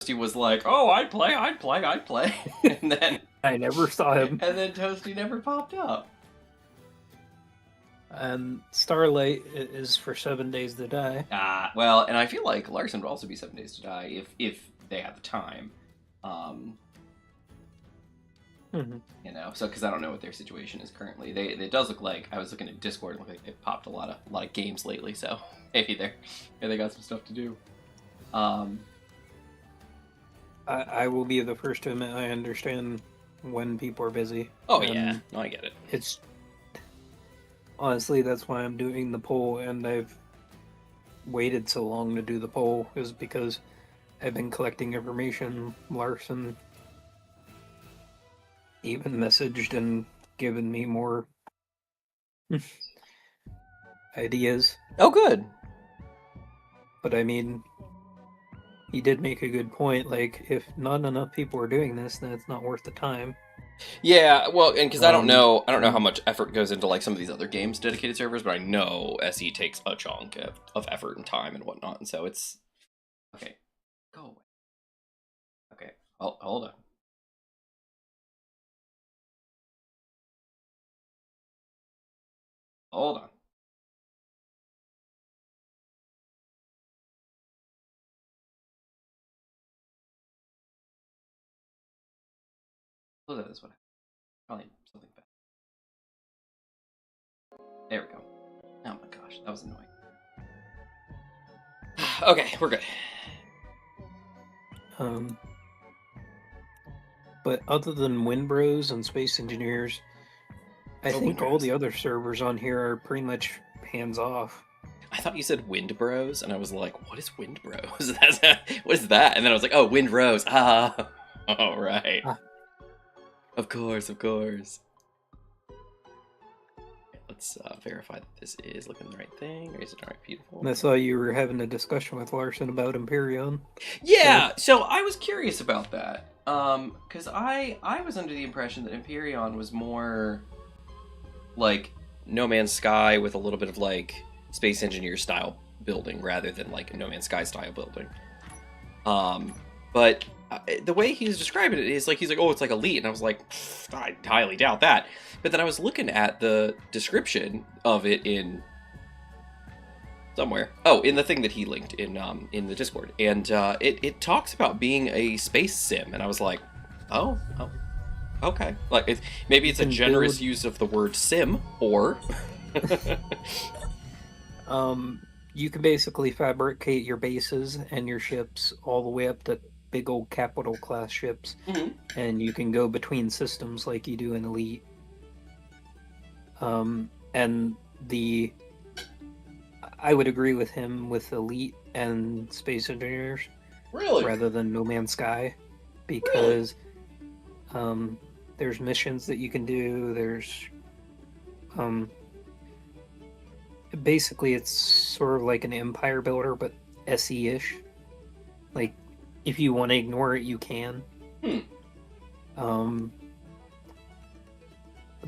Toasty was like, "Oh, I'd play," and then I never saw him. And then Toasty never popped up. And Starlight is for 7 Days to Die. Well, and I feel like Larson would also be 7 Days to Die if they have the time. You know, so because I don't know what their situation is currently. It does look like, I was looking at Discord, it looked like they popped a lot of games lately. So maybe they got some stuff to do. I will be the first to admit I understand when people are busy. Oh yeah, no, I get it. It's honestly, that's why I'm doing the poll, and I've waited so long to do the poll is because I've been collecting information. Larson even messaged and given me more ideas. Oh, good. But I mean, he did make a good point. Like, if not enough people are doing this, then it's not worth the time. Yeah, well, and because I don't know how much effort goes into like some of these other games dedicated servers, but I know SE takes a chunk of effort and time and whatnot, and so it's okay. Go away. Okay, hold on. Hold on. Look at this one. Probably something bad. There we go. Oh my gosh, that was annoying. Okay, we're good. But other than Windbros and Space Engineers, I think all the other servers on here are pretty much hands off. I thought you said Wind Bros, and I was like, what is Wind Bros? What is that? And then I was like, oh, Wind Bros. Ah. All right. Of course. Let's verify that this is looking the right thing. Or is it all right? Beautiful. And I saw you were having a discussion with Larson about Empyrean. Yeah, so I was curious about that. Because I was under the impression that Empyrean was more like No Man's Sky with a little bit of like Space Engineer style building rather than like No Man's Sky style building. But the way he's describing it is like, he's like, oh, it's like Elite. And I was like, I highly doubt that. But then I was looking at the description of it in somewhere. Oh, in the thing that he linked in the Discord. And it talks about being a space sim. And I was like, oh, okay. Like, maybe it's a generous use of the word sim, or... You can basically fabricate your bases and your ships all the way up to big old capital class ships, and you can go between systems like you do in Elite. And I would agree with him with Elite and Space Engineers, really, rather than No Man's Sky, because there's missions that you can do. There's basically, it's sort of like an empire builder, but SE-ish. Like, if you want to ignore it, you can.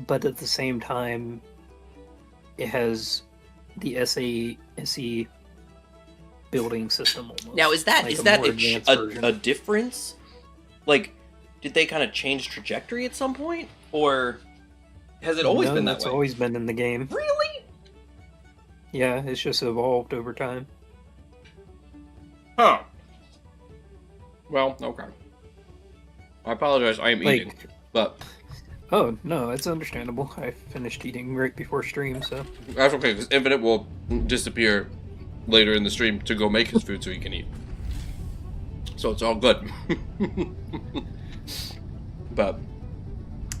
But at the same time, it has the SE building system almost. Now, is that like a difference? Like, did they kind of change trajectory at some point? Or has it always been that way? It's always been in the game. Really? Yeah, it's just evolved over time. Huh. Well, okay. I apologize, I am eating, but... Oh, no, it's understandable. I finished eating right before stream, so... That's okay, because Infinite will disappear later in the stream to go make his food so he can eat. So it's all good. But,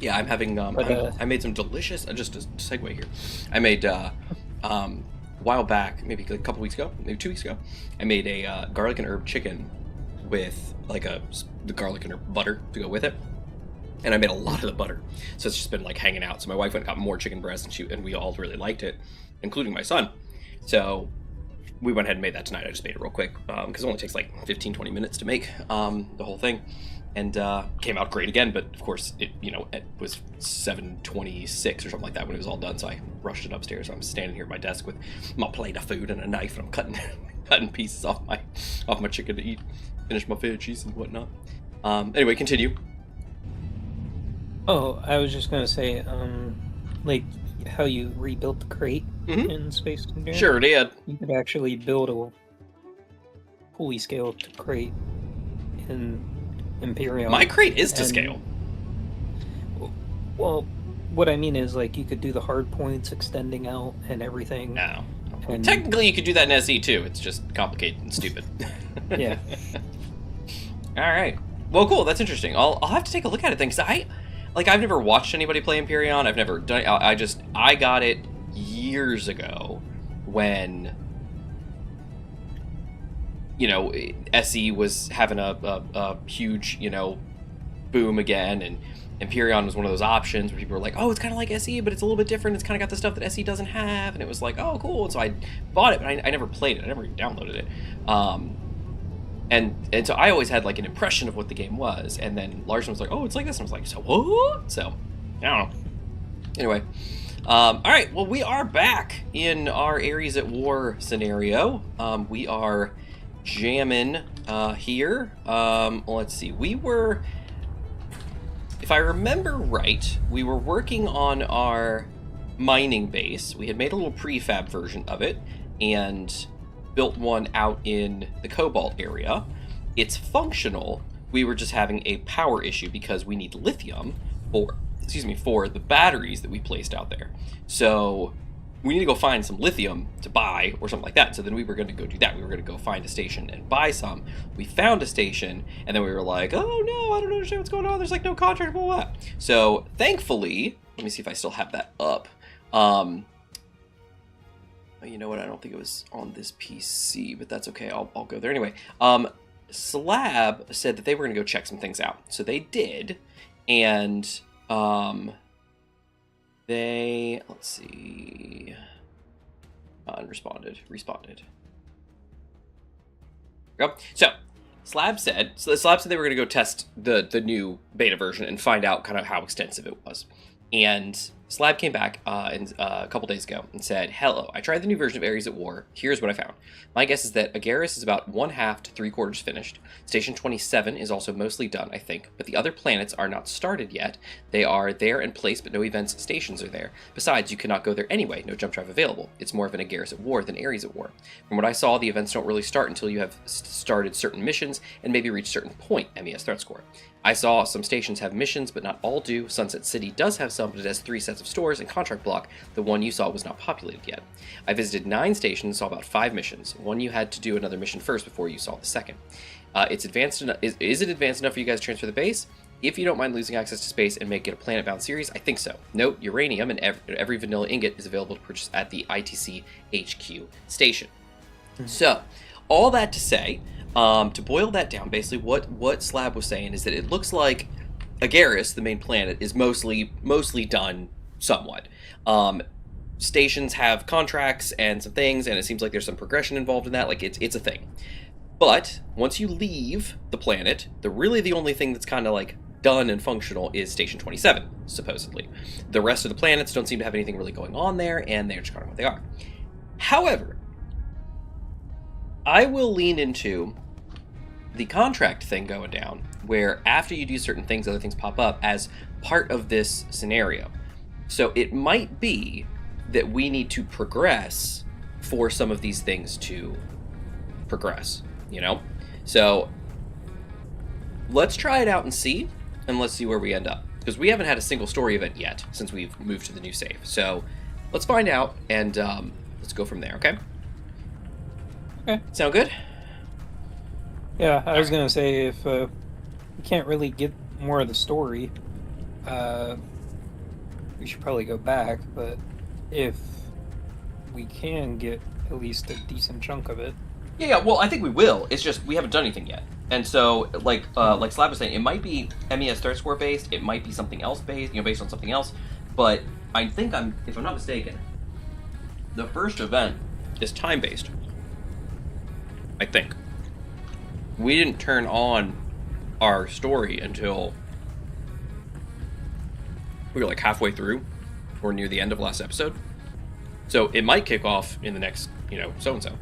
yeah, I'm having... I made some delicious... just a segue here. I made... a while back, maybe a couple weeks ago, maybe 2 weeks ago, I made a garlic and herb chicken with like the garlic and herb butter to go with it, and I made a lot of the butter, so it's just been like hanging out. So my wife went and got more chicken breast, and we all really liked it, including my son. So we went ahead and made that tonight. I just made it real quick because it only takes like 15-20 minutes to make the whole thing, and came out great again. But of course, it was 7:26 or something like that when it was all done. So I rushed it upstairs. I'm standing here at my desk with my plate of food and a knife, and I'm cutting pieces off my chicken to eat, finish my veggies and whatnot. Anyway, continue. Oh, I was just gonna say, like how you rebuilt the crate in Space Engineering. Sure did. You could actually build a pulley scale to crate in Imperium. My crate is to scale. Well, what I mean is, like, you could do the hard points extending out and everything. No. And Technically, you could do that in SE too. It's just complicated and stupid. yeah. All right. Well, cool. That's interesting. I'll have to take a look at it then, because I've never watched anybody play Empyrean. I've never done it. I got it years ago when, SE was having a huge, boom again, and Empyrean was one of those options where people were like, oh, it's kind of like SE, but it's a little bit different. It's kind of got the stuff that SE doesn't have, and it was like, oh, cool. And so I bought it, but I never played it. I never even downloaded it. And so I always had like an impression of what the game was, and then Larson was like, oh, it's like this, and I was like, so what? So, I don't know. Anyway, all right, well, we are back in our Ares at War scenario. We are jamming here. Let's see, if I remember right, we were working on our mining base. We had made a little prefab version of it, and built one out in the Cobalt area. It's functional. We were just having a power issue because we need lithium for the batteries that we placed out there. So we need to go find some lithium to buy or something like that. So then we were going to go do that. We were going to go find a station and buy some. We found a station, and then we were like, oh no, I don't understand what's going on. There's like no contract, blah, blah, blah. So thankfully, let me see if I still have that up. You know what? I don't think it was on this PC, but that's okay. I'll go there anyway. Slab said that they were going to go check some things out, so they did, and let's see, responded. Go. So Slab said they were going to go test the new beta version and find out kind of how extensive it was, and Slab came back a couple days ago and said, hello, I tried the new version of Ares at War. Here's what I found. My guess is that Agaris is about 1/2 to 3/4 finished. Station 27 is also mostly done, I think, but the other planets are not started yet. They are there in place, but no events stations are there. Besides, you cannot go there anyway, no jump drive available. It's more of an Agaris at War than Ares at War. From what I saw, the events don't really start until you have started certain missions and maybe reach a certain point, MES threat score. I saw some stations have missions, but not all do. Sunset City does have some, but it has 3 sets of stores and contract block. The one you saw was not populated yet. I visited 9 stations and saw about 5 missions. One you had to do another mission first before you saw the second. It's advanced enough. Is it advanced enough for you guys to transfer the base? If you don't mind losing access to space and make it a planet-bound series, I think so. Note, uranium and every vanilla ingot is available to purchase at the ITC HQ station. So, all that to say, to boil that down, basically what Slab was saying is that it looks like Agaris, the main planet, is mostly done somewhat. Stations have contracts and some things, and it seems like there's some progression involved in that. Like it's a thing. But once you leave the planet, the only thing that's kind of like done and functional is Station 27, supposedly. The rest of the planets don't seem to have anything really going on there, and they're just kind of what they are. However, I will lean into the contract thing going down, where after you do certain things, other things pop up as part of this scenario. So it might be that we need to progress for some of these things to progress, So let's try it out and see, and let's see where we end up. Because we haven't had a single story event yet since we've moved to the new save. So let's find out, and let's go from there, okay? Okay. Sound good? Yeah, I was going to say, if we can't really get more of the story, we should probably go back, but if we can get at least a decent chunk of it. Yeah, well, I think we will. It's just we haven't done anything yet. And so, like Slab was saying, it might be MES threat score based, it might be something else based, based on something else, but I think if I'm not mistaken, the first event is time based. I think. We didn't turn on our story until we were like halfway through or near the end of last episode. So it might kick off in the next, so-and-so.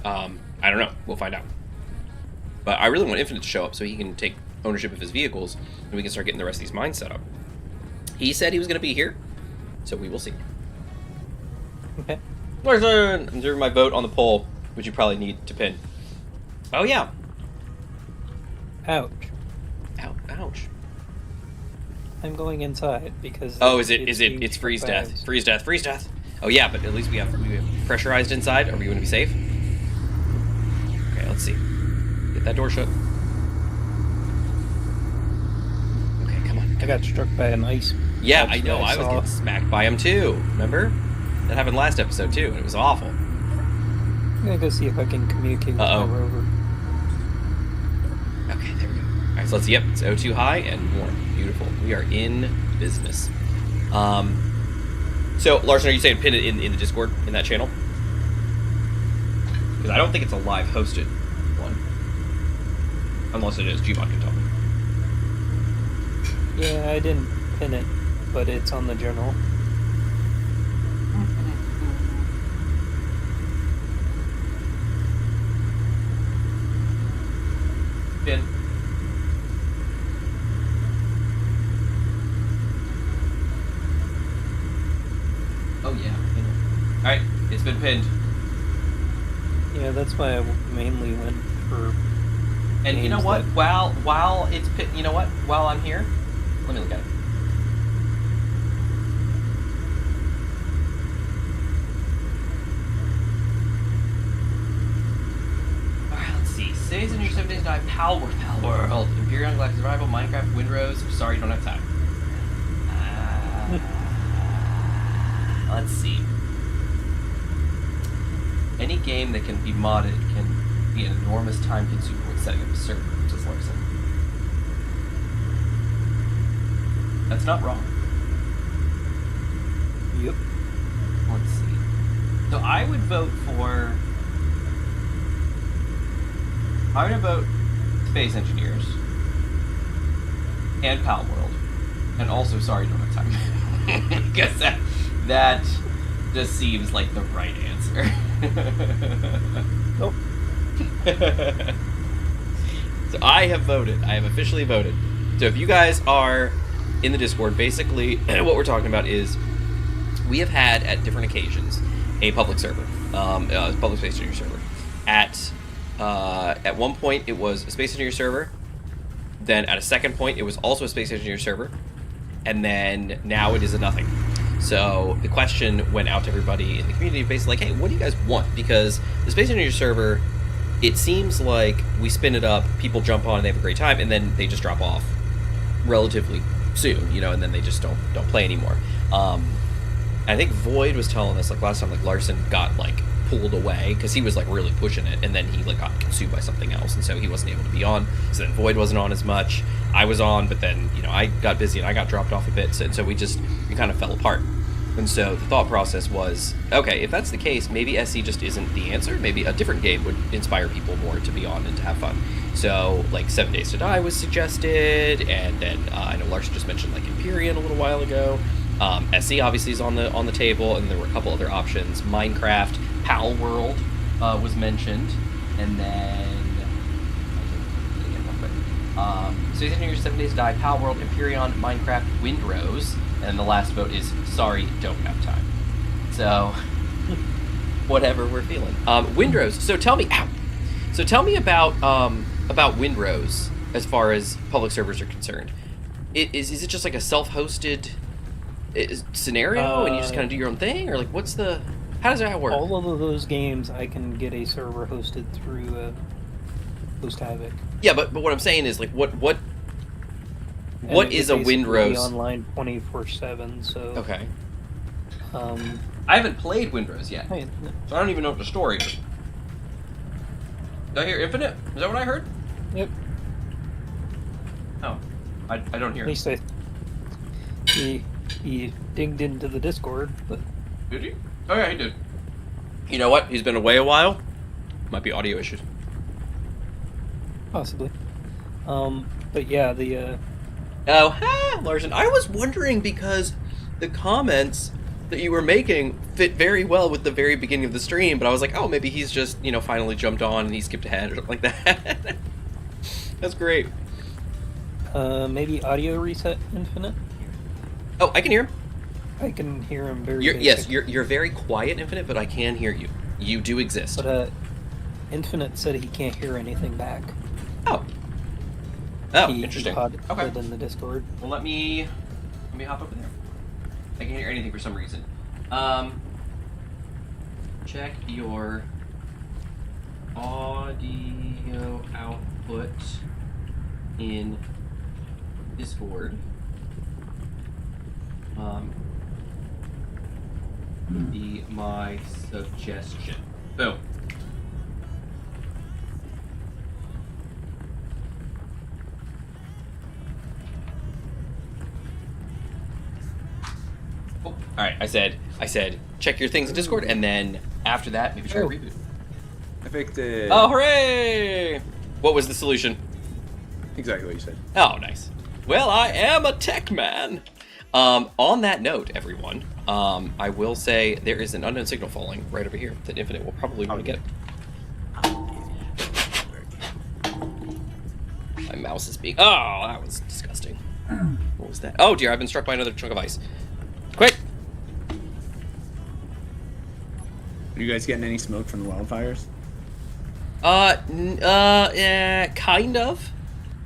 I don't know. We'll find out. But I really want Infinite to show up so he can take ownership of his vehicles and we can start getting the rest of these mines set up. He said he was going to be here, so we will see. Okay. Larson! I'm doing my vote on the poll, which you probably need to pin. Oh, yeah. Ouch. Ouch. I'm going inside because... Oh, it's freeze death. Freeze death. Oh, yeah, but at least we have pressurized inside. Are we going to be safe? Okay, let's see. Get that door shut. Okay, come on. I got struck by an ice. Yeah, I know. I was getting smacked by him, too. Remember? That happened last episode, too, and it was awful. I'm going to go see if I can communicate with my rover. Okay, there we go. All right, so let's, it's O2 high and warm. Beautiful. We are in business. So, Larson, are you saying pin it in the Discord, in that channel? Because I don't think it's a live hosted one. Unless it is. Gmod can tell me. Yeah, I didn't pin it, but it's on the general. Pin. Oh yeah. Alright, it's been pinned. Yeah, that's why I mainly went for... And you know what? While it's pinned, you know what? While I'm here, let me look at it. Alright, let's see. Cities in your 7 days die. Pal World. Imperial Galactic Survival. Minecraft. Windrose. Sorry, don't have time. Let's see. Any game that can be modded can be an enormous time consumer with setting up a server, which is Larson. That's not wrong. Yep. Let's see. So I would vote for... I'm going to vote Space Engineers and Pal World. And also, sorry, don't have time. Because that just seems like the right answer. Nope. So I have voted. I have officially voted. So if you guys are in the Discord, basically what we're talking about is we have had at different occasions a public server, public Space Engineer server. At one point it was a Space Engineer server. Then at a second point it was also a Space Engineer server. And then now it is a nothing. So the question went out to everybody in the community, basically like, hey, what do you guys want? Because the Space Engineer server, it seems like we spin it up, people jump on and they have a great time, and then they just drop off relatively soon, and then they just don't play anymore. I think Void was telling us, like, last time, like, Larson got, like, pulled away, because he was, like, really pushing it, and then he, like, got consumed by something else, and so he wasn't able to be on. So then Void wasn't on as much. I was on, but then, I got busy and I got dropped off a bit, so we kind of fell apart. And so the thought process was, okay, if that's the case, maybe SE just isn't the answer. Maybe a different game would inspire people more to be on and to have fun. So, like, 7 Days to Die was suggested, and then I know Larson just mentioned, like, Empyrean a little while ago. SE obviously is on the table, and there were a couple other options. Minecraft, Pal World was mentioned, and then... Space Engineers, 7 Days to Die, Pal World, Empyrean, Minecraft, Windrose, and the last vote is sorry, don't have time. So, whatever we're feeling. Windrose. So tell me, about Windrose as far as public servers are concerned. Is it just like a self-hosted scenario, and you just kind of do your own thing, or like how does that work? All of those games, I can get a server hosted through Host Havoc. Yeah, but what I'm saying is, like, what is a Windrose? Online 24/7. So okay. I haven't played Windrose yet, so I don't even know what the story is. Did I hear Infinite? Is that what I heard? Yep. Oh, I don't hear. At least he digged into the Discord, but did he? Oh yeah, he did. You know what? He's been away a while. Might be audio issues. Possibly. But yeah, the Oh, ha, Larson. I was wondering because the comments that you were making fit very well with the very beginning of the stream, but I was like, oh, maybe he's just, finally jumped on and he skipped ahead or something like that. That's great. maybe audio reset infinite. Oh, I can hear him. I can hear him very. Yes, you're very quiet, Infinite, but I can hear you. You do exist. But Infinite said he can't hear anything back. Oh, interesting. Okay. In the Discord. Well, let me hop over there. I can't hear anything for some reason. Check your audio output in Discord. Be my suggestion. Boom. Oh, all right. I said, check your things in Discord, and then after that, maybe try a reboot. I fixed it. Oh, hooray! What was the solution? Exactly what you said. Oh, nice. Well, I am a tech man. On that note, everyone, I will say there is an unknown signal falling right over here that Infinite will probably want to get. My mouse is being... Oh, that was disgusting. What was that? Oh, dear, I've been struck by another chunk of ice. Quick! Are you guys getting any smoke from the wildfires? Yeah, kind of.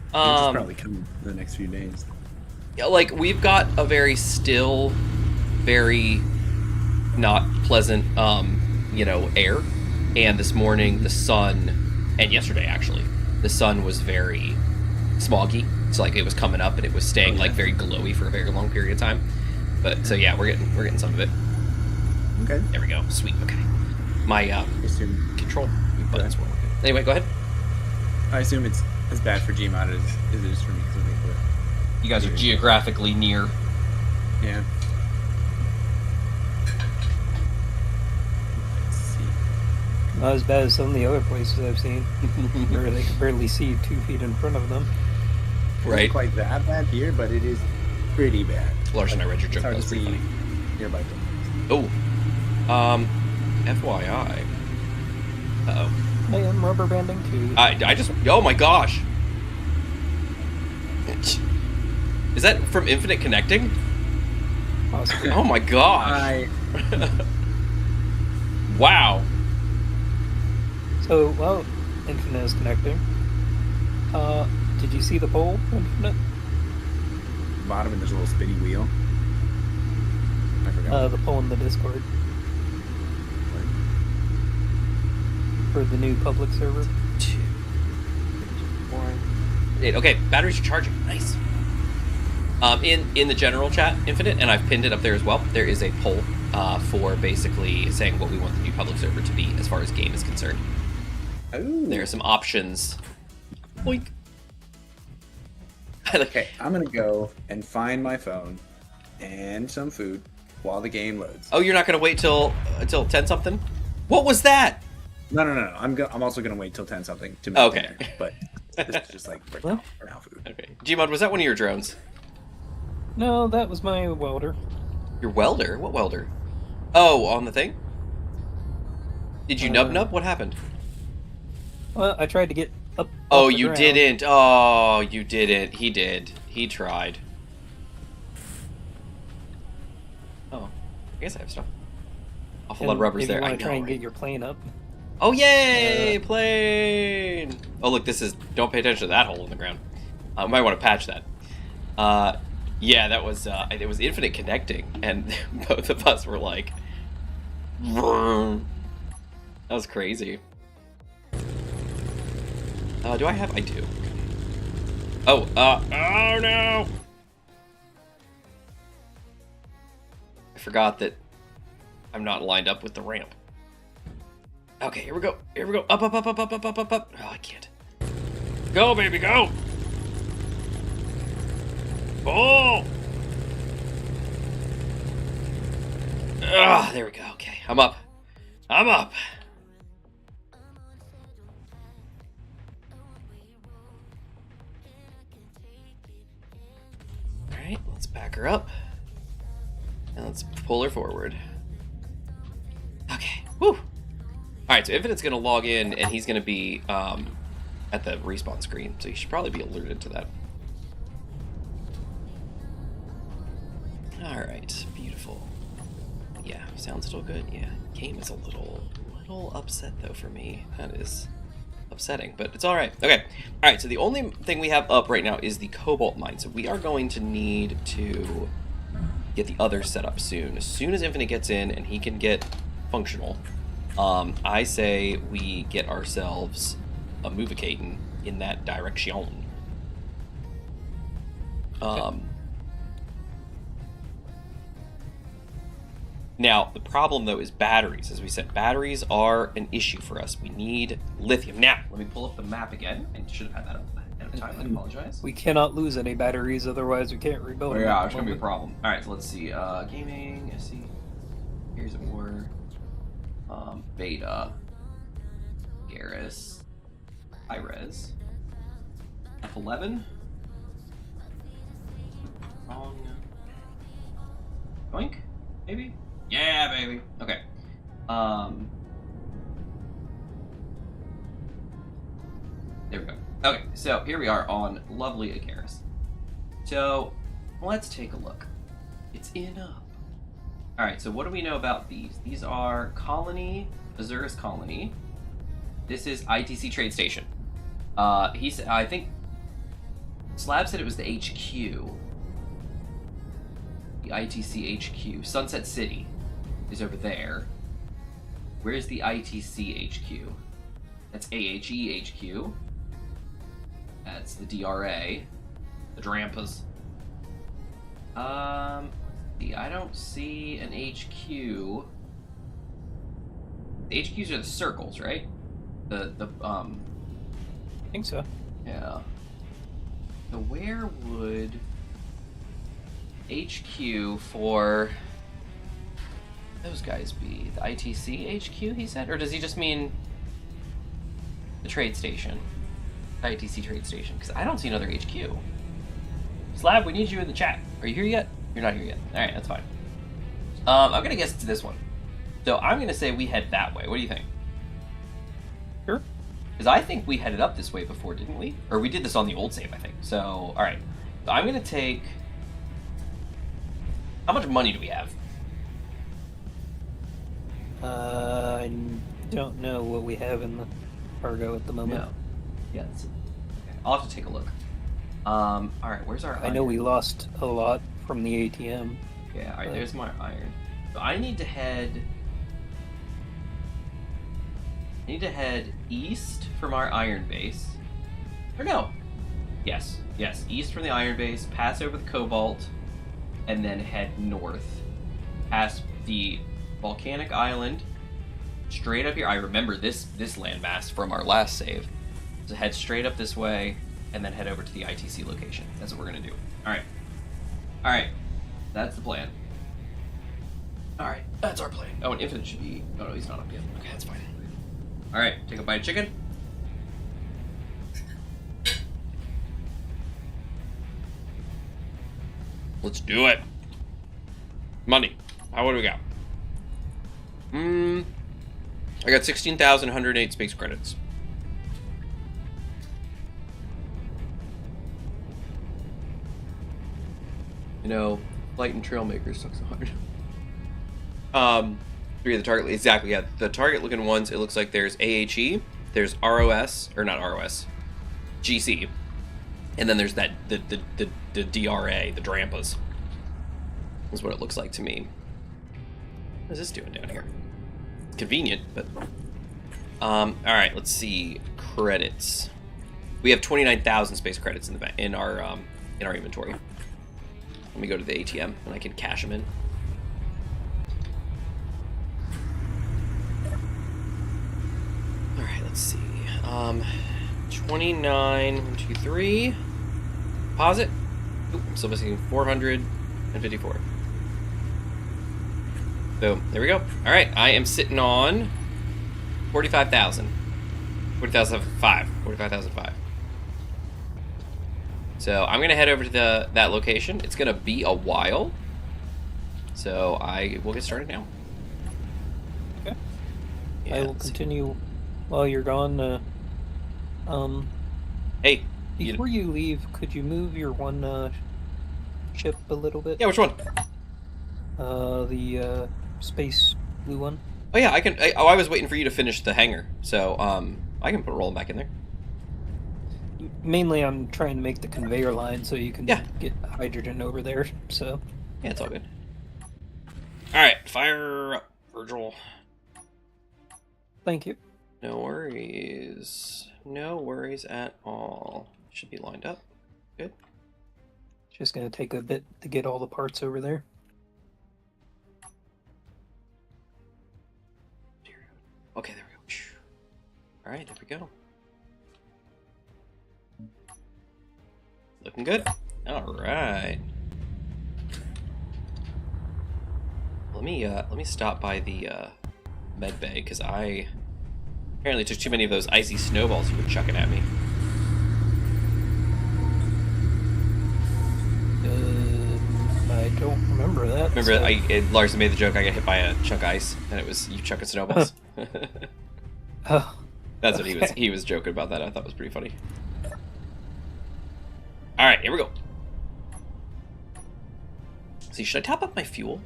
It's probably coming in the next few days. Like, we've got a very still, very not pleasant, air. And this morning, the sun, and yesterday, actually, the sun was very smoggy. So, like, it was coming up and it was staying, like, very glowy for a very long period of time. But, so, yeah, we're getting some of it. Okay. There we go. Sweet. Okay. My, control buttons were working. Anyway, go ahead. I assume it's as bad for Gmod as it is for me, because I think we're... You guys are geographically near. Yeah. Let's see. Not as bad as some of the other places I've seen, where they can barely see 2 feet in front of them. Right. It's not quite that bad here, but it is pretty bad. Larson, I read your joke. That was pretty funny. Nearby buildings. Oh. FYI. Uh-oh. I am rubber banding too. I just... Oh my gosh! Is that from Infinite Connecting? Possibly. Oh my gosh! Wow. So, well, Infinite is connecting. Did you see the pole, Infinite? Bottom, and there's a little spinny wheel. I forgot. The pole in the Discord. For the new public server. 2, 1, 8. Okay, batteries are charging. Nice. In the general chat, Infinite, and I've pinned it up there as well, there is a poll for basically saying what we want the new public server to be as far as game is concerned. Ooh. There are some options. Boink. Okay, I'm gonna go and find my phone and some food while the game loads. Oh, you're not gonna wait till 10 something? What was that? No. I'm also gonna wait till 10 something to make dinner, but this is just like for now food. Okay. Gmod, was that one of your drones? No, that was my welder. Your welder? What welder? Oh, on the thing? Did you nub? What happened? Well, I tried to get up. Oh, you didn't. Oh, you didn't. He did. He tried. Oh, I guess I have stuff. Awful lot of rubbers there. I try and get your plane up. Oh, yay! Plane! Oh, look, this is... Don't pay attention to that hole in the ground. I might want to patch that. Yeah, that was... it was Infinite Connecting, and both of us were like... Vroom. That was crazy. Do I have... I do. Oh, oh no! I forgot that I'm not lined up with the ramp. Okay, here we go. Here we go. Up. Oh, I can't. Go, baby, go! Oh! Ah, there we go. Okay, I'm up. I'm up. right, let's back her up. And let's pull her forward. Okay, whew. Alright, so Infinite's going to log in, and he's going to be at the respawn screen, so you should probably be alerted to that. Alright, beautiful. Yeah, sounds still good. Yeah, game is a little upset, though, for me. That is upsetting, but it's alright. Okay, alright, so the only thing we have up right now is the cobalt mine, so we are going to need to get the other set up soon. As soon as Infinite gets in and he can get functional, I say we get ourselves a movicating in that direction. Now, the problem, though, is batteries. As we said, batteries are an issue for us. We need lithium. Now, let me pull up the map again. I should have had that up ahead of time. I apologize. We cannot lose any batteries, otherwise we can't rebuild them. Yeah, it's going to be a problem. All right, so let's see. Gaming, I see. Here's a more Beta. Garrus. High-res. F11. Wrong. Boink, maybe? Yeah, baby. Okay. There we go. Okay, so here we are on lovely Icarus. So let's take a look. It's in up. Alright, so what do we know about these? These are Colony, Azurus Colony. This is ITC Trade Station. He said, I think Slab said it was the HQ. The ITC HQ. Sunset City is over there. Where's the ITC HQ? That's AHE HQ. That's the DRA. The Drampas. I don't see an HQ. The HQs are the circles, right? I think so. Yeah. So where would HQ for those guys be? The ITC HQ, he said? Or does he just mean the trade station? The ITC trade station? Because I don't see another HQ. Slab, we need you in the chat. Are you here yet? You're not here yet. Alright, that's fine. I'm going to guess it's this one. So I'm going to say we head that way. What do you think? Sure. Because I think we headed up this way before, didn't we? Or we did this on the old save, I think. So, alright. So I'm going to take... How much money do we have? I don't know what we have in the cargo at the moment. No. Yeah, okay. I'll have to take a look. Alright, where's our iron? I know we lost a lot from the ATM. Yeah, alright, there's my iron. So I need to head east from our iron base. Or no. Yes, east from the iron base, pass over the cobalt, and then head north. Past the volcanic island, straight up here. I remember this landmass from our last save. So head straight up this way, and then head over to the ITC location. That's what we're gonna do. Alright. That's the plan. Alright, that's our plan. Oh, and Infinite should be... Oh, no, he's not up yet. Okay, that's fine. Alright, take a bite of chicken. Let's do it. Money. What do we got? I got 16,108 space credits. You know, Light and Trailmaker sucks hard. 3 of the target, exactly, yeah. The target looking ones, it looks like there's AHE, there's ROS, or not ROS, GC, and then there's that, the DRA, the Drampas. Is what it looks like to me. What is this doing down here? It's convenient, but... alright, let's see. Credits. We have 29,000 space credits in our inventory. Let me go to the ATM, and I can cash them in. Alright, let's see. 29, 1, 2, 3. Deposit. Oop, I'm still missing 454. Boom. There we go. Alright, I am sitting on 45,000. 40,005. 45,005. So I'm gonna head over to that location. It's gonna be a while, so I will get started now. Okay. Yeah, I will continue while you're gone. Hey. Before you leave, could you move your one ship a little bit? Yeah, which one? The space blue one. Oh yeah, I can. I was waiting for you to finish the hangar, so I can roll them back in there. Mainly, I'm trying to make the conveyor line so you can get hydrogen over there. So yeah, it's all good. All right, fire up, Virgil. Thank you. No worries. No worries at all. Should be lined up. Good. Just gonna take a bit to get all the parts over there. Okay, there we go. All right, there we go. Looking good. All right. Let me stop by the med bay because I apparently took too many of those icy snowballs you were chucking at me. I don't remember that. Remember, so. Larson made the joke I got hit by a chunk of ice, and it was you chucking snowballs. Oh, that's what he was joking about. That I thought was pretty funny. All right, here we go. See, should I top up my fuel?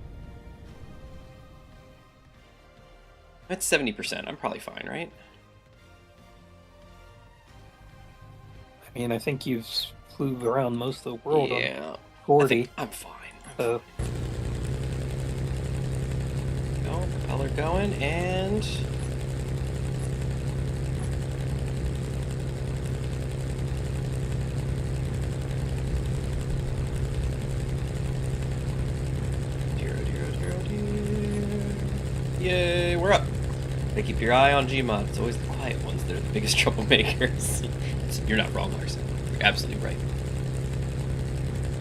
That's 70%. I'm probably fine, right? I mean, I think you've flew around most of the world on 40. I think I'm fine. So. Go, propeller going, and... Yay, we're up. Hey, keep your eye on Gmod. It's always the quiet ones that are the biggest troublemakers. You're not wrong, Larson. You're absolutely right.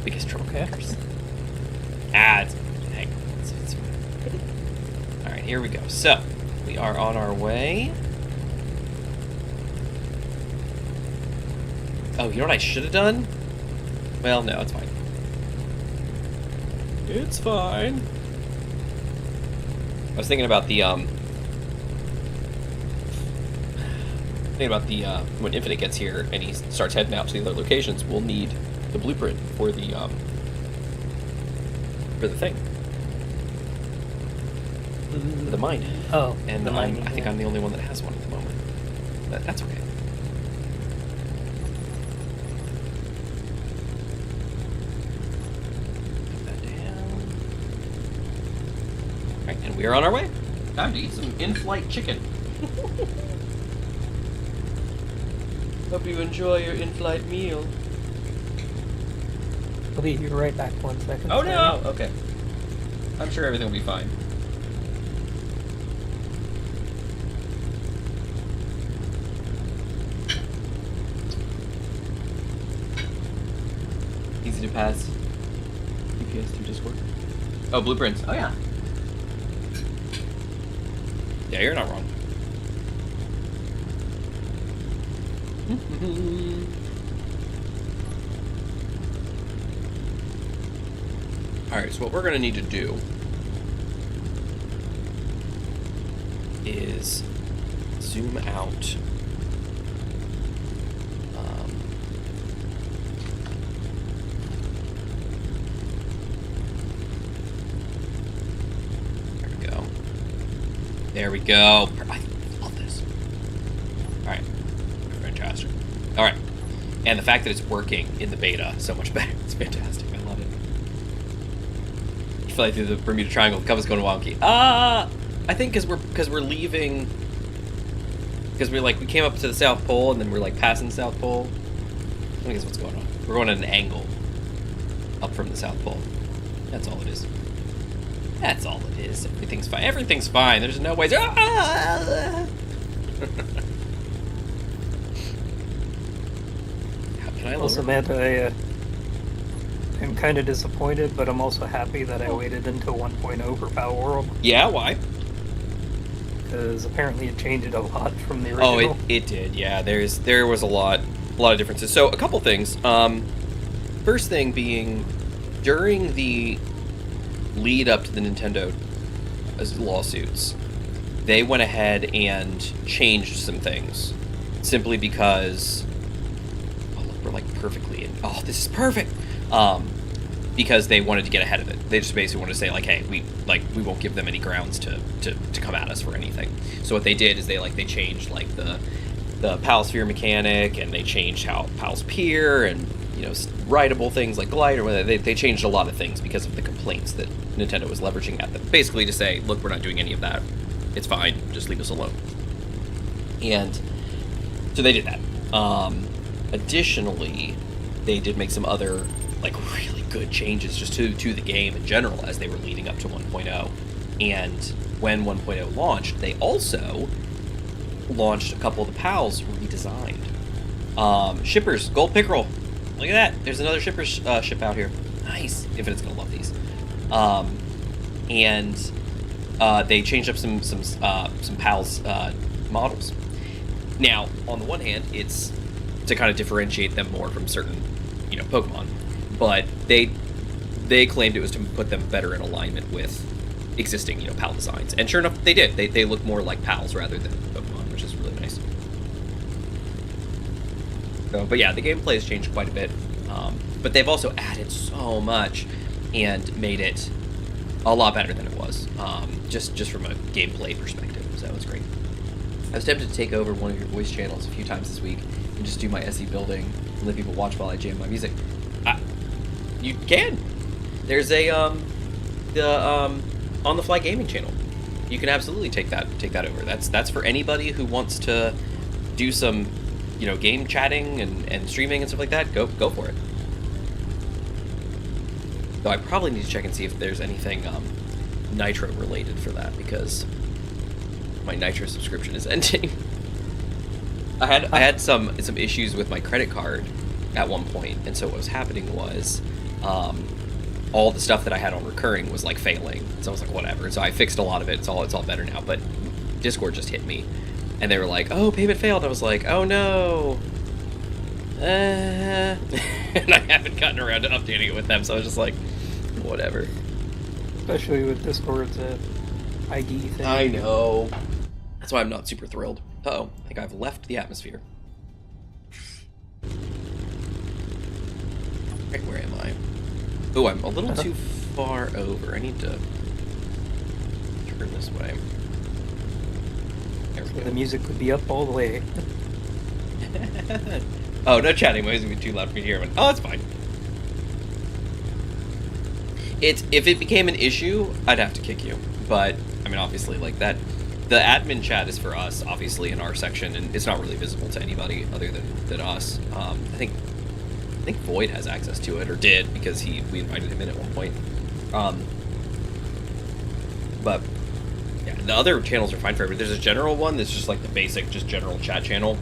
Biggest troublemakers. It's hang on. It's fine. Alright, here we go. So, we are on our way. Oh, you know what I should have done? Well, no, it's fine. It's fine. I was thinking about the when Infinite gets here and he starts heading out to the other locations, we'll need the blueprint for the thing, for the mine. Oh, and I think I'm the only one that has one at the moment. But that's okay. Put that down. All right, and we are on our way. Time to eat some in-flight chicken. Hope you enjoy your in-flight meal. I'll be right back 1 second. Oh no! Okay. I'm sure everything will be fine. Easy to pass. GPS through Discord. Oh, blueprints. Oh yeah. Yeah, you're not wrong. Alright, so what we're going to need to do is zoom out. There we go. I love this. Alright. Fantastic. Alright. And the fact that it's working in the beta so much better. It's fantastic. I love it. You fly through the Bermuda Triangle, the compass going wonky. I think because we're leaving, because we came up to the South Pole and then we're like passing the South Pole. I think that's what's going on. We're going at an angle up from the South Pole. That's all it is. That's all it is. Everything's fine. Everything's fine. There's no way. How can I also, Matt, I am kind of disappointed, but I'm also happy that I waited until 1.0 for Power World. Yeah, why? Because apparently it changed a lot from the original. Oh, it did. Yeah, there was a lot of differences. So a couple things. first thing being, during the lead up to the Nintendo lawsuits, they went ahead and changed some things, simply because, oh look, we're like perfectly in, oh, this is perfect, because they wanted to get ahead of it. They just basically wanted to say, like, hey, we won't give them any grounds to come at us for anything. So what they did is they changed, like, the PAL sphere mechanic, and they changed how PALs peer, and, you know, writable things like glide, or they changed a lot of things because of the complaints that Nintendo was leveraging at them. Basically to say, look, we're not doing any of that. It's fine. Just leave us alone. And so they did that. Additionally, they did make some other, like, really good changes just to the game in general as they were leading up to 1.0. And when 1.0 launched, they also launched a couple of the PALs redesigned. Shippers, gold pickerel. Look at that. There's another shipper ship out here. Nice. Infinite's gonna love these. And they changed up some PALs models. Now, on the one hand, it's to kind of differentiate them more from certain, you know, Pokemon, but they claimed it was to put them better in alignment with existing, you know, PAL designs. And sure enough, they did. They look more like PALs rather than Pokemon, which is really nice. So, but yeah, the gameplay has changed quite a bit. But they've also added so much and made it a lot better than it was, just from a gameplay perspective. So that was great. I was tempted to take over one of your voice channels a few times this week and just do my SE building and let people watch while I jam my music. You can. There's a on the fly gaming channel. You can absolutely take that over. That's for anybody who wants to do some, you know, game chatting and streaming and stuff like that. Go for it. Though I probably need to check and see if there's anything Nitro related for that, because my Nitro subscription is ending. I had some issues with my credit card at one point, and so what was happening was all the stuff that I had on recurring was like failing. So I was like, whatever. So I fixed a lot of it. It's all better now. But Discord just hit me, and they were like, "Oh, payment failed." I was like, "Oh no." And I haven't gotten around to updating it with them, so I was just like, whatever. Especially with Discord's ID thing. I know. That's why I'm not super thrilled. Uh-oh, I think I've left the atmosphere. Right, where am I? Oh, I'm a little too far over. I need to turn this way. There we go. The music would be up all the way. Oh, no chatting. My voice would be too loud for me to hear. But, oh, that's fine. If it became an issue, I'd have to kick you. But, I mean, obviously, like that, the admin chat is for us, obviously, in our section, and it's not really visible to anybody other than us. I think Void has access to it, or did, because we invited him in at one point. But yeah, the other channels are fine for everybody. There's a general one that's just like the basic, just general chat channel,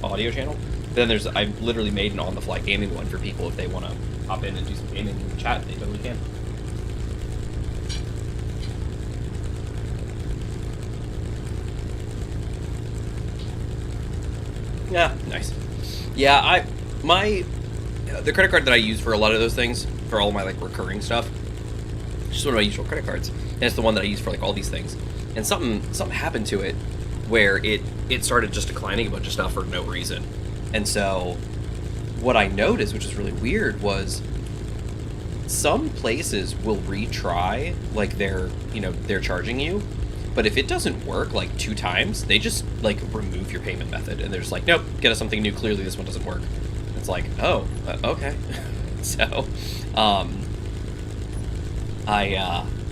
audio channel. Then I've literally made an on-the-fly gaming one for people if they want to hop in and do some gaming and chat. They totally can. Yeah, nice. Yeah, the credit card that I use for a lot of those things, for all of my like recurring stuff, it's just one of my usual credit cards, and it's the one that I use for like all these things. And something happened to it where it started just declining a bunch of stuff for no reason. And so what I noticed, which is really weird, was some places will retry, like they're charging you, but if it doesn't work like 2 times, they just like remove your payment method, and they're just like, nope, get us something new. Clearly this one doesn't work. It's like, oh, okay. So,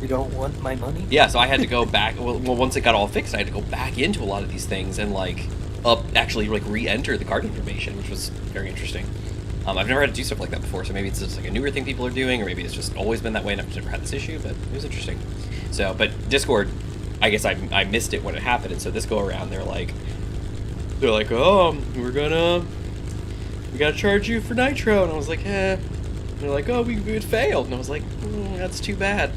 You don't want my money? Yeah, so I had to go back. Well, once it got all fixed, I had to go back into a lot of these things and actually re-enter the card information, which was very interesting. I've never had to do stuff like that before, so maybe it's just like a newer thing people are doing, or maybe it's just always been that way and I've never had this issue, but it was interesting. So, but Discord, I guess I missed it when it happened, and so this go around, they're like, oh, we gotta charge you for Nitro, and I was like, eh. And they're like, oh, it failed, and I was like, that's too bad.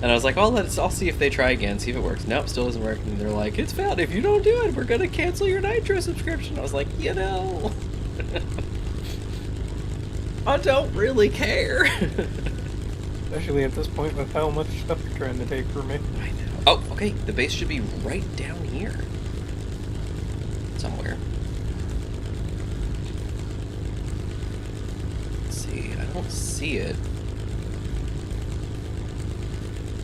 And I was like, I'll see if they try again, see if it works. Nope, still doesn't work. And they're like, it's failed. If you don't do it, we're gonna cancel your Nitro subscription. I was like, I don't really care. Especially at this point with how much stuff you're trying to take from me. I know. Oh, okay. The base should be right down here. Somewhere. Let's see. I don't see it.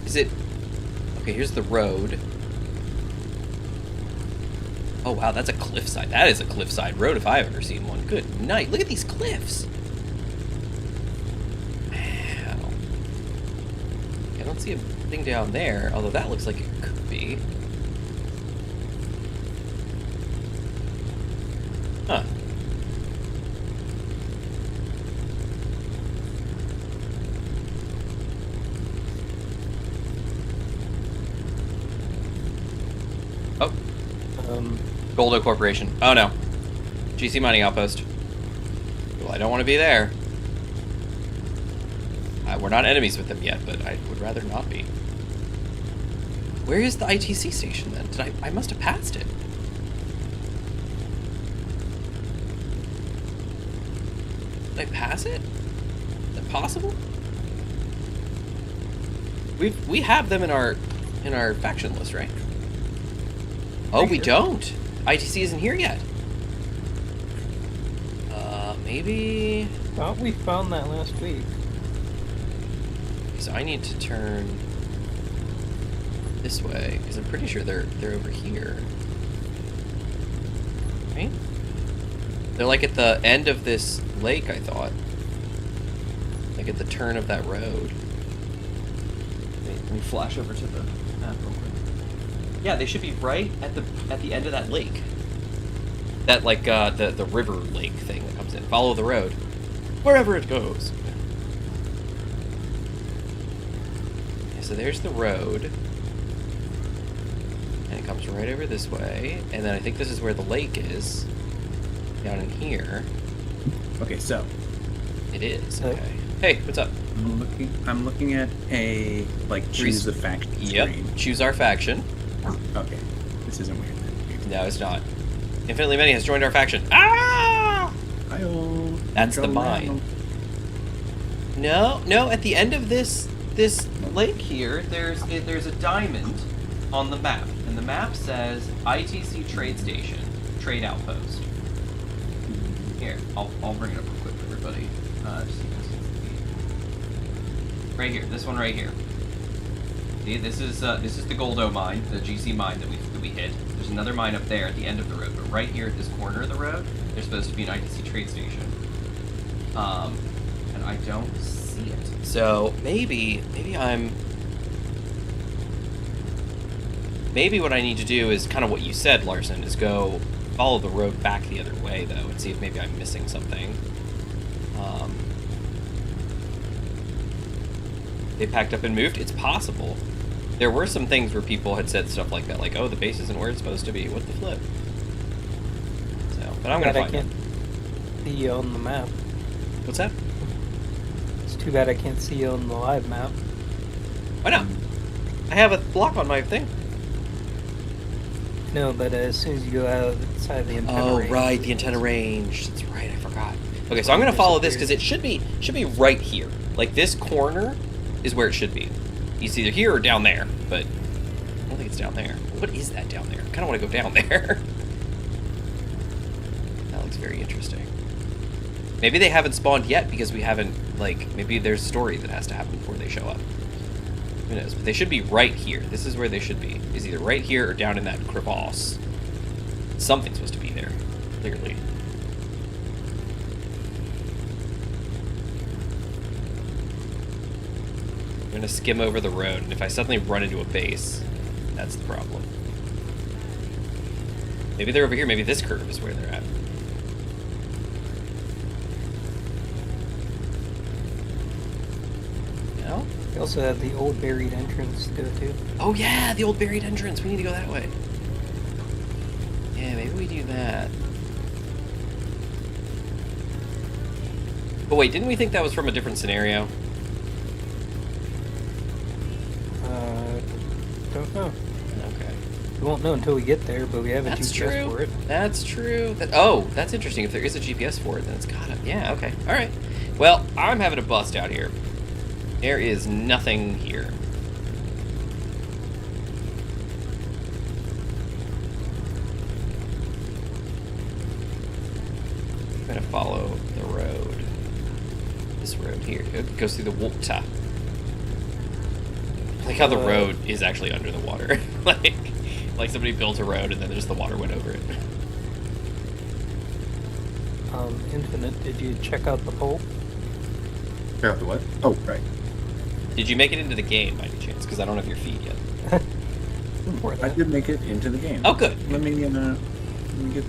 Is it... Okay, here's the road. Oh, wow, that's a cliffside. That is a cliffside road if I've ever seen one. Good night. Look at these cliffs. Wow. I don't see a thing down there, although that looks like it could be. Huh. Oh. Goldo Corporation. Oh no. GC mining outpost. Well, I don't want to be there. We're not enemies with them yet, but I would rather not be. Where is the ITC station then? I must have passed it. Did I pass it? Is that possible? We have them in our faction list, right? Oh, we don't. ITC isn't here yet. Maybe. Thought we found that last week. So I need to turn this way because I'm pretty sure they're over here, right? They're like at the end of this lake, I thought. Like at the turn of that road. Let me flash over to the map real quick. Yeah, they should be right at the end of that lake. That like the river lake thing that comes in. Follow the road, wherever it goes. Yeah, so there's the road, and it comes right over this way. And then I think this is where the lake is, down in here. Okay, so it is. Okay. Hey, what's up? I'm looking at a like choose the faction Yep. screen. Choose our faction. Okay, this isn't weird then. No, it's not. Infinitely Many has joined our faction. Ah! Hi-oh. That's the mine. No, at the end of this lake here, there's a diamond on the map, and the map says ITC Trade Station, Trade Outpost. Here, I'll bring it up real quick for everybody. Just so you guys can see. Right here, this one right here. See, this is the Goldo mine, the GC mine that we hit. There's another mine up there at the end of the road, but right here at this corner of the road, there's supposed to be an ITC trade station. And I don't see it. So maybe what I need to do is kind of what you said, Larson, is go follow the road back the other way though, and see if maybe I'm missing something. They packed up and moved. It's possible. There were some things where people had said stuff like that, like, "Oh, the base isn't where it's supposed to be. What the flip?" So, but I'm gonna find it. I can't see you on the map. What's that? It's too bad I can't see you on the live map. Why not? I have a block on my thing. No, but as soon as you go outside the antenna range... Oh, right, the antenna range. That's right, I forgot. Okay, so I'm gonna follow this because it should be right here. Like this corner is where it should be. It's either here or down there, but I don't think it's down there. What is that down there? I kind of want to go down there. That looks very interesting. Maybe they haven't spawned yet because we haven't, like, maybe there's a story that has to happen before they show up. Who knows? But they should be right here. This is where they should be. Is either right here or down in that crevasse. Something's supposed to be there, clearly. I'm gonna skim over the road, and if I suddenly run into a base, that's the problem. Maybe they're over here, maybe this curve is where they're at. No? We also have the old buried entrance to go to. Oh yeah, the old buried entrance. We need to go that way. Yeah, maybe we do that. But wait, didn't we think that was from a different scenario? Don't know. Okay. We won't know until we get there, but we have a GPS for it. That's true. That's interesting. If there is a GPS for it, then it's gotta... Yeah, okay. Alright. Well, I'm having a bust out here. There is nothing here. I'm gonna follow the road. This road here. It goes through the water. Like how the road is actually under the water. like somebody built a road and then just the water went over it. Infinite, did you check out the poll? Check out the what? Oh, right. Did you make it into the game by any chance? Because I don't have your feed yet. I did make it into the game. Oh, good. Let me get that. Good.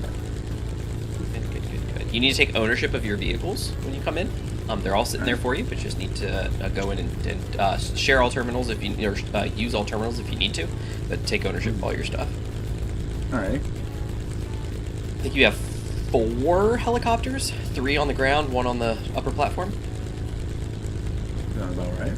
You need to take ownership of your vehicles when you come in. They're all sitting there for you, but you just need to go in and share all terminals if you or use all terminals if you need to, but take ownership of all your stuff. All right. I think you have 4 helicopters, 3 on the ground, 1 on the upper platform. Sounds about right.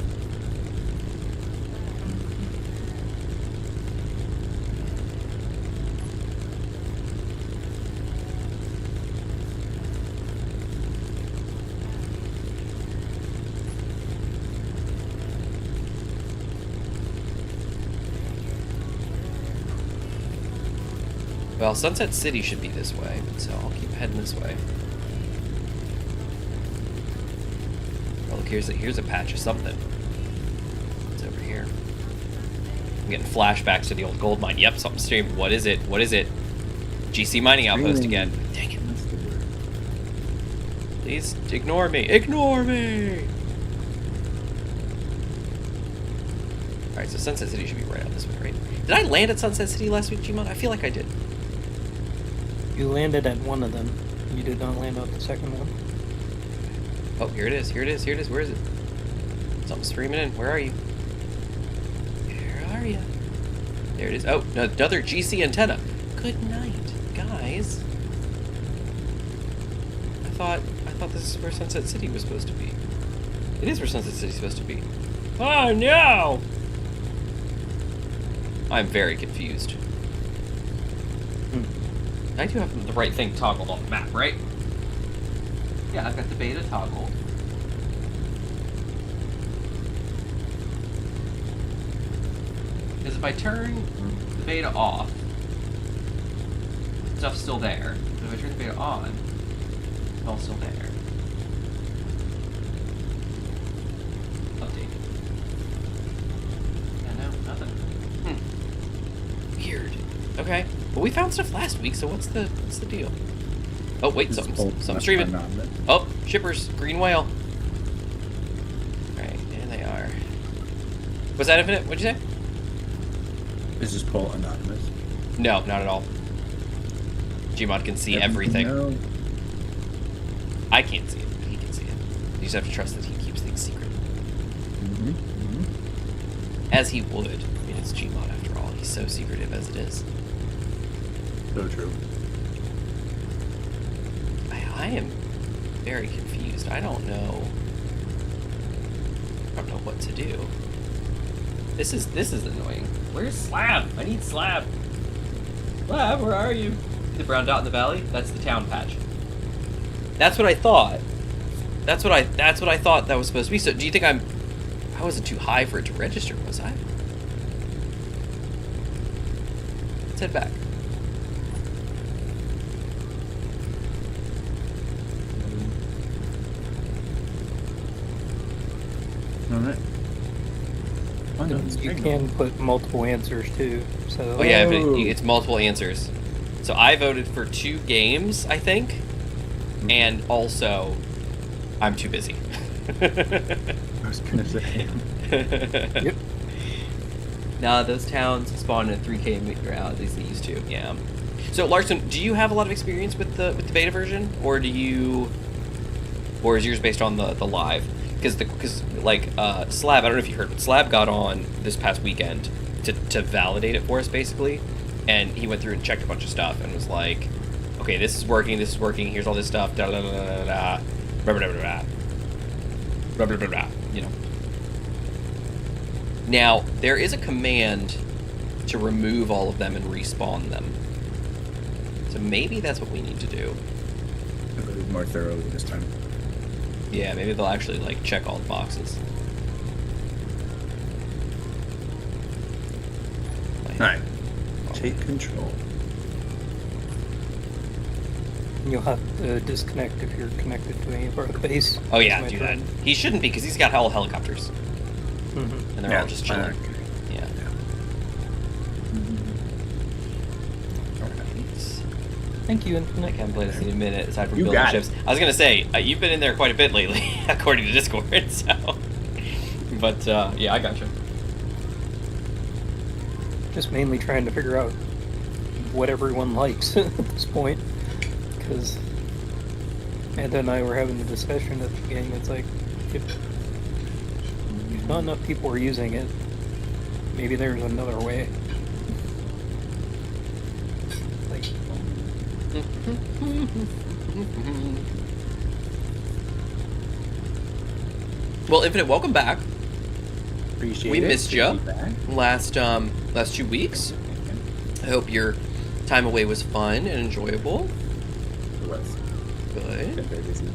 Well, Sunset City should be this way, so I'll keep heading this way. Oh, look, here's a patch of something. It's over here. I'm getting flashbacks to the old gold mine. Yep, something's streaming. What is it? What is it? GC mining outpost again. Dang it. Please ignore me. Ignore me! Alright, so Sunset City should be right out this way, right? Did I land at Sunset City last week, Gmod? I feel like I did. You landed at one of them. You did not land on the second one. Oh, here it is. Here it is. Here it is. Where is it? Something's streaming in. Where are you? Where are you? There it is. Oh, another GC antenna. Good night, guys. I thought this is where Sunset City was supposed to be. It is where Sunset City is supposed to be. Oh no! I'm very confused. I do have the right thing toggled on the map, right? Yeah, I've got the beta toggled. Because if I turn the beta off, stuff's still there. But if I turn the beta on, it's all still there. Update. Yeah, no, nothing. Weird. Okay. But we found stuff last week, so what's the deal? Oh wait, something's streaming. Oh, shippers, green whale. Alright, there they are. Was that infinite? What'd you say? Is this poll anonymous? No, not at all. Gmod can see everything. No. I can't see it, but he can see it. You just have to trust that he keeps things secret. As he would. I mean, it's Gmod after all. He's so secretive as it is. So true. I am very confused. I don't know what to do. This is annoying. Where's Slab? I need Slab. Slab, where are you? The brown dot in the valley? That's the town patch. That's what I thought. That's what I thought that was supposed to be. So do you think I wasn't too high for it to register, was I? Let's head back. Alright. You can put multiple answers too. So. Oh yeah, but it's multiple answers. So I voted for 2 games, I think, and also I'm too busy. I was gonna say. Yep. Nah, those towns spawn in 3K meter out. At least they used to. Yeah. So Larson, do you have a lot of experience with the beta version, or is yours based on the live? Because like Slab, I don't know if you heard, but Slab got on this past weekend to validate it for us basically, and he went through and checked a bunch of stuff and was like, okay, this is working, here's all this stuff, da da da da da, blah blah blah blah, blah blah blah blah, you know. Now there is a command to remove all of them and respawn them, so maybe that's what we need to do. More thoroughly this time. Yeah, maybe they'll actually like check all the boxes. Alright. Take control. You'll have to disconnect if you're connected to any part of the base. Oh yeah, do that. He shouldn't be, because he's got all helicopters. Mm-hmm. And they're all just chilling. Yeah. Thank you, I Infinite. haven't played this in a minute, aside from building ships. I was going to say, you've been in there quite a bit lately, according to Discord, so... But, yeah, I gotcha. Just mainly trying to figure out what everyone likes at this point. Because Amanda and I were having a discussion at the beginning. It's like, if not enough people are using it, maybe there's another way. Like, well, Infinite, welcome back. Appreciate we it. missed you last 2 weeks. I hope your time away was fun and enjoyable. It was. Good. Been very busy.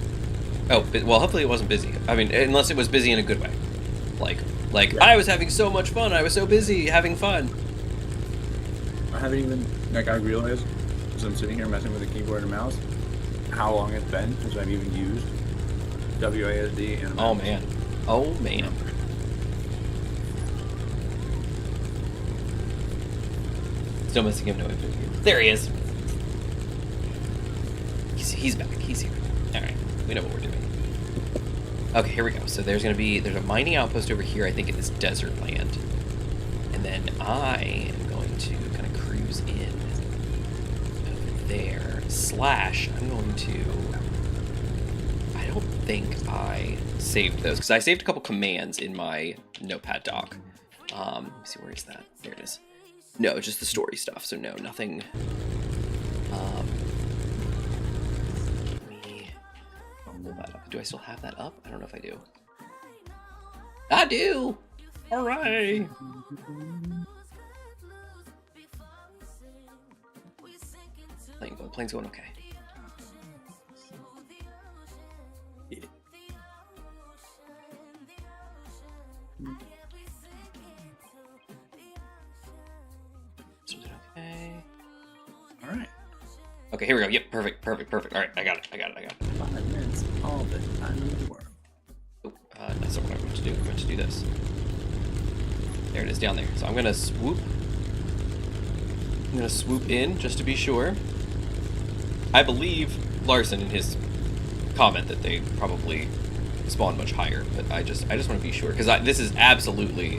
Oh, well, hopefully it wasn't busy. I mean, unless it was busy in a good way. Like Yeah. I was having so much fun. I was so busy having fun. I haven't even, like, I realized, as I'm sitting here messing with the keyboard and mouse, how long it's been since I've even used WASD and Oh, man. Oh, man. Still missing him. No interview. There he is. He's back. He's here. All right. We know what we're doing. Okay, here we go. So there's a mining outpost over here. I think it is desert land. And then I am going to kind of cruise in over there. / I'm going to... I don't think I saved those, because I saved a couple commands in my notepad doc. Let me see, where is that? There it is. No, just the story stuff. So no, nothing. Let me pull that up. Do I still have that up? I don't know if I do. I do. All right. Plane's going okay. Okay. All right. Okay, here we go. Yep, perfect. All right, I got it. 5 minutes, all the time in the world. Oh, that's not what I'm going to do. I'm going to do this. There it is down there. So I'm going to swoop. I'm going to swoop in just to be sure. I believe Larson in his comment that they probably spawn much higher, but I just want to be sure, because this is absolutely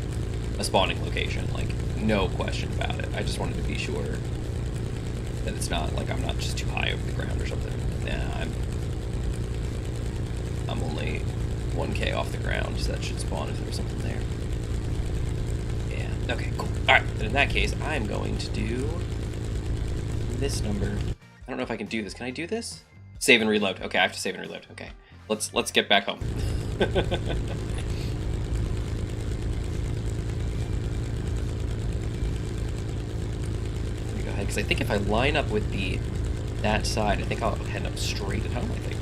a spawning location, like no question about it. I just wanted to be sure that it's not like I'm not just too high over the ground or something. Nah, I'm only 1K off the ground, so that should spawn if there was something there. Yeah. Okay. Cool. All right. Then in that case, I'm going to do this number. I don't know if I can do this. Can I do this? Save and reload. Okay, I have to save and reload. Okay. Let's get back home. Let me go ahead, because I think if I line up with that side, I think I'll end up straight at home, I think.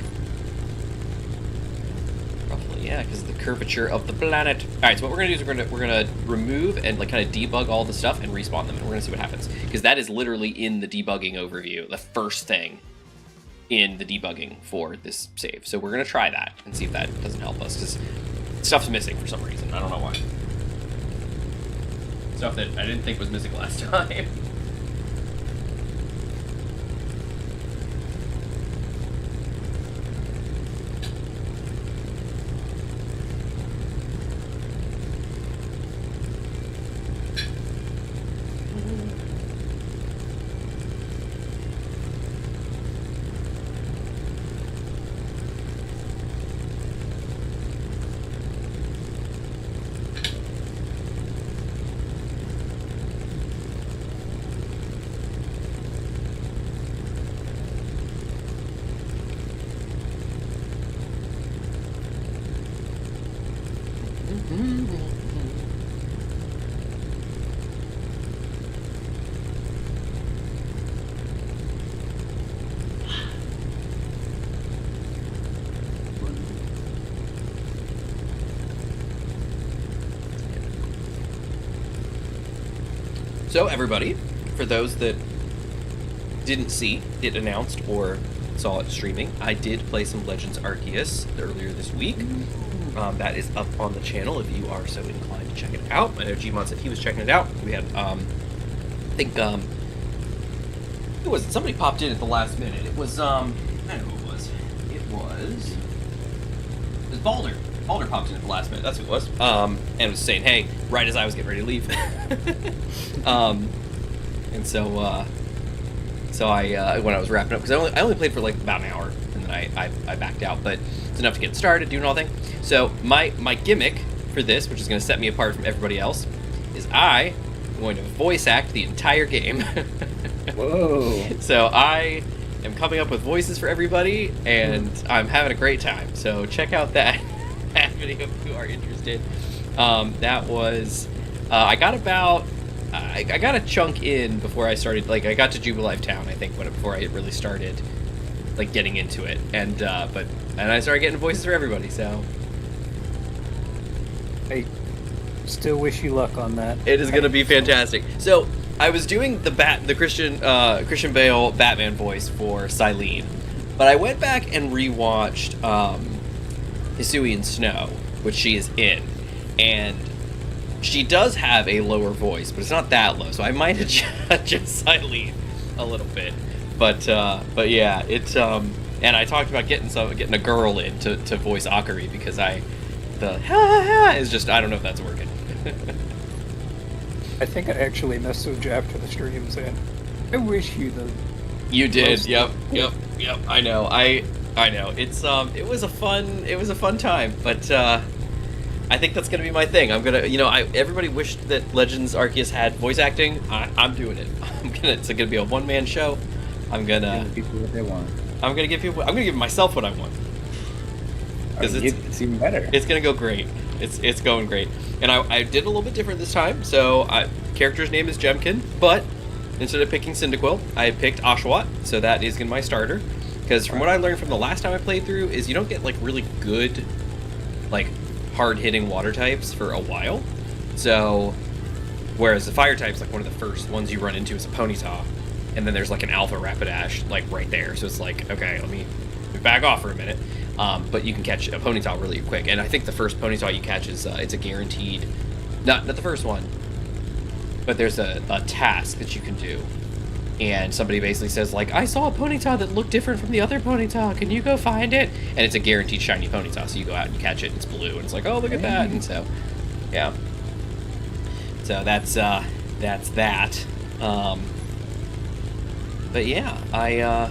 Roughly, yeah, because of the curvature of the planet. Alright, so what we're gonna do is we're gonna remove and like kind of debug all the stuff and respawn them, and we're gonna see what happens. Because that is literally in the debugging overview, the first thing in the debugging for this save. So we're gonna try that and see if that doesn't help us, because stuff's missing for some reason. I don't know why. Stuff that I didn't think was missing last time. So everybody, for those that didn't see it announced or saw it streaming, I did play some Legends Arceus earlier this week. That is up on the channel if you are so inclined to check it out. I know Gmon said he was checking it out. We had, I think, who was it? Somebody popped in at the last minute. It was, I don't know who it was. It was Balder. Balder popped in at the last minute. That's who it was. And was saying, hey, right as I was getting ready to leave. And so, when I was wrapping up, because I only played for like about an hour, and then I backed out, but it's enough to get started, doing all thing. So my gimmick for this, which is going to set me apart from everybody else, is I am going to voice act the entire game. Whoa. So I am coming up with voices for everybody, and I'm having a great time. So check out that video if you are interested. That was, I got about, I got a chunk in before I started, like, I got to Jubilife Town, I think, before I really started, like, getting into it. And, and I started getting voices for everybody, so. I still wish you luck on that. It is going to be fantastic. So, I was doing the Christian Bale Batman voice for Silene, but I went back and rewatched, Hisuian Snow, which she is in, and she does have a lower voice, but it's not that low, so I might adjust Silene a little bit. But yeah, it's and I talked about getting a girl in to voice Akari, because the ha is just, I don't know if that's working. I think I actually messaged you after the stream saying, I wish you the... You did, yep. I know. It's it was a fun time, but I think that's gonna be my thing. I'm gonna, everybody wished that Legends Arceus had voice acting. I'm doing it. It's gonna be a one-man show. I'm gonna give people what they want. I'm gonna give myself what I want. Because it's even better. It's gonna go great. It's going great. And I did a little bit different this time. So character's name is Jemkin, but instead of picking Cyndaquil, I picked Oshawott. So that is gonna be my starter. Because from what I learned from the last time I played through, is you don't get like really good, like, hard-hitting water types for a while. So, whereas the fire type's like one of the first ones you run into is a Ponyta, and then there's like an Alpha Rapidash like right there. So it's like, okay, let me back off for a minute. But you can catch a Ponyta really quick, and I think the first Ponyta you catch is it's a guaranteed, not the first one, but there's a task that you can do. And somebody basically says, like, I saw a Ponyta that looked different from the other Ponyta. Can you go find it? And it's a guaranteed shiny Ponyta, so you go out and you catch it, and it's blue, and it's like, oh, look at that. And so, yeah. So that's that. But yeah, I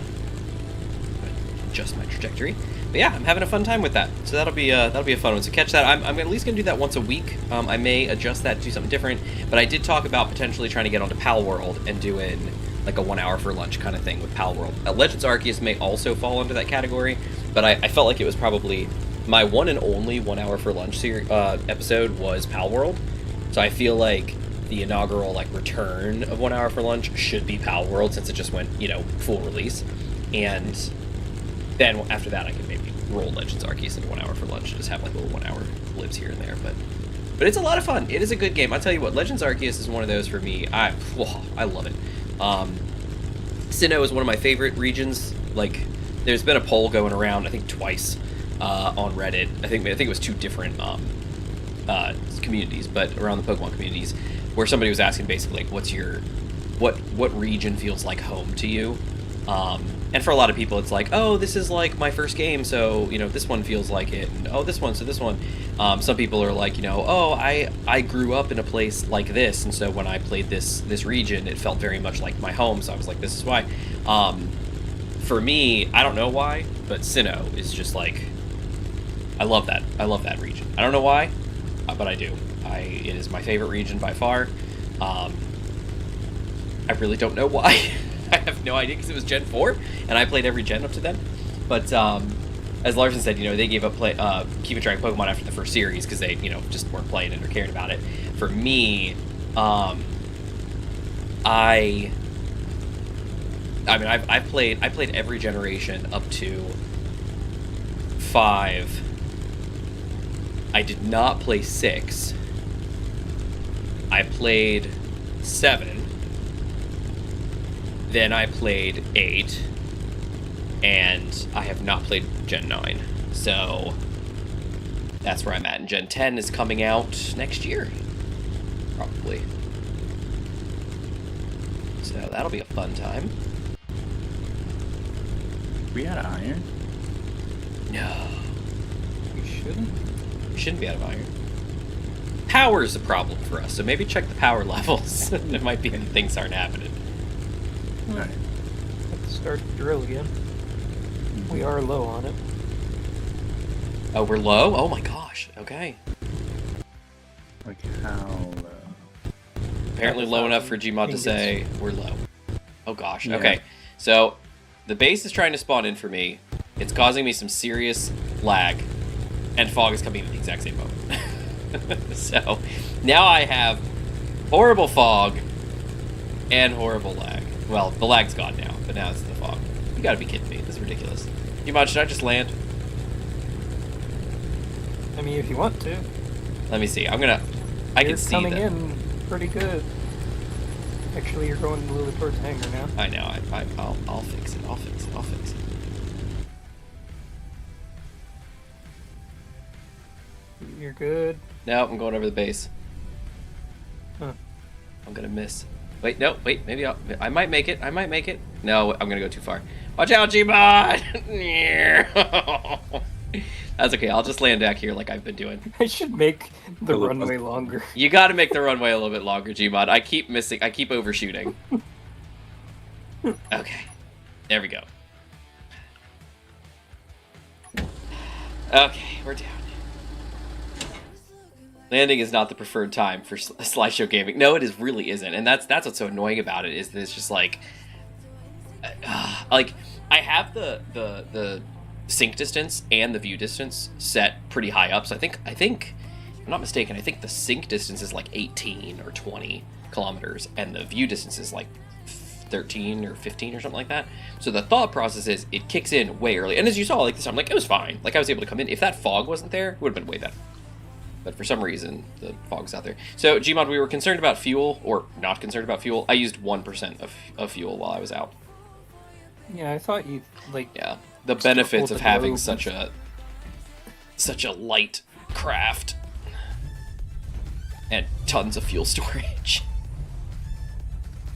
adjust my trajectory. But yeah, I'm having a fun time with that. So that'll be a fun one. So catch that. I'm at least gonna do that once a week. I may adjust that to do something different. But I did talk about potentially trying to get onto Pal World and doing like a 1 hour for lunch kind of thing with Pal World. Legends Arceus may also fall into that category, but I felt like it was probably my one and only 1 hour for lunch episode was Pal World. So I feel like the inaugural like return of 1 hour for lunch should be Pal World, since it just went, full release. And then after that I can maybe roll Legends Arceus into 1 hour for lunch and just have like little 1 hour lives here and there. But it's a lot of fun. It is a good game. I'll tell you what, Legends Arceus is one of those for me. I love it. Sinnoh is one of my favorite regions. Like, there's been a poll going around, I think twice, on Reddit. I think it was two different communities, but around the Pokemon communities, where somebody was asking basically, like, what region feels like home to you? And for a lot of people, it's like, oh, this is like my first game, so this one feels like it, and oh, this one, so this one. Some people are like, oh, I grew up in a place like this, and so when I played this region, it felt very much like my home. So I was like, this is why. For me, I don't know why, but Sinnoh is just like, I love that. I love that region. I don't know why, but I do. It is my favorite region by far. I really don't know why. I have no idea, because it was Gen 4, and I played every gen up to then. But as Larson said, they gave up keeping track of Pokemon after the first series because they, just weren't playing it or caring about it. For me, I played every generation up to 5. I did not play 6. I played 7. Then I played 8, and I have not played Gen 9. So that's where I'm at. And Gen 10 is coming out next year, probably. So that'll be a fun time. We out of iron? No. You shouldn't. We shouldn't be out of iron. Power is a problem for us, so maybe check the power levels. There might be things aren't happening. Alright. Have to start the drill again. We are low on it. Oh, we're low? Oh my gosh. Okay. Like how low? Apparently low enough for Gmod to say we're low. Oh gosh. Yeah. Okay. So the base is trying to spawn in for me. It's causing me some serious lag, and fog is coming at the exact same moment. So now I have horrible fog and horrible lag. Well, the lag's gone now, but now it's the fog. You gotta be kidding me. This is ridiculous. Gmod, should I just land? I mean, if you want to. Let me see. I can see coming that. in pretty good. Actually, you're going a little towards the hangar now. I know. I'll fix it. I'll fix it. I'll fix it. You're good. No, I'm going over the base. Huh. I'm gonna miss. Wait, no, wait. Maybe I might make it. I might make it. No, I'm gonna go too far. Watch out, Gmod! That's okay. I'll just land back here like I've been doing. I should make the runway longer. You got to make the runway a little bit longer, Gmod. I keep missing. I keep overshooting. Okay, there we go. Okay, we're down. Landing is not the preferred time for slideshow gaming. No, it really isn't, and that's what's so annoying about it. Is that it's just like I have the sync distance and the view distance set pretty high up. So I think if I'm not mistaken, I think the sync distance is like 18 or 20 kilometers, and the view distance is like 13 or 15 or something like that. So the thought process is it kicks in way early, and as you saw, like this time, like it was fine. Like I was able to come in. If that fog wasn't there, it would have been way better. But for some reason, the fog's out there. So, Gmod, we were concerned about fuel, or not concerned about fuel. I used 1% of fuel while I was out. Yeah, I thought you, like... Yeah, the benefits of having globe. such a light craft. And tons of fuel storage.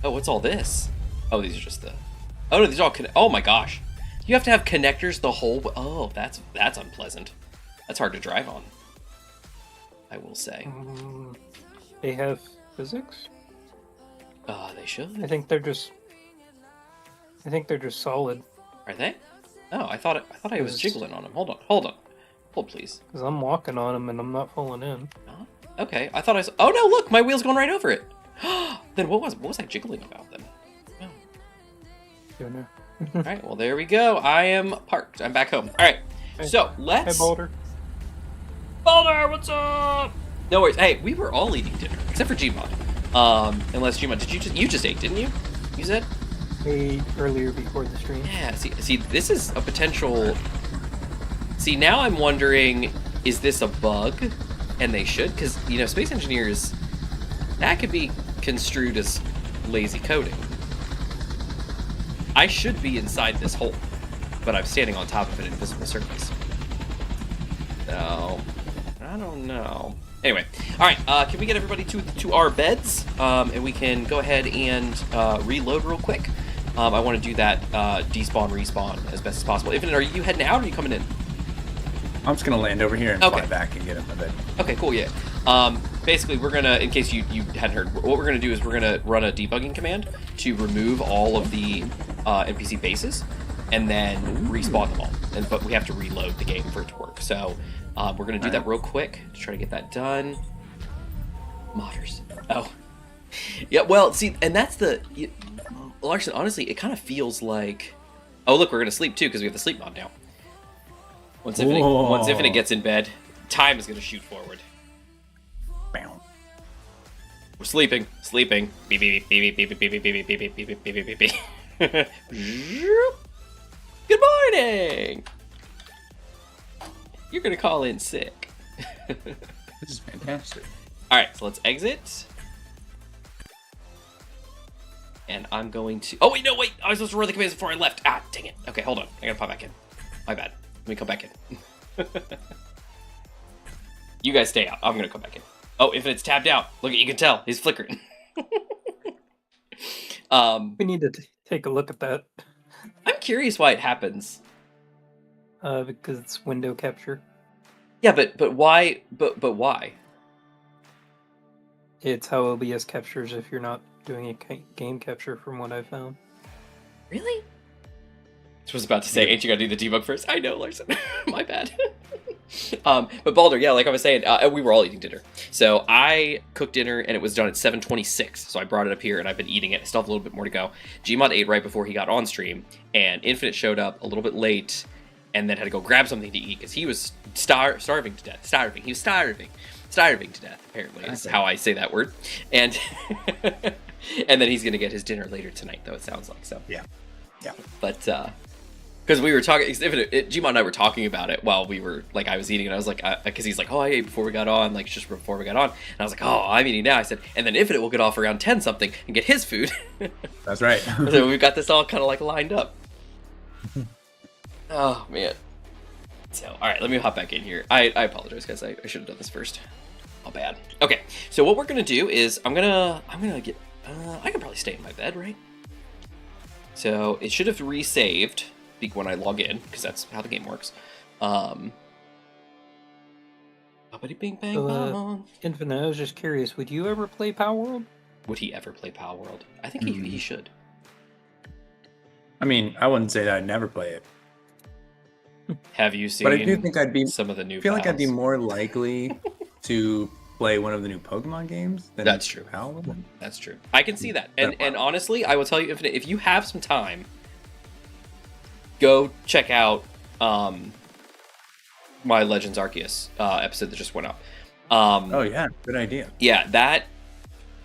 Oh, what's all this? Oh, these are just the... Oh, no, these are all... Oh, my gosh. You have to have connectors the whole... Oh, that's unpleasant. That's hard to drive on, I will say. They have physics? They should. I think they're just solid. Are they? Oh, I thought I was jiggling on them. Hold on. Hold, please. Because I'm walking on them and I'm not falling in. Okay, I thought I saw... Oh no, look, my wheel's going right over it. Then what was I jiggling about then? Oh. Don't know. All right, well there we go. I am parked. I'm back home. All right, so let's... Hey, Boulder. Boulder, what's up? No worries. Hey, we were all eating dinner except for Gmod. Unless Gmod, did you just ate, didn't you? You said? Ate earlier before the stream. Yeah. See, this is a potential. See, now I'm wondering, is this a bug? And they should, because space engineers, that could be construed as lazy coding. I should be inside this hole, but I'm standing on top of an invisible surface. So, I don't know. Anyway, all right. Can we get everybody to our beds, and we can go ahead and reload real quick. I want to do that despawn respawn as best as possible. Infinite, are you heading out or are you coming in? I'm just gonna land over here and fly back and get in my bed. Okay, cool. Yeah. Basically, we're gonna, in case you hadn't heard, what we're gonna do is we're gonna run a debugging command to remove all of the NPC bases, and then respawn them all. But we have to reload the game for it to work. So we're gonna do that real quick to try to get that done. Modders. Oh. Yeah. Well, see, and that's the. Larson, honestly, it kind of feels like. Oh, look, we're gonna sleep too because we have the sleep mod now. Once Infinite gets in bed, time is gonna shoot forward. Bam. We're sleeping. Beep beep beep beep beep beep beep beep beep beep beep beep beep beep. Good morning. You're gonna call in sick. This is fantastic. All right, so let's exit. And I'm going to... Oh, wait, no, wait! I was supposed to run the commands before I left. Ah, dang it. Okay, hold on. I gotta pop back in. My bad. Let me come back in. You guys stay out. I'm gonna come back in. Oh, Infinite's tabbed out. Look, you can tell. He's flickering. We need to take a look at that. I'm curious why it happens. Because it's window capture. Yeah, but why? But why? It's how OBS captures if you're not doing a game capture, from what I found. Really? I was about to say, ain't you gotta do the debug first? I know, Larson. My bad. But Baldur, yeah, like I was saying, we were all eating dinner. So I cooked dinner, and it was done at 7:26. So I brought it up here, and I've been eating it. I still have a little bit more to go. Gmod ate right before he got on stream, and Infinite showed up a little bit late, and then had to go grab something to eat because he was starving to death. Starving. He was starving to death. Apparently, is how I say that word. And and then he's gonna get his dinner later tonight, though it sounds like so. Yeah. But because we were talking, Gmod and I were talking about it while we were like, I was eating, and I was like, because he's like, oh, I ate before we got on, like just before we got on, and I was like, oh, I'm eating now. I said, and then Infinite will get off around 10 something and get his food. That's right. So we've got this all kind of like lined up. Oh man. So all right, let me hop back in here. I apologize, guys. I should have done this first. Oh, bad. Okay, so what we're gonna do is I'm gonna get. I can probably stay in my bed, right? So it should have resaved when I log in, because that's how the game works. Bing bang bong. Infinite, I was just curious, would you ever play Power World? Would he ever play Power World? I think he should. I mean, I wouldn't say that I'd never play it. Have you seen? But I do think I'd be some of the new. I feel like I'd be pals? more likely to play one of the new Pokemon games than That's true. Power World. That's true. I can see that. And honestly, I will tell you, Infinite, if you have some time, go check out my Legends Arceus episode that just went up. Oh yeah, good idea. Yeah, that.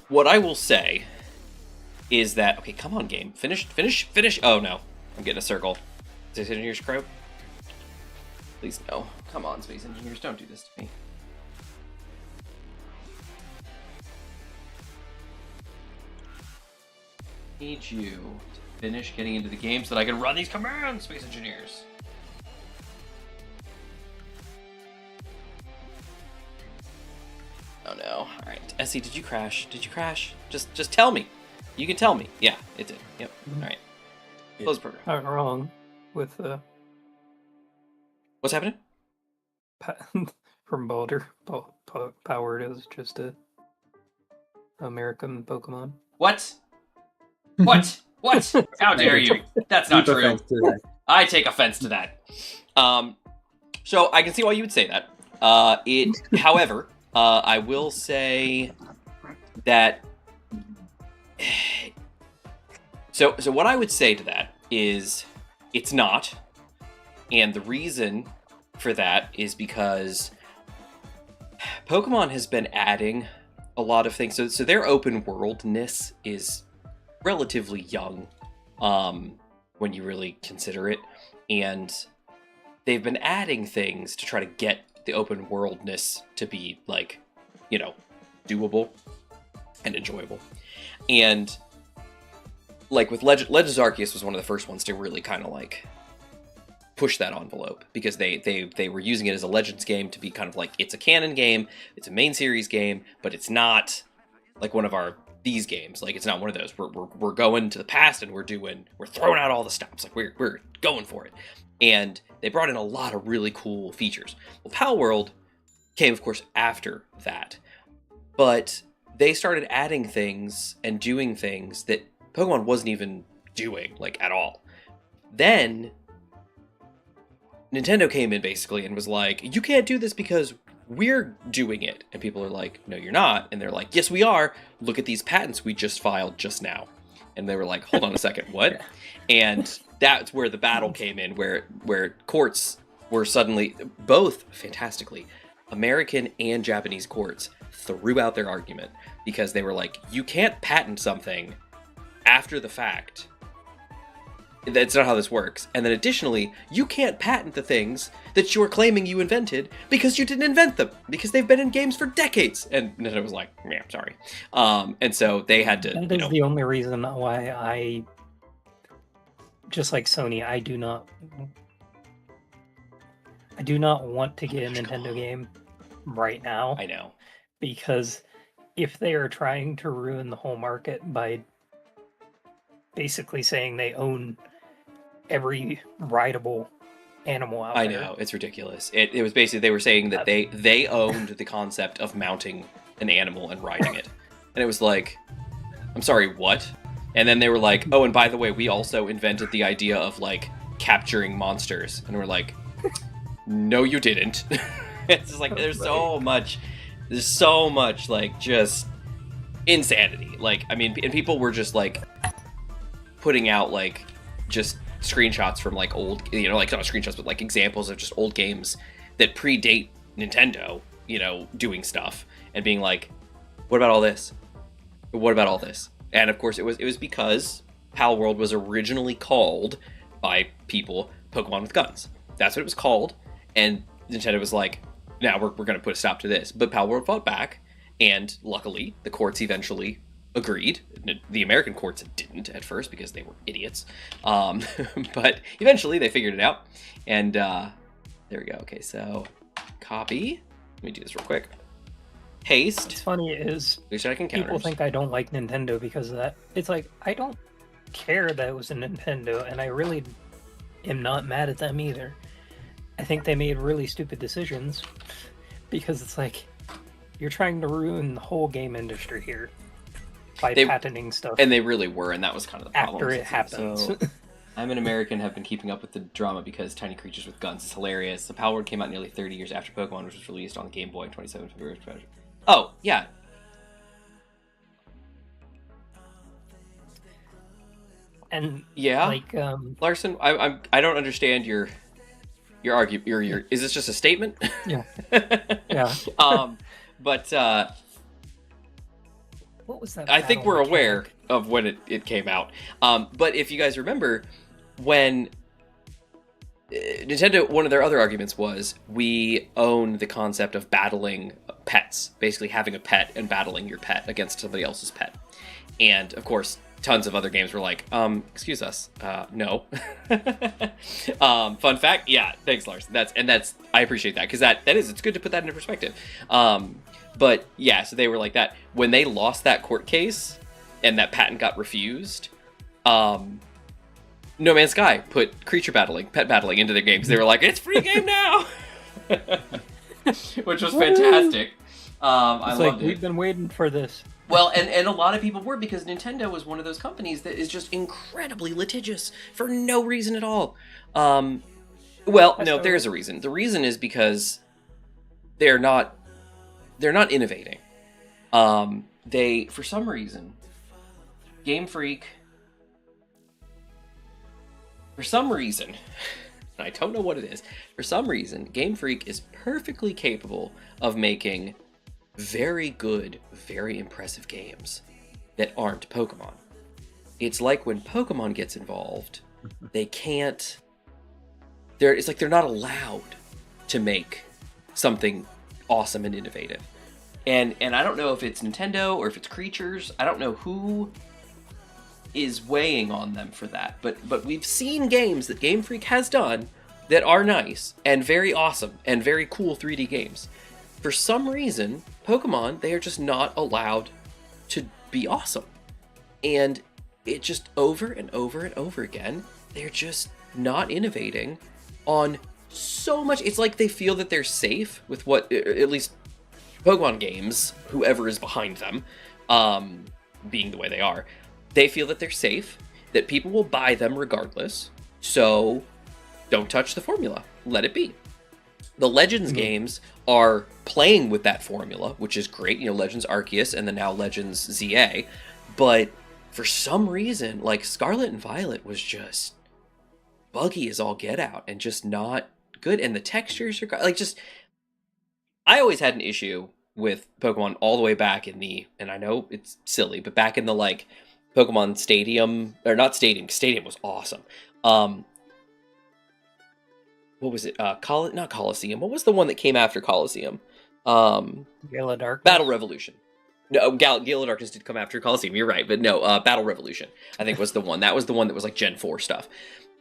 What I will say is that, okay, come on, game, finish. Oh no, I'm getting a circle. Space Engineers Crow. Please no. Come on, Space Engineers, don't do this to me. Need you to finish getting into the game so that I can run these commands, Space Engineers. Oh no. Alright. Essie, did you crash? Did you crash? Just tell me. You can tell me. Yeah, it did. Yep. Alright. Close program. Not wrong with What's happening? from Baldur. Power is just a American Pokemon. What? What? What? How dare you? That's not true. I take offense to that. So I can see why you would say that. However, I will say that. So what I would say to that is, it's not, and the reason for that is because Pokemon has been adding a lot of things. So their open worldness is relatively young, when you really consider it, and they've been adding things to try to get the open worldness to be like, doable and enjoyable. And like with Legends Arceus was one of the first ones to really kind of like push that envelope, because they were using it as a Legends game to be kind of like, it's a canon game, it's a main series game, but it's not like one of these games. Like, it's not one of those. We're going to the past and we're throwing out all the stops. Like, we're going for it. And they brought in a lot of really cool features. Well, Pal World came, of course, after that, but they started adding things and doing things that Pokemon wasn't even doing, like, at all. Then Nintendo came in basically and was like, you can't do this because we're doing it. And people are like, no, you're not. And they're like, yes, we are. Look at these patents we just filed just now. And they were like, hold on a second, what? And that's where the battle came in, where courts were suddenly, both fantastically, American and Japanese courts threw out their argument, because they were like, you can't patent something after the fact That's not how this works. And then additionally, you can't patent the things that you're claiming you invented because you didn't invent them, because they've been in games for decades. And Nintendo was like, yeah, sorry. And so they had to, That is the only reason why I, just like Sony, I do not want to get a Nintendo game right now. I know. Because if they are trying to ruin the whole market by basically saying they own every rideable animal out there. I know, it's ridiculous. It was basically, they were saying that they owned the concept of mounting an animal and riding it. And it was like, I'm sorry, what? And then they were like, oh, and by the way, we also invented the idea of, like, capturing monsters. And we're like, no, you didn't. It's just like, there's so much, like, just insanity. Like, I mean, and people were just, like, putting out, like, just screenshots from, like, old, you know, like, not screenshots, but, like, examples of just old games that predate Nintendo, you know, doing stuff, and being like, what about all this? What about all this? And, of course, it was because Pal World was originally called, by people, Pokemon with Guns. That's what it was called, and Nintendo was like, now we're going to put a stop to this. But Pal World fought back, and luckily, the courts eventually agreed. The American courts didn't at first because they were idiots. But eventually they figured it out. And there we go. Okay, so copy. Let me do this real quick. Paste. What's funny is people think I don't like Nintendo because of that. It's like, I don't care that it was a Nintendo, and I really am not mad at them either. I think they made really stupid decisions because it's like, you're trying to ruin the whole game industry here by patenting stuff. And they really were, and that was kind of the problem. After it happens. So, I'm an American, have been keeping up with the drama because Tiny Creatures with Guns is hilarious. The Pal World came out nearly 30 years after Pokemon, which was released on the Game Boy 27 February. Oh, yeah. And yeah, like Larson, I don't understand your argument. Your is this just a statement? Yeah. Yeah. But what was that? I think we're aware of when it came out. But if you guys remember, when Nintendo, one of their other arguments was, we own the concept of battling pets, basically having a pet and battling your pet against somebody else's pet. And of course, tons of other games were like, excuse us, no. Fun fact, yeah, thanks, Lars. That's I appreciate that, because it's good to put that into perspective. But yeah, so they were like that. When they lost that court case and that patent got refused, No Man's Sky put pet battling into their games. They were like, it's free game now! Which was fantastic. I loved it. We've been waiting for this. Well, and a lot of people were, because Nintendo was one of those companies that is just incredibly litigious for no reason at all. There's a reason. The reason is because they're not innovating. They, for some reason, Game Freak, for some reason, I don't know what it is, for some reason, Game Freak is perfectly capable of making very good, very impressive games that aren't Pokemon. It's like when Pokemon gets involved, they can't... It's like they're not allowed to make something awesome and innovative. And I don't know if it's Nintendo or if it's Creatures. I don't know who is weighing on them for that. But we've seen games that Game Freak has done that are nice and very awesome and very cool 3D games. For some reason, Pokemon, they are just not allowed to be awesome. And it just over and over and over again, they're just not innovating on so much. It's like they feel that they're safe with what, at least Pokemon games, whoever is behind them, being the way they are, they feel that they're safe, that people will buy them regardless, so don't touch the formula. Let it be. The Legends games are playing with that formula, which is great. You know, Legends Arceus and then now Legends ZA. But for some reason, like, Scarlet and Violet was just buggy as all get out and just not good. And the textures are like, just... I always had an issue with Pokemon all the way back in the... And I know it's silly, but back in the, like, Pokemon Stadium... Or not Stadium, Stadium was awesome. What was it? Not Coliseum. What was the one that came after Coliseum? Gala Dark. Battle Revolution. No, Gala Darkness did come after Coliseum. You're right, but no, Battle Revolution, I think, was the one. That was the one that was like Gen 4 stuff.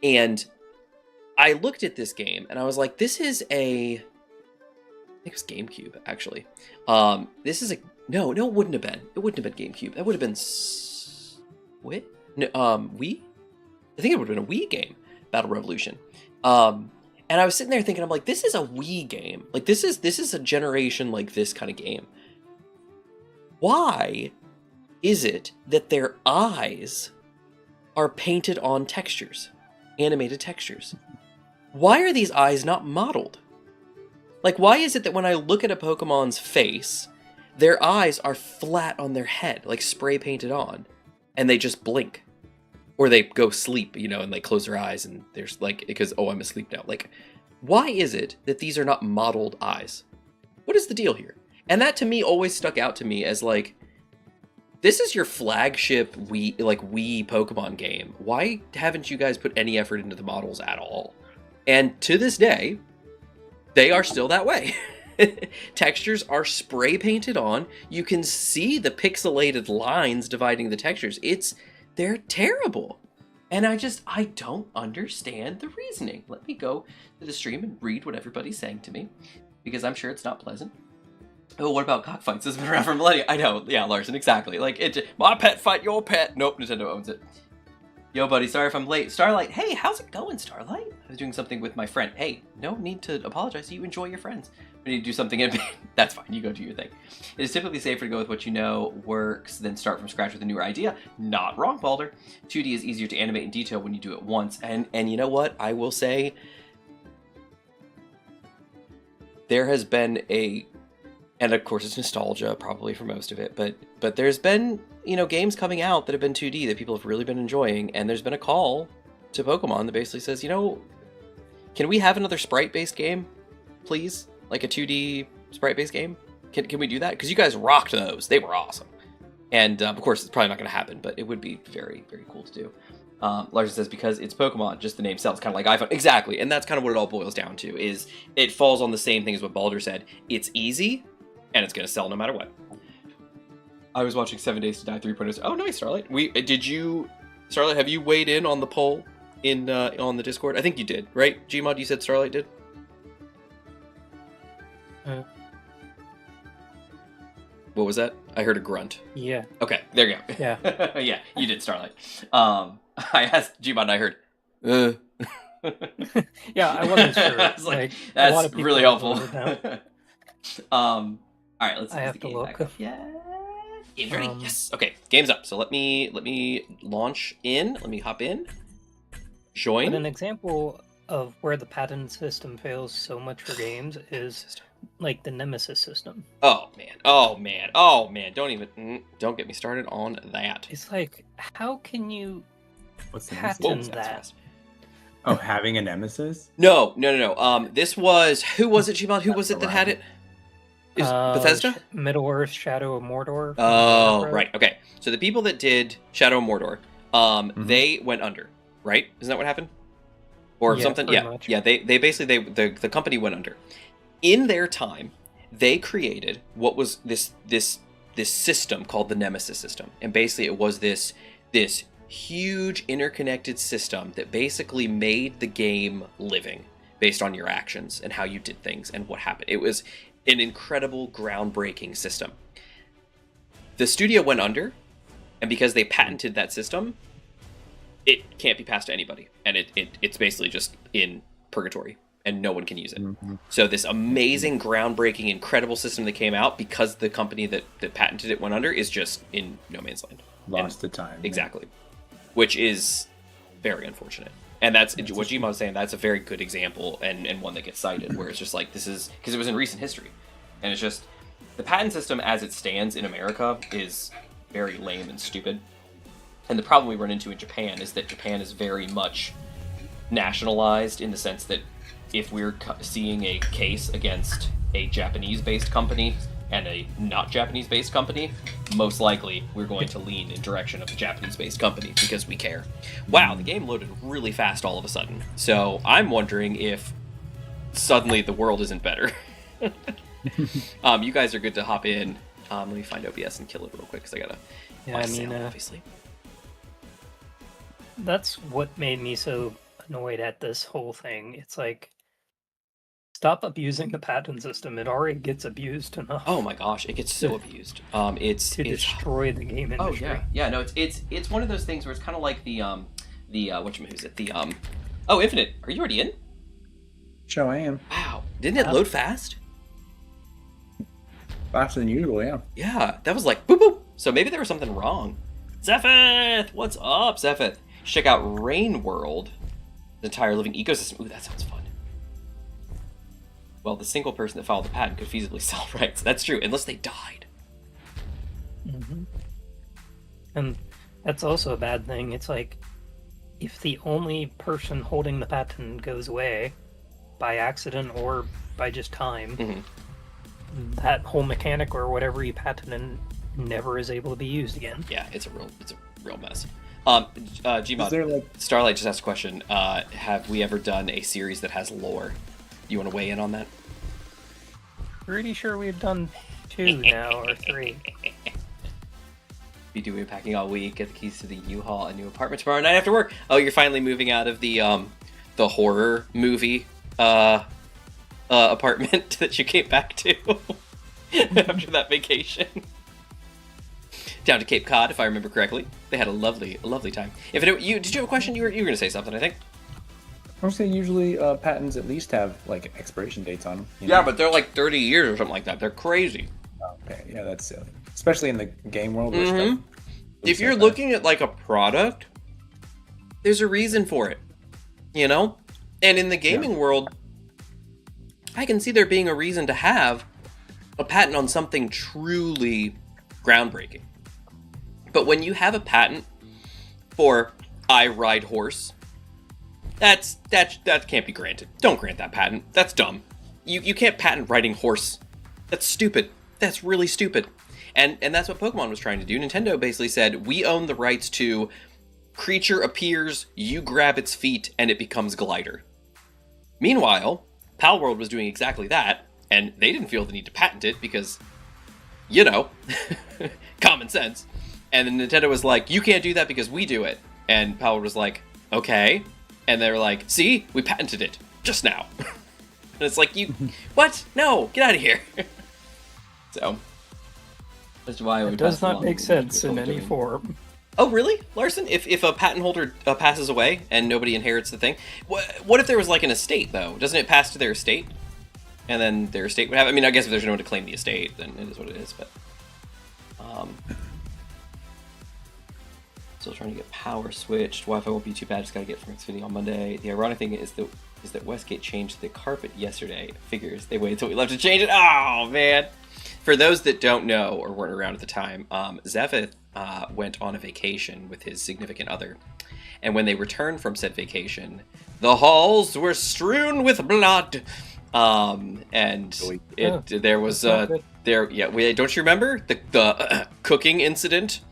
And I looked at this game and I was like, this is I think it was GameCube, actually. This is no, it wouldn't have been. It wouldn't have been GameCube. That would have been what? No, Wii? I think it would have been a Wii game, Battle Revolution. And I was sitting there thinking, I'm like, this is a Wii game. Like, this is a generation like this kind of game. Why is it that their eyes are painted on textures, animated textures? Why are these eyes not modeled? Like, why is it that when I look at a Pokemon's face, their eyes are flat on their head, like spray painted on, and they just blink? Or they go sleep, and they close their eyes and there's like, because, oh, I'm asleep now. Like, why is it that these are not modeled eyes? What is the deal here? And that to me always stuck out to me as like, this is your flagship Wii Pokemon game. Why haven't you guys put any effort into the models at all? And to this day, they are still that way. Textures are spray painted on. You can see the pixelated lines dividing the textures. They're terrible. And I don't understand the reasoning. Let me go to the stream and read what everybody's saying to me, because I'm sure it's not pleasant. Oh, what about cockfights? This has been around for millennia. I know, yeah, Larson, exactly. Like, my pet fight your pet. Nope, Nintendo owns it. Yo, buddy, sorry if I'm late. Starlight, hey, how's it going, Starlight? I was doing something with my friend. Hey, no need to apologize. You enjoy your friends. We need to do something in that's fine. You go do your thing. It is typically safer to go with what you know works than start from scratch with a newer idea. Not wrong, Balder. 2D is easier to animate in detail when you do it once. And you know what? I will say there has been and of course it's nostalgia probably for most of it, but there's been, games coming out that have been 2D that people have really been enjoying, and there's been a call to Pokemon that basically says, can we have another sprite-based game, please? Like a 2D sprite-based game? Can we do that? Because you guys rocked those. They were awesome. And of course, it's probably not going to happen, but it would be very, very cool to do. Larson says, because it's Pokemon, just the name sells, kind of like iPhone. Exactly, and that's kind of what it all boils down to, is it falls on the same thing as what Baldur said. It's easy, and it's going to sell no matter what. I was watching 7 Days to Die 3.0. Oh, nice, Starlight. Starlight, have you weighed in on the poll on the Discord? I think you did, right? Gmod, you said Starlight did? What was that? I heard a grunt. Yeah. Okay, there you go. Yeah. Yeah, you did, Starlight. I asked Gmod and I heard, Yeah, I wasn't sure. I was like, that's really helpful. All right, let's see. I have to look. Back up. Yeah. Game's ready. Yes. Okay, game's up. So let me launch in. Let me hop in. Join. But an example of where the patent system fails so much for games is like the Nemesis system. Oh man. Don't get me started on that. It's like, how can you patent that? Oh, having a Nemesis? No. This was, who was it, Gmod? Who was it that had it? Is Bethesda? Middle-earth, Shadow of Mordor. Oh, right. Okay. So the people that did Shadow of Mordor, they went under, right? Isn't that what happened? Or something? Yeah. Much. Yeah. They basically the company went under. In their time, they created what was this system called the Nemesis system, and basically it was this huge interconnected system that basically made the game living based on your actions and how you did things and what happened. It was an incredible, groundbreaking system. The studio went under, and because they patented that system, it can't be passed to anybody, and it's basically just in purgatory, and no one can use it. Mm-hmm. So this amazing, groundbreaking, incredible system that came out, because the company that patented it went under, is just in no man's land. Lost to time. Exactly. Which is very unfortunate. And that's what Gmod was saying. That's a very good example, and one that gets cited, where it's just like, this is because it was in recent history, and it's just the patent system as it stands in America is very lame and stupid. And the problem we run into in Japan is that Japan is very much nationalized, in the sense that if we're seeing a case against a Japanese-based company and a not Japanese-based company, most likely we're going to lean in direction of a Japanese-based company because we care. Wow, the game loaded really fast all of a sudden. So I'm wondering if suddenly the world isn't better. You guys are good to hop in. Let me find OBS and kill it real quick because I gotta. Yeah, I mean, obviously. That's what made me so annoyed at this whole thing. It's like, stop abusing the patent system. It already gets abused enough. Oh my gosh, it gets so abused. It's destroy the game industry. Oh yeah, no, it's one of those things where it's kind of like the whatchamacallit, the oh, Infinite. Are you already in? Sure, I am. Wow, didn't it load fast? Faster than usual, yeah. Yeah, that was like boop boop. So maybe there was something wrong. Zephith, what's up, Zephith? Check out Rain World, the entire living ecosystem. Ooh, that sounds fun. Well, the single person that filed the patent could feasibly sell rights. That's true, unless they died. Mm-hmm. And that's also a bad thing. It's like, if the only person holding the patent goes away by accident or by just time, that whole mechanic or whatever you patented never is able to be used again. Yeah, it's a real mess. Gmod, Starlight just asked a question. Have we ever done a series that has lore? You want to weigh in on that? Pretty sure we've done 2 now, or 3. Be doing packing all week. Get the keys to the U-Haul, a new apartment tomorrow night after work. Oh, you're finally moving out of the horror movie apartment that you came back to after that vacation. Down to Cape Cod, if I remember correctly. They had a lovely time. Did you have a question? You were going to say something, I think. I would say usually patents at least have like expiration dates on them. Yeah, but they're like 30 years or something like that. They're crazy. Okay, yeah, that's silly. Especially in the game world. If you're looking at like a product, there's a reason for it, you know? And in the gaming world, I can see there being a reason to have a patent on something truly groundbreaking. But when you have a patent for I ride horse, that can't be granted. Don't grant that patent. That's dumb. You can't patent riding horse. That's stupid. That's really stupid. And that's what Pokemon was trying to do. Nintendo basically said, we own the rights to creature appears, you grab its feet, and it becomes glider. Meanwhile, Palworld was doing exactly that, and they didn't feel the need to patent it because, you know, common sense. And then Nintendo was like, you can't do that because we do it. And Palworld was like, okay. And they were like, see, we patented it just now. And it's like, you, what? No, get out of here. So, that's why it does not make sense in any form. Oh, really, Larson? If a patent holder passes away and nobody inherits the thing, what if there was like an estate though? Doesn't it pass to their estate? And then their estate would have. I mean, I guess if there's no one to claim the estate, then it is what it is. But, still trying to get power switched. Wi-Fi won't be too bad. Just gotta get from Xfinity on Monday. The ironic thing is that Westgate changed the carpet yesterday. Figures they waited until we left to change it. Oh man! For those that don't know or weren't around at the time, Zephith went on a vacation with his significant other, and when they returned from said vacation, the halls were strewn with blood. There was don't you remember the cooking incident?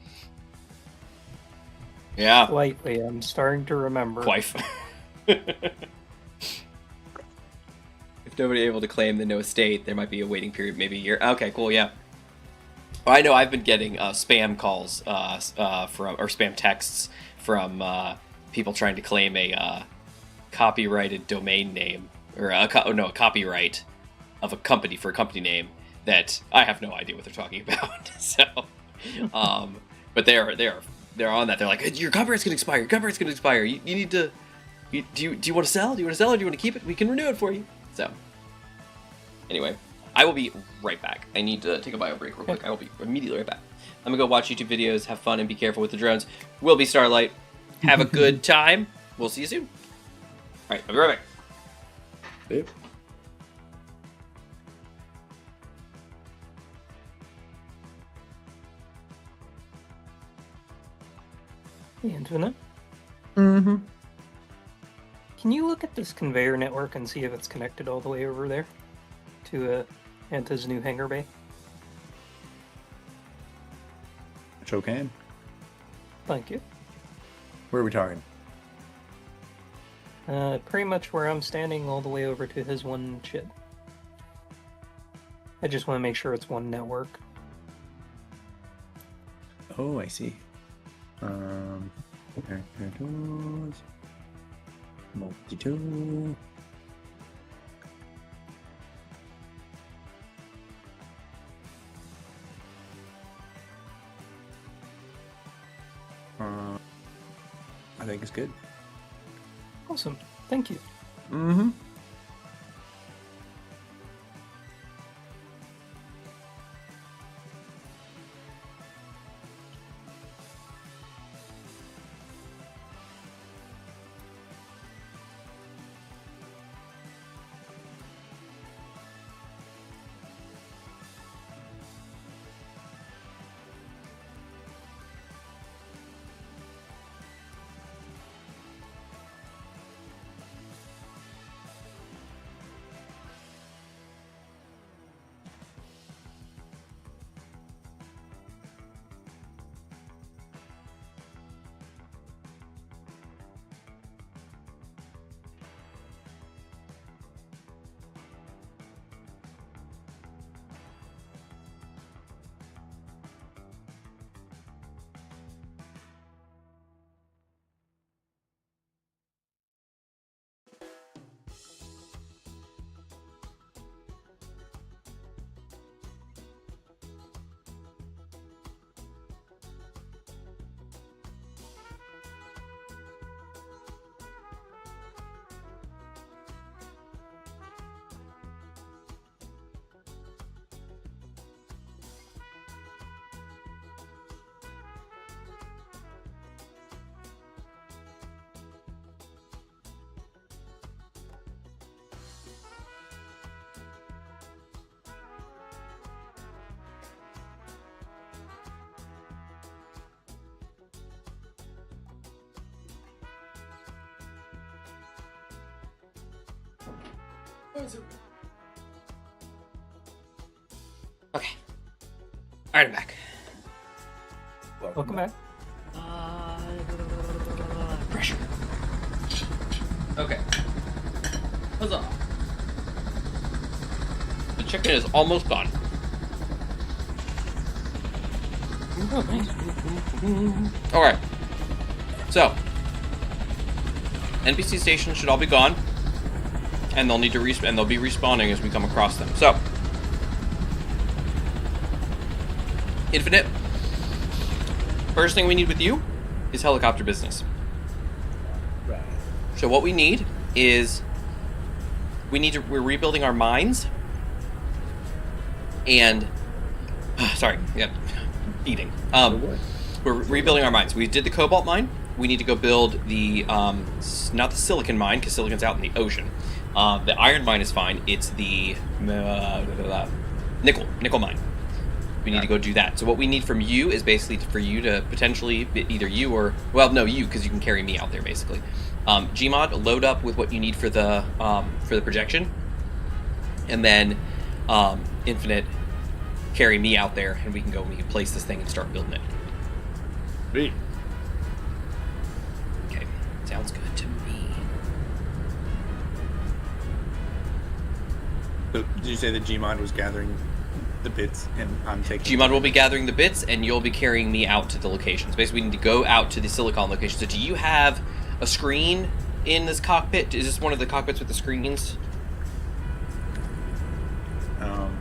Yeah. Slightly, I'm starting to remember. Quife. If nobody able to claim the no estate, there might be a waiting period, maybe a year. Okay, cool, yeah. Well, I know I've been getting spam calls or spam texts from people trying to claim a copyrighted domain name or a copyright of a company for a company name that I have no idea what they're talking about. So, but they're on that. They're like, your copyright's gonna expire. Your copyright's gonna expire. You need to. Do you want to sell? Do you want to sell, or do you want to keep it? We can renew it for you. So, anyway, I will be right back. I need to take a bio break real quick. I will be immediately right back. I'm gonna go watch YouTube videos, have fun, and be careful with the drones. We'll be Starlight. Have a good time. We'll see you soon. All right, I'll be right back. Yep. Hey, Infinite. Mm-hmm. Can you look at this conveyor network and see if it's connected all the way over there to Anta's new hangar bay? Show can. Thank you. Where are we talking? Pretty much where I'm standing, all the way over to his one ship. I just want to make sure it's one network. Oh, I see. Character tools. Multi-tool. I think it's good. Awesome. Thank you. Mm-hmm. Okay. Alright, I'm back. Welcome back. Pressure. Okay. Huzzah. The chicken is almost done. Alright. So, NPC stations should all be gone. And they'll need to and they'll be respawning as we come across them. So, Infinite. First thing we need with you is helicopter business. Right. So what we need is we're rebuilding our mines. And eating. We're rebuilding our mines. We did the cobalt mine. We need to go build the not the silicon mine, because silicon's out in the ocean. The iron mine is fine. It's the nickel mine. We need to go do that. So what we need from you is basically for you to potentially, either you or, well, no, you, because you can carry me out there, basically. Gmod, load up with what you need for the projection. And then Infinite, carry me out there, and we can place this thing and start building it. Sweet. Okay, sounds good to me. So, did you say that Gmod was gathering the bits and I'm taking... Gmod will be gathering the bits, and you'll be carrying me out to the locations. Basically, we need to go out to the silicon location. So do you have a screen in this cockpit? Is this one of the cockpits with the screens?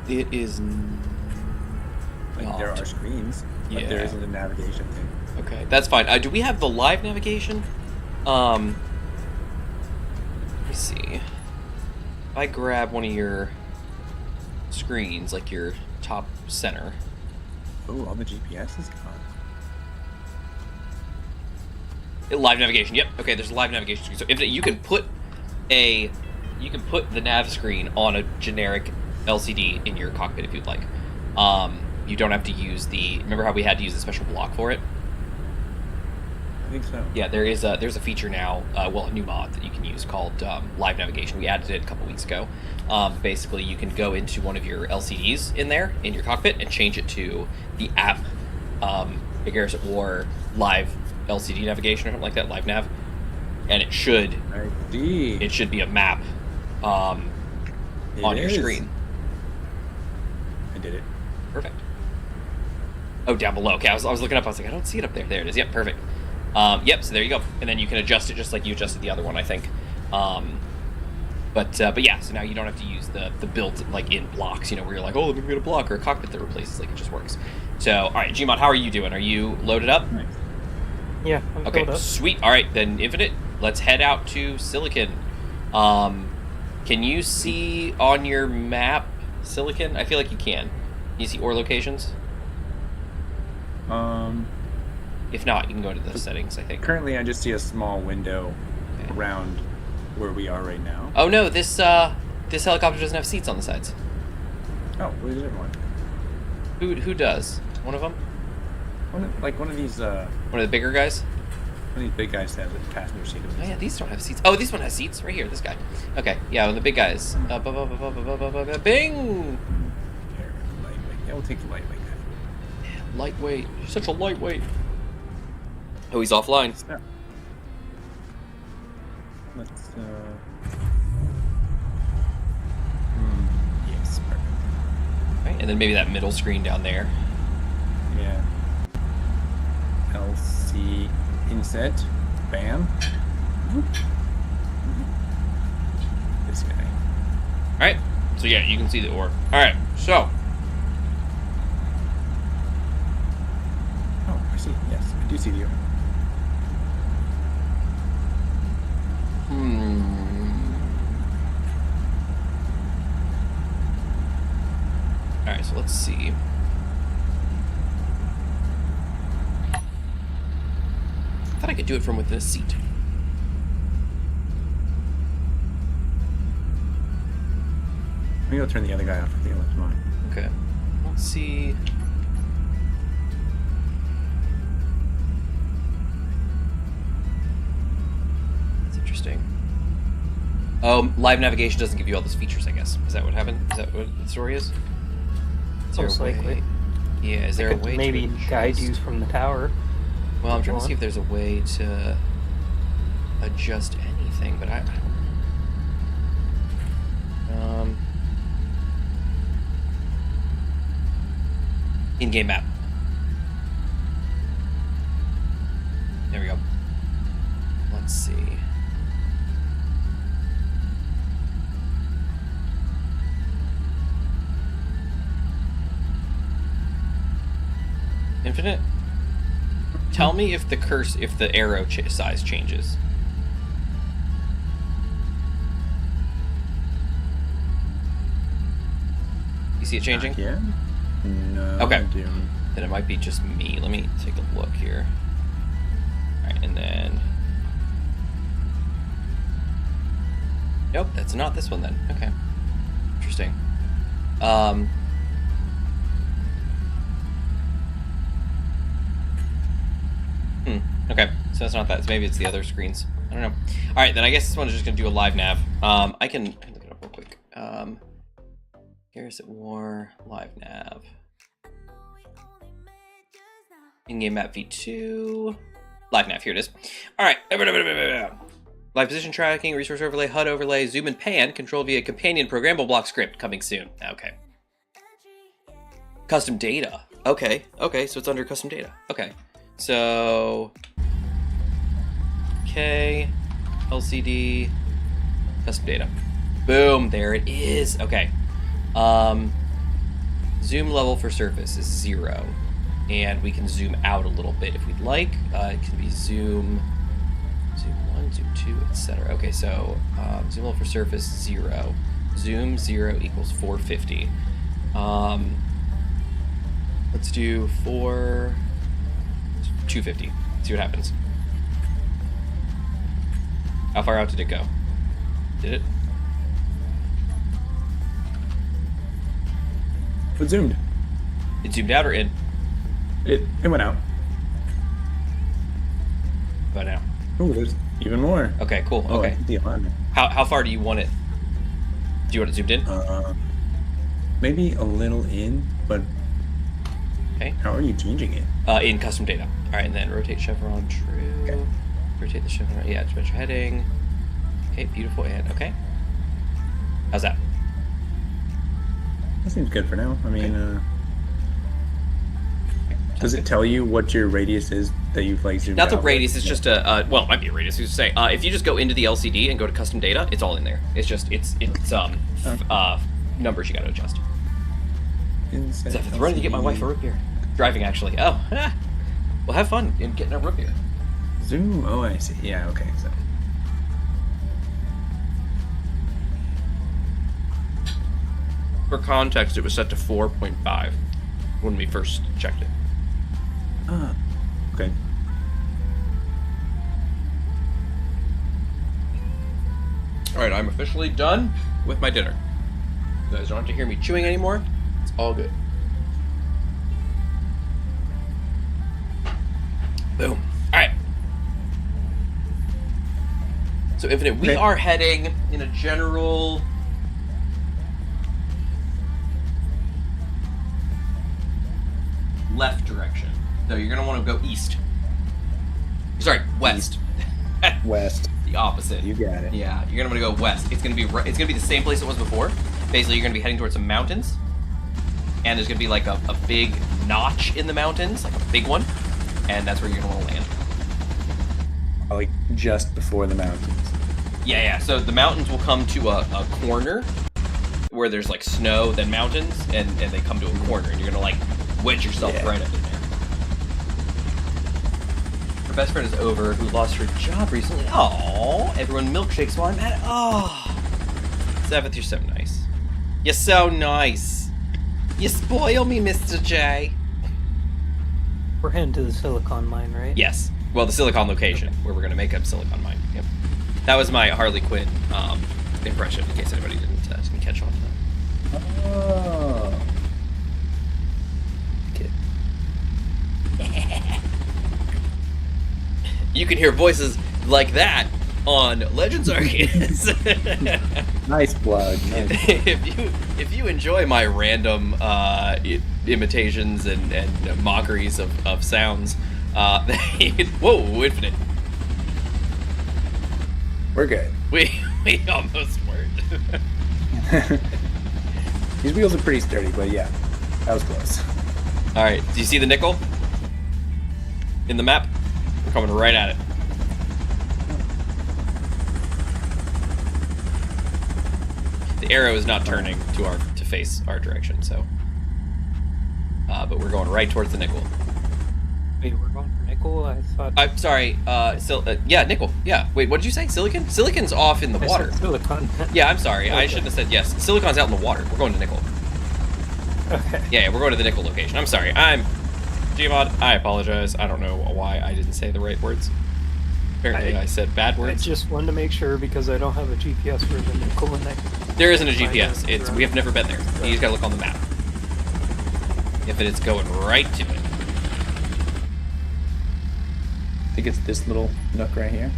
It is like there are screens, but Yeah. there isn't a navigation thing. Okay, that's fine. Do we have the live navigation? Let me see. If I grab one of your screens, like your top center. Oh, all the GPS is gone. Live navigation. Yep. Okay, there's a live navigation screen. So if you can put the nav screen on a generic LCD in your cockpit if you'd like. You don't have to use remember how we had to use a special block for it? I think so. Yeah, there's a feature now, a new mod that you can use called live navigation. We added it a couple weeks ago. Basically, you can go into one of your LCDs in your cockpit and change it to the app Garrus at War live LCD navigation or something like that, live nav, and it should be a map on your screen. I did it. Perfect. Oh, down below. Okay, I was looking up. I was like, I don't see it up there. There it is. Yep, perfect. Yep. So there you go. And then you can adjust it just like you adjusted the other one, I think. But yeah. So now you don't have to use the built like in blocks. You know, where you're like, oh, let me get a block or a cockpit that replaces. Like it just works. So all right, Gmod, how are you doing? Are you loaded up? Nice. Yeah. I'm Okay. filled up. Sweet. All right, then Infinite. Let's head out to Silicon. Can you see on your map Silicon? I feel like you can. You see ore locations? If not, you can go to the settings, I think. Currently, I just see a small window around where we are right now. Oh no, this helicopter doesn't have seats on the sides. Oh, where's the other one? Who does? One of them? One of these One of the bigger guys? one of these big guys has a passenger seat. Oh yeah, these don't have seats. Oh, this one has seats right here. This guy. Okay, yeah, one of the big guys. Bing. Here, lightweight. Yeah, we'll take the lightweight guy. Lightweight. You're such a lightweight. Oh, he's offline. Yeah. Let's yes, perfect. Right, and then maybe that middle screen down there. Yeah. LC inset. Bam. This guy. All right. So yeah, you can see the ore. All right. So. Oh, I see. Yes, I do see the ore. All right. So let's see. I thought I could do it from within a seat. Maybe I'll turn the other guy off. I think I left mine. Okay. Let's see. That's interesting. Oh, live navigation doesn't give you all those features, I guess. Is that what happened? Is that what the story is? Is there Most a way? likely. Yeah, is there a Could way maybe to guide adjust? you from the tower? Well, I'm if you trying to see if want. there's a way to adjust anything, but I don't. In-game map. There we go. Let's see. Infinite? Tell me if the arrow size changes. You see it changing? Yeah. No. Okay. I do. Then it might be just me. Let me take a look here. Alright, and then... Nope, that's not this one then. Okay. Interesting. Okay, so that's not that. So maybe it's the other screens. I don't know. Alright, then I guess this one is just going to do a live nav. I can look it up real quick. Garrus at War, live nav. In-game map v2. Live nav, here it is. Alright. Live position tracking, resource overlay, HUD overlay, zoom and pan, controlled via companion programmable block script, coming soon. Okay. Custom data. Okay, so it's under custom data. Okay. So... Okay. LCD. Custom data. Boom, there it is. Okay. Zoom level for surface is 0. And we can zoom out a little bit if we'd like. It can be zoom 1, zoom 2, etc. Okay, so zoom level for surface 0. Zoom 0 equals 450. Let's do 250. See what happens. How far out did it go? Did it? It zoomed. It zoomed out or in? It went out. About now. Oh, there's even more. Okay, cool. Oh, Okay. the alignment. How far do you want it? Do you want it zoomed in? Maybe a little in, but Okay, Okay. How are you changing it? In custom data. All right, and then rotate chevron true. Okay. Rotate the chevron. Yeah, adjust your heading. Okay, beautiful. And okay. How's that? That seems good for now. I mean, does it tell you what your radius is that you've like zoomed Not the out radius. with? It's just well, it might be a radius. Who's to say? If you just go into the LCD and go to custom data, it's all in there. It's just numbers you got to adjust. Inside Zeph, running to get my wife a root beer. Driving, actually. Oh, well, have fun in getting a root beer. Zoom. Oh, I see. Yeah. Okay. So. For context, it was set to 4.5 when we first checked it. Ah. Okay. All right, I'm officially done with my dinner. You guys don't have to hear me chewing anymore. It's all good. Boom. All right. So, Infinite, we Okay. are heading in a general... left direction. No, you're going to want to go east. Sorry, west. West. The opposite. You got it. Yeah, you're gonna want to go west. It's gonna be the same place it was before. Basically, you're gonna be heading towards some mountains, and there's gonna be like a big notch in the mountains, like a big one, and that's where you're gonna want to land. Like just before the mountains. Yeah. So the mountains will come to a corner where there's like snow, then mountains, and they come to a corner, and you're gonna like wedge yourself right up in there. Her best friend is over, who lost her job recently. Oh, everyone milkshakes while I'm at it. Oh, Seventh, you're so nice. You're so nice. You spoil me, Mr. J. We're heading to the silicon mine, right? Yes. Well, the Silicon location, where we're going to make up Silicon Mine. Yep. That was my Harley Quinn impression, in case anybody didn't catch on to that. Oh. Kid. You can hear voices like that on Legends Arceus. Nice plug. Nice. if you enjoy my random imitations and mockeries of sounds, whoa, Infinite. We're good. We almost weren't. These wheels are pretty sturdy, but yeah, that was close. All right, do you see the nickel in the map? We're coming right at it. The arrow is not turning to face our direction, so. But we're going right towards the nickel. Wait, we're going for nickel? I thought... I'm sorry. Yeah, nickel. Yeah. Wait, what did you say? Silicon? Silicon's off in the I water. said silicon. Yeah, I'm sorry. I Okay. shouldn't have said yes. Silicon's out in the water. We're going to nickel. Okay. Yeah, we're going to the nickel location. I'm sorry. Gmod, I apologize. I don't know why I didn't say the right words. Apparently I said bad I words. just wanted to make sure because I don't have a GPS for the nickel and I... There isn't a Find GPS. it. We have never been there. You just gotta look on the map. If it's going right to it. I think it's this little nook right here.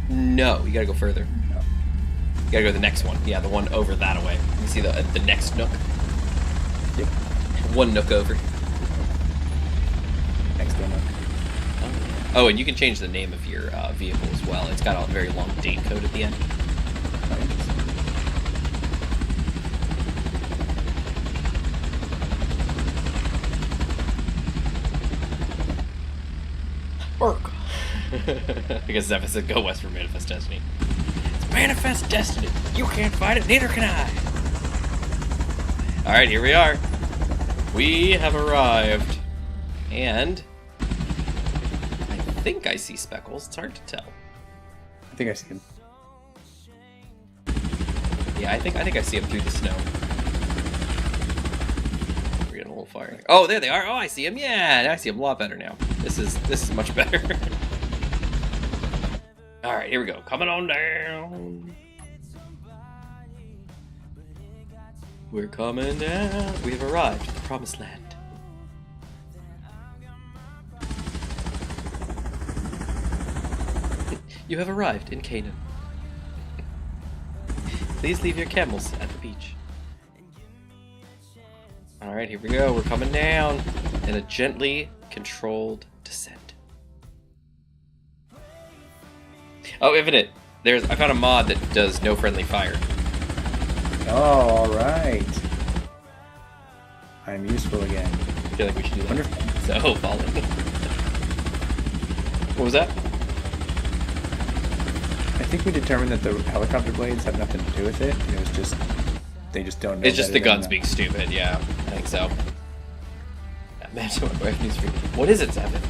No, you gotta go further. No. You gotta go to the next one. Yeah, the one over that way. You see the next nook? Yep. One nook over. Next one nook. Oh, and you can change the name of your vehicle as well. It's got a very long date code at the end. Oh, interesting. Orc. I guess Zephyr said go west for Manifest Destiny. It's Manifest Destiny. You can't fight it, neither can I. Alright, here we are. We have arrived. And I think I see speckles. It's hard to tell. I think I see him. Yeah, I think I see them through the snow. We're getting a little fire. Oh, there they are. Oh, I see them. Yeah, I see them a lot better now. This is much better. All right, here we go. Coming on down. We're coming down. We've arrived at the promised land. You have arrived in Canaan. Please leave your camels at the beach. Alright, here we go. We're coming down. in a gently controlled descent. Oh, Infinite. I found a mod that does no friendly fire. Oh, all right. I'm useful again. I feel like we should do that. Wonderful. So, falling. What was that? I think we determined that the helicopter blades have nothing to do with it. It was just they just don't know. It's just the better than guns being stupid. Yeah, I think so. What is it, Zevin?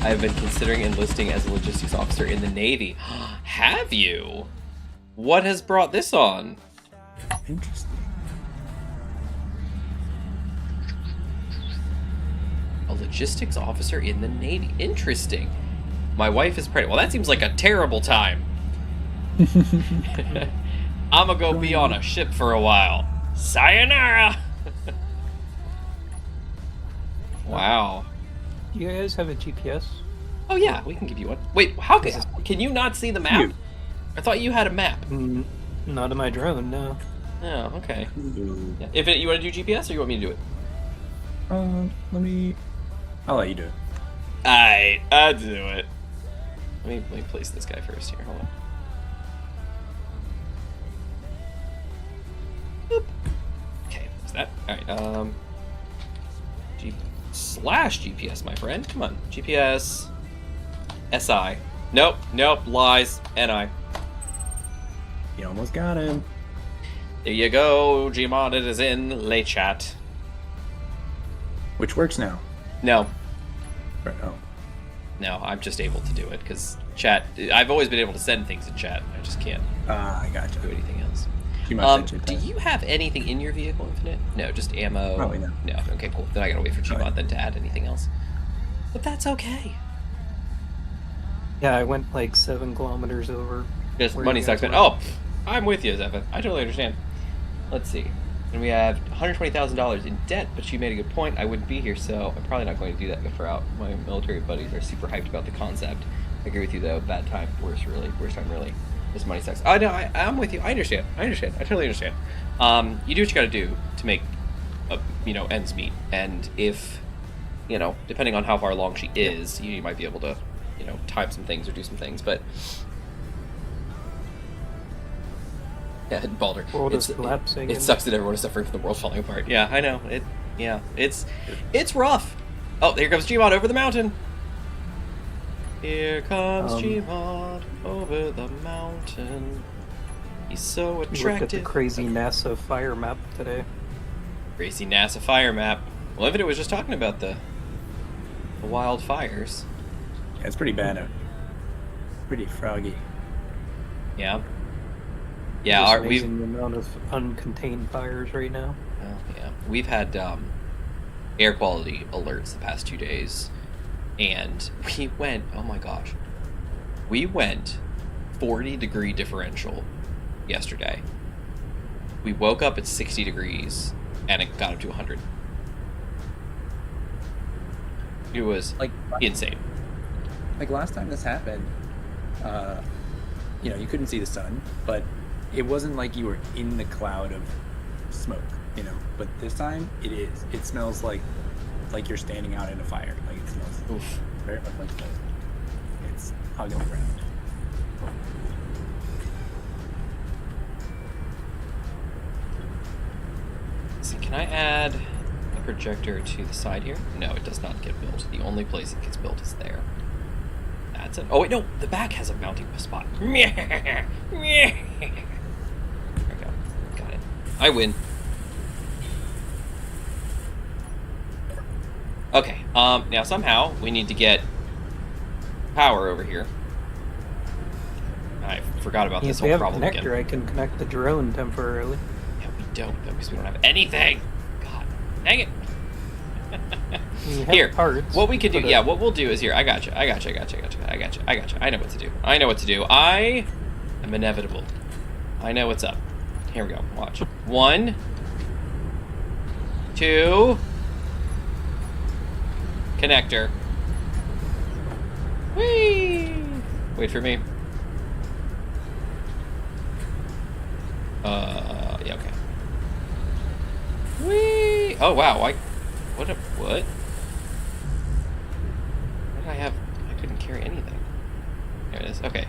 I have been considering enlisting as a logistics officer in the Navy. Have you? What has brought this on? Interesting. A logistics officer in the Navy. Interesting. My wife is pregnant. Well, that seems like a terrible time. I'm gonna go be on a ship for a while. Sayonara! Wow. Do you guys have a GPS? Oh yeah, we can give you one. Wait, how can you not see the map? I thought you had a map. Not in my drone, no. Oh, okay. Yeah. If you want to do GPS, or you want me to do it? I'll let you do it. I'll do it. Let me place this guy first here. Hold on. Boop. Okay, what's that? All right. /GPS, my friend. Come on, GPS. SI. Nope, lies. NI. You almost got him. There you go, Gmod. It is in late chat. Which works now. No, Right. Oh. no, I'm just able to do it because chat. I've always been able to send things in chat. I just can't I gotcha. do anything else. You might send Do you have anything in your vehicle, Infinite? No, just ammo. Probably not. No. Okay, cool. Then I gotta wait for Gmod Right. then to add anything else. But that's okay. Yeah, I went like 7 kilometers over. Just where money you sucks, guys man. were. Oh, I'm with you, Zephyr. I totally understand. Let's see. And we have $120,000 in debt, but she made a good point. I wouldn't be here, so I'm probably not going to do that for out. My military buddies are super hyped about the concept. I agree with you, though. Bad time, worst time, really. This money sucks. Oh, no, I'm with you. I understand. I totally understand. You do what you got to do to make, ends meet. And if, depending on how far along she is, you might be able to, time some things or do some things. But yeah, Baldur. World is collapsing. It sucks that everyone is suffering from the world falling apart. Yeah, I know. It's rough. Oh, here comes Gmod over the mountain. Here comes Gmod over the mountain. He's so attractive. Looked at the crazy NASA fire map today. Crazy NASA fire map. Well, Infinite was just talking about the wildfires. Yeah, it's pretty bad. Pretty froggy. Yeah. Yeah, There's we've amazing amount of uncontained fires right now. Oh, yeah. We've had air quality alerts the past 2 days, and we went, oh my gosh, 40-degree differential yesterday. We woke up at 60 degrees, and it got up to 100. It was insane. Like last time this happened, you couldn't see the sun, but it wasn't like you were in the cloud of smoke, But this time, it is. It smells like you're standing out in a fire. Like it smells very much like smoke. It's hugging the ground. See, can I add a projector to the side here? No, it does not get built. The only place it gets built is there. That's it. Oh wait, no, the back has a mounting spot. There we go. Got it. I win. Okay, now somehow we need to get power over here. I forgot about this If we whole have a problem connector, again. I can connect the drone temporarily. Yeah, we don't, though, because we don't have anything. God, dang it. You have Here, parts, what we could do, but, what we'll do is here. I got you. I know what to do. I am inevitable. I know what's up. Here we go. Watch. 1, 2, connector. Whee! Wait for me. Yeah, okay. Whee! Oh, wow, what? What did I have? I couldn't carry anything. There it is, okay.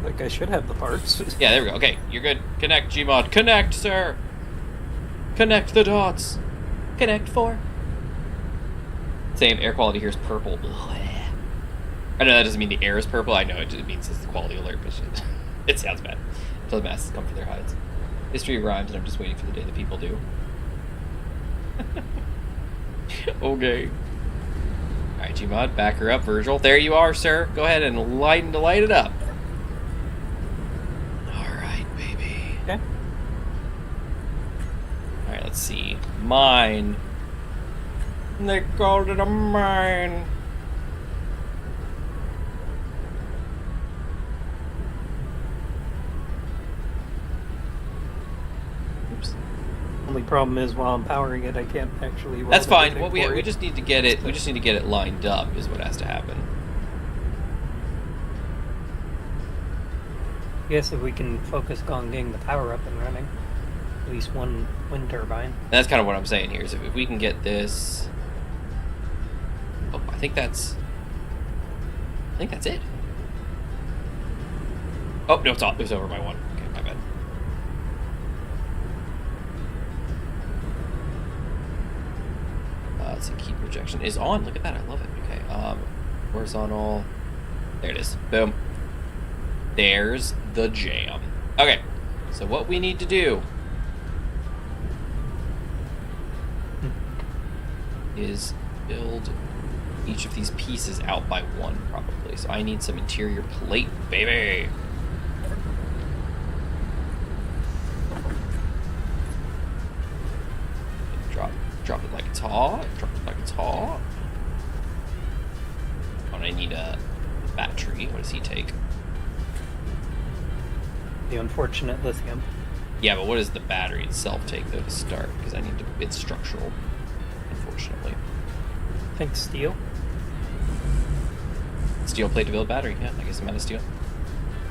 Like, I should have the parts. Yeah, there we go. Okay, you're good. Connect, Gmod. Connect, sir! Connect the dots. Connect 4. Same, air quality here is purple. Ugh. I know that doesn't mean the air is purple. I know it just means it's the quality alert, but it sounds bad. Until the masses come for their hides. History rhymes, and I'm just waiting for the day the people do. Okay. Alright, Gmod, back her up, Virgil. There you are, sir. Go ahead and light it up. Alright, baby. Okay. Alright, let's see. Mine. They called it a mine. Oops. Only problem is while I'm powering it, I can't actually. That's weld fine. anything What for we it. just need to get it. We just need to get it lined up. Is what has to happen. I guess if we can focus on getting the power up and running, at least one wind turbine. And that's kind of what I'm saying here. Is if we can get this. Oh, I think that's it. Oh no, it's off. It was over by 1. Okay, my bad. Let's see. Key projection is on. Look at that. I love it. Okay. Horizontal. There it is. Boom. There's the jam. Okay. So what we need to do is build each of these pieces out by 1, probably. So I need some interior plate, baby. Drop it like it's hot. Drop it like it's hot. Oh, and I need a battery. What does he take? The unfortunate lithium. Yeah, but what does the battery itself take, though, to start? Because I need to... It's structural, unfortunately. I think steel. Steel plate to build battery. Yeah, I guess I'm out of steel.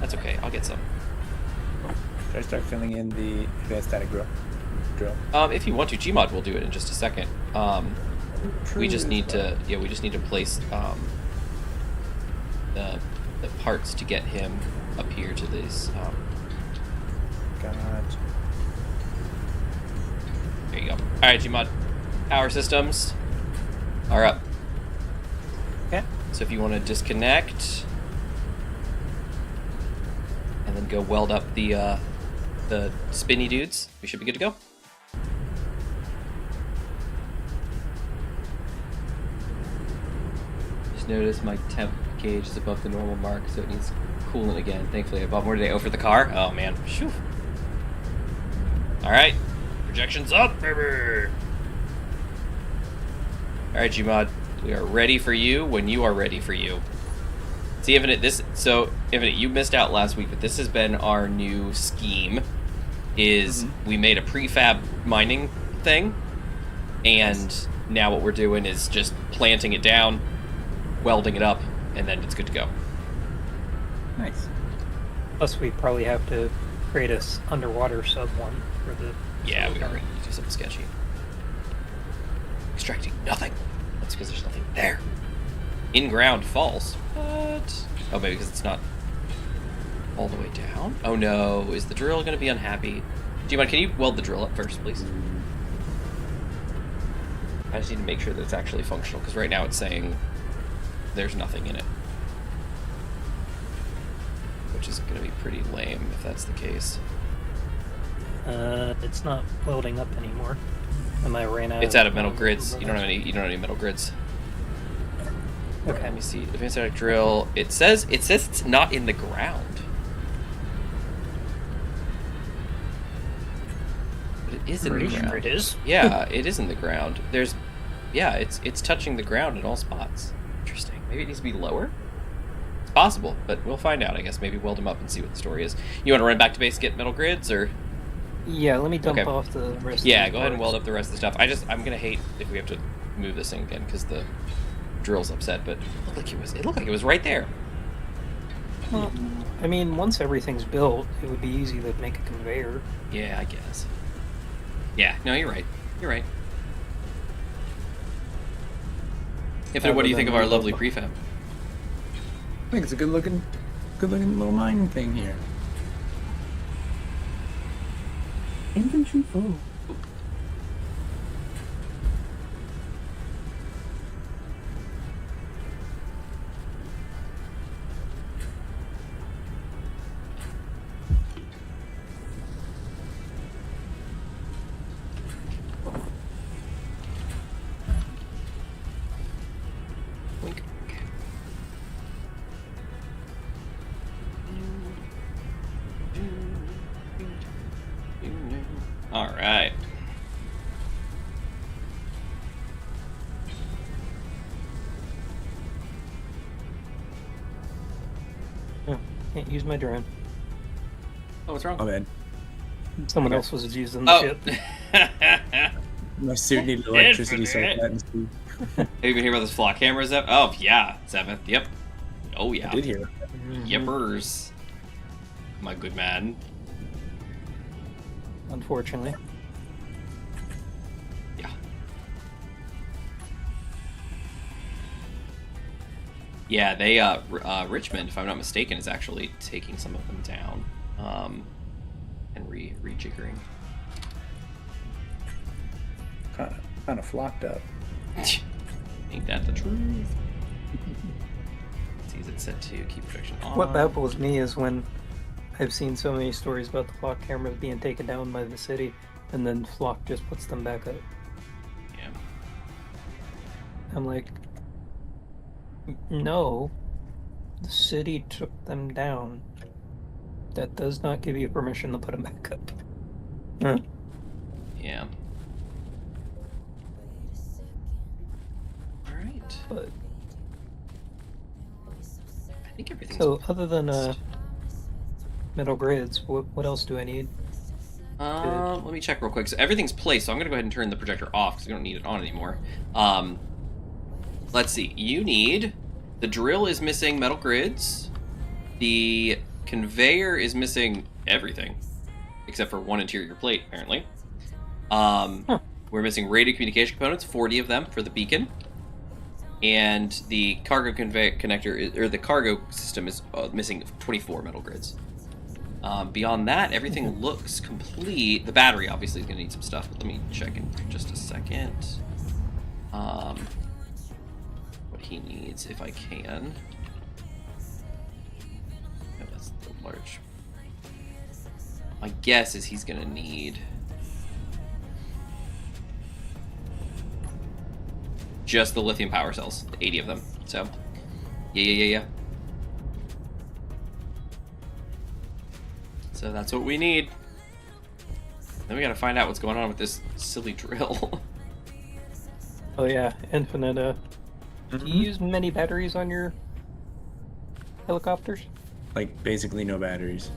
That's okay. I'll get some. Should I start filling in the advanced static drill? If you want to, Gmod will do it in just a second. We just need to... Yeah, we just need to place the parts to get him up here to these... Gotcha. There you go. Alright, Gmod. Power systems are up. Okay. So if you want to disconnect and then go weld up the spinny dudes, we should be good to go. Just notice my temp gauge is above the normal mark, so it needs coolant again. Thankfully, I bought more today. Oh, for the car? Oh, man. Phew. Alright. Projections up, baby! Alright, Gmod. We are ready for you when you are ready for you. See, Infinite, Infinite, you missed out last week, but this has been our new scheme. We made a prefab mining thing, and now what we're doing is just planting it down, welding it up, and then it's good to go. Nice. Plus, we probably have to create a underwater sub one for the. Yeah, we already need to do something sketchy. Extracting nothing. That's because there's nothing there. In-ground false. What? Oh, maybe because it's not all the way down? Oh no, is the drill going to be unhappy? Gmod, can you weld the drill up first, please? I just need to make sure that it's actually functional, because right now it's saying there's nothing in it. Which is going to be pretty lame if that's the case. It's not welding up anymore. And I ran out. It's out of metal grids. You don't have any metal grids. Okay. Let me see. Advanced static drill. It says it's not in the ground. But it is in the ground. Sure it is. Yeah, it is in the ground. It's touching the ground at all spots. Interesting. Maybe it needs to be lower? It's possible, but we'll find out, I guess. Maybe weld them up and see what the story is. You want to run back to base, get metal grids, or? Yeah, let me dump Okay. off the rest. Yeah, of the go ahead and parts. weld up the rest of the stuff. I'm gonna hate if we have to move this thing again because the drill's upset, but it looked like it was right there. Well, I mean, once everything's built, it would be easy to make a conveyor. Yeah, I guess. Yeah, no, you're right. You're right. What do you think of our lovely prefab? I think it's a good looking little mining thing here. Inventory full. Wink, wink. All right. Oh, can't use my drone. Oh, what's wrong? Oh man, Someone else was using the ship. my suit needed electricity so I couldn't see. Have you been hearing about this flock camera, Zeb? Oh, yeah, Zeb. Yep. Oh, yeah. I did hear. Yippers. My good man. Unfortunately. Yeah. Yeah, they, Richmond, if I'm not mistaken, is actually taking some of them down, and rejiggering. Kind of flocked up. Ain't that the truth? Sees it set to keep protection on. What baffles me is when I've seen so many stories about the flock cameras being taken down by the city, and then Flock just puts them back up. Yeah. I'm like, no, the city took them down. That does not give you permission to put them back up. Huh. Yeah. All right. But I think everything's so, other than metal grids, what else do I need? Let me check real quick. So everything's placed, so I'm gonna go ahead and turn the projector off because we don't need it on anymore. Let's see. You need the drill is missing metal grids. The conveyor is missing everything except for one interior plate, apparently. We're missing radio communication components, 40 of them for the beacon, and the cargo connector or the cargo system is missing 24 metal grids. Beyond that, everything looks complete. The battery obviously is going to need some stuff, but let me check in just a second. What he needs, if I can. No, that's the large. My guess is he's going to need just the lithium power cells, 80 of them. So, yeah. So that's what we need. Then we gotta find out what's going on with this silly drill. Oh yeah, infinite. Do you use many batteries on your helicopters? Like basically no batteries.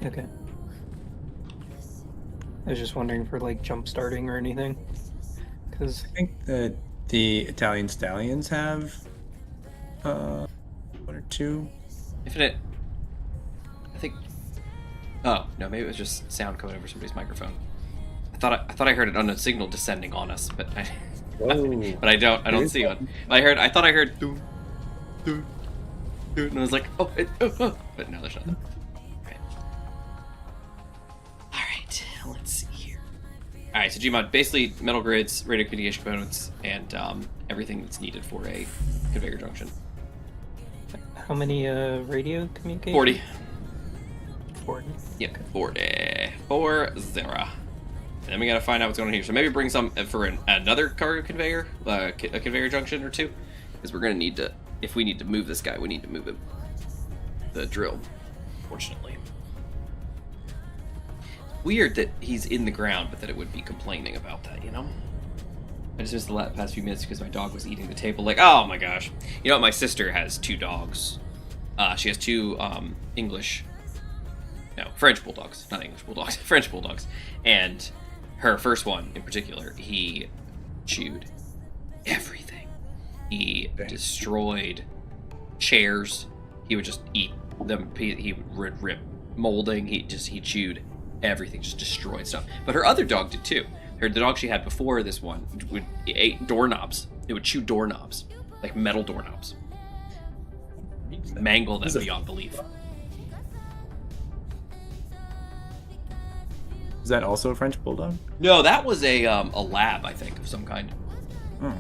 Okay. I was just wondering for like jump starting or anything, because I think that the Italian Stallions have one or two. Infinite. I think. Oh no, maybe it was just sound coming over somebody's microphone. I thought I heard an unknown signal descending on us, but I I don't see one. I thought I heard doo, doo, doo, and I was like, oh, but no, there's nothing. Okay. All right, let's see here. All right, so Gmod, basically metal grids, radio communication components, and everything that's needed for a conveyor junction. how many radio communication? 40. 40. Yep, 40. 40. And then we gotta find out what's going on here. So maybe bring some for another cargo conveyor, a conveyor junction or two, because we're gonna need to. If we need to move this guy, we need to move him. The drill, fortunately. Weird that he's in the ground, but that it would be complaining about that, you know? I just missed the past few minutes because my dog was eating the table. Like, oh my gosh. You know what? My sister has 2 dogs. She has 2 French bulldogs. Not English bulldogs. French bulldogs. And her first one in particular, he chewed everything. He destroyed chairs. He would just eat he would rip molding. He chewed everything, just destroyed stuff. But her other dog did too. The dog she had before this one ate doorknobs. It would chew doorknobs, like metal doorknobs. Mangle them beyond belief. Is that also a French bulldog? No, that was a lab, I think, of some kind. Oh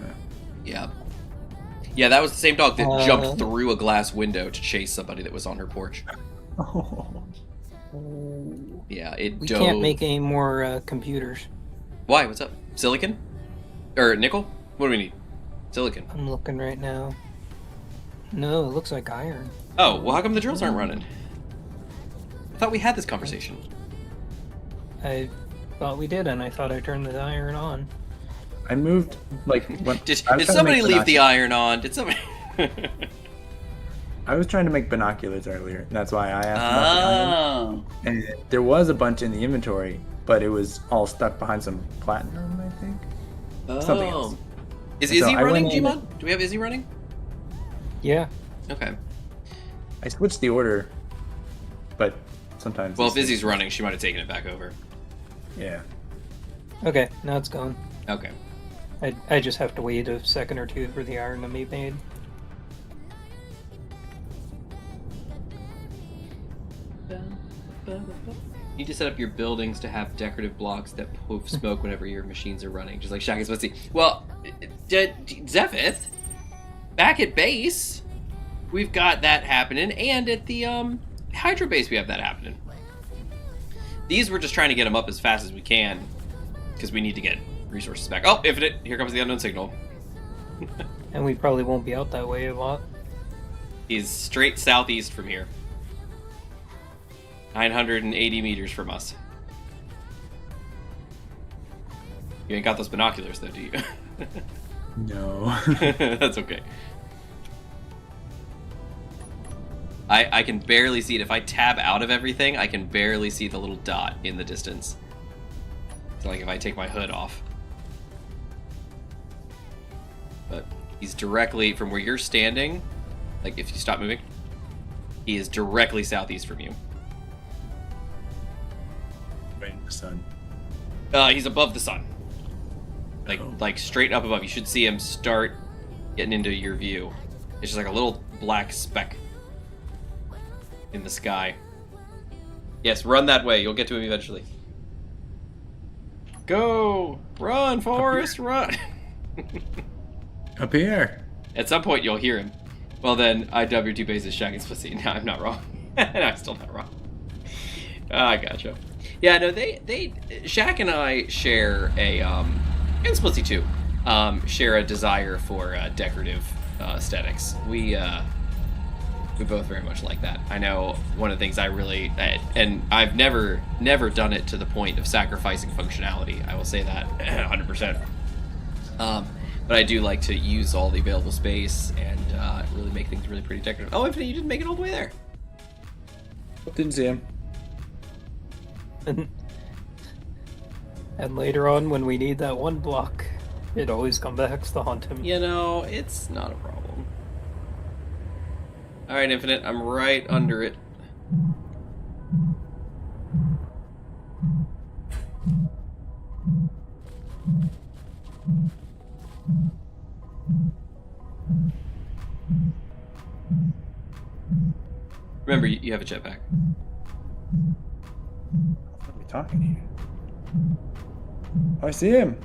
yeah. Yeah, that was the same dog that jumped through a glass window to chase somebody that was on her porch. Oh. Yeah, it We dove. can't make any more computers. Why? What's up? Silicon? Or nickel? What do we need? Silicon. I'm looking right now. No, it looks like iron. Oh, well, how come the drills aren't running? I thought we had this conversation. I thought we did, and I thought I turned the iron on. I moved like. Did somebody leave the iron on? Did somebody? I was trying to make binoculars earlier, and that's why I asked about the iron. And there was a bunch in the inventory, but it was all stuck behind some platinum, I think. Something else. Is Izzy running, Gmod? Do we have Izzy running? Yeah. Okay. I switched the order, but sometimes. Well, if Izzy's running, she might have taken it back over. Yeah. Okay, now it's gone. Okay. I just have to wait a second or two for the iron to be made. You need to set up your buildings to have decorative blocks that poof smoke whenever your machines are running, just like Shaq is supposed to. Well, Zephyth, back at base, we've got that happening, and at the Hydro base we have that happening. These we're just trying to get them up as fast as we can, because we need to get resources back. Oh, Infinite, here comes the unknown signal. And we probably won't be out that way a lot. He's straight southeast from here. 980 meters from us. You ain't got those binoculars though, do you? No. That's okay. I can barely see it. If I tab out of everything, I can barely see the little dot in the distance. So like if I take my hood off. But he's directly from where you're standing, like if you stop moving, he is directly southeast from you. Right in the sun. He's above the sun. Like straight up above. You should see him start getting into your view. It's just like a little black speck in the sky. Yes, run that way. You'll get to him eventually. Go! Run, Forrest, run! Up here. At some point, you'll hear him. Well, then, I dub your two bases Shaq and Pussy. No, I'm not wrong. No, I'm still not wrong. I gotcha. Yeah, no, Shaq and I share a, and Splitsy too, share a desire for decorative aesthetics. We both very much like that. I know one of the things I really, and I've never done it to the point of sacrificing functionality. I will say that 100%. But I do like to use all the available space and really make things really pretty decorative. Oh, Infinite, you didn't make it all the way there. Didn't see him. And later on, when we need that one block, it always comes back to haunt him. You know, it's not a problem. Alright, Infinite, I'm right under it. Remember, you have a jetpack. What are we talking here? Oh, I see him.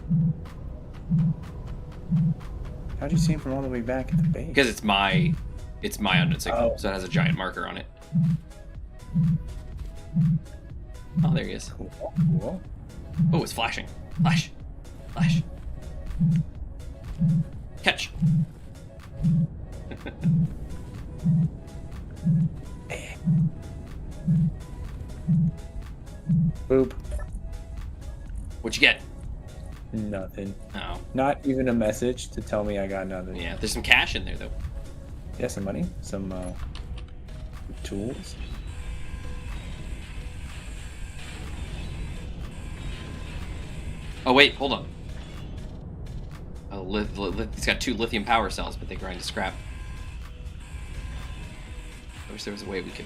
How do you see him from all the way back at the base? Because it's my unknown signal, so it has a giant marker on it. Oh, there he is. Cool. Oh, it's flashing. Flash. Flash. Catch. Boop. What'd you get? Nothing. Oh. Not even a message to tell me I got nothing. Yeah, there's some cash in there, though. Yeah, some money. Some tools. Oh, wait, hold on. Oh, he's got 2 lithium power cells, but they grind to scrap. I wish there was a way we could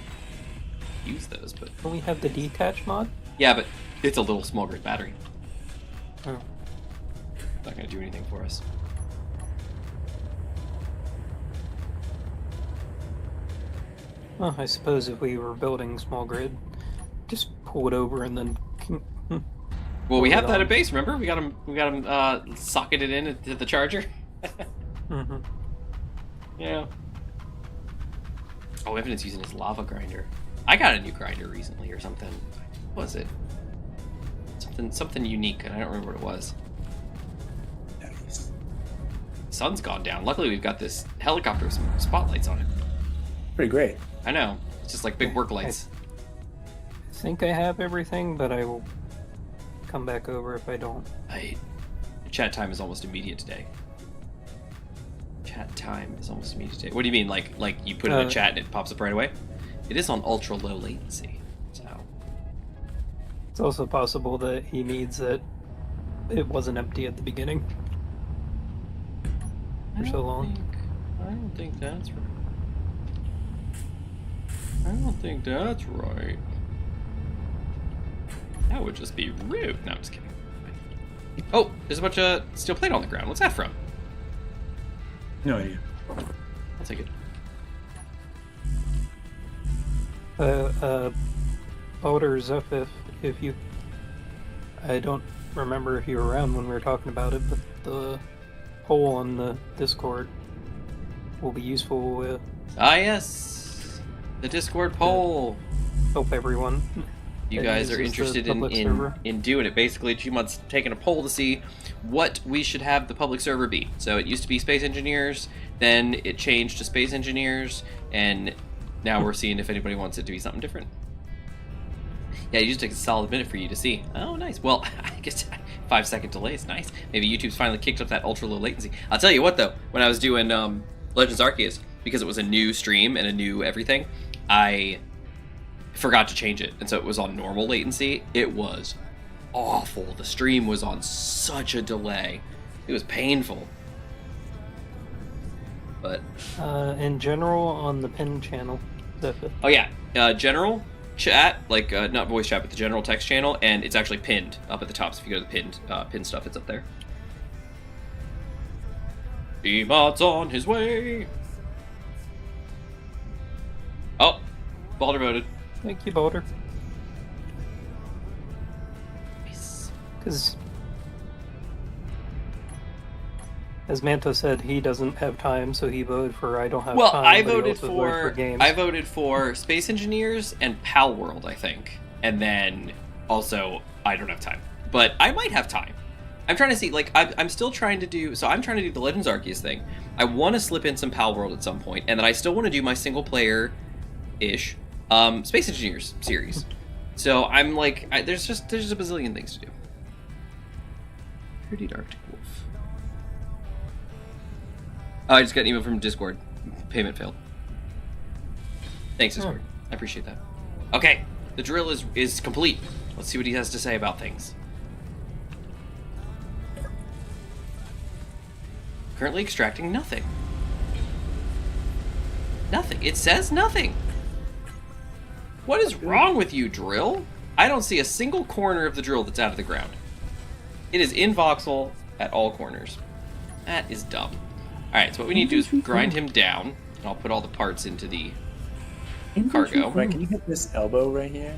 use those, but Don't we have the detach mod? yeah, but it's a little small grid battery. Oh. Not gonna do anything for us. Well, I suppose if we were building small grid, just pull it over and then. Well, we have that on. at base. Remember, we got him socketed in to the charger. Mm-hmm. Yeah. Oh, Evan's using his lava grinder. I got a new grinder recently or something. What was it? Something unique, and I don't remember what it was. Nice. Sun's gone down. Luckily, we've got this helicopter with some spotlights on it. Pretty great. I know. It's just like big work lights. I think I have everything, but I will come back over if I don't. Chat time is almost immediate today. Chat time is almost immediate today. What do you mean? Like you put in a chat and it pops up right away? It is on ultra low latency, so. It's also possible that he needs it. It wasn't empty at the beginning for so long. I don't think that's right. I don't think that's right. That would just be rude. No, I'm just kidding. Oh, there's a bunch of steel plate on the ground. What's that from? No idea. I'll take it. Boulder's up if you. I don't remember if you were around when we were talking about it, but the poll on the Discord will be useful. Ah, yes, the Discord poll. Hope everyone. You guys are interested in doing it. Basically, Gmod's taking a poll to see what we should have the public server be. So it used to be Space Engineers, then it changed to Space Engineers, and now we're seeing if anybody wants it to be something different. Yeah, it used to take a solid minute for you to see. Oh, nice. Well, I guess 5-second delay is nice. Maybe YouTube's finally kicked up that ultra low latency. I'll tell you what, though, when I was doing Legends Arceus, because it was a new stream and a new everything, I forgot to change it, and so it was on normal latency. It was awful. The stream was on such a delay. It was painful. But in general, on the pin channel. oh yeah, general chat, like not voice chat, but the general text channel, and it's actually pinned up at the top. So if you go to the pinned stuff, it's up there. Gmod's on his way. Oh, Balder voted. Thank you, Boulder. Nice. Because, as Manto said, he doesn't have time, so he voted for I don't have Well, time. I but he voted also voted for games. I voted for Space Engineers and Pal World, I think, and then also I don't have time, but I might have time. I'm trying to see, like, I'm still trying to do. So I'm trying to do the Legends Arceus thing. I want to slip in some Pal World at some point, and then I still want to do my single player ish Space Engineers series. So I'm like, there's just a bazillion things to do. Pretty Arctic Wolf. Oh, I just got an email from Discord. Payment failed. Thanks, Discord. I appreciate that. Okay, the drill is complete. Let's see what he has to say about things. Currently extracting nothing. Nothing. It says nothing. What is wrong with you, drill? I don't see a single corner of the drill that's out of the ground. It is in voxel at all corners. That is dumb. Alright, so what we need to do is grind him down. And I'll put all the parts into the cargo. Right, can you hit this elbow right here?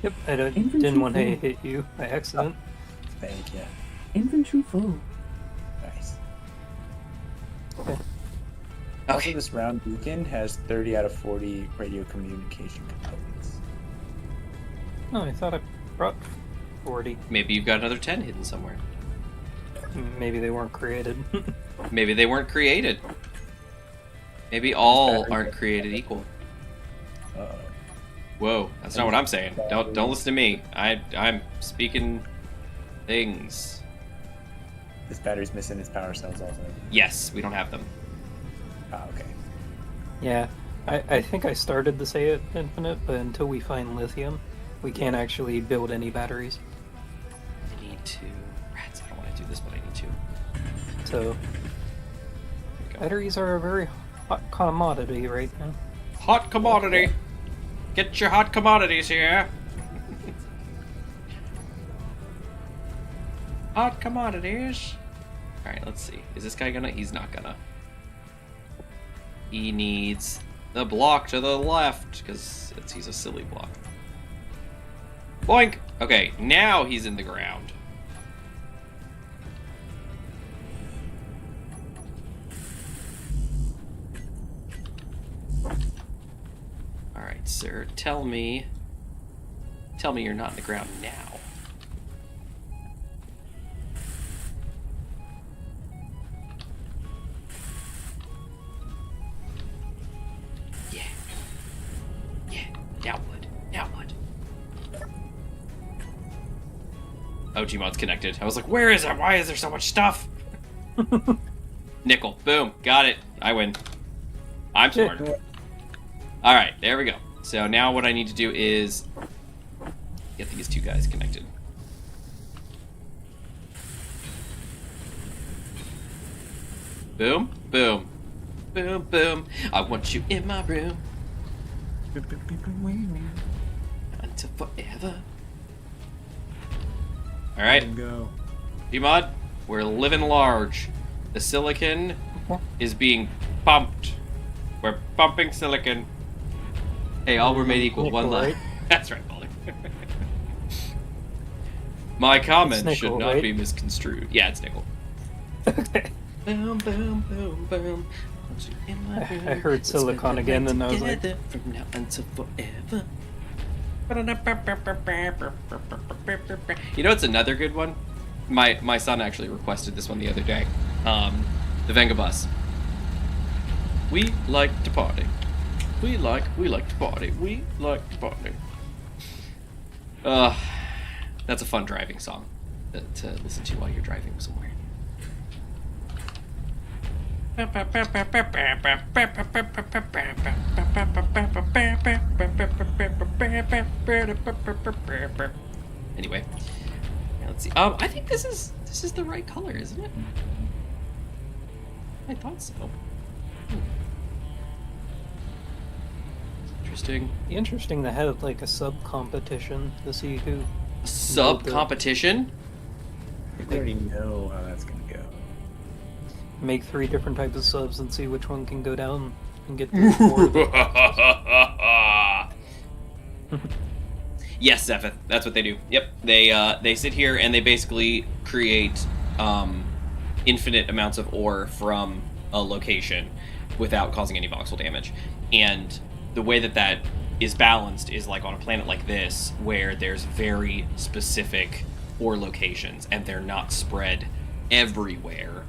Yep, I didn't want to hit you by accident. Thank you. Inventory full. Nice. Okay. Also, this round beacon has 30 out of 40 radio communication components. Oh, I thought I brought 40. Maybe you've got another 10 hidden somewhere. Maybe they weren't created. Maybe they weren't created. Maybe all aren't created equal. Uh-oh. Whoa, that's not what I'm saying. Don't listen to me. I'm speaking things. This battery's missing its power cells also. Yes, we don't have them. Ah, okay. Yeah, I think I started to say it infinite, but until we find lithium, we can't actually build any batteries. I need to... Rats, I don't want to do this, but I need to. So, batteries are a very hot commodity right now. Hot commodity! Get your hot commodities here. Hot commodities. Alright, let's see. Is this guy gonna? He's not gonna. He needs the block to the left, because he's a silly block. Boink! Okay, now he's in the ground. Alright, sir, tell me you're not in the ground now. Now what? Oh, Gmod's connected. I was like, where is it? Why is there so much stuff? Nickel. Boom. Got it. I win. I'm smart. Alright, there we go. So now what I need to do is get these two guys connected. Boom. Boom. Boom. Boom. I want you in my room. Until forever. Alright. Go. Gmod, we're living large. The silicon is being pumped. We're pumping silicon. Hey, all were made equal. Nickel, One life. right? That's right, Baldy. My comment Nickel, should not right? be misconstrued. Yeah, it's nickel. Okay. Boom, boom, boom, boom. I heard silicon again, and I was like, from now until forever. You know what's another good one? My son actually requested this one the other day. The Venga Bus. We like to party. We like to party. We like to party. That's a fun driving song to listen to while you're driving somewhere. Anyway, let's see. I think this is the right color, isn't it? I thought so. Interesting. interesting to have like a sub competition to see who Sub competition? I think we already know how that's gonna go. make 3 different types of subs and see which one can go down and get the reward. Yes, Zephith, that's what they do. Yep, they sit here and they basically create infinite amounts of ore from a location without causing any voxel damage. And the way that is balanced is like on a planet like this, where there's very specific ore locations and they're not spread everywhere.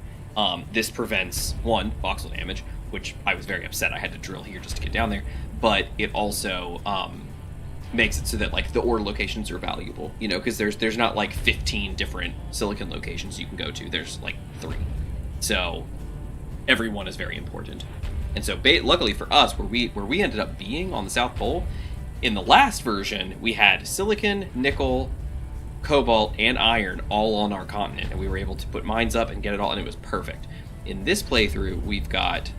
This prevents, one, voxel damage, which I was very upset I had to drill here just to get down there, but it also makes it so that like the ore locations are valuable, you know, because there's not like 15 different silicon locations you can go to. There's like 3. So every one is very important. And so luckily for us, where we ended up being on the South Pole, in the last version, we had silicon, nickel, cobalt, and iron all on our continent, and we were able to put mines up and get it all, and it was perfect. In this playthrough, we've got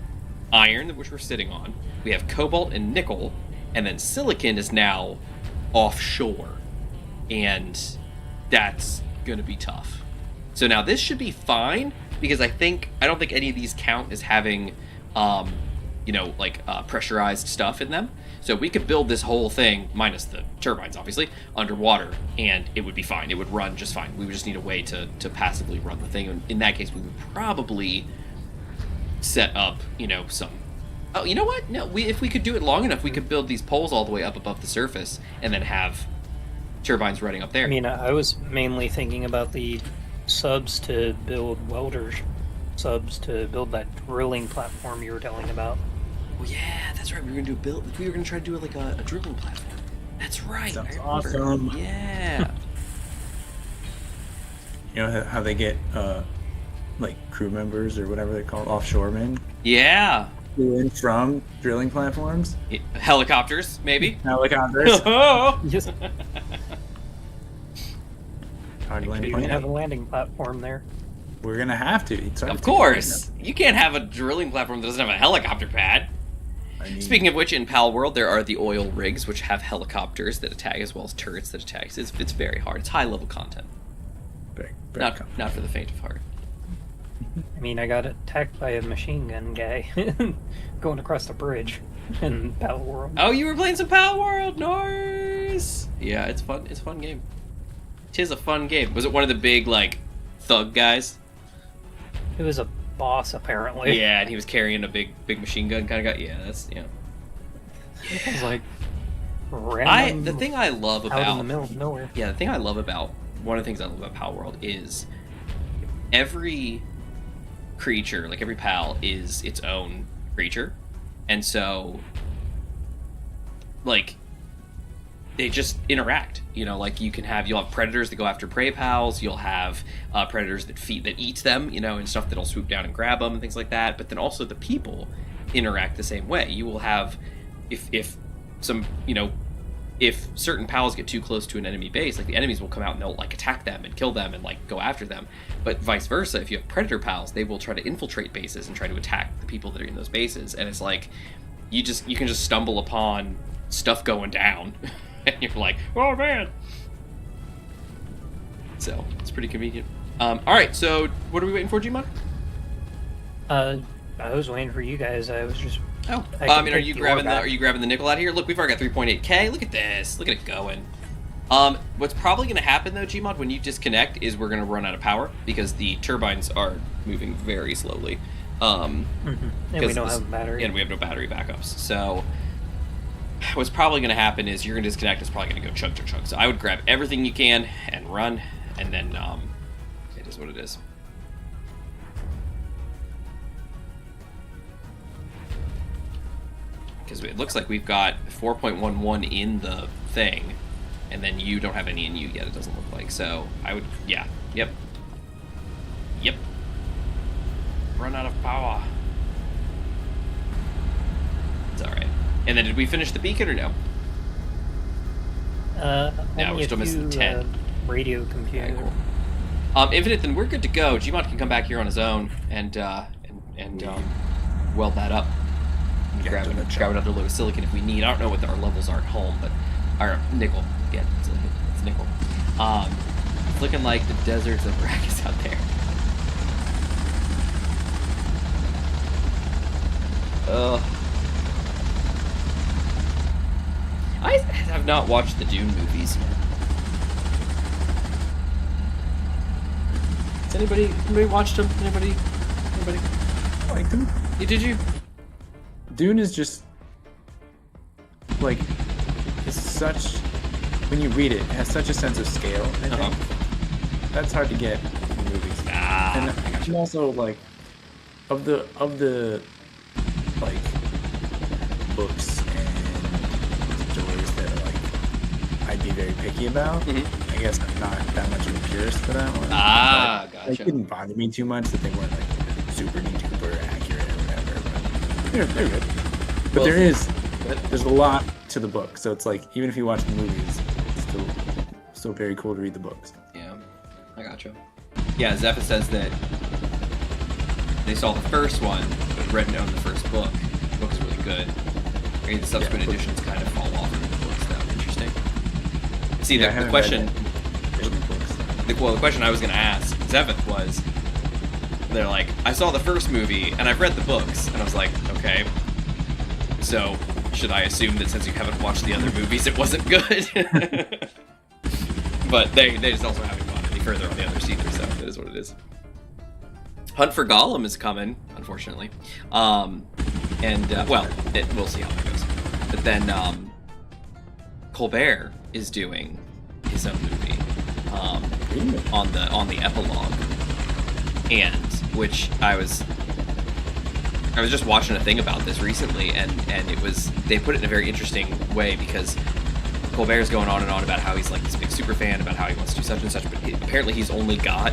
iron, which we're sitting on, we have cobalt and nickel, and then silicon is now offshore, and that's gonna be tough. So now this should be fine, because I don't think any of these count as having pressurized stuff in them. So we could build this whole thing, minus the turbines, obviously, underwater, and it would be fine. It would run just fine. We would just need a way to passively run the thing. And in that case, we would probably set up, some... Oh, you know what? No, if we could do it long enough, we could build these poles all the way up above the surface and then have turbines running up there. I mean, I was mainly thinking about the subs to build welders, subs to build that drilling platform you were telling about. Oh yeah, that's right. We were gonna try to do like a drilling platform. That's right. Sounds I remember. awesome. Yeah. You know how they get like crew members or whatever they're called, offshoremen, Yeah. to and from drilling platforms, Helicopters, maybe. helicopters. Yes, Hard land you plane. have a landing platform there. We're gonna have to. Of course. You can't have a drilling platform that doesn't have a helicopter pad. I mean, Speaking of which, in Pal World, there are the oil rigs, which have helicopters that attack, as well as turrets that attack. It's very hard. It's high-level content. very Not for the faint of heart. I mean, I got attacked by a machine gun guy going across the bridge in Battle World. Oh, you were playing some Pal World? Nice! Yeah, it's fun. It's a fun game. Tis a fun game. Was it one of the big, like, thug guys? It was a boss, apparently. Yeah, and he was carrying a big machine gun kind of guy. Yeah, that's, yeah. It was like random. The thing I love about... out in the middle of nowhere. Yeah, the thing I love about... One of the things I love about Pal World is every creature, like every pal, is its own creature. And so, like, they just interact. You know, like you'll have predators that go after prey pals. You'll have predators that eat them, you know, and stuff that'll swoop down and grab them and things like that. But then also the people interact the same way. You will have, if certain pals get too close to an enemy base, like the enemies will come out and they'll like attack them and kill them and like go after them. But vice versa, if you have predator pals, they will try to infiltrate bases and try to attack the people that are in those bases. And it's like you can just stumble upon stuff going down, and you're like, oh man. So it's pretty convenient. All right, so what are we waiting for, Gmon? I was waiting for you guys. I was just. Oh, I are you grabbing the nickel out of here? Look, we've already got 3.8k. Look at this. Look at it going. What's probably going to happen though, Gmod, when you disconnect, is we're going to run out of power because the turbines are moving very slowly. And we don't have a battery. And we have no battery backups. So what's probably going to happen is you're going to disconnect. It's probably going to go chug. So I would grab everything you can and run, and then it is what it is. Because it looks like we've got 4.11 in the thing, and then you don't have any in you yet, it doesn't look like. So I would, yeah, yep. Run out of power. It's alright. And then did we finish the beacon or no? No, we're still missing 10. Radio computer. Okay, cool. Infinite, then we're good to go. Gmod can come back here on his own and weld that up. Grab another load of silicon if we need. I don't know what our levels are at home, but our nickel. Yeah, it's nickel. It's looking like the deserts of Arrakis out there. I have not watched the Dune movies. Has anybody watched them? Anybody? I like them. Did you? Dune is just like it's such when you read it, it has such a sense of scale. I think that's hard to get in movies. And also like of the like books and stories that are like I'd be very picky about. I guess I'm not that much of a purist for that one. Gotcha. It didn't bother me too much that they weren't like super accurate or whatever. But they're good. But there's a lot to the book, so it's like even if you watch the movies, it's still very cool to read the books. Yeah, I gotcha. Yeah, Zephyr says that they saw the first one, but read and owned the first book. The book is really good. Maybe the subsequent editions kind of fall off in the books, though. Interesting. See, the question... The question I was going to ask Zevith was, they're like, I saw the first movie, and I've read the books. And I was like, okay, so should I assume that since you haven't watched the other movies, it wasn't good? But they just also haven't gone any further on the other either, so it is what it is. Hunt for Gollum is coming, unfortunately. We'll see how that goes. But then Colbert is doing his own movie on the epilogue, and which I was just watching a thing about this recently, and they put it in a very interesting way because Colbert's going on and on about how he's like this big super fan, about how he wants to do such and such, but apparently he's only got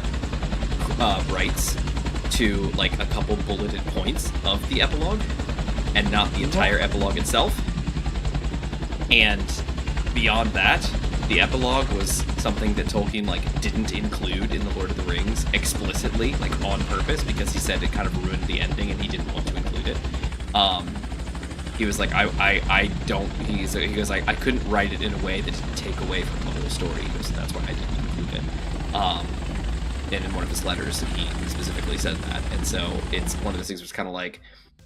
rights to like a couple bulleted points of the epilogue and not the entire epilogue itself. And beyond that, the epilogue was something that Tolkien like didn't include in the Lord of the Rings explicitly, like on purpose, because he said it kind of ruined the ending and he didn't want to include it. he was like, I don't. He goes like, I couldn't write it in a way that didn't take away from the whole story. He goes, that's why I didn't include it. And in one of his letters, he specifically said that. And so it's one of those things where it's kind of like,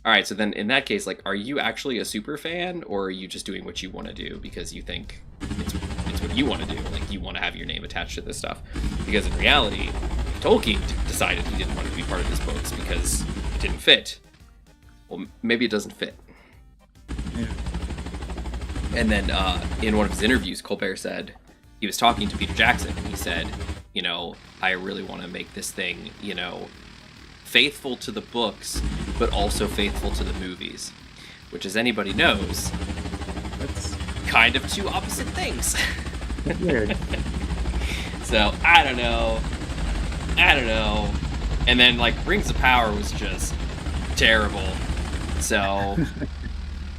all right, so then in that case, like, are you actually a super fan, or are you just doing what you want to do because you think it's what you want to do? Like, you want to have your name attached to this stuff. Because in reality, Tolkien decided he didn't want to be part of his books because it didn't fit. Well, maybe it doesn't fit. Yeah. And then in one of his interviews, Colbert said, he was talking to Peter Jackson, and he said, you know, I really want to make this thing, you know, faithful to the books, but also faithful to the movies. Which, as anybody knows, That's kind of two opposite things. weird. So, I don't know. And then, like, Rings of Power was just terrible. So,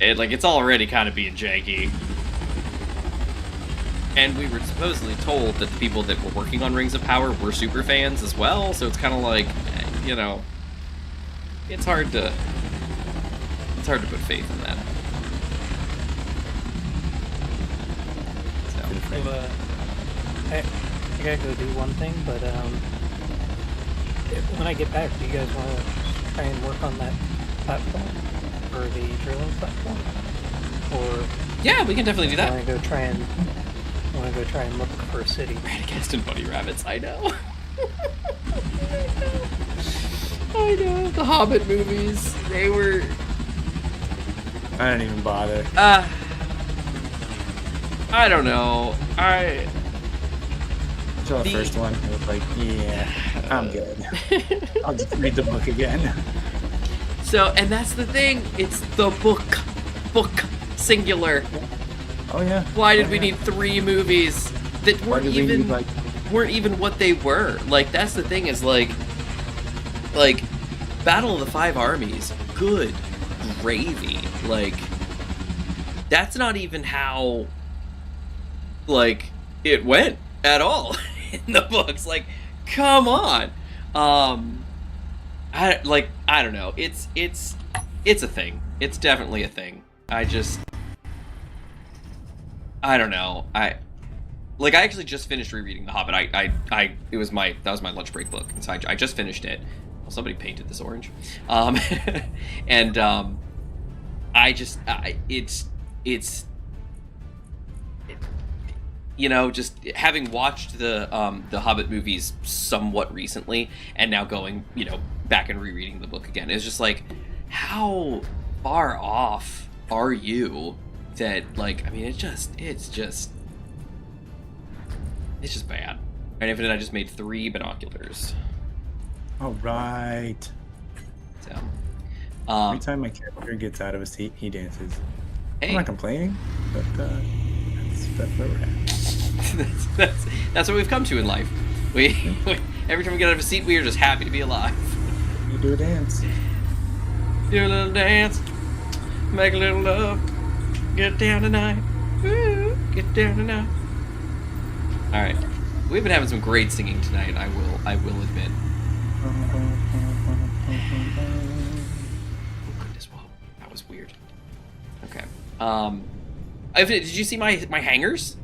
it's already kind of being janky. And we were supposedly told that the people that were working on Rings of Power were super fans as well, so it's kind of like, you know, it's hard to put faith in that. So, I gotta go do one thing, but when I get back, do you guys want to try and work on that platform, or the drilling platform, or yeah, we can definitely do that. want to go try and look for a city? Radagast and Bunny Rabbits, I know. I know. The Hobbit movies, they were... I don't even bother. I don't know. I saw the first one. I was like, yeah, I'm good. I'll just read the book again. So, and that's the thing. It's the book singular. Oh yeah. Why did we need 3 movies that weren't even what they were? Like, that's the thing, is like Battle of the Five Armies, good gravy. Like, that's not even how, like, it went at all in the books. Like, come on. I don't know. It's a thing. It's definitely a thing. I don't know. I actually just finished rereading The Hobbit. That was my lunch break book, and so I just finished it. Well, somebody painted this orange, it's you know, just having watched the Hobbit movies somewhat recently, and now going, you know, back and rereading the book again, it's just like, how far off are you? That, like, I mean, it's just bad. And if I just made 3 binoculars. All right. So, every time my character gets out of a seat, he dances. hey, I'm not complaining, but that's where we're at. that's what we've come to in life. We every time we get out of a seat, we are just happy to be alive. You do a dance. Do a little dance, make a little love, get down tonight. Woo, get down tonight. All right, we've been having some great singing tonight. I will admit. Oh goodness, whoa, that was weird. Okay. Did you see my hangers?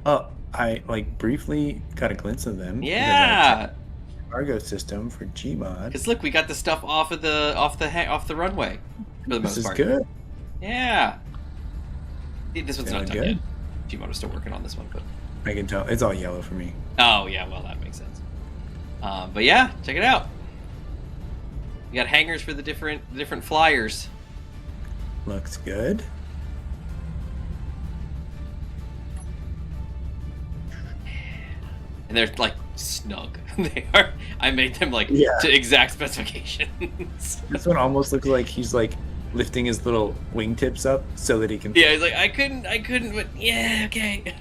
Oh, I briefly got a glimpse of them. Yeah. Cargo system for Gmod. Because look, we got the stuff off the runway for the most This is part. good. Yeah. This one's not done good. yet. Gmod is still working on this one, but I can tell it's all yellow for me. oh yeah, well that makes sense. But yeah, check it out. We got hangers for the different flyers. Looks good. And they're like snug. They are. I made them like Yeah. to exact specifications. This one almost looks like he's lifting his little wingtips up so that he can. Yeah, he's like, I couldn't, but yeah, okay.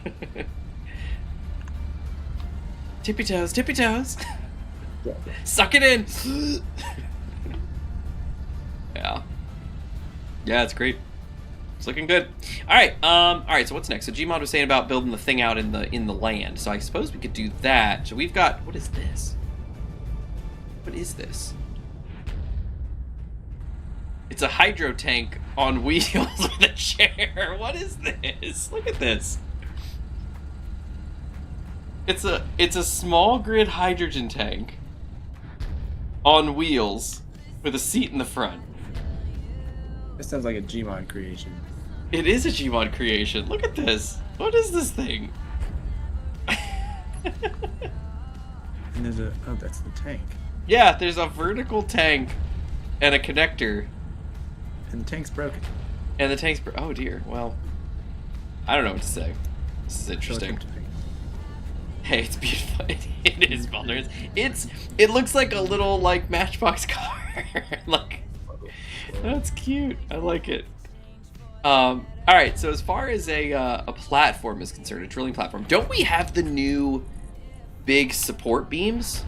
Tippy toes. Yeah. Suck it in. Yeah. Yeah, it's great. It's looking good. All right. So what's next? So Gmod was saying about building the thing out in the land. So I suppose we could do that. So we've got, what is this? What is this? It's a hydro tank on wheels with a chair. What is this? Look at this. It's a small grid hydrogen tank on wheels with a seat in the front. This sounds like a Gmod creation. It is a Gmod creation. Look at this. What is this thing? And there's a... Oh, that's the tank. Yeah, there's a vertical tank and a connector. And the tank's broken. And the tank's... Oh, dear. Well, I don't know what to say. This is interesting. Hey, it's beautiful. It is Baldur's. It looks like a little, like, Matchbox car. Like, that's cute. I like it. All right, so as far as a platform is concerned, a drilling platform, don't we have the new big support beams?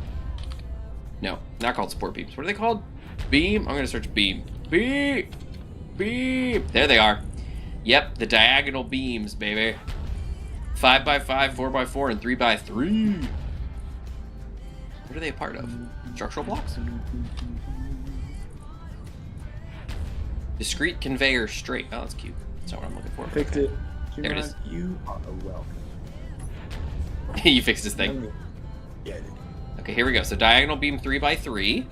No, not called support beams. What are they called? Beam? I'm gonna search beam. Beam! Beam! There they are. Yep, the diagonal beams, baby. 5x5, 4x4, and 3x3. What are they a part of? Structural blocks? Discrete conveyor straight. Oh, that's cute. That's not what I'm looking for. Fixed it. There it is. You are welcome. You fixed this thing. Yeah, I did. Okay, here we go. So diagonal beam 3x3.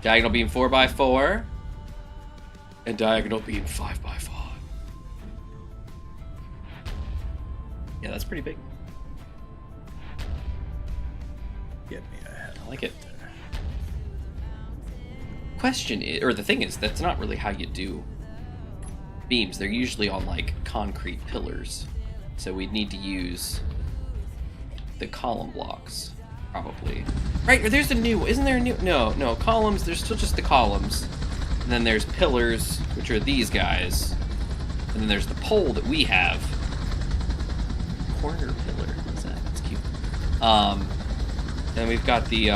Diagonal beam 4x4. And diagonal beam 5x5. Yeah, that's pretty big. Get me ahead. I like it. Question is, or the thing is, that's not really how you do beams. They're usually on like concrete pillars. So we'd need to use the column blocks, probably. Right, or there's a new, isn't there a new, no, columns, there's still just the columns. And then there's pillars, which are these guys. And then there's the pole that we have. Corner pillar, what's that? That's cute. Then we've got the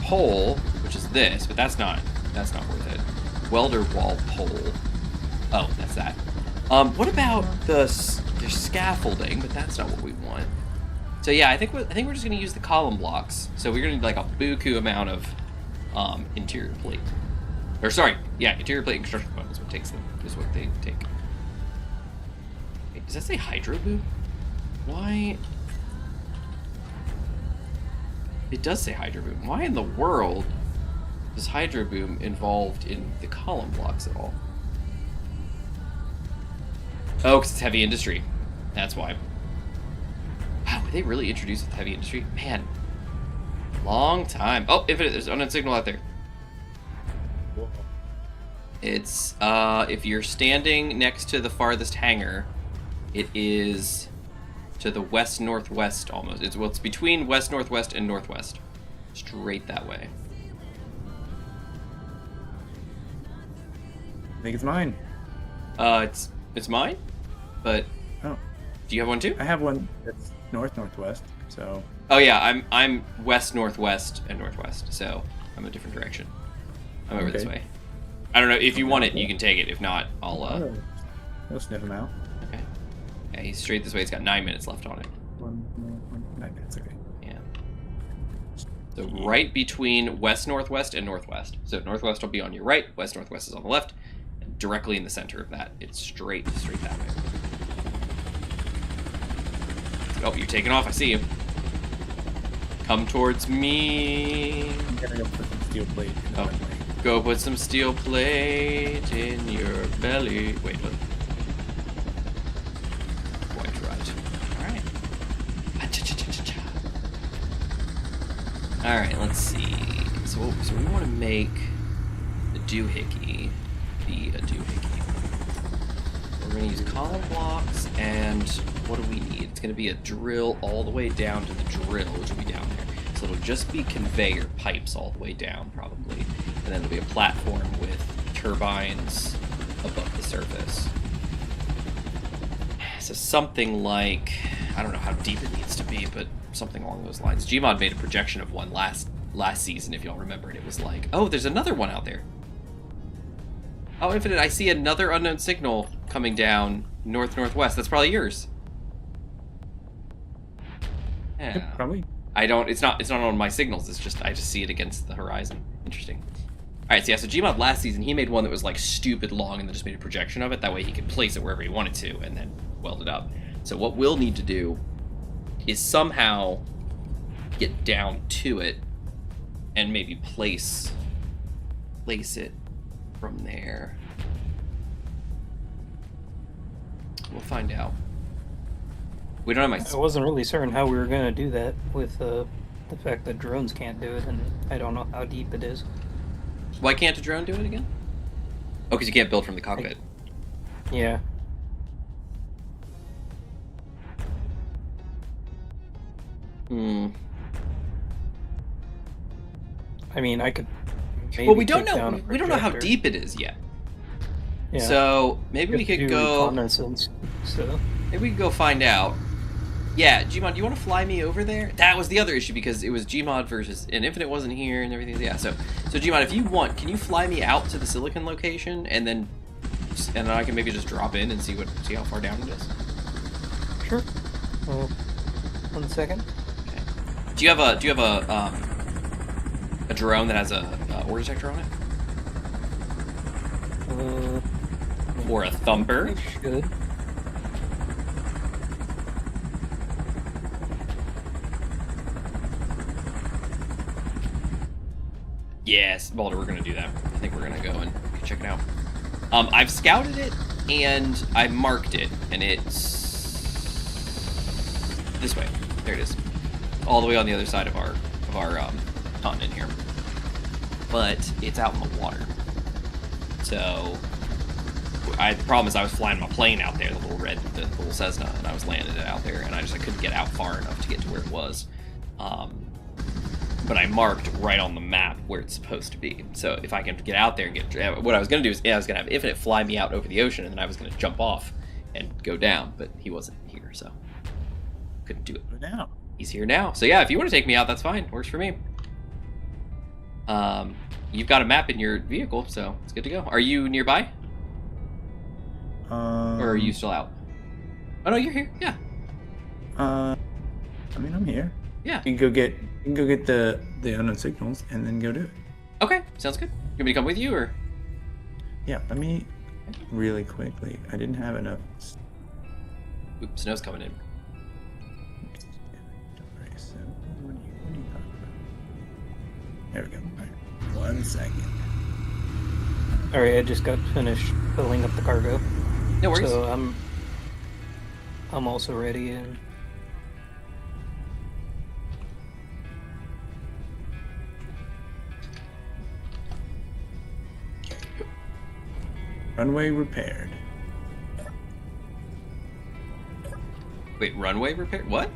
pole, which is this, but that's not worth it. Welder wall pole. Oh, that's that. What about the scaffolding? But that's not what we want. So yeah, I think we're just gonna use the column blocks. So we're gonna need like a buku amount of interior plate. Or sorry, yeah, interior plate and construction components is what they take. Wait, does that say hydro boom? Why? It does say hydro boom. Why in the world is hydro boom involved in the column blocks at all? Oh, because it's heavy industry. That's why. Wow, were they really introduced with heavy industry? Man, long time. Oh, Infinite, there's an unknown signal out there. Whoa. It's, if you're standing next to the farthest hangar, it is to the west-northwest almost. It's between west-northwest and northwest. Straight that way. I think it's mine. It's mine? But Oh. do you have one too? I have one that's north-northwest, so... Oh yeah, I'm west-northwest and northwest, so I'm a different direction. I'm over this Okay. way. I don't know, if you want it, you can take it. If not, I'll We'll sniff him out. okay. Yeah, he's straight this way. He's got 9 minutes left on it. 9 minutes, okay. Yeah. So right between west-northwest and northwest. So northwest will be on your right, west-northwest is on the left, and directly in the center of that, it's straight that way. Oh, you're taking off. I see you. Come towards me. I'm gonna go put some steel plate in the Oh. runway. Go put some steel plate in your belly. Wait, look. Quite right. Alright. Ah-cha-cha-cha-cha-cha. Alright, let's see. So we want to make the doohickey be a doohickey. We're going to use column blocks, and what do we need? It's going to be a drill all the way down to the drill, which will be down there. So it'll just be conveyor pipes all the way down, probably. And then there'll be a platform with turbines above the surface. So something like, I don't know how deep it needs to be, but something along those lines. Gmod made a projection of one last season, if y'all remember, and it was like, oh, there's another one out there. Oh, Infinite, I see another unknown signal coming down north-northwest. That's probably yours. Yeah. Yep, probably. I don't, it's not on my signals, it's just, I just see it against the horizon. Interesting. Alright, so yeah, so Gmod last season, he made one that was like stupid long and then just made a projection of it. That way he could place it wherever he wanted to and then weld it up. So what we'll need to do is somehow get down to it and maybe place it from there. We'll find out. We don't have I wasn't really certain how we were going to do that with the fact that drones can't do it, and I don't know how deep it is. Why can't a drone do it again? Oh, because you can't build from the cockpit. Yeah. I mean, I could. Well, we don't know. We don't know how deep it is yet. Yeah. So maybe we could go. Reconnaissance, so maybe we could go find out. Yeah, Gmod, do you want to fly me over there? That was the other issue because it was Gmod versus and Infinite wasn't here and everything. Yeah, so Gmod, if you want, can you fly me out to the Silicon location and then I can maybe just drop in and see how far down it is. Sure. 1 second. Okay. Do you have a drone that has a ore detector on it? Or a thumper? I should. Yes, Baldur, we're gonna do that. I think we're gonna go and check it out. I've scouted it and I marked it, and it's this way. There it is, all the way on the other side of our continent here. But it's out in the water. So the problem is I was flying my plane out there, the little Cessna, and I was landing it out there, and I couldn't get out far enough to get to where it was. But I marked right on the map where it's supposed to be. So if I can get out there and what I was going to do is I was going to have Infinite fly me out over the ocean, and then I was going to jump off and go down, but he wasn't here, so couldn't do it. Go down. He's here now. So yeah, if you want to take me out, that's fine. Works for me. You've got a map in your vehicle, so it's good to go. Are you nearby? Or are you still out? Oh no, you're here. Yeah. I mean, I'm here. Yeah. You can go get the unknown signals and then go do it. Okay, sounds good. You want me to come with you, or? Yeah, let me really quickly. I didn't have enough. Oops, snow's coming in. Alright, so what are you talking about? There we go. Alright, 1 second. Alright, I just got finished filling up the cargo. No worries. So I'm also ready and. Runway repaired. Wait, runway repair? What?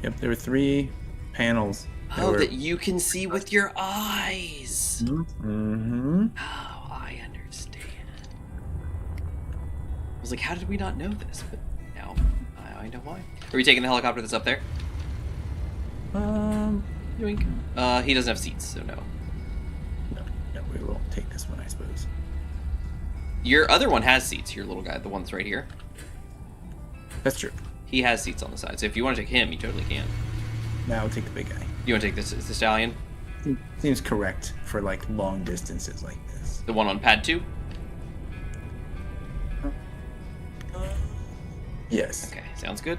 Yep, there were 3 panels. That you can see with your eyes. Mm-hmm. Oh, I understand. I was like, how did we not know this? But now I know why. Are we taking the helicopter that's up there? Yoink. He doesn't have seats, so no. No, we will take this one, I suppose. Your other one has seats, your little guy, the one that's right here. That's true. He has seats on the side, so if you want to take him, you totally can. Now we'll take the big guy. You want to take the stallion? Seems correct for like long distances like this. The one on pad 2? Yes. Okay, sounds good.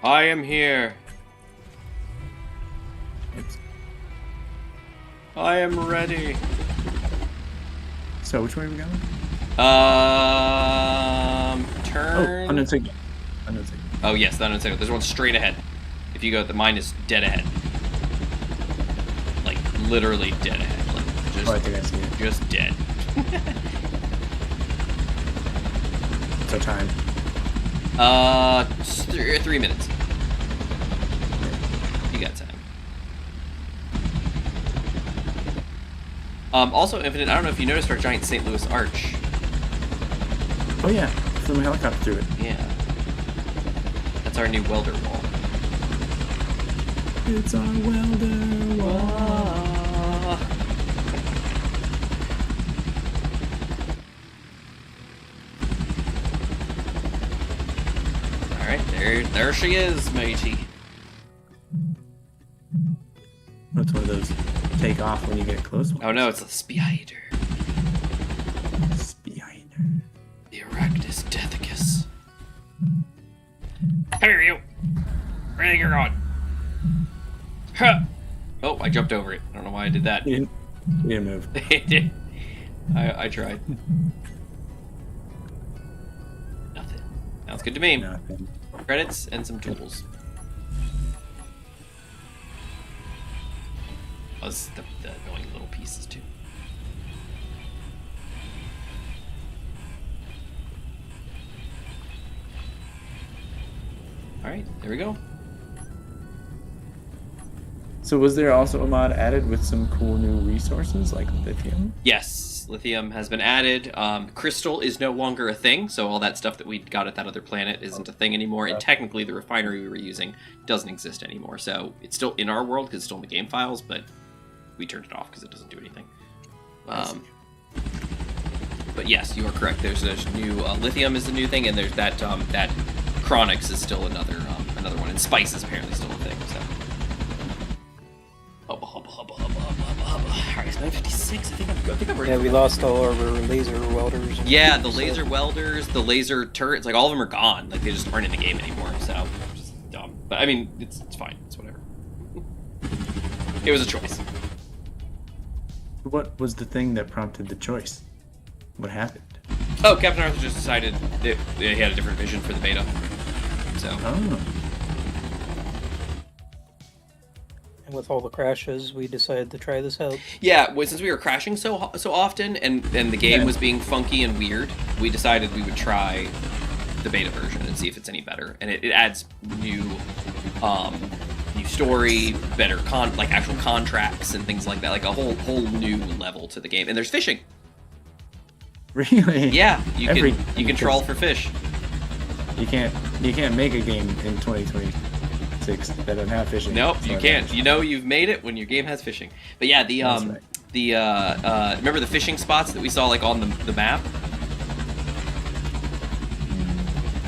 I am here. Oops. I am ready. So which way are we going? Turn. Oh, unknown signal. Unknown signal. Oh yes, the unknown signal. There's one straight ahead. If you go, mine is dead ahead. Like literally dead ahead. Like just, I think I see it. Just dead. What's our time? 3 minutes. You got time. Also, Infinite, I don't know if you noticed our giant St. Louis arch. Oh yeah, flew my helicopter through it. Yeah. That's our new welder wall. It's our welder wall. Alright, there she is, matey. What's one of those take off when you get close. Oh no, it's a spider. Spider. The Arachnus Deathicus. Here you. Where you're going? Huh. Oh, I jumped over it. I don't know why I did that. You didn't move. It did. I tried. Nothing. Sounds good to me. Nothing. Credits and some tools. Oh, this is the annoying little pieces too. Alright, there we go. So was there also a mod added with some cool new resources like lithium? Yes, lithium has been added. Crystal is no longer a thing, so all that stuff that we got at that other planet isn't a thing anymore, and technically the refinery we were using doesn't exist anymore. So it's still in our world because it's still in the game files, but we turned it off because it doesn't do anything. But yes, you are correct. There's new lithium is a new thing, and there's that that Chronix is still another one, and spice is apparently still a thing. So. Hubba. Alright, it's 9:56. I think I'm ready. Yeah, we lost all our laser welders. Yeah, the laser welders, the laser turrets, like all of them are gone. Like they just aren't in the game anymore. So just dumb. But I mean, it's fine. It's whatever. It was a choice. What was the thing that prompted the choice? What happened? Oh, Captain Arthur just decided that he had a different vision for the beta. So. Oh. And with all the crashes, we decided to try this out. Yeah, well, since we were crashing so often, and the game was being funky and weird, we decided we would try the beta version and see if it's any better. And it adds new story, better like actual contracts and things like that, like a whole new level to the game. And there's fishing. Really? Yeah, you can troll for fish. You can't make a game in 2026 that doesn't have fishing. Nope, you can't. You know you've made it when your game has fishing. But yeah, remember the fishing spots that we saw like on the map?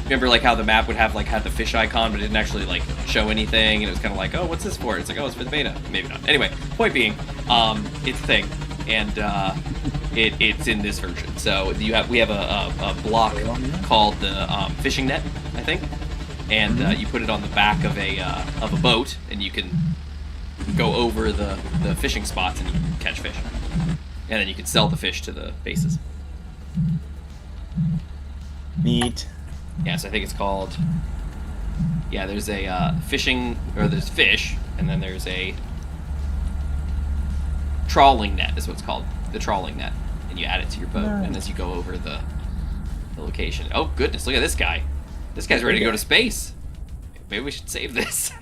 Remember like how the map would have like had the fish icon but it didn't actually like show anything, and it was kind of like, oh, what's this for? It's like, oh, it's for the beta. Maybe not. Anyway, point being, it's a thing, and it's in this version. So we have a block called the fishing net, I think, and you put it on the back of a boat, and you can go over the fishing spots and you can catch fish, and then you can sell the fish to the bases. Neat. Yeah, so I think it's called. Yeah, there's a there's fish, and then there's a trawling net. Is what it's called, the trawling net, and you add it to your boat, and as you go over the location. Oh goodness, look at this guy. This guy's ready to go to space. Maybe we should save this.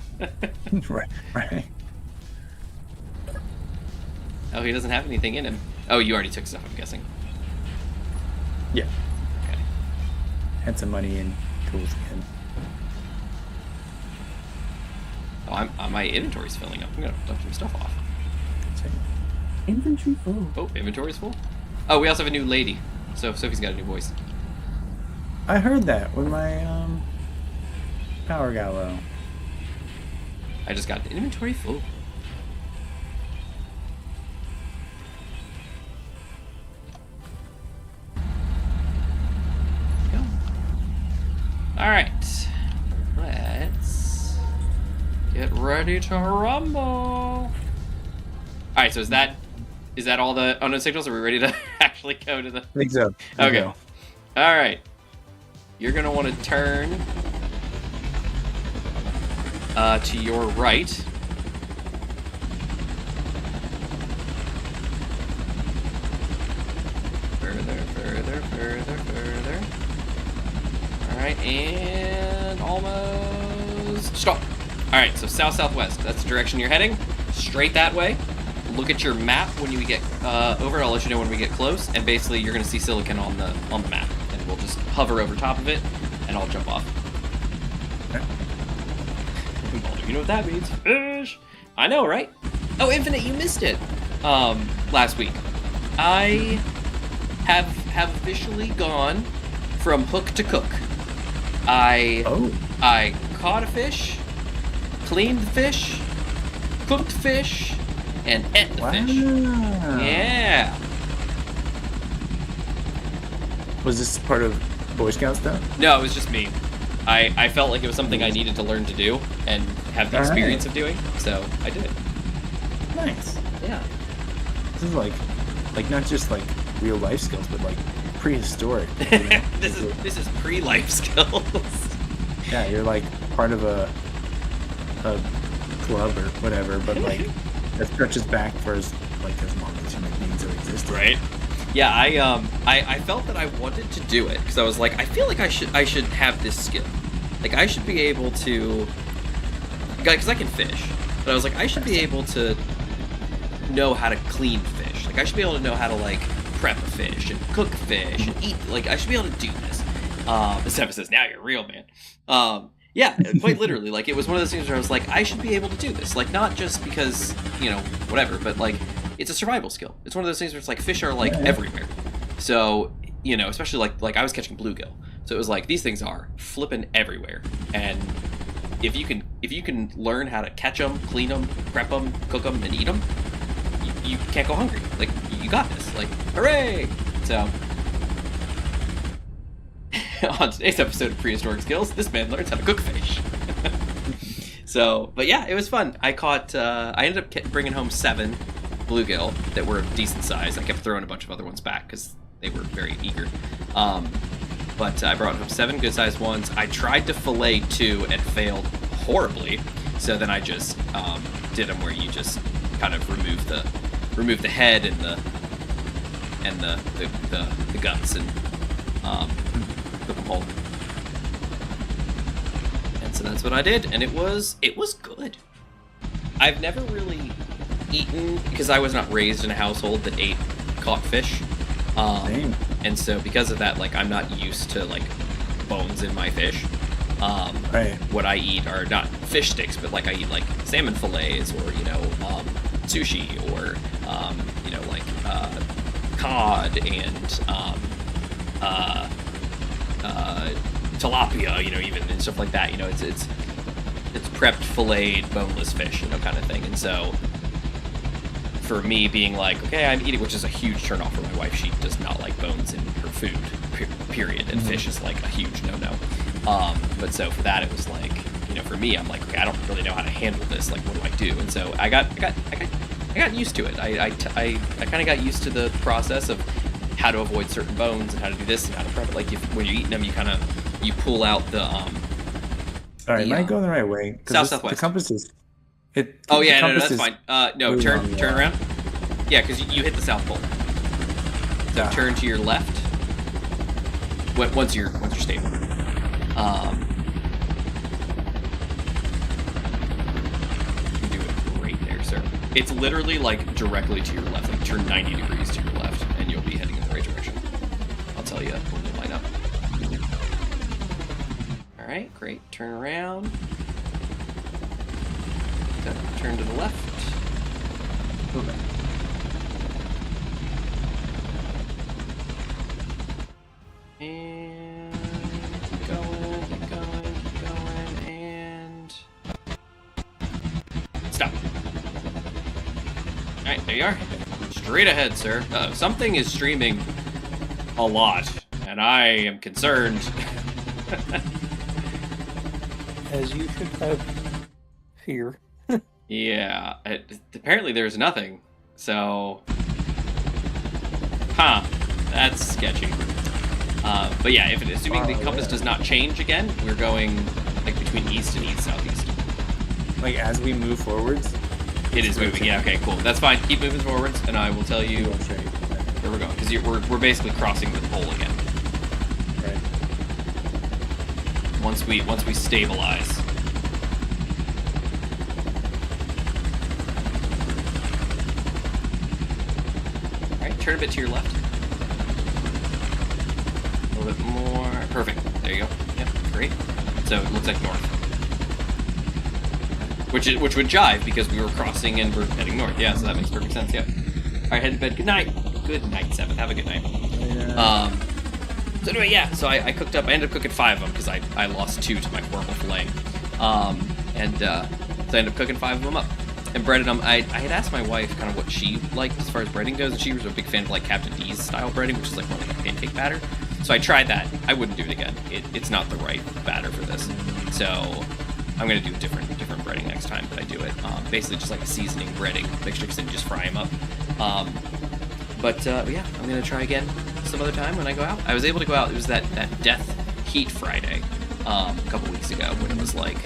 Right. Oh, he doesn't have anything in him. Oh, you already took stuff, I'm guessing. Yeah. Okay. Had some money and tools again. Oh, my inventory's filling up. I'm gonna dump some stuff off. Inventory full. Oh, inventory's full? Oh, we also have a new lady. So Sophie's got a new voice. I heard that when my power got low. I just got the inventory full. Go. All right. Let's get ready to rumble. All right. So is that all the unknown signals? Are we ready to actually go to the? I think so. Okay. All right. You're gonna want to turn to your right. Further. All right, and almost stop. All right, so south-southwest. That's the direction you're heading. Straight that way. Look at your map when you get over. I'll let you know when we get close. And basically, you're gonna see silicon on the map, and we'll just hover over top of it, and I'll jump off. Okay. You know what that means? Fish. I know, right? Oh, Infinite, you missed it. Last week, I have officially gone from hook to cook. I caught a fish, cleaned the fish, cooked fish, and ate the Wow. fish. Yeah. Was this part of Boy Scout stuff? No, it was just me. I felt like it was something I needed to learn to do and have the experience of doing, so I did it. Nice. Yeah. This is like not just like real life skills, but like prehistoric. You know? This is pre-life skills. Yeah, you're like part of a club or whatever, but like that stretches back for as long as human beings have existed. Right. Yeah, I felt that I wanted to do it because I was like, I feel like I should have this skill. Like I should be able to, because I can fish, but I was like, I should be able to know how to clean fish. Like I should be able to know how to like prep a fish and cook a fish and eat. Like I should be able to do this. Seven says, now you're real, man. Yeah, quite literally. Like it was one of those things where I was like, I should be able to do this. Like not just because, you know, whatever, but like it's a survival skill. It's one of those things where it's like fish are like everywhere. So, you know, especially like I was catching bluegill. So it was like these things are flipping everywhere. And if you can learn how to catch them, clean them, prep them, cook them, and eat them, you can't go hungry. Like you got this. Like hooray! So on today's episode of Prehistoric Skills, this man learns how to cook fish. So, but yeah, it was fun. I ended up bringing home 7 bluegill that were of decent size. I kept throwing a bunch of other ones back because they were very eager. But I brought home 7 good-sized ones. I tried to fillet 2 and failed horribly. So then I just did them where you just kind of remove the head and the guts and cook them whole. And so that's what I did, and it was good. I've never really eaten, because I was not raised in a household that ate caught fish. Same. And so because of that, like I'm not used to like bones in my fish. Right. What I eat are not fish sticks, but like I eat like salmon fillets or, you know, sushi or, you know, like cod and tilapia, you know, even and stuff like that. You know, it's prepped, filleted, boneless fish, you know, kind of thing. And so for me being like, okay, I'm eating, which is a huge turnoff for my wife. She does not like bones in her food, period. And fish is like a huge no-no. But so for that, it was like, you know, for me, I'm like, okay, I don't really know how to handle this. Like, what do I do? And so I got used to it. I kind of got used to the process of how to avoid certain bones and how to do this and how to prep it. Like when you're eating them, you pull out the All right, am I going the right way? Southwest. The compass is. Oh yeah, no, that's fine. No, turn around. Yeah, because you hit the South Pole. So turn to your left. Once you're stable. You do it great there, sir. It's literally like directly to your left. Like turn 90 degrees to your left, and you'll be heading in the right direction. I'll tell you when you line up. All right, great. Turn around. Turn to the left. Okay. And keep going, and stop. Alright, there you are. Straight ahead, sir. Something is streaming a lot, and I am concerned. As you should have fear. Yeah, apparently there's nothing. So, that's sketchy. But yeah, assuming the compass does not change again, we're going like between east and southeast. Like as we move forwards. It is moving. Yeah. Okay. Cool. That's fine. Keep moving forwards, and I will tell you where we're going because we're basically crossing the pole again. Right. Once we stabilize. Turn a bit to your left. A little bit more. Perfect. There you go. Yep. Great. So it looks like north. Which would jive because we were crossing and we're heading north. Yeah, so that makes perfect sense. Yep. All right, head to bed. Good night. Good night, Seventh. Have a good night. Yeah. So anyway, yeah. So I cooked up. I ended up cooking 5 of them because I lost 2 to my horrible fillet. So I ended up cooking 5 of them up. and breaded them. I had asked my wife kind of what she liked as far as breading goes, and she was a big fan of like Captain D's style breading, which is like more like a pancake batter. So I tried that. I wouldn't do it again. It's not the right batter for this. So I'm gonna do different breading next time that I do it. Basically just like a seasoning breading mixture, and just fry them up. But yeah, I'm gonna try again some other time when I go out. I was able to go out. It was that Death Heat Friday a couple weeks ago when it was like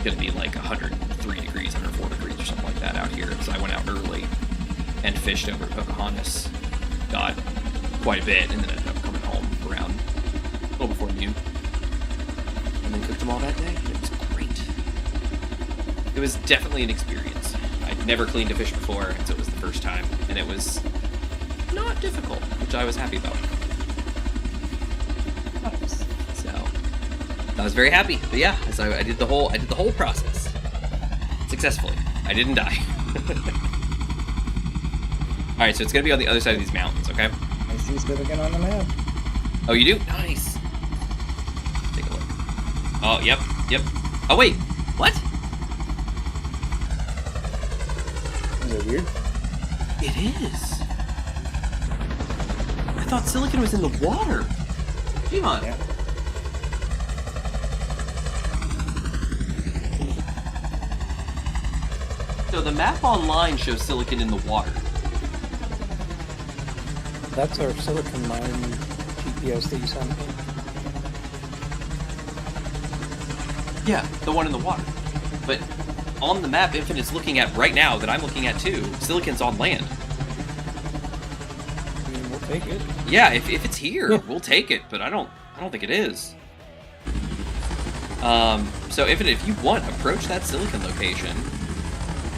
gonna be like 103 degrees, 104 degrees or something like that out here. So I went out early and fished over at Pocahontas. Got quite a bit, and then ended up coming home around a little before noon. And then cooked them all that day. It was great. It was definitely an experience. I'd never cleaned a fish before, and so it was the first time. And it was not difficult, which I was happy about. Nice. So I was very happy. But yeah, so I did the whole process successfully. I didn't die. All right, so it's gonna be on the other side of these mountains, okay? I see silicon on the map. Oh, you do? Nice. Take a look. Oh, yep. Oh, wait. What? Is it weird? It is. I thought silicon was in the water. Come on. Yeah. So the map online shows silicon in the water. That's our silicon mine GPS that you sent me. Yeah, the one in the water. But on the map Infinite's looking at right now, that I'm looking at too, silicon's on land. I mean, we'll take it. Yeah, if it's here, we'll take it, but I don't think it is. So Infinite, if you want, approach that silicon location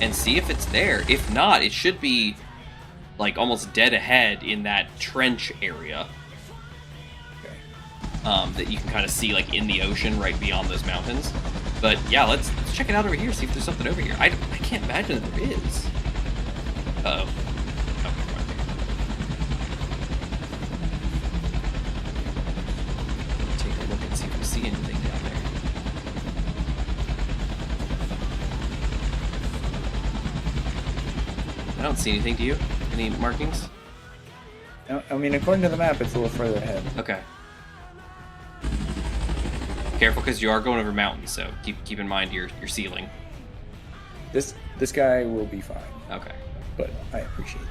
and see if it's there. If not, it should be like almost dead ahead in that trench area. Okay. That you can kind of see like in the ocean right beyond those mountains. But yeah, let's check it out over here, see if there's something over here. I can't imagine that there is. Uh-oh. Oh, take a look and see if we see anything down there. I don't see anything, do you? Any markings? No, I mean, according to the map, it's a little further ahead. Okay. Careful, because you are going over mountains, so keep in mind your ceiling. This guy will be fine, Okay. but I appreciate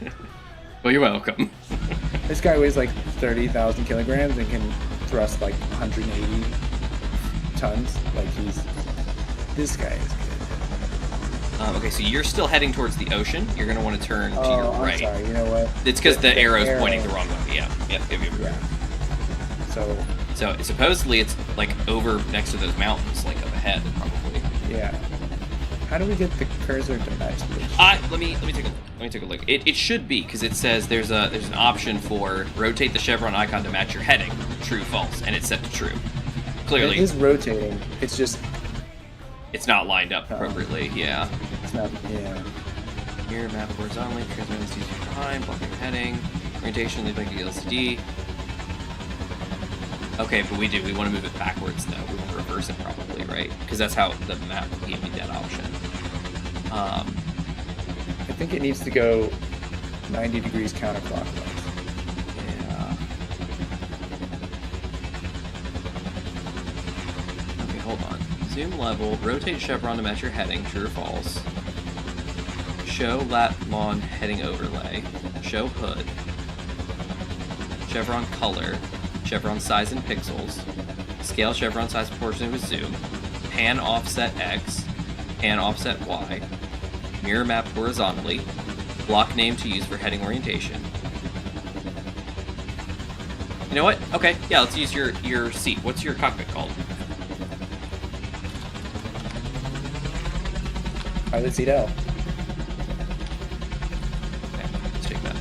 that. Well, you're welcome. This guy weighs like 30,000 kilograms and can thrust like 180 tons. Like this guy is good. Okay, so you're still heading towards the ocean. You're going to want to turn to your I'm right. sorry, you know what? It's because the arrow's arrow. pointing the wrong way. Yeah. Yeah. So supposedly it's like over next to those mountains, like up ahead, probably. Yeah. How do we get the cursor to match this? Let me take a look. Let me take a look. It should be, because it says there's an option for rotate the chevron icon to match your heading, true, false, and it's set to true. Clearly, It is rotating. It's just it's not lined up appropriately. Yeah. it's not. Yeah. Mirror map horizontally, transmit this user behind, blocking heading, orientation, lead like the LCD. Okay, but we want to move it backwards though. We want to reverse it probably, right? Because that's how the map gave me that option. I think it needs to go 90 degrees counterclockwise. Yeah. Okay, hold on. Zoom level, rotate chevron to match your heading, true or false. Show lat long heading overlay. Show hood. Chevron color. Chevron size in pixels. Scale chevron size proportionate with zoom. Pan offset X. Pan offset Y. Mirror map horizontally. Block name to use for heading orientation. You know what? Okay, yeah, let's use your seat. What's your cockpit called? Pilot seat L. Okay, let's take that.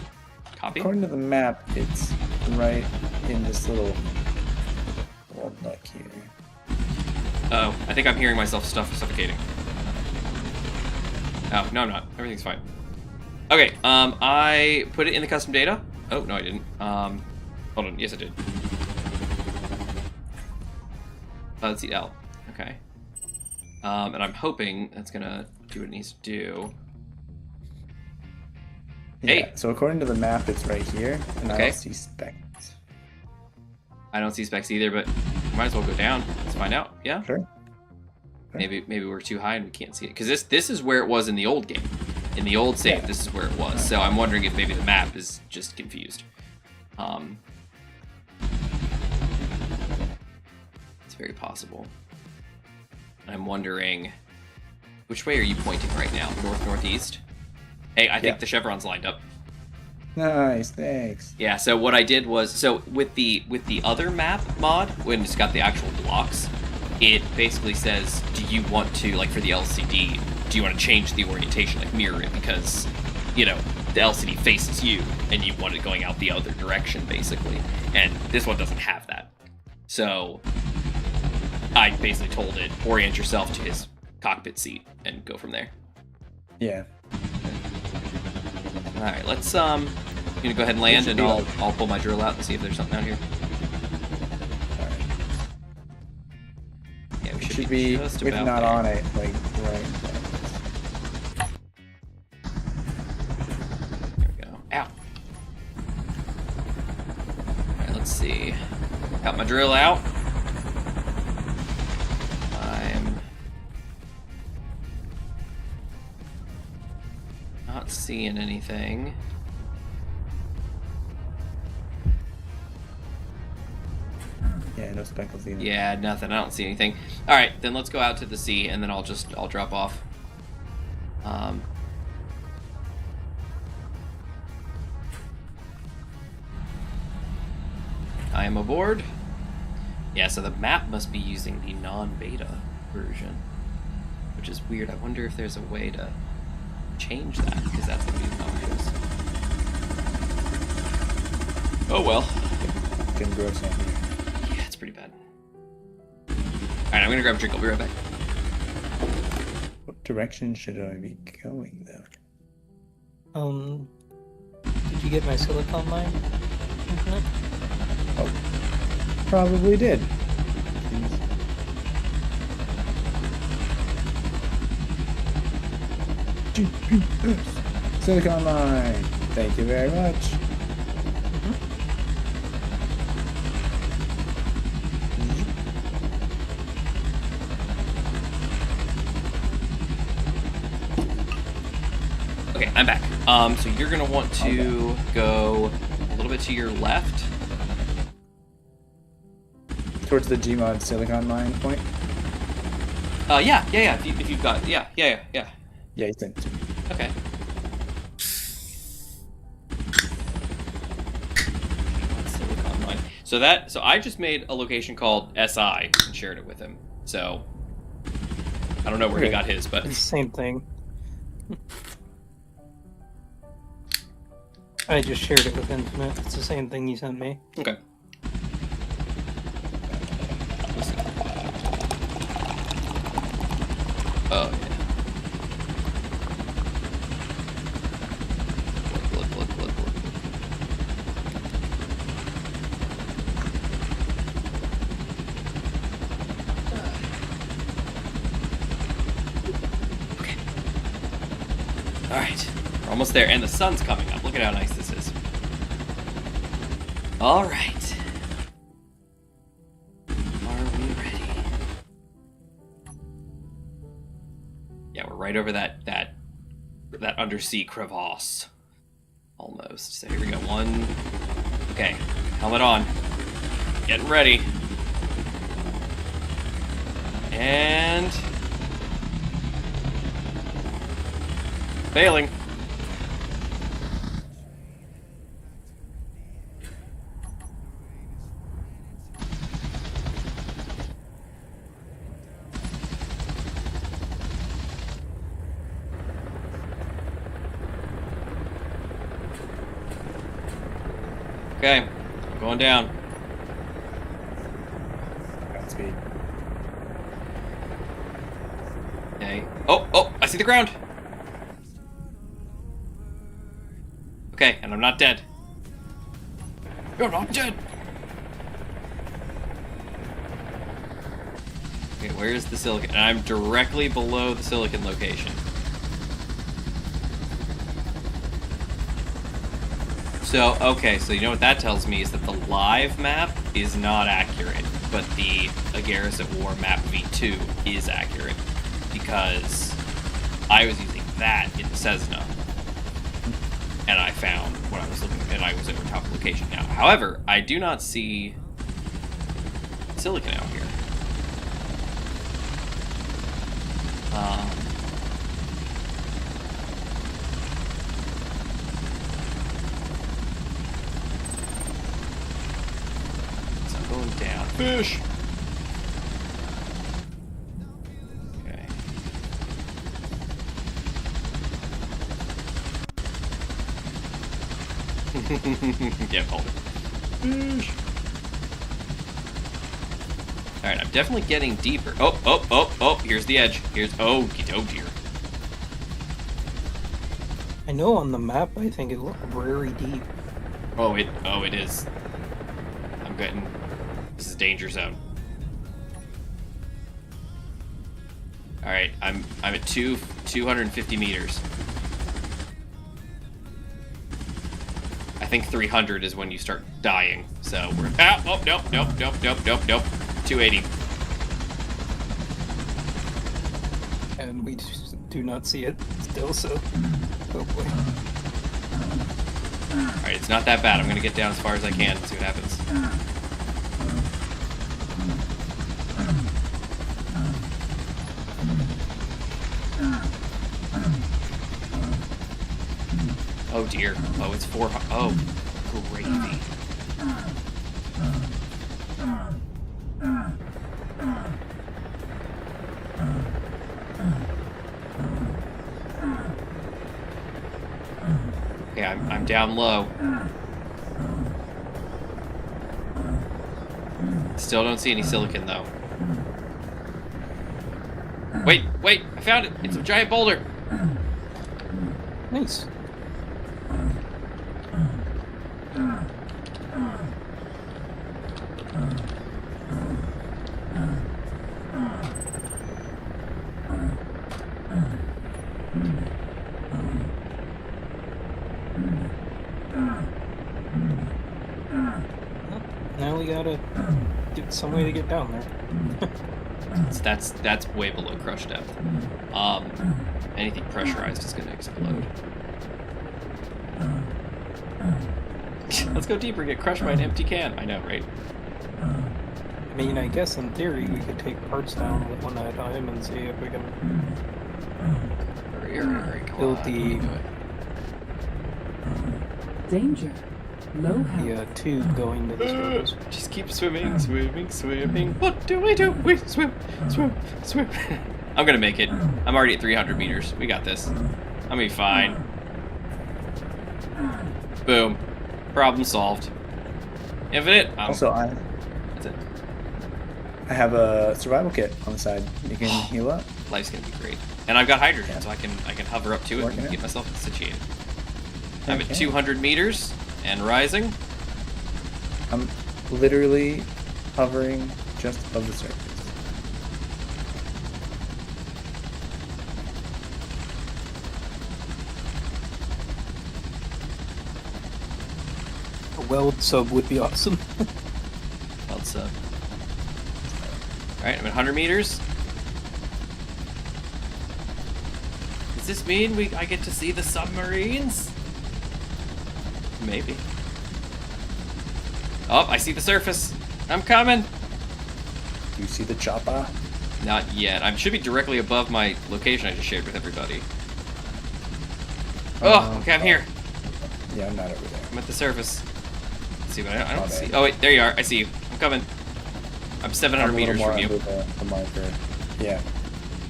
Copy. According to the map, it's right in this little nut here. Oh, I think I'm hearing myself suffocating. Oh, no, I'm not. Everything's fine. Okay, I put it in the custom data. Oh, no, I didn't. Hold on. Yes, I did. Let's see, L. Okay. And I'm hoping that's gonna do what it needs to do. Yeah, Hey. so according to the map, it's right here, and I Okay. don't see specs. I don't see specs either, but might as well go down. Let's find out. Yeah. Sure. Maybe we're too high and we can't see it. Because this is where it was in the old game. In the old save, Yeah. this is where it was. So I'm wondering if maybe the map is just confused. It's very possible. I'm wondering, which way are you pointing right now? North, northeast? Hey, I think Yeah. the chevron's lined up. Nice, thanks. Yeah, so what I did was, so with the other map mod, when it's got the actual blocks, it basically says, do you want to, like for the LCD, do you want to change the orientation, like mirror it, because, you know, the LCD faces you, and you want it going out the other direction, basically. And this one doesn't have that. So I basically told it, orient yourself to his cockpit seat, and go from there. Yeah. Alright, let's, I'm gonna go ahead and land, and I'll pull my drill out and see if there's something out here. Alright. Yeah, we It should, should be, just if about not there. on it, like, right. There we go. Ow. Alright, let's see. Got my drill out. I'm not seeing anything. Yeah, no speckles either. Yeah, nothing. I don't see anything. Alright, then let's go out to the sea, and then I'll drop off. I am aboard. Yeah, so the map must be using the non-beta version, which is weird. I wonder if there's a way to change that, because that's going to be obnoxious. Oh well. Getting gross on here. Yeah, it's pretty bad. Alright, I'm gonna grab a drink. I'll be right back. What direction should I be going, though? Did you get my silicon mine? Infinite? Oh, probably did. GPS. Silicon Line. Thank you very much. Okay, I'm back. So you're gonna want to go a little bit to your left. Towards the Gmod Silicon Mine point. Yeah. If you've got, yeah. Yeah, he's in. Okay. Silicon Mine. So I just made a location called SI and shared it with him. So I don't know where he Okay. got his, but It's the same thing. I just shared it with Infinite. It's the same thing you sent me. okay. Oh yeah. Look. Okay. All right, we're almost there, and the sun's coming up. Look at how nice this is. All right. Are we ready? Yeah, we're right over that undersea crevasse. Almost. So here we go. One. Okay. Helmet on. Getting ready. And failing. Okay, I'm going down. Godspeed. Okay. Oh, I see the ground. Okay, and I'm not dead. You're not dead. Okay, where is the silicon? And I'm directly below the silicon location. So, okay, so you know what that tells me is that the live map is not accurate, but the Agaris at War map V2 is accurate, because I was using that in Cessna, and I found what I was looking for, and I was over top of location now. However, I do not see silicon out here. So I'm going down. Fish! Okay. Yeah, hold it. Fish! Alright, I'm definitely getting deeper. Oh, here's the edge. Oh dear. I know on the map, I think it looked very deep. Oh, it is. This is danger zone. Alright, I'm at 250 meters. I think 300 is when you start dying, so we're... Oh, nope. 280. And we just do not see it still, so... Oh boy. Alright, it's not that bad. I'm gonna get down as far as I can and see what happens. Oh dear. Oh, it's 400. Oh, gravy. Okay, I'm down low. Still don't see any silicon though. Wait, I found it. It's a giant boulder. Nice. Now we gotta get some way to get down there. That's way below crush depth. Anything pressurized is gonna explode. Let's go deeper and get crushed by an empty can. I know, right? I mean, I guess in theory we could take parts down one at a time and see if we can Hurry, come build on. the Danger. Low health. tube going to the surface. Just keep swimming. What do we do? We swim. I'm gonna make it. I'm already at 300 meters. We got this. I'm gonna be fine. Boom. Problem solved. Infinite. Also, That's it. I have a survival kit on the side. You can heal up. Life's gonna be great. And I've got hydrogen, Yeah. so I can hover up to it Working and it. get myself situated. I'm at Okay. 200 meters and rising. I'm literally hovering just above the surface. A weld sub would be awesome. Well, it's Alright, I'm at 100 meters. Does this mean I get to see the submarines? Maybe. Oh, I see the surface. I'm coming. Do you see the chopper? Not yet. I should be directly above my location I just shared with everybody. Oh, okay, I'm here. Yeah, I'm not over there. I'm at the surface. Let's see, but I don't My see. bad. Oh wait, there you are. I see you. I'm coming. I'm 700 I'm a little meters more from you. under the marker. Yeah.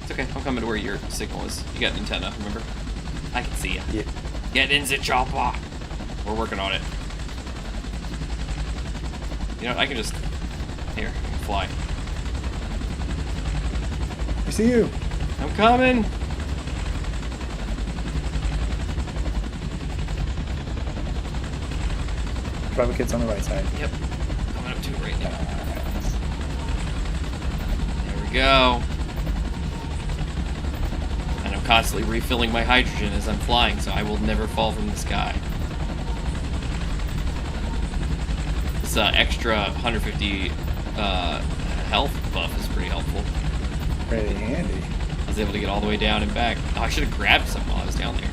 It's okay. I'm coming to where your signal is. You got an antenna, remember? I can see you. Yeah. Get in the chopper. We're working on it. You know, I can just... Here, I can fly. I see you. I'm coming! Survival kit's on the right side. Yep. Coming up to it right now. There we go. And I'm constantly refilling my hydrogen as I'm flying, so I will never fall from the sky. This extra 150 health buff is pretty helpful. Pretty handy. I was able to get all the way down and back. Oh, I should have grabbed some while I was down there.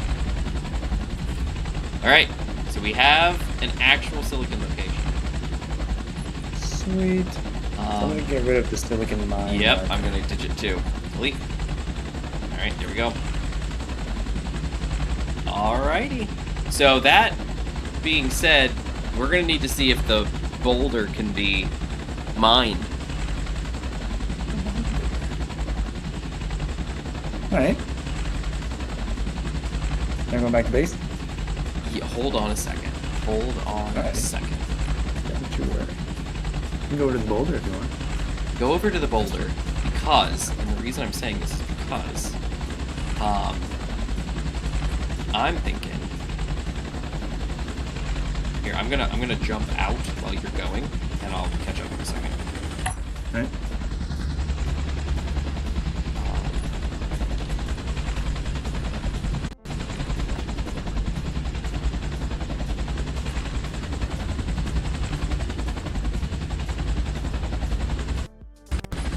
Alright, so we have an actual silicon location. Sweet. So I'm gonna get rid of the silicon mine. Yep, I'm gonna ditch it too. Delete. Alright, there we go. Alrighty. So that being said, we're gonna need to see if the boulder can be mined. Alright. Now going back to base? Yeah, hold on a second. Hold on a second. Don't you worry. You can go over to the boulder if you want. Go over to the boulder because, and the reason I'm saying this is because, I'm thinking. Here, I'm gonna jump out while you're going, and I'll catch up in a second. Alright.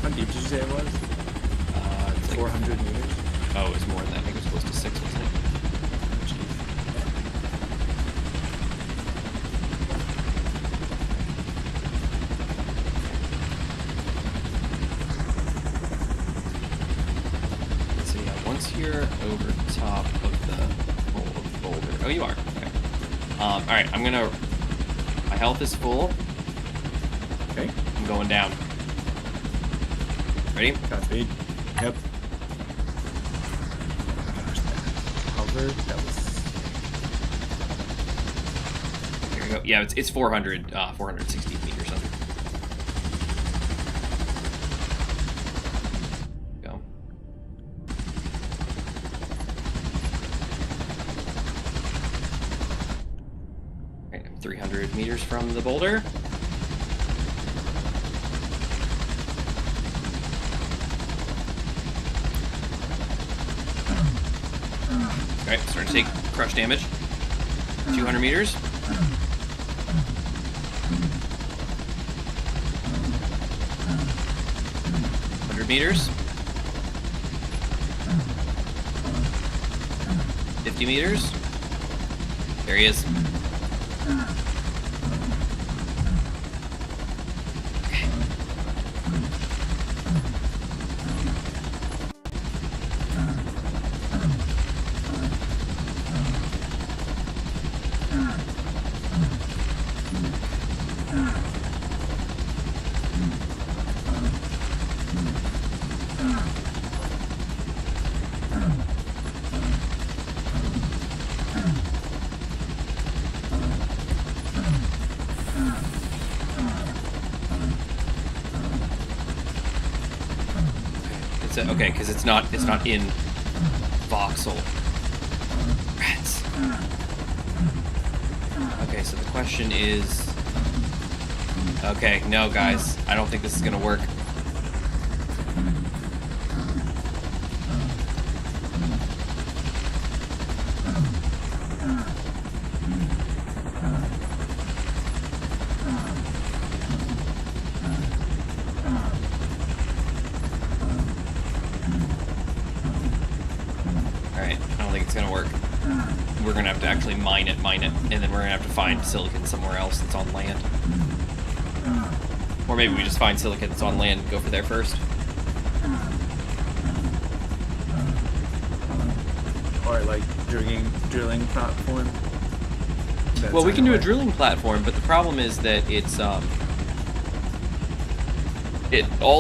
How deep did you say it was? It's like 400 meters? Oh, it's more than that. I think it was close to 6, wasn't it? So yeah, once you're over top of the boulder. Oh, you are. Okay. Alright, I'm gonna... My health is full. Okay. I'm going down. Ready? Godspeed. Yep. Gosh, that hover, that was... Here we go. Yeah, it's 400, 460 meters under. Go. Alright, I'm 300 meters from the boulder. Alright, starting to take crush damage. 200 meters. 100 meters. 50 meters. There he is. Okay, because it's not in voxel. Rats. Okay, so the question is, okay, no guys, I don't think this is gonna work. We're gonna have to actually mine it, and then we're gonna have to find silicon somewhere else that's on land. Or maybe we just find silicon that's on land and go for there first. Or like drilling platform. Well, we can do a drilling platform, but the problem is that it's all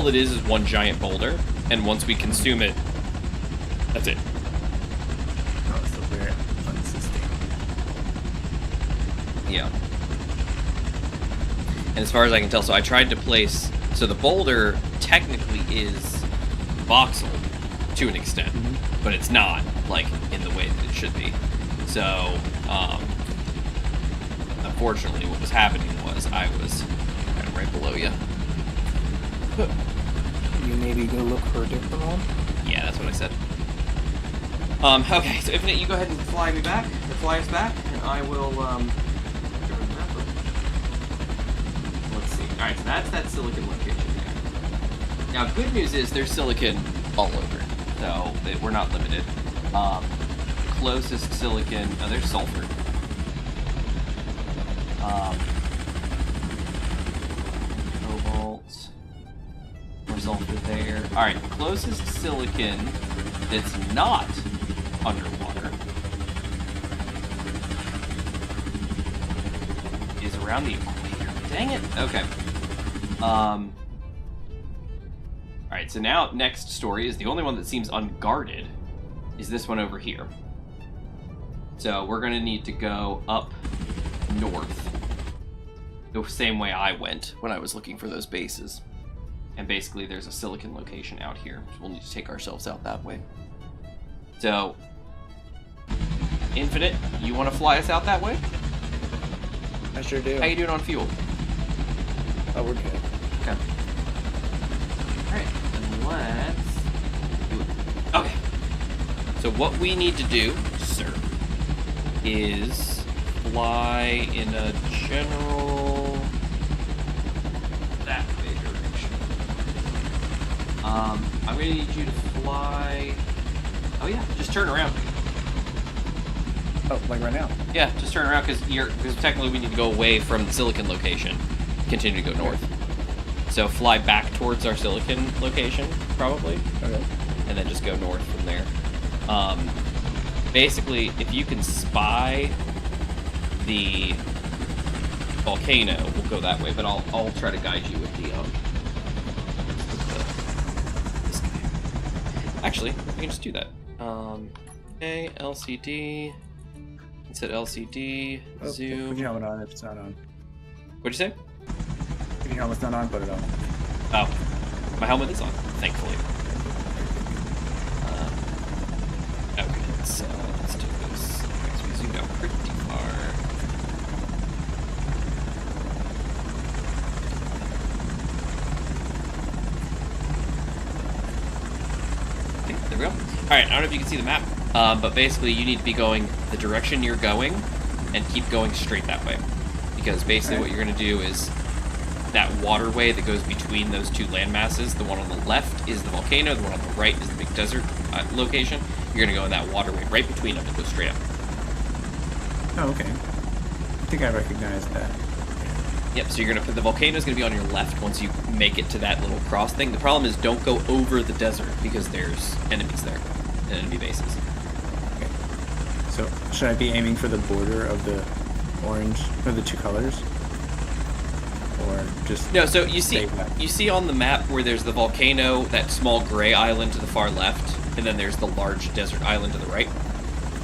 it is one giant boulder, and once we consume it, that's it. Oh, so we're unsustainable. Yeah. And as far as I can tell, so I tried to place, so the boulder technically is voxel to an extent, but it's not, like, in the way that it should be. So, unfortunately, what was happening was I was kind of right below you. You maybe go look for a different one? Yeah, that's what I said. Okay, so Infinite, you go ahead and fly me back, or fly us back, and I will, Alright, so that's that silicon location there. Now, good news is there's silicon all over, so we're not limited. Closest silicon... Oh, there's sulfur. Cobalt. More sulfur there. Alright, closest silicon that's not underwater is around the equator. Dang it. Okay. Alright, so now next story is the only one that seems unguarded is this one over here. So we're going to need to go up north the same way I went when I was looking for those bases. And basically there's a silicon location out here, so we'll need to take ourselves out that way. So, Infinite, you want to fly us out that way? I sure do. How you doing on fuel? Oh, we're good. Okay. Alright, then let's do it. Okay. So what we need to do, sir, is fly in a general that way direction. I'm gonna need you to fly. Oh yeah, just turn around. Oh, like right now? Yeah, just turn around because technically we need to go away from the silicon location, continue to go north. So fly back towards our silicon location, probably. Okay. And then just go north from there. Basically, if you can spy the volcano, we'll go that way. But I'll try to guide you with this guy. Actually, we can just do that. Okay, LCD. Set LCD. Oh, Zoom. put your helmet on if it's not on. What'd you say? If your helmet's not on, put it on. Oh, my helmet is on, thankfully. Okay, so let's do this. Because we zoomed out pretty far. Okay, there we go. Alright, I don't know if you can see the map, but basically you need to be going the direction you're going and keep going straight that way. Because basically what you're going to do is that waterway that goes between those two land masses, the one on the left is the volcano, the one on the right is the big desert location. You're going to go in that waterway right between them and go straight up. Oh, okay. I think I recognize that. Yep, so you're going to put the volcano's going to be on your left once you make it to that little cross thing. The problem is don't go over the desert because there's enemies there and enemy bases. Okay. So, should I be aiming for the border of the orange, or the two colors? Or just... No, so you see on the map where there's the volcano, that small gray island to the far left, and then there's the large desert island to the right?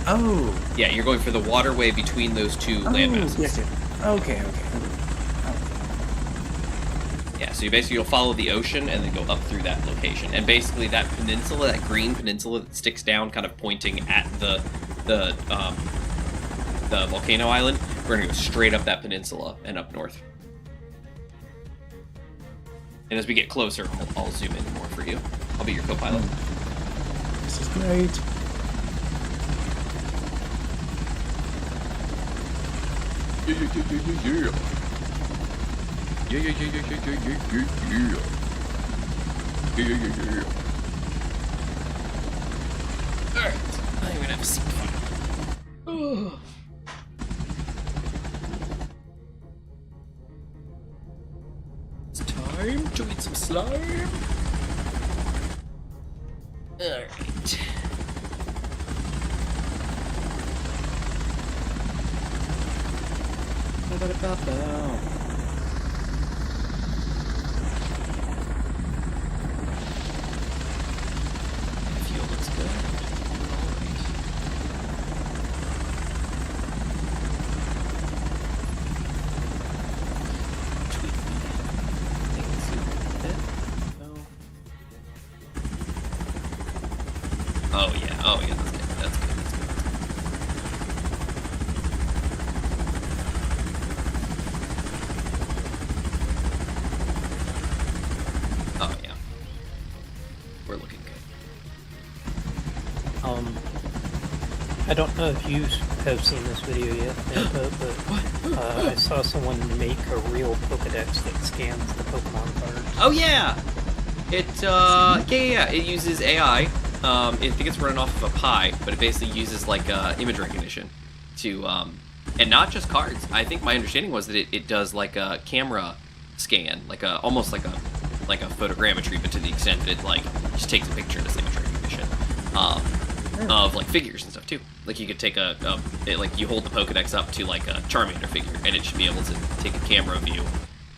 Oh! Yeah, you're going for the waterway between those two land masses. Yes, yes. Okay. Yeah, so you'll follow the ocean and then go up through that location. And basically that peninsula, that green peninsula that sticks down kind of pointing at the volcano island, we're gonna go straight up that peninsula and up north. And as we get closer, I'll zoom in more for you. I'll be your co-pilot. This is great. Yeah. Alright, I'm gonna have some fun. It's time to eat some slime. Alright. Ba-ba-da-ba-ba. Fuel looks good. Alright. Tweak things a bit. Oh yeah, that's good. That's good. Oh yeah. We're looking good. I don't know if you have seen this video yet, but I saw someone make a real Pokedex that scans the Pokemon cards. Oh yeah, it uses AI. I think it's running off of a Pi, but it basically uses like image recognition to, and not just cards. I think my understanding was that it does like a camera scan, almost like a photogrammetry, but to the extent that it like just takes a picture of this image recognition. Of like figures and stuff too. Like you could take like you hold the Pokedex up to like a Charmander figure, and it should be able to take a camera view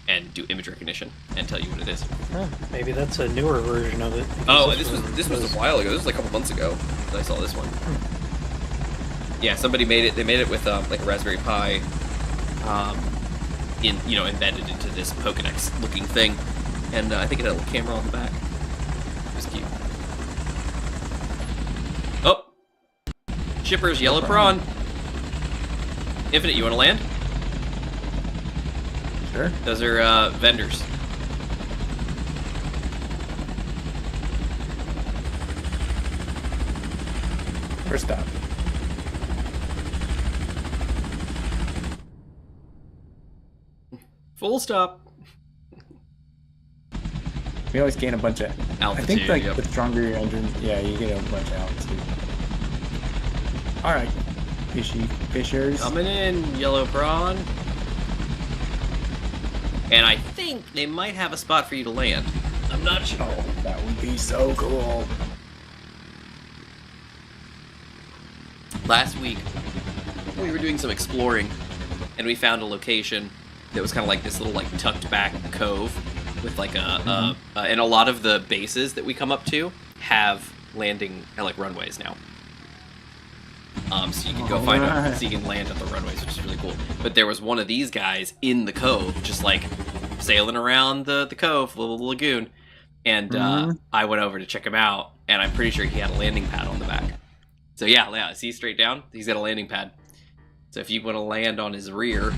and do image recognition and tell you what it is. Oh, maybe that's a newer version of it. Oh, this was a while ago. This was like a couple months ago that I saw this one. Yeah, somebody made it. They made it with like a Raspberry Pi, embedded into this Pokedex looking thing, and I think it had a little camera on the back. It was cute. Oh! Shippers, yellow prawn. Infinite, you want to land? Sure. Those are vendors. First stop. Full stop. We always gain a bunch of Altitude, I think like yep. the stronger your engine, yeah, you get a bunch of altitude. All right, fishers. Coming in, yellow prawn. And I think they might have a spot for you to land. I'm not sure. Oh, that would be so cool. Last week, we were doing some exploring, and we found a location that was kind of like this little like tucked back cove with like and a lot of the bases that we come up to have landing like runways now. So you can go so you can land at the runways, which is really cool. But there was one of these guys in the cove, just like sailing around the cove, the little lagoon. And I went over to check him out, and I'm pretty sure he had a landing pad on the back. So yeah, see straight down? He's got a landing pad. So if you want to land on his rear.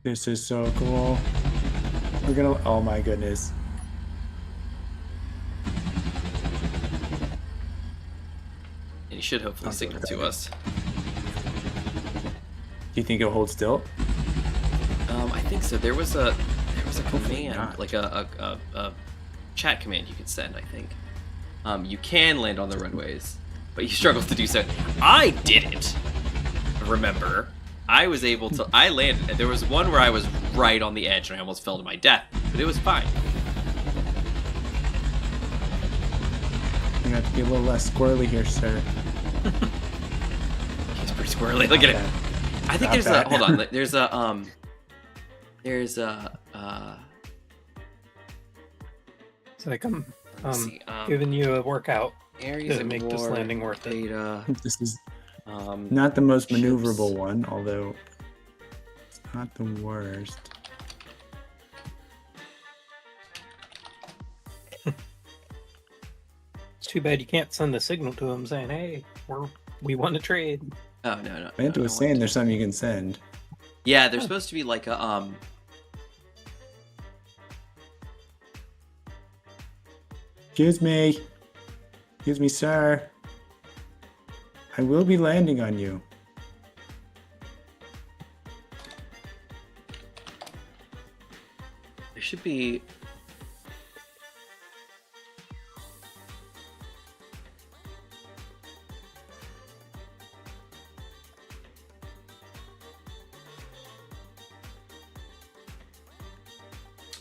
This is so cool. We're gonna, oh my goodness. And he should hopefully signal to us. Do you think it'll hold still? I think so. There was a command, like a chat command you could send, I think. You can land on the runways, but he struggles to do so. I didn't remember. I was able to. I landed. There was one where I was right on the edge and I almost fell to my death, but it was fine. You have to be a little less squirrely here, sir. He's pretty squirrely. Look at it. I think there's a. Hold on. There's a. It's like I'm giving you a workout areas to make this landing worth it. data. This is not the most maneuverable one, although it's not the worst. It's too bad you can't send a signal to him saying, "Hey, we want to trade." Oh no. Vanta was saying there's something you can send. Yeah, there's supposed to be like a Excuse me, sir. I will be landing on you. There should be.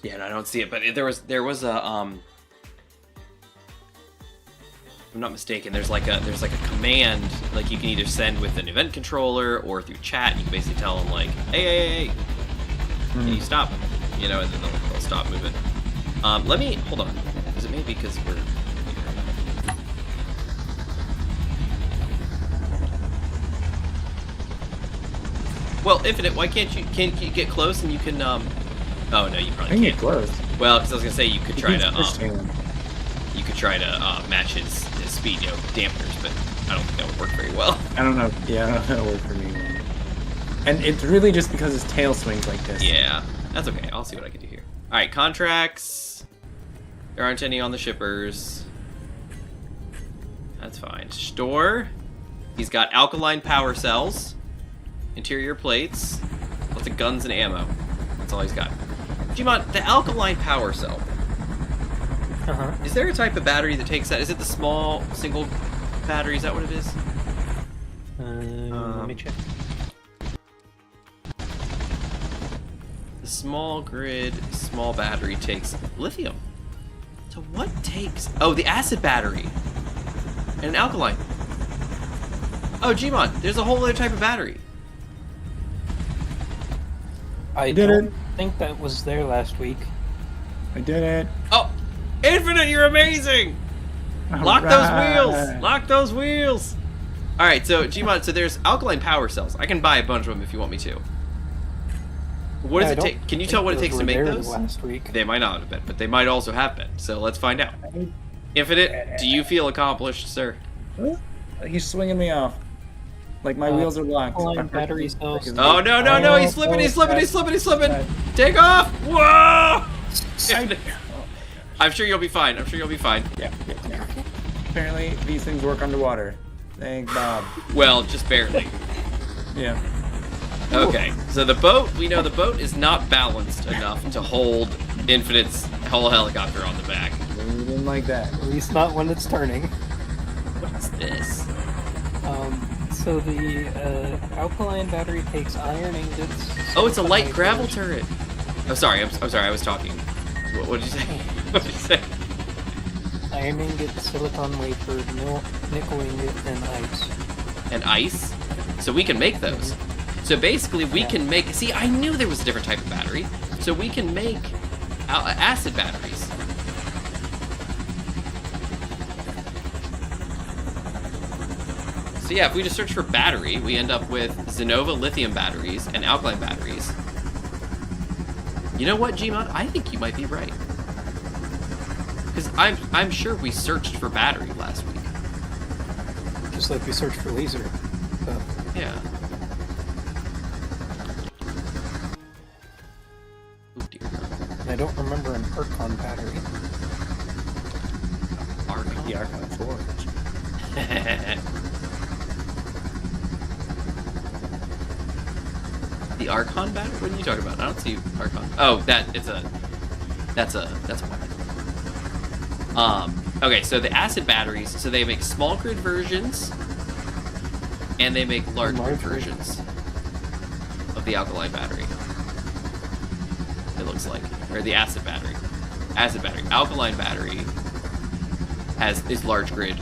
Yeah, no, I don't see it, but there was a if I'm not mistaken, there's like a command like you can either send with an event controller or through chat. You can basically tell them like, hey, can you stop? You know, and then they'll stop moving. Let me hold on. Is it maybe because we're well, Infinite, why can't you get close and you can oh no, you probably I can can't. get close. Well, because I was gonna say you could try to match his speed, dampeners, but I don't think that would work very well. I don't know. Yeah, I don't know if that'll work for me. And it's really just because his tail swings like this. Yeah, that's okay. I'll see what I can do here. All right, contracts. There aren't any on the shippers. That's fine. Store. He's got alkaline power cells, interior plates, lots of guns and ammo. That's all he's got. Gmod, the alkaline power cell. Is there a type of battery that takes that? Is it the small single battery? Is that what it is? Let me check. The small grid, small battery takes lithium. So what takes... Oh, the acid battery. And an alkaline. Oh, Gmod, there's a whole other type of battery. I don't think that was there last week. I did it. Oh, Infinite, you're amazing! Lock those wheels! Lock those wheels! Alright, so Gmod, so there's alkaline power cells. I can buy a bunch of them if you want me to. What does it take? Can you tell what it takes to make those? Last week. They might not have been, but they might also have been. So let's find out. Infinite, do you feel accomplished, sir? He's swinging me off. Like my wheels are locked. Alkaline battery cells. Oh, no, no, no, he's slipping, he's slipping, he's slipping, he's slipping! Take off! Whoa! I'm sure you'll be fine, I'm sure you'll be fine. Yeah. Apparently, these things work underwater. Thank Bob. Well, just barely. Yeah. Okay, so the boat, we know the boat is not balanced enough to hold Infinite's whole helicopter on the back. We didn't like that. At least not when it's turning. What's this? So the alkaline battery takes iron ingots. Oh, it's a light gravel turret. Oh, sorry, I'm sorry, I was talking. What did you say? What did you say? Iron ingot, silicon wafer, nickel ingot, and ice. And ice? So we can make those. So basically, we can make... See, I knew there was a different type of battery. So we can make acid batteries. So yeah, if we just search for battery, we end up with Zenova lithium batteries and alkaline batteries. You know what, Gmod? I think you might be right. Because I'm sure we searched for battery last week. Just like we searched for laser. So. Yeah. Oh dear. I don't remember an Archon battery. Archon? The Archon Forge. The Archon battery? What are you talking about? I don't see Archon. Oh, that's a weapon. Okay, so the acid batteries, so they make small grid versions, and they make large grid versions of the alkaline battery. It looks like, or the acid battery. Acid battery. Alkaline battery is large grid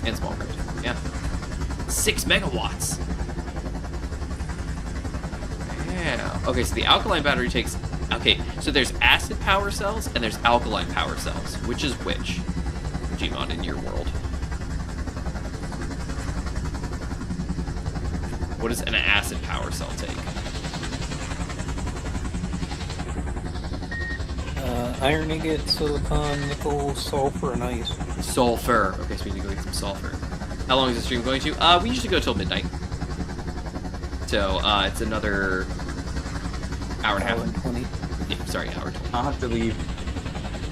and small grid. Yeah, 6 megawatts. Yeah. Okay, so the alkaline battery takes... Okay, so there's acid power cells and there's alkaline power cells. Which is which, Gmod, in your world? What does an acid power cell take? Iron ingot, silicon, nickel, sulfur, and ice. Sulfur. Okay, so we need to go get some sulfur. How long is the stream going to? We usually go till midnight. So, it's another hour and a half. Hour and 20. Yeah, sorry, hour 20. I'll have to leave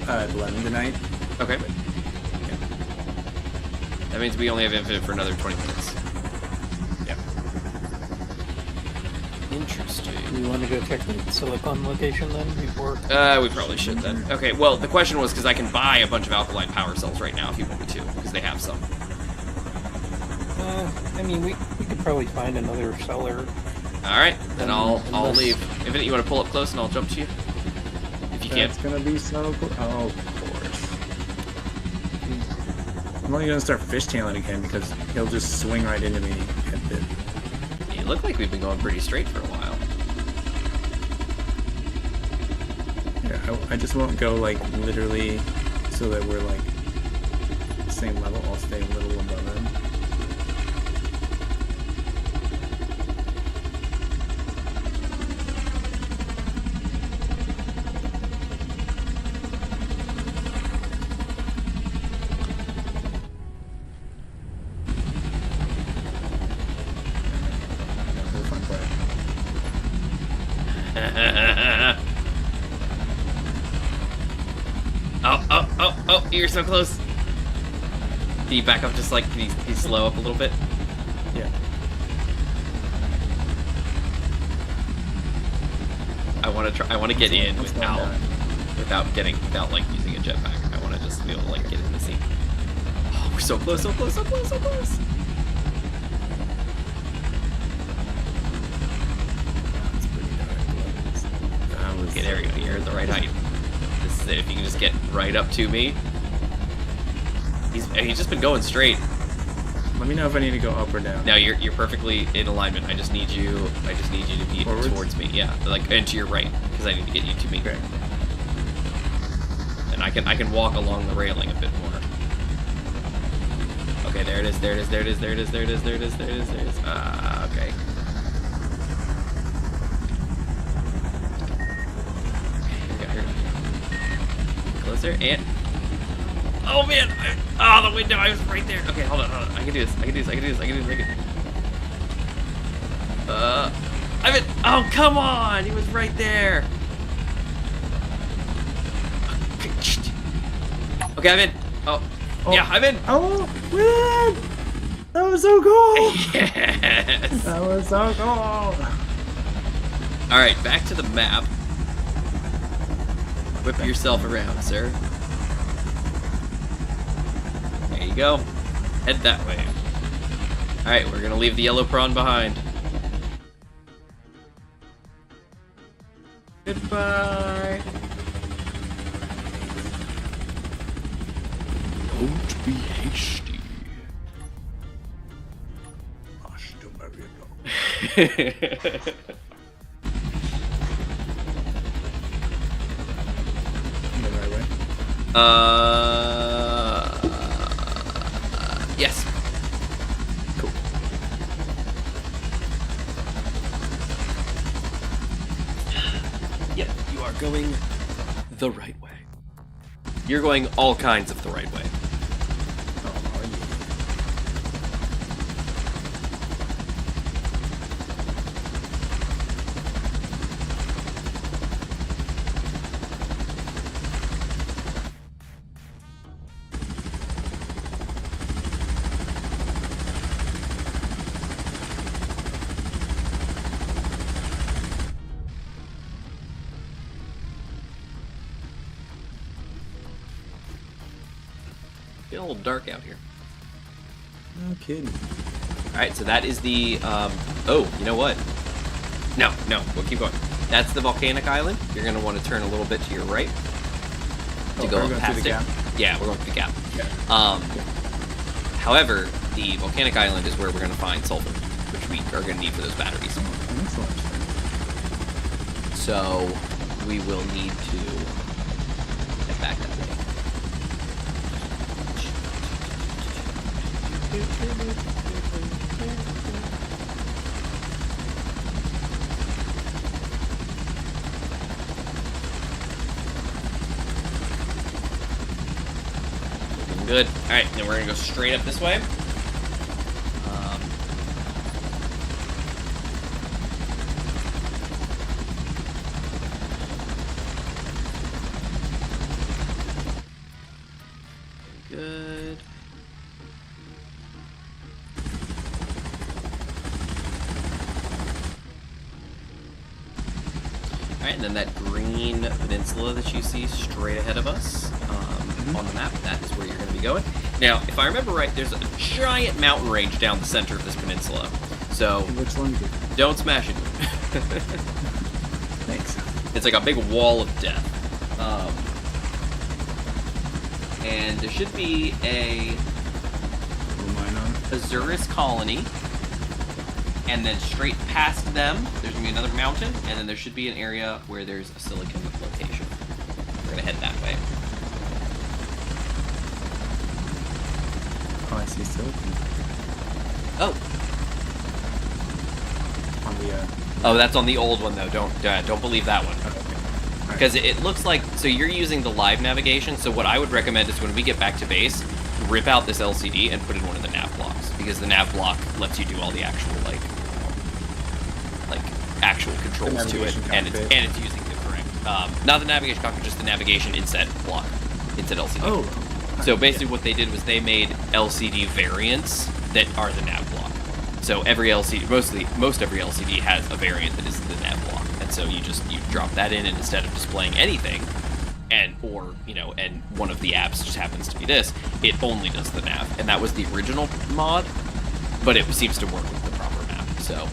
11 tonight. Okay. That means we only have Infinite for another 20 minutes. Yeah. Interesting. You want to go check the silicon location then before? We probably should then. Okay, well, the question was because I can buy a bunch of alkaline power cells right now if you want me to, because they have some. I mean, we could probably find another seller. Alright, then I'll Unless- leave. Infinite, you want to pull up close and I'll jump to you? If you can. That's gonna be so cool. Oh, of course. I'm only gonna start fishtailing again because he'll just swing right into me. It looked like we've been going pretty straight for a while. Yeah, I just won't go like literally so that we're like same level. I'll stay a little above him. Oh, you're so close. Can you back up just like, can you slow up a little bit? Yeah. I want to get in I'm slowing down. without like using a jetpack. I want to just be able to like get in the scene. Oh, we're so close, so close, so close, so close. It's pretty dark. Okay, there we go. You're at the right height. This is it. If you can just get right up to me. He's just been going straight. Let me know if I need to go up or down. Now you're perfectly in alignment. I just need you to be Forwards? towards me. Yeah, like and to your right, because I need to get you to me. Okay. And I can walk along the railing a bit more. Okay, there it is. There it is. There it is. There it is. There it is. There it is. There it is. There it is. Okay. Here we go. Closer and. Oh man! The window! I was right there! Okay, hold on. I can do this. Ivan! Oh, come on! He was right there! Okay, Ivan! Oh. Yeah, Ivan! Oh, man! That was so cool! Yes! That was so cool! Alright, back to the map. Whip yourself around, sir. There you go. Head that way. Alright, we're gonna leave the yellow prawn behind. Goodbye. Don't be hasty. The right way? Yes. Cool. Yep, you are going the right way. You're going all kinds of the right way. Oh, are you? Getting a little dark out here. No kidding. Alright, so that is the, oh, you know what? No, we'll keep going. That's the volcanic island. You're going to want to turn a little bit to your right. To go we're going past through the it. gap? Yeah, we're going through the gap. Yeah. However, the volcanic island is where we're going to find sulfur, which we are going to need for those batteries. Excellent. So, we will need to head back that way. Looking good. Alright, then we're going to go straight up this way. Good. Alright, and then that green peninsula that you see straight ahead of us on the map, that is where you're going to be going. Now, if I remember right, there's a giant mountain range down the center of this peninsula. So, It looks like it. don't smash it. Thanks. It's like a big wall of death. And there should be a Little mine on it. Azurus colony. And then straight past them, there's going to be another mountain. And then there should be an area where there's a silicon location. We're going to head that way. Oh, I see silicon. Oh. On the, Oh, that's on the old one, though. Don't believe that one. okay. Alright. Because it looks like, so you're using the live navigation, so what I would recommend is when we get back to base, rip out this LCD and put in one of the nav blocks, because the nav block lets you do all the actual, like actual controls to it, navigation and cockpit. it's using the correct, not the navigation cockpit, just the navigation inset block, inset LCD. Oh, So basically what they did was they made LCD variants that are the nav block. So every LCD, most every LCD has a variant that is the nav block. And so you drop that in, and instead of displaying anything, and one of the apps just happens to be this, it only does the nav. And that was the original mod, but it seems to work with the proper map. So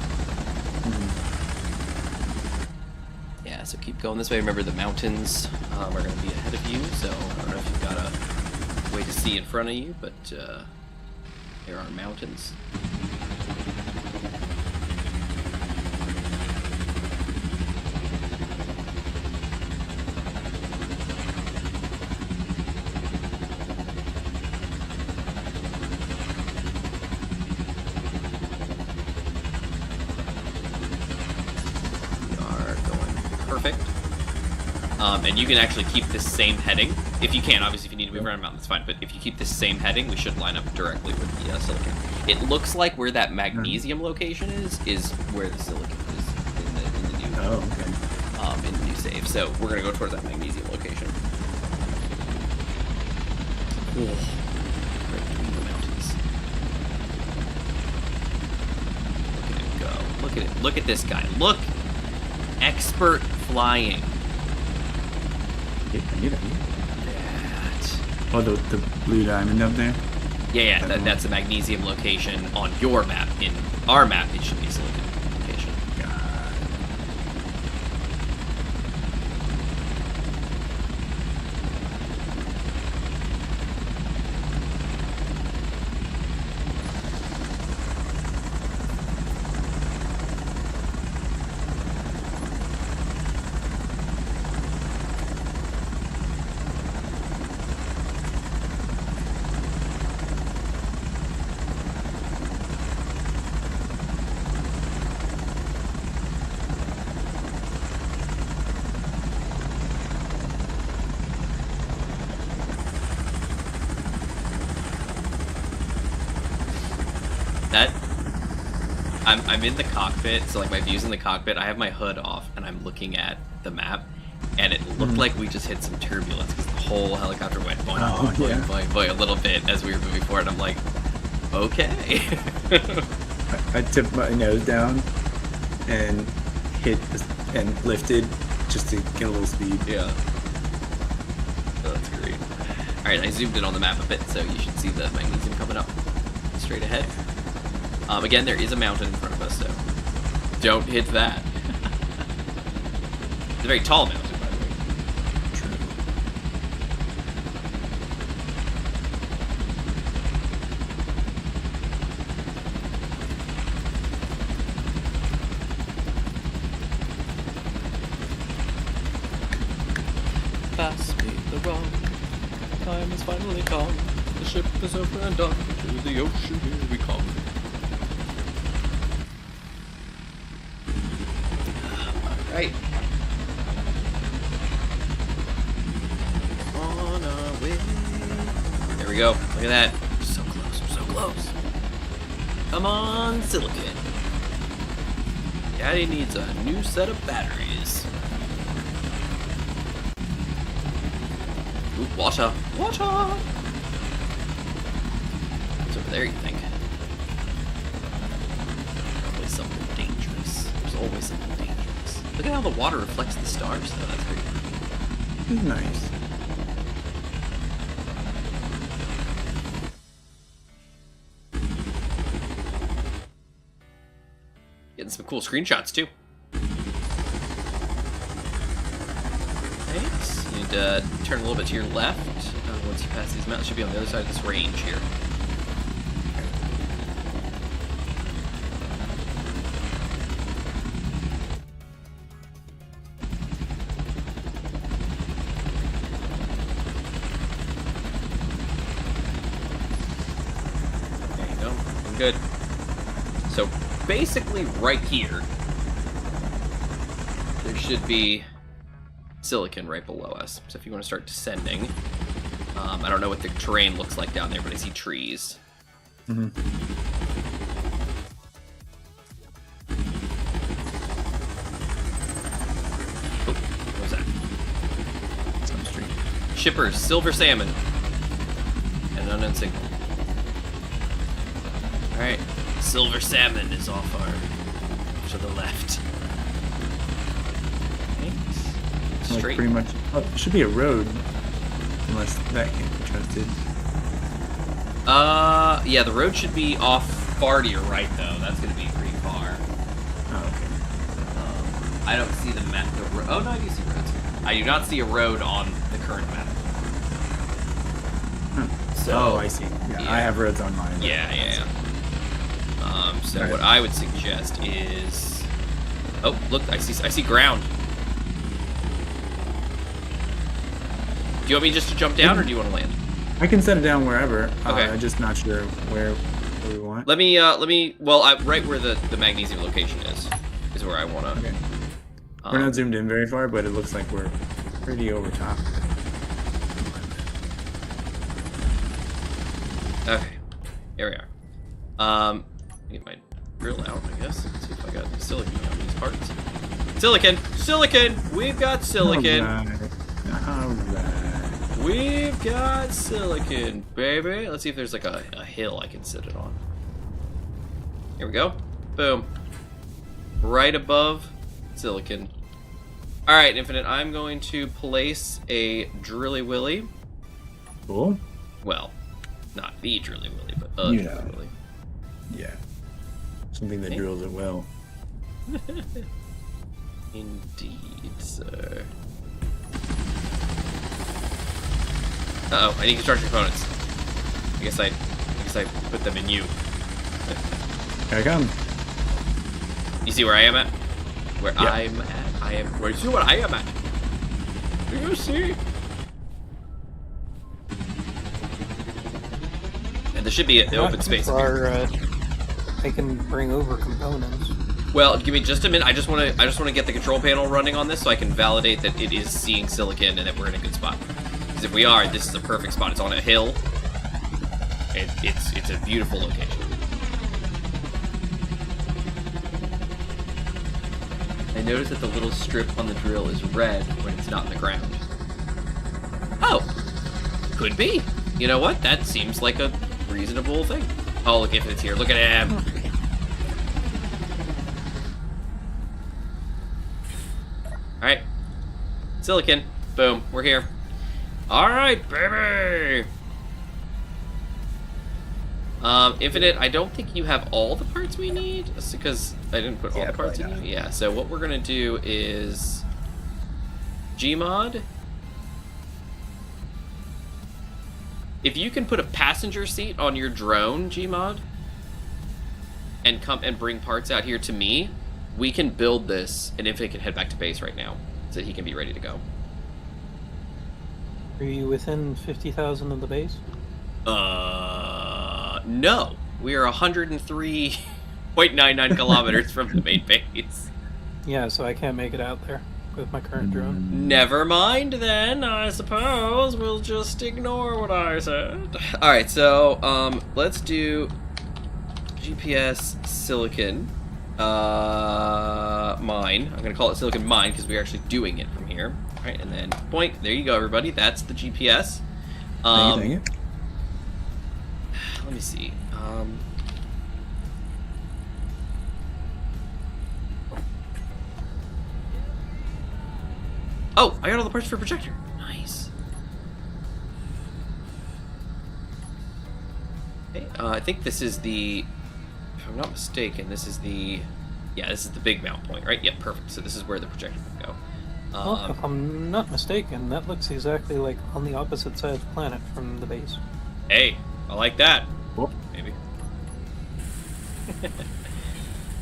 yeah, so keep going this way. Remember, the mountains are going to be ahead of you, so I don't know if you've got a way to see in front of you, but there are mountains. And you can actually keep this same heading. If you can, obviously, if you need to move around a mountain, that's fine. But if you keep this same heading, we should line up directly with the silicon. It looks like where that magnesium location is where the silicon is in the new in the new save. So we're gonna go towards that magnesium location. Cool. Right between the mountains. Look at him go. Look at it. Look at this guy. Look, expert flying. I knew that. Oh, the blue diamond up there? Yeah, that's a magnesium location on your map. In our map, it should be a silicon location. I'm in the cockpit, so like my view's in the cockpit. I have my hood off, and I'm looking at the map, and it looked like we just hit some turbulence because the whole helicopter went boing, boing, boing, boing a little bit as we were moving forward. I'm like, okay. I tipped my nose down and hit and lifted just to get a little speed. Yeah. Oh, that's great. All right, I zoomed in on the map a bit, so you should see the magnesium coming up straight ahead. Again, there is a mountain in front of us, so don't hit that. It's a very tall mountain, by the way. True. Pass me the rum. Time has finally come. The ship is over and done. To the ocean here we come. Right. On our way. There we go. Look at that. We're so close. We're so close. Come on, silicon. Daddy needs a new set of batteries. Ooh, water. Water! What's over there, you think? Always something dangerous. There's always something dangerous. Look at how the water reflects the stars, though. That's pretty cool. Nice. Getting some cool screenshots, too. Thanks. You need to turn a little bit to your left. Once you pass these mountains, should be on the other side of this range here. Good. So basically right here, there should be silicon right below us. So if you want to start descending, I don't know what the terrain looks like down there, but I see trees. Mm-hmm. Oh, what was that? Some street. Shippers, silver salmon. Unknown signal. Alright. Silver salmon is off to the left. Thanks. Like Straight. pretty much. Oh, there should be a road. Unless that can't be trusted. Yeah, the road should be off far to your right, though. That's going to be pretty far. Oh, okay. I don't see the map. Oh, no, I do see roads. I do not see a road on the current map. So, I see. Yeah, yeah. I have roads on mine. Yeah. So Right. what I would suggest is... Oh, look, I see ground. Do you want me just to jump down, or do you want to land? I can set it down wherever. Okay. I'm just not sure where we want. Let me, right where the magnesium location is where I want to. Okay. We're not zoomed in very far, but it looks like we're pretty over top. Okay, here we are. Get my drill out, I guess. Let's see if I got any silicon on these parts. Silicon! We've got silicon! Alright. We've got silicon, baby! Let's see if there's like a hill I can sit it on. Here we go. Boom. Right above silicon. Alright, Infinite, I'm going to place a Drilly Willy. Cool. Well, not the Drilly Willy, but a You Drilly know. Willy. Yeah. Something that Okay. drills it well. Indeed, sir. Uh-oh, I need construction components. I guess I put them in you. Here I come. You see where I am at? Where Yep. I'm at? Where you see what I am at? Do you see? And there should be an open space. I can bring over components. Well, give me just a minute. I just want to get the control panel running on this so I can validate that it is seeing silicon and that we're in a good spot. Because if we are, this is a perfect spot. It's on a hill. It's a beautiful location. I noticed that the little strip on the drill is red when it's not in the ground. Oh, could be. You know what? That seems like a reasonable thing. Oh, look, if it's here. Look at him. Alright. Silicon. Boom. We're here. Alright, baby! Infinite, I don't think you have all the parts we need. That's because I didn't put all Yeah, the parts in probably you. Yeah, so what we're gonna do is... Gmod. If you can put a passenger seat on your drone, Gmod, and come and bring parts out here to me, we can build this, and Infinite can head back to base right now, so he can be ready to go. Are you within 50,000 of the base? No. We are 103.99 kilometers from the main base. Yeah, so I can't make it out there with my current drone. Never mind then, I suppose. We'll just ignore what I said. Alright, so, let's do GPS silicon mine. I'm gonna call it silicon mine because we're actually doing it from here. Alright, and then point. There you go, everybody. That's the GPS. Dang it. Let me see. Oh, I got all the parts for projector. Nice. Okay, I think this is the, if I'm not mistaken, this is the, yeah, this is the big mount point, right? Yep, perfect. So this is where the projector would go. Well, if I'm not mistaken, that looks exactly like on the opposite side of the planet from the base. Hey, I like that. Cool. Maybe.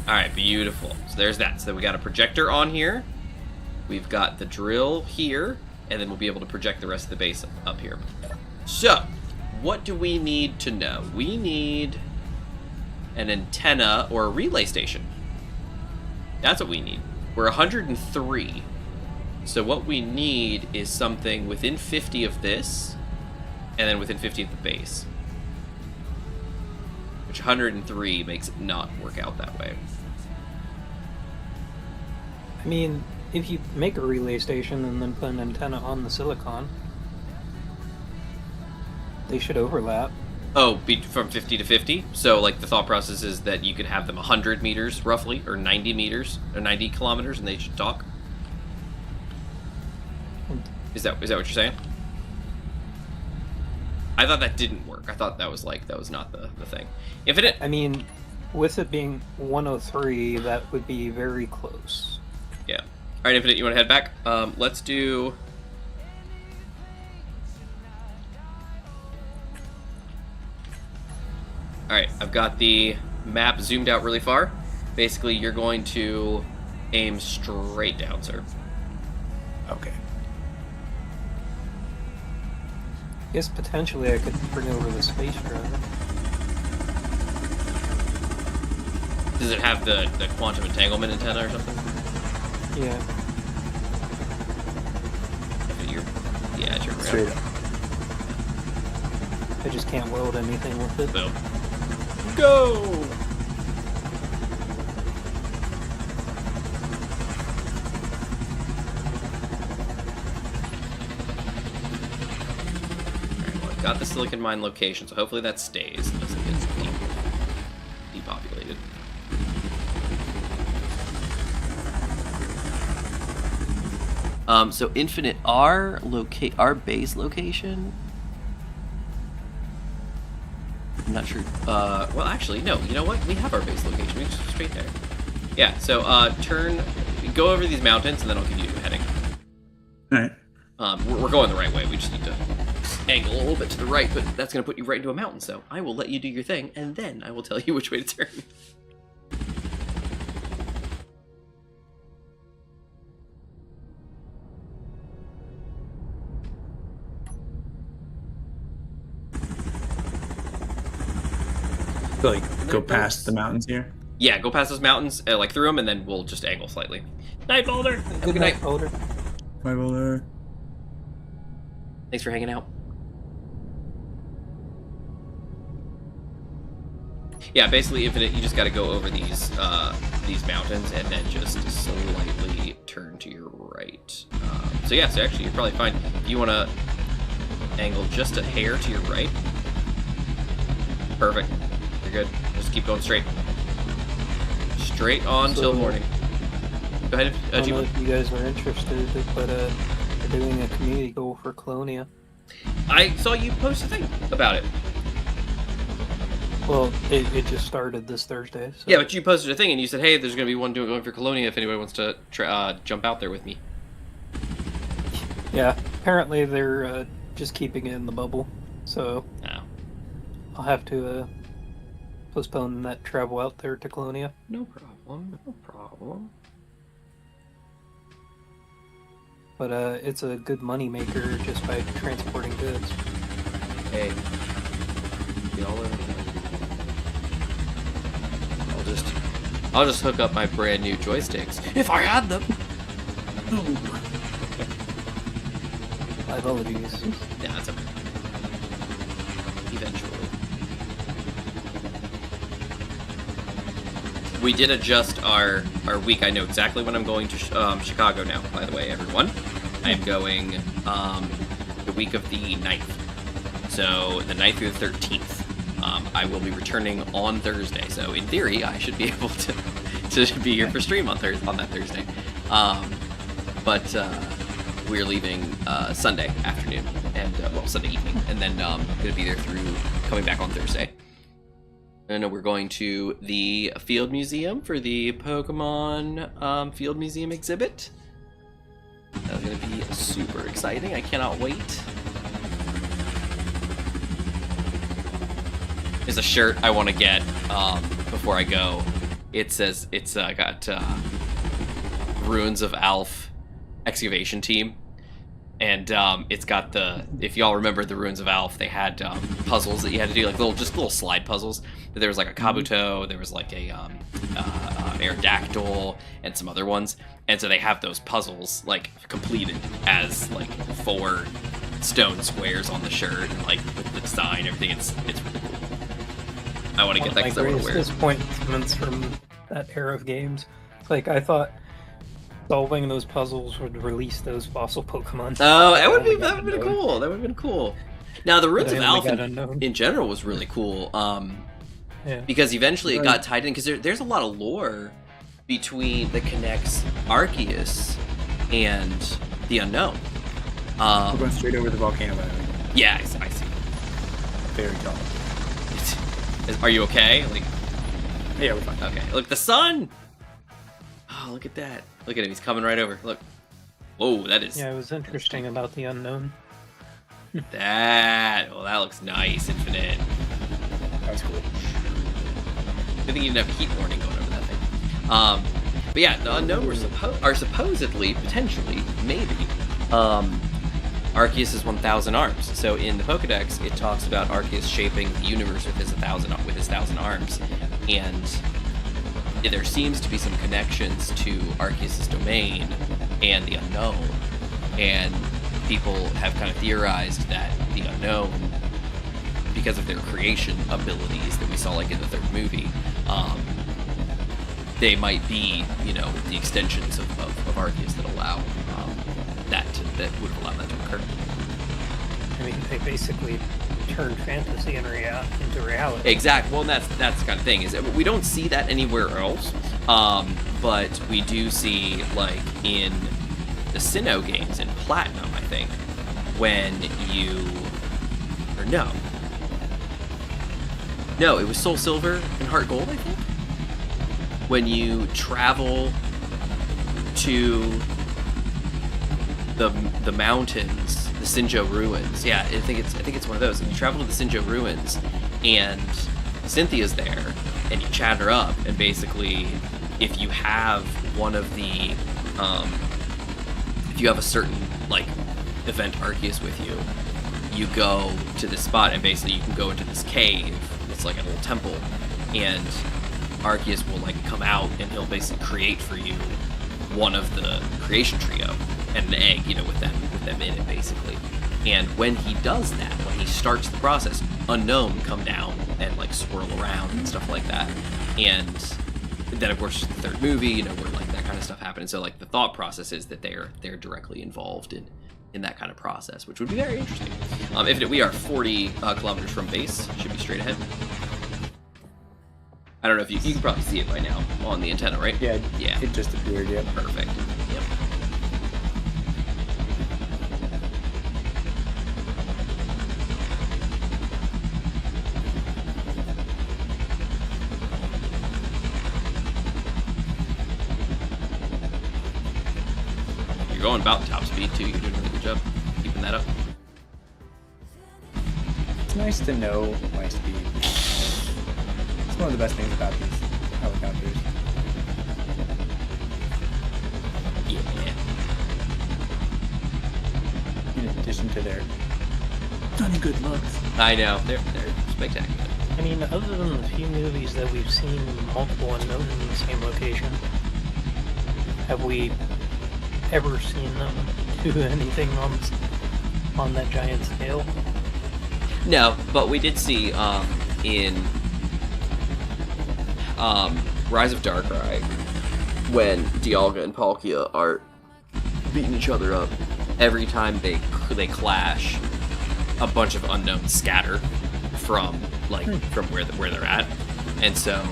Alright, beautiful. So there's that. So we got a projector on here. We've got the drill here. And then we'll be able to project the rest of the base up here. So, what do we need to know? We need an antenna or a relay station. That's what we need. We're 103. So what we need is something within 50 of this, and then within 50 of the base. Which 103 makes it not work out that way. I mean, if you make a relay station and then put an antenna on the silicon. They should overlap. Oh, from 50 to 50. So like the thought process is that you could have them 100 meters roughly, or 90 meters, or 90 kilometers, and they should talk. Is that what you're saying? I thought that didn't work. I thought that was not the thing. Infinite. I mean, with it being 103, that would be very close. Yeah. All right, Infinite. You want to head back? Let's do. All right, I've got the map zoomed out really far. Basically, you're going to aim straight down, sir. Okay. I guess potentially I could bring over the space driver. Does it have the quantum entanglement antenna or something? Yeah. Yeah, it's your Straight up. I just can't weld anything with it. Boom. Go! Got the silicon mine location, so hopefully that stays. It doesn't get depopulated. So Infinite, our base location. I'm not sure. Well, actually, no. You know what? We have our base location. We just straight there. Yeah. So go over these mountains, and then I'll give you a heading. All right. We're going the right way. We just need to angle a little bit to the right, but that's going to put you right into a mountain, so I will let you do your thing, and then I will tell you which way to turn. So, like, go past the mountains here? Yeah, go past those mountains, like through them, and then we'll just angle slightly. Night, Boulder! Have a good night. Boulder. Bye, Boulder. Thanks for hanging out. Yeah, basically, Infinite, you just got to go over these mountains and then just slightly turn to your right. So yeah, so actually you're probably fine. If you want to angle just a hair to your right. Perfect. You're good. Just keep going straight. Straight on till morning. Go ahead, I don't know if you guys are interested, but they're doing a community goal for Colonia. I saw you post a thing about it. Well, it just started this Thursday. So. Yeah, but you posted a thing and you said, hey, there's going to be one going for Colonia if anybody wants to jump out there with me. Yeah, apparently they're just keeping it in the bubble, so I'll have to postpone that travel out there to Colonia. No problem, no problem. But it's a good money maker just by transporting goods. Hey, y'all over there. I'll just hook up my brand new joysticks if I had them. My apologies. Yeah, that's okay. Eventually. We did adjust our week. I know exactly when I'm going to Chicago now, by the way, everyone. I am going the week of the 9th. So the 9th through the 13th. I will be returning on Thursday, so in theory, I should be able to be here for stream on that Thursday. But we're leaving Sunday afternoon, and Sunday evening, and then going to be there through coming back on Thursday. And we're going to the Field Museum for the Pokemon Field Museum exhibit. That's going to be super exciting. I cannot wait. There's a shirt I want to get before I go. It says it's got Ruins of Alph excavation team, and it's got if y'all remember the Ruins of Alph, they had puzzles that you had to do, like little slide puzzles. But there was like a Kabuto, there was like a Aerodactyl, and some other ones. And so they have those puzzles like completed as like 4 stone squares on the shirt, and like with the design, everything. It's really cool. I want to get that because I want to wear it. Disappointments from that era of games. Like, I thought solving those puzzles would release those fossil Pokemon. Oh, that would have been cool. That would have been cool. Now, the But Ruins I of only Alpha got Unknown. in general was really cool, Yeah. because eventually it Right. got tied in, because there's a lot of lore that connects Arceus and the Unknown. We're going straight over the volcano, by the way. Yeah, I see. Very tall. Are you okay? Like, Yeah, we're fine. okay. Look, the sun! Oh, look at that. Look at him, he's coming right over. Look. Whoa, that is... Yeah, it was interesting about the Unknown. That... Oh, that looks nice, Infinite. That's cool. I think you didn't have a heat warning going over that thing. But yeah, the Unknown are supposedly, potentially, maybe, Arceus is 1,000 arms. So in the Pokedex, it talks about Arceus shaping the universe with his 1,000 arms, and there seems to be some connections to Arceus' domain and the Unknown, and people have kind of theorized that the Unknown, because of their creation abilities that we saw like in the third movie, they might be, the extensions of Arceus that allow that would allow that to occur. I mean, they basically turned fantasy into reality. Exactly. Well, and that's the kind of thing, is that we don't see that anywhere else, but we do see, like, in the Sinnoh games in Platinum, I think, when no, it was Soul Silver and Heart Gold, I think, when you travel to the mountains, the Sinjo ruins. Yeah, I think it's one of those. And you travel to the Sinjo ruins, and Cynthia's there, and you chat her up, and basically, if you have one of the, if you have a certain like event Arceus with you, you go to this spot, and basically you can go into this cave. It's like a little temple, and Arceus will like come out, and he'll basically create for you one of the creation trio and an egg, with them in it basically. And when he does that, when he starts the process, Unknown come down and like swirl around and stuff like that. And then of course the third movie, where like that kind of stuff happens. So like the thought process is that they're directly involved in that kind of process, which would be very interesting. If we are 40 kilometers from base, should be straight ahead. I don't know if you can probably see it by now on the antenna, right? Yeah. Yeah. It just appeared. Yeah. Perfect. Yep. You're going about top speed too. You're doing a really good job keeping that up. It's nice to know my speed. It's one of the best things about these helicopters. Yeah. In addition to their stunning good looks. I know. They're spectacular. I mean, other than the few movies that we've seen multiple Unknowns in the same location, have we ever seen them do anything on that giant scale? No, but we did see in Rise of Darkrai, when Dialga and Palkia are beating each other up, every time they clash, a bunch of Unknowns scatter from where they're at, and so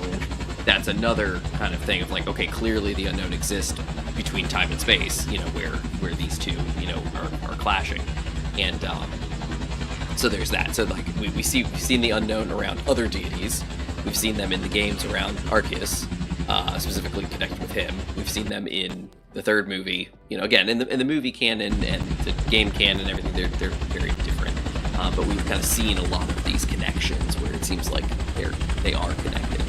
that's another kind of thing of like, okay, clearly the Unknown exists between time and space, where these two are clashing, and so there's that. So like we've seen the Unknown around other deities. We've seen them in the games around Arceus, specifically connected with him. We've seen them in the third movie. Again, in the movie canon and the game canon and everything, they're very different. But we've kind of seen a lot of these connections where it seems like they are connected.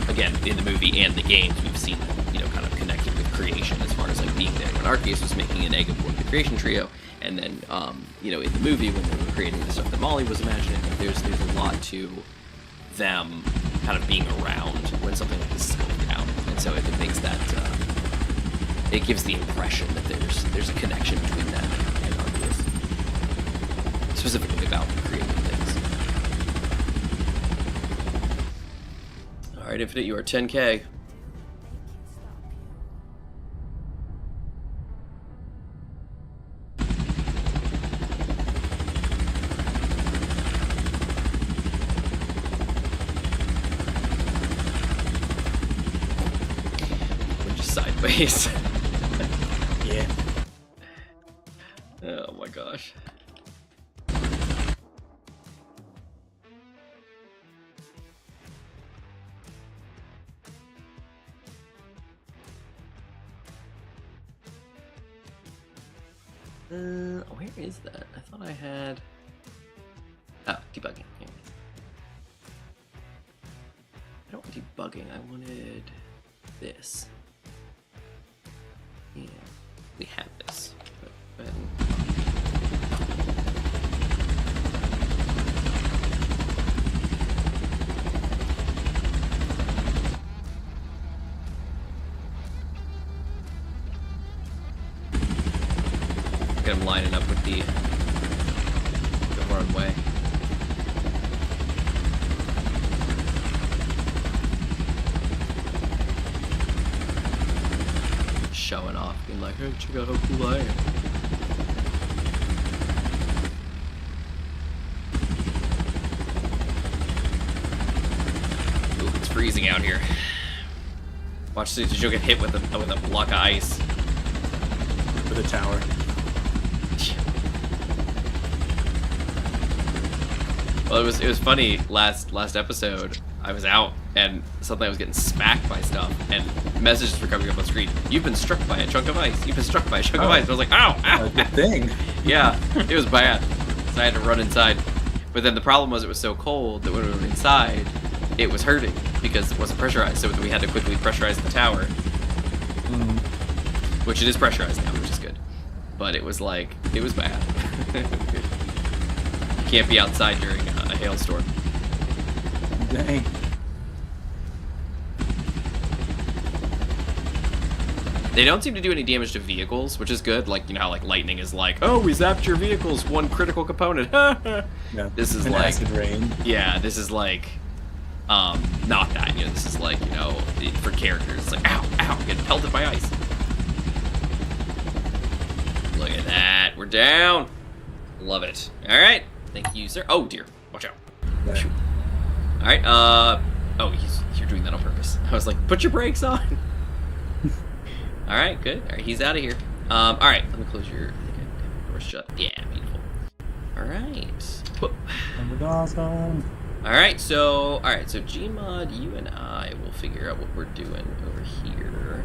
Again, in the movie and the games, we've seen them, kind of connected with creation as far as like being there. When Arceus was making an egg of one of the creation trio, and then in the movie when they were creating the stuff that Molly was imagining, there's a lot to them kind of being around when something like this is going down, and so it makes that it gives the impression that there's a connection between them and Arceus, specifically about creating things. All right, Infinite, you are 10K. space. Yeah. Oh my gosh. Where is that? I thought I had... Oh, debugging. Yeah. I don't want debugging, I wanted this. Yeah, we have this. But go ahead and... Get him lining up with the runway. Showing off, being like, hey, check out how cool I am. Ooh, it's freezing out here. Watch this, you'll get hit with a block of ice. For the tower. Well, it was funny last episode. I was out and suddenly I was getting smacked by stuff and messages were coming up on screen. You've been struck by a chunk of ice. You've been struck by a chunk of ice. I was like, ow, ow. A good thing. Yeah, it was bad. So I had to run inside. But then the problem was it was so cold that when we were inside, it was hurting because it wasn't pressurized. So we had to quickly pressurize the tower, which it is pressurized now, which is good. But it was like, it was bad. Can't be outside during a hailstorm. Dang. They don't seem to do any damage to vehicles, which is good. Like, you know how like lightning is like, oh, we zapped your vehicles, one critical component. Yeah. This is An like acid rain. Yeah, this is like not that. You know, this is like, you know, for characters. It's like, ow, ow, getting pelted by ice. Look at that. We're down. Love it. All right. Thank you, sir. Oh dear. Watch out. Yeah. Shoot. All right. Oh, you're doing that on purpose. I was like, put your brakes on. All right. Good. All right. He's out of here. All right. Let me close your door shut. Yeah. Beautiful. All right. Whoop. That was awesome. All right. So Gmod, you and I will figure out what we're doing over here.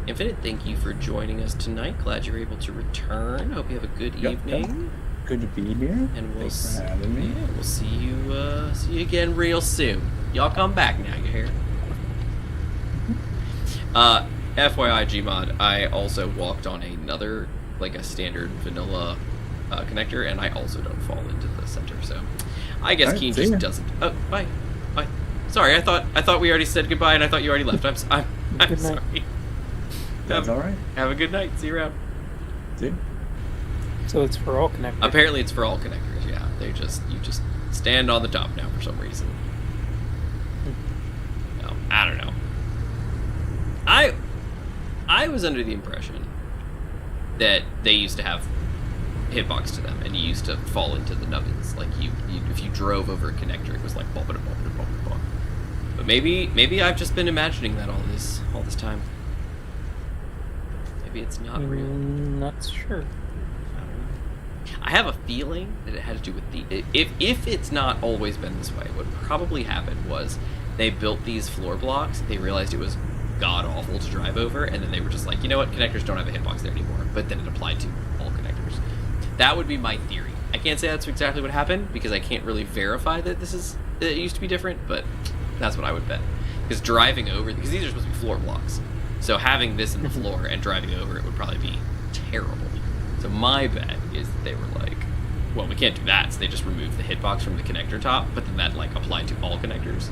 Infinite, thank you for joining us tonight. Glad you're able to return. Hope you have a good evening. Good to be here. And Thanks for having me. Yeah, we'll see you again real soon. Y'all come back now, you hear? FYI, Gmod, I also walked on another, like a standard vanilla connector, and I also don't fall into the center. So, I guess Alright, Keen see just ya. doesn't. Oh, bye. Sorry, I thought we already said goodbye, and I thought you already left. I'm Good night. sorry. That's all right. Have a good night. See you around. See? So it's for all connectors. Apparently, it's for all connectors. Yeah, you just stand on the top now for some reason. No, I don't know. I was under the impression that they used to have hitbox to them, and you used to fall into the nubbins. Like you if you drove over a connector, it was like blah blah blah blah blah blah. But maybe I've just been imagining that all this time. Maybe it's not real. Not sure. I have a feeling that it had to do with the... If it's not always been this way, what probably happened was they built these floor blocks, they realized it was god-awful to drive over, and then they were just like, you know what, connectors don't have a hitbox there anymore, but then it applied to all connectors. That would be my theory. I can't say that's exactly what happened, because I can't really verify that it used to be different, but that's what I would bet. Because driving over... Because these are supposed to be floor blocks. So having this in the floor and driving over it would probably be terrible. So my bet is that they were like, well, we can't do that, so they just removed the hitbox from the connector top, but then that like applied to all connectors.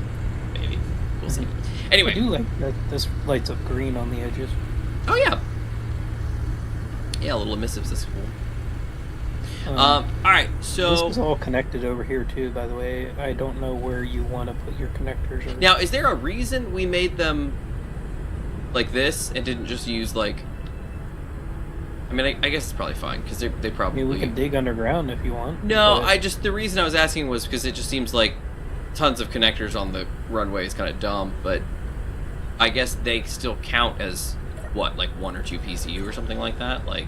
Maybe. We'll see. Anyway. I do like that this lights up green on the edges. Oh yeah. Yeah, a little emissives is cool. Alright, so This is all connected over here too, by the way. I don't know where you want to put your connectors. Over now is there a reason we made them like this and didn't just use like... I mean, I guess it's probably fine, because they I probably... mean, we can dig underground if you want. No, but the reason I was asking was because it just seems like tons of connectors on the runway is kind of dumb, but I guess they still count as what, like 1 or 2 PCU or something like that? Like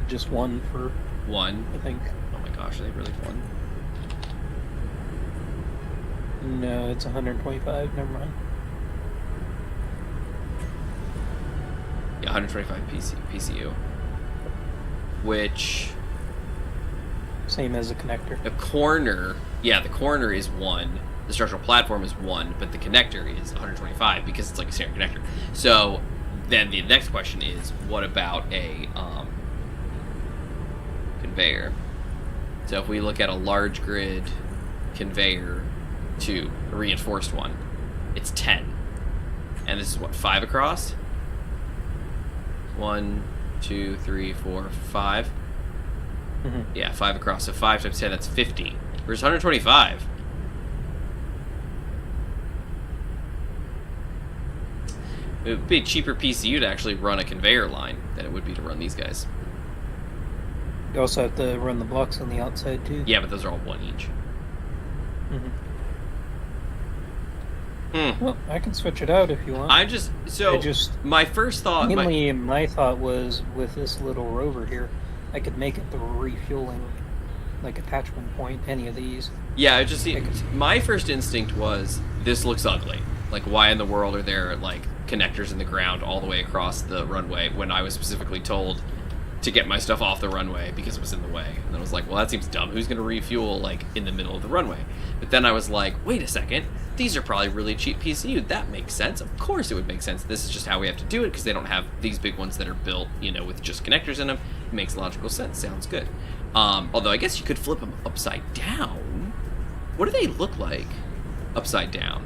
Just one for, 1? I think. Oh my gosh, are they really 1? No, it's 125. Never mind. Yeah, 125 PCU. Which Same as the connector. the corner is 1. The structural platform is 1, but the connector is 125 because it's like a standard connector. So then the next question is, what about a conveyor? So if we look at a large grid conveyor to a reinforced one, it's 10. And this is what, 5 across? 1, 2, 3, 4, 5. Mm-hmm. Yeah, 5 across. So 5 times 10, that's 50. Where's 125? It would be a cheaper PCU to actually run a conveyor line than it would be to run these guys. You also have to run the blocks on the outside too. Yeah, but those are all 1 each. Mm-hmm. Hmm. Well, I can switch it out if you want. My first thought... Mainly, my thought was with this little rover here, I could make it the refueling, like, attachment point, any of these. Yeah, my first instinct was, this looks ugly. Like, why in the world are there, like, connectors in the ground all the way across the runway when I was specifically told to get my stuff off the runway because it was in the way? And then I was like, well, that seems dumb. Who's going to refuel, like, in the middle of the runway? But then I was like, wait a second. These are probably really cheap PCU. That makes sense. Of course it would make sense. This is just how we have to do it because they don't have these big ones that are built, you know, with just connectors in them. It makes logical sense. Sounds good. Although I guess you could flip them upside down. What do they look like upside down?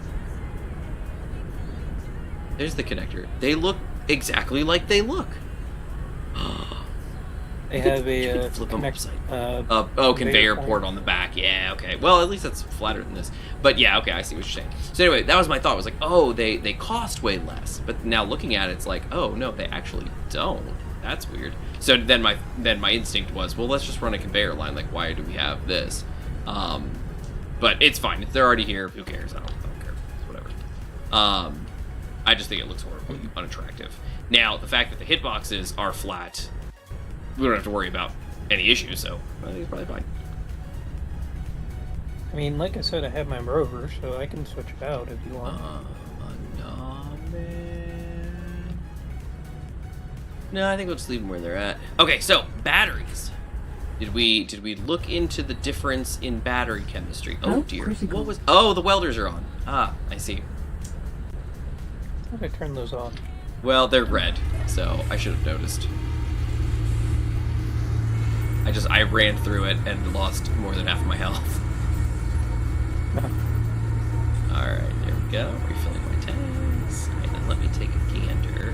There's the connector. They look exactly like they look. They have a flip them upside. Conveyor port on the back. Yeah, okay. Well, at least that's flatter than this. But yeah, okay, I see what you're saying. So anyway, that was my thought. It was like, oh, they cost way less. But now looking at it, it's like, oh no, they actually don't. That's weird. So then my instinct was, well, let's just run a conveyor line. Like, why do we have this? But it's fine. If they're already here, who cares? I don't care. It's whatever. I just think it looks horribly unattractive. Now, the fact that the hitboxes are flat, we don't have to worry about any issues, so I think it's probably fine. I mean, like I said, I have my rover, so I can switch it out if you want. No, I think we'll just leave them where they're at. Okay, so batteries. Did we look into the difference in battery chemistry? Oh dear. Critical. What was? Oh, the welders are on. Ah, I see. How did I turn those off? Well, they're red, so I should have noticed. I ran through it and lost more than half of my health. Alright, there we go. Refilling my tanks. And then let me take a gander.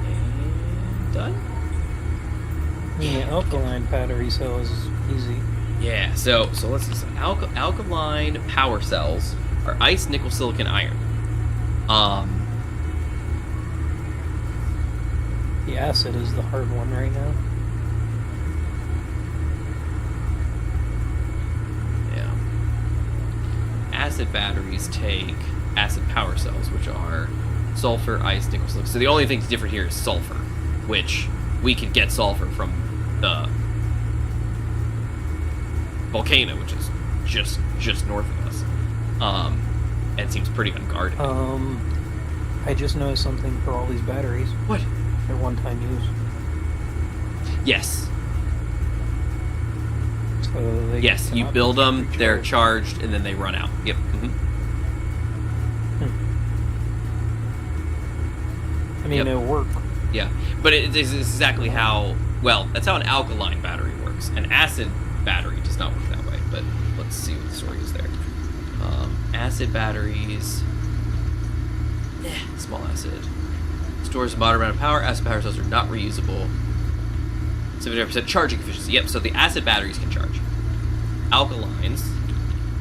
And done? Yeah, alkaline battery cell is easy. Yeah, so let's see. So alkaline power cells are ice, nickel, silicon, iron. The acid is the hard one right now. Yeah. Acid batteries take acid power cells, which are sulfur, ice, nickel, silicon. So the only thing different here is sulfur, which we could get sulfur from the volcano, which is just north of us. And it seems pretty unguarded. I just noticed something for all these batteries. What? They're one-time use. Yes. So they Yes, you cannot build be them, they're recharged. charged, and then they run out. Yep. Mm-hmm. I mean, Yep. it'll work. Yeah, but it is exactly how, well, that's how an alkaline battery works. An acid battery does not work that way, but let's see what the story is there. Acid batteries, small acid, stores a moderate amount of power. Acid power cells are not reusable. 75% charging efficiency. Yep, so the acid batteries can charge. Alkalines,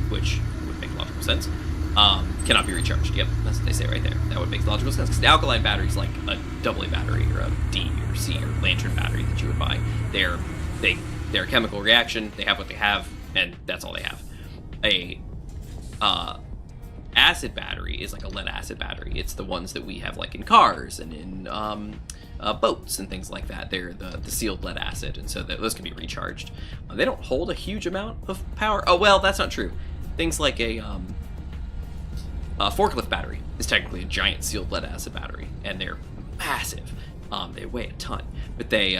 which would make logical sense, cannot be recharged. Yep, that's what they say right there. That would make logical sense, because the alkaline battery is like a AA battery or a D or C or lantern battery that you would buy. They're a chemical reaction. They have what they have, and that's all they have. A acid battery is like a lead acid battery. It's the ones that we have like in cars and in boats and things like that. They're the sealed lead acid, and so those can be recharged. They don't hold a huge amount of power. Oh well, that's not true. Things like a forklift battery is technically a giant sealed lead acid battery, and they're massive. They weigh a ton, but they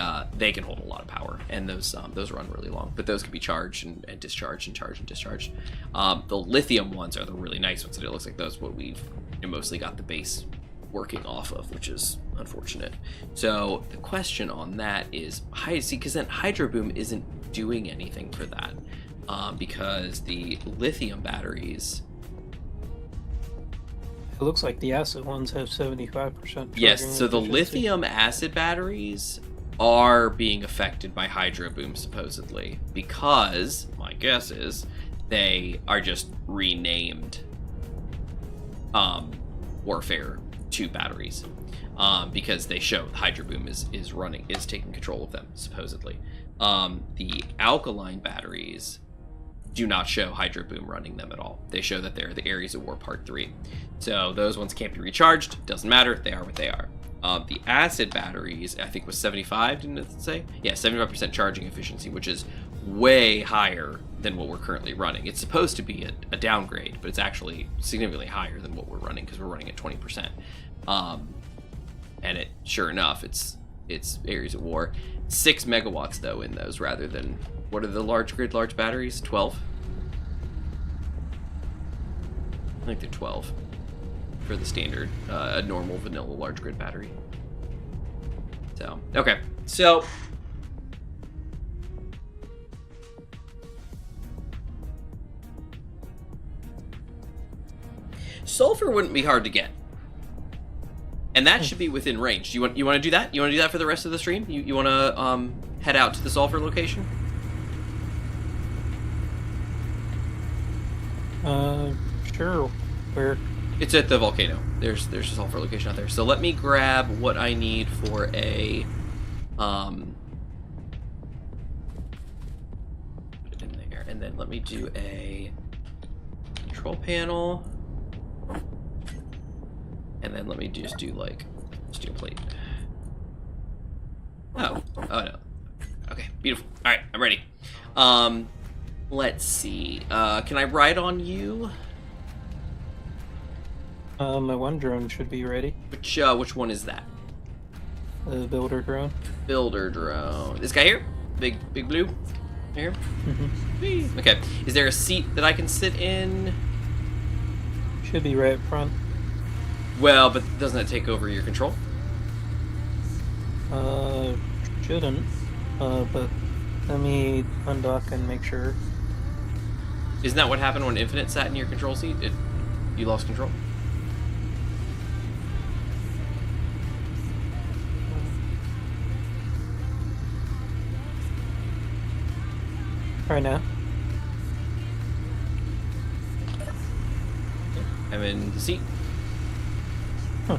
can hold a lot of power, and those run really long. But those can be charged and discharged and charged and discharged. The lithium ones are the really nice ones, and it looks like those what we've mostly got the base working off of, which is unfortunate. So the question on that is, because then Hydro Boom isn't doing anything for that, because the lithium batteries. It looks like the acid ones have 75%. Yes, so the efficiency. lithium acid batteries are being affected by Hydro Boom, supposedly, because my guess is they are just renamed Warfare 2 batteries, because they show Hydro Boom is taking control of them, supposedly. The alkaline batteries do not show Hydro Boom running them at all. They show that they're the Areas of War Part 3. So those ones can't be recharged. Doesn't matter. They are what they are. The acid batteries, I think, was 75, didn't it say? Yeah, 75% charging efficiency, which is way higher than what we're currently running. It's supposed to be a downgrade, but it's actually significantly higher than what we're running, because we're running at 20%. And it, sure enough, it's Areas of War. 6 megawatts, though, in those, rather than... What are the large batteries? 12? I think they're 12 for the standard, a normal vanilla large grid battery. So, okay. So, sulfur wouldn't be hard to get. And that should be within range. You want to do that? You want to do that for the rest of the stream? You want to head out to the sulfur location? Sure. Where? It's at the volcano. There's a sulfur location out there. So let me grab what I need for a put it in there, and then let me do a control panel, and then let me just do like steel plate. Oh no. Okay, beautiful. All right, I'm ready. Let's see. Can I ride on you? My one drone should be ready. Which one is that? The builder drone. Builder drone. This guy here? Big blue? Here? Mm-hmm. Okay. Is there a seat that I can sit in? Should be right up front. Well, but doesn't that take over your control? Shouldn't. But let me undock and make sure. Isn't that what happened when Infinite sat in your control seat? You lost control? Right now. I'm in the seat. Huh.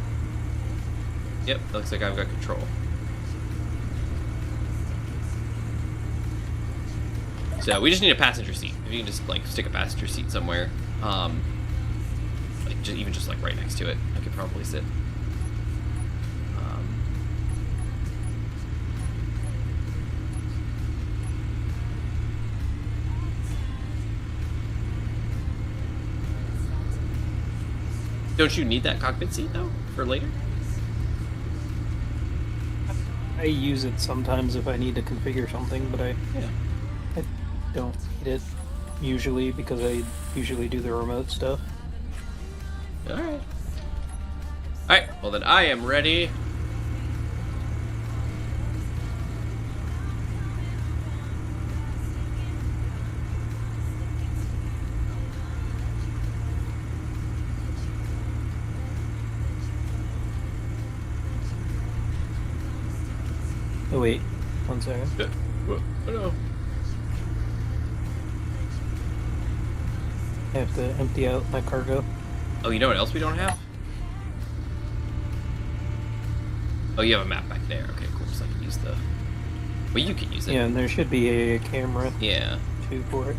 Yep, looks like I've got control. So we just need a passenger seat. If you can just like stick a passenger seat somewhere, like even just like right next to it, I could probably sit. Don't you need that cockpit seat though for later? I use it sometimes if I need to configure something, but I don't need it usually because I usually do the remote stuff. Alright. Alright, well then I am ready. Oh wait, 1 second. Yeah. Well, I know. I have to empty out my cargo. Oh, you know what else we don't have? Oh, you have a map back there. Okay, cool. So I can use the... Well, you can use it. Yeah, and there should be a camera Yeah. too for it.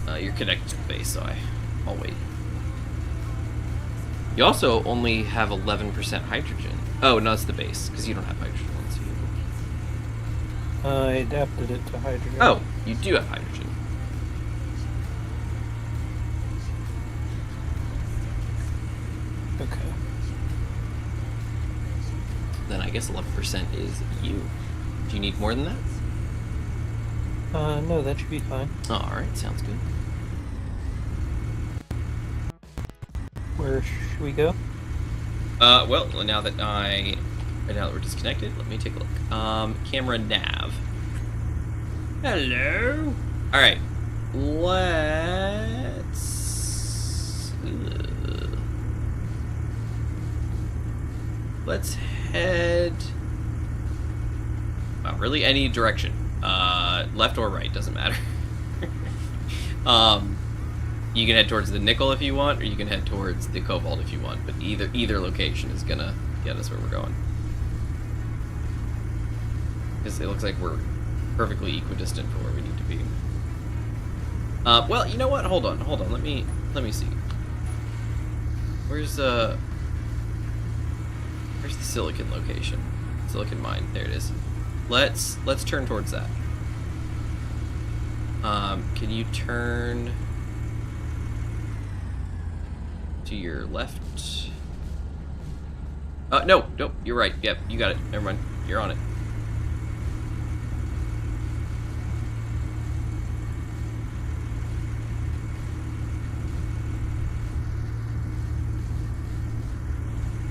You're connected to the base, so I'll wait. You also only have 11% hydrogen. Oh, no, it's the base, because you don't have hydrogen on this vehicle. I adapted it to hydrogen. Oh, you do have hydrogen. Okay. Then I guess 11% is you. Do you need more than that? No, that should be fine. Alright, sounds good. Where should we go? Well, now that we're disconnected, let me take a look. Camera nav. Hello. All right, let's head. Wow, really, any direction, left or right, doesn't matter. You can head towards the nickel if you want, or you can head towards the cobalt if you want. But either location is gonna get us where we're going. Because it looks like we're perfectly equidistant for where we need to be. Well, you know what? Hold on. Let me see. Where's the silicon location? Silicon mine. There it is. Let's turn towards that. Can you turn to your left? No, you're right. Yep, you got it. Never mind. You're on it.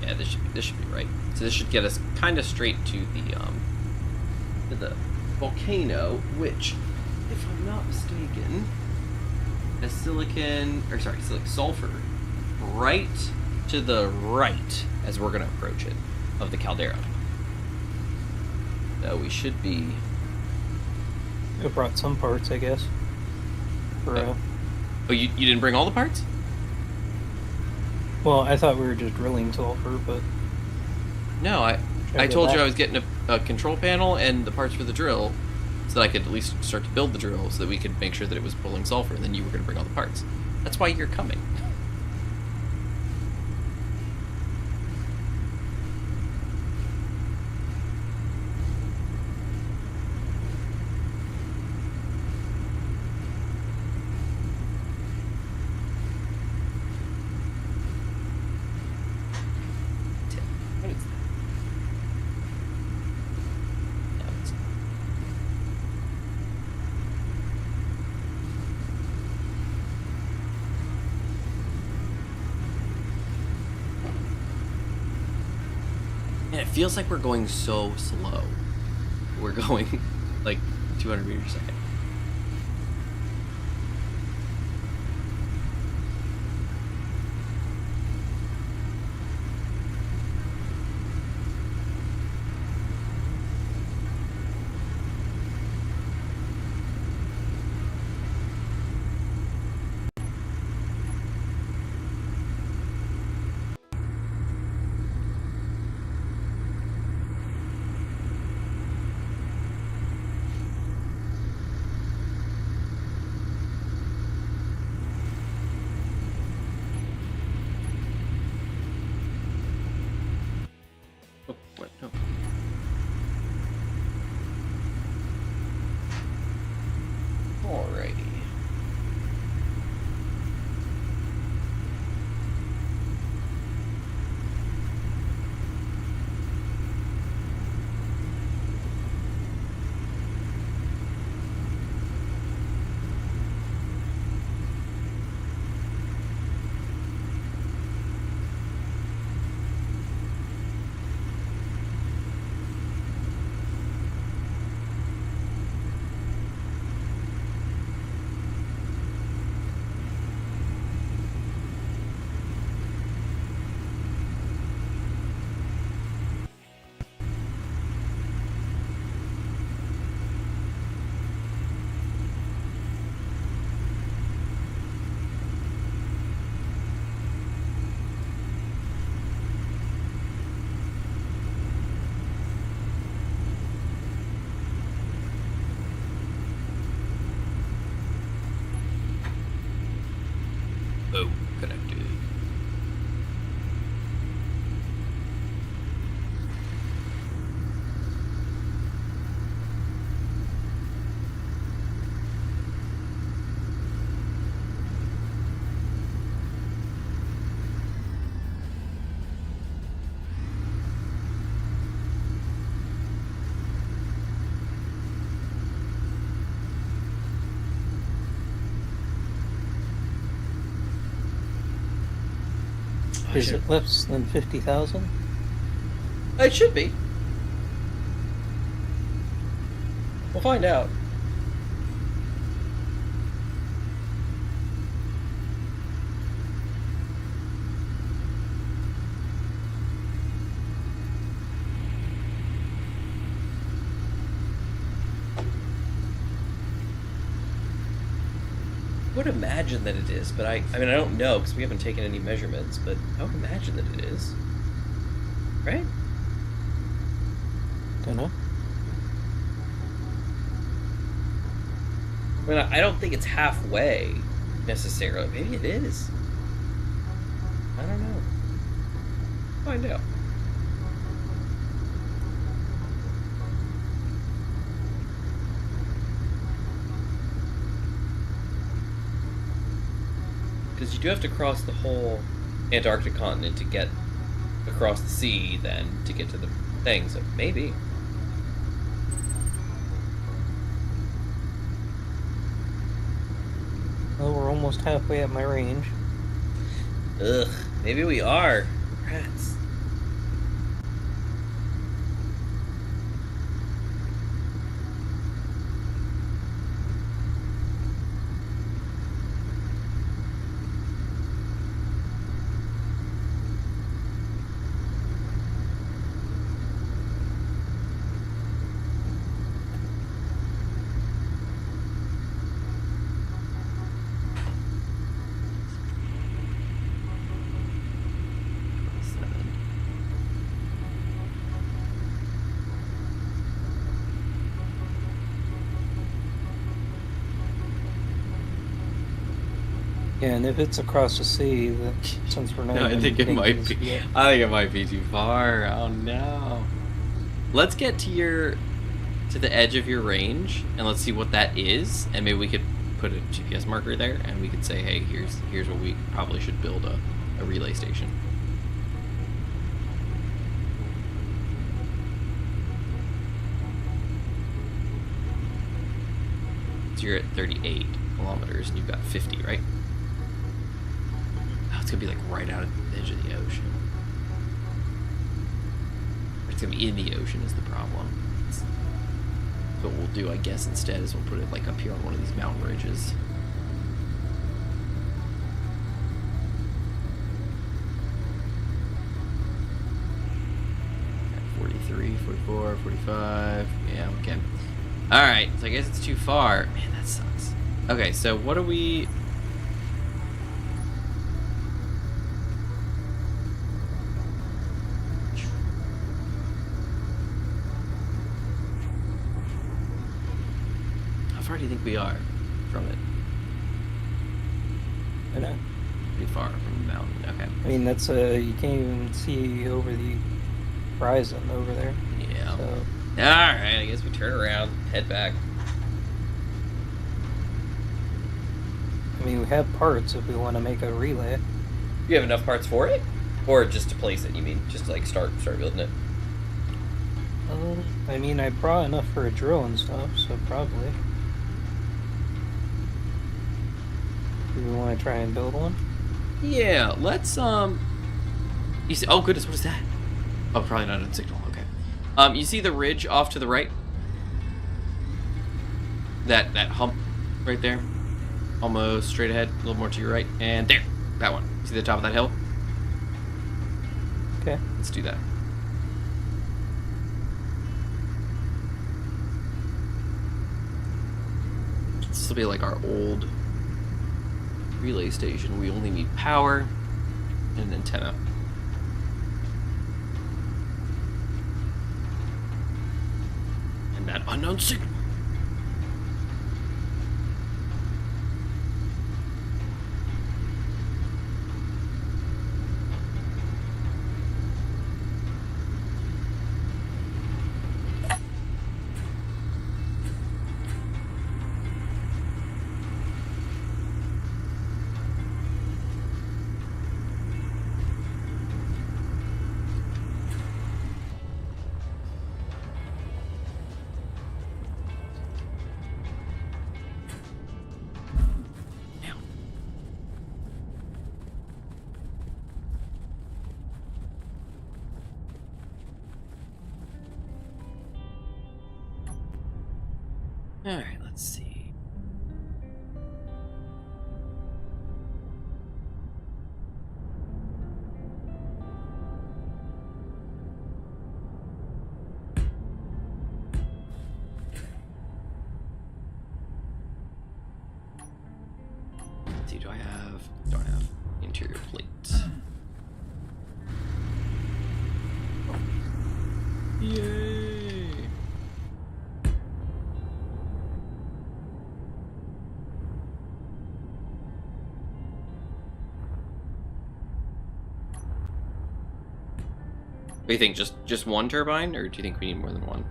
Yeah, this should be right. So this should get us kind of straight to the volcano, which, if I'm not mistaken, has sulfur right to the right as we're gonna approach it of the caldera. So we should be. I brought some parts, I guess. For, Oh, you didn't bring all the parts? Well, I thought we were just drilling sulfur, but No, I go told you back? I was getting a control panel and the parts for the drill, so that I could at least start to build the drill, so that we could make sure that it was pulling sulfur, and then you were going to bring all the parts. That's why you're coming. What is that? No, it's not. Man, it feels like we're going so slow. We're going like 200 meters a second. Oh, what? No. Alrighty. Is it less than 50,000? It should be. We'll find out. I would imagine that it is, but I mean, I don't know because we haven't taken any measurements, but I would imagine that it is. Right? Don't know. I mean, I don't think it's halfway necessarily. Maybe it is. I don't know. Find out. Because you do have to cross the whole Antarctic continent to get across the sea, then to get to the thing. So maybe. Well, we're almost halfway at my range. Ugh, maybe we are. Rats. Yeah, and if it's across the sea, then since we're not No, I even think it getting might this be. yet- I think it might be too far. Oh no. Let's get to the edge of your range, and let's see what that is, and maybe we could put a GPS marker there, and we could say, hey, here's what we probably should build a relay station. So you're at 38 kilometers, and you've got 50, right? Oh, it's gonna be like right out at the edge of the ocean. It's gonna be in the ocean is the problem. So what we'll do, I guess, instead is we'll put it like up here on one of these mountain ridges. At 43, 44, 45. Yeah, okay. Alright, so I guess it's too far. Man, that sucks. Okay, so what do we... How far do you think we are from it? I know. Pretty far from the mountain. Okay. I mean, that's you can't even see over the horizon over there. Yeah. So Alright, I guess we turn around, head back. I mean, we have parts if we want to make a relay. You have enough parts for it? Or just to place it, you mean? Just to like start building it? I mean, I brought enough for a drill and stuff, so probably. Do we want to try and build one? Yeah, let's you see, oh goodness, what is that? Oh, probably not a signal, okay. You see the ridge off to the right? That hump right there? Almost straight ahead, a little more to your right. And there, that one. See the top of that hill? Okay. Let's do that. This will be like our old relay station. We only need power and an antenna. And that unknown signal. Alright, let's see. Let's see, do I have... Don't have interior plate. Yay! What do you think? Just one turbine, or do you think we need more than one?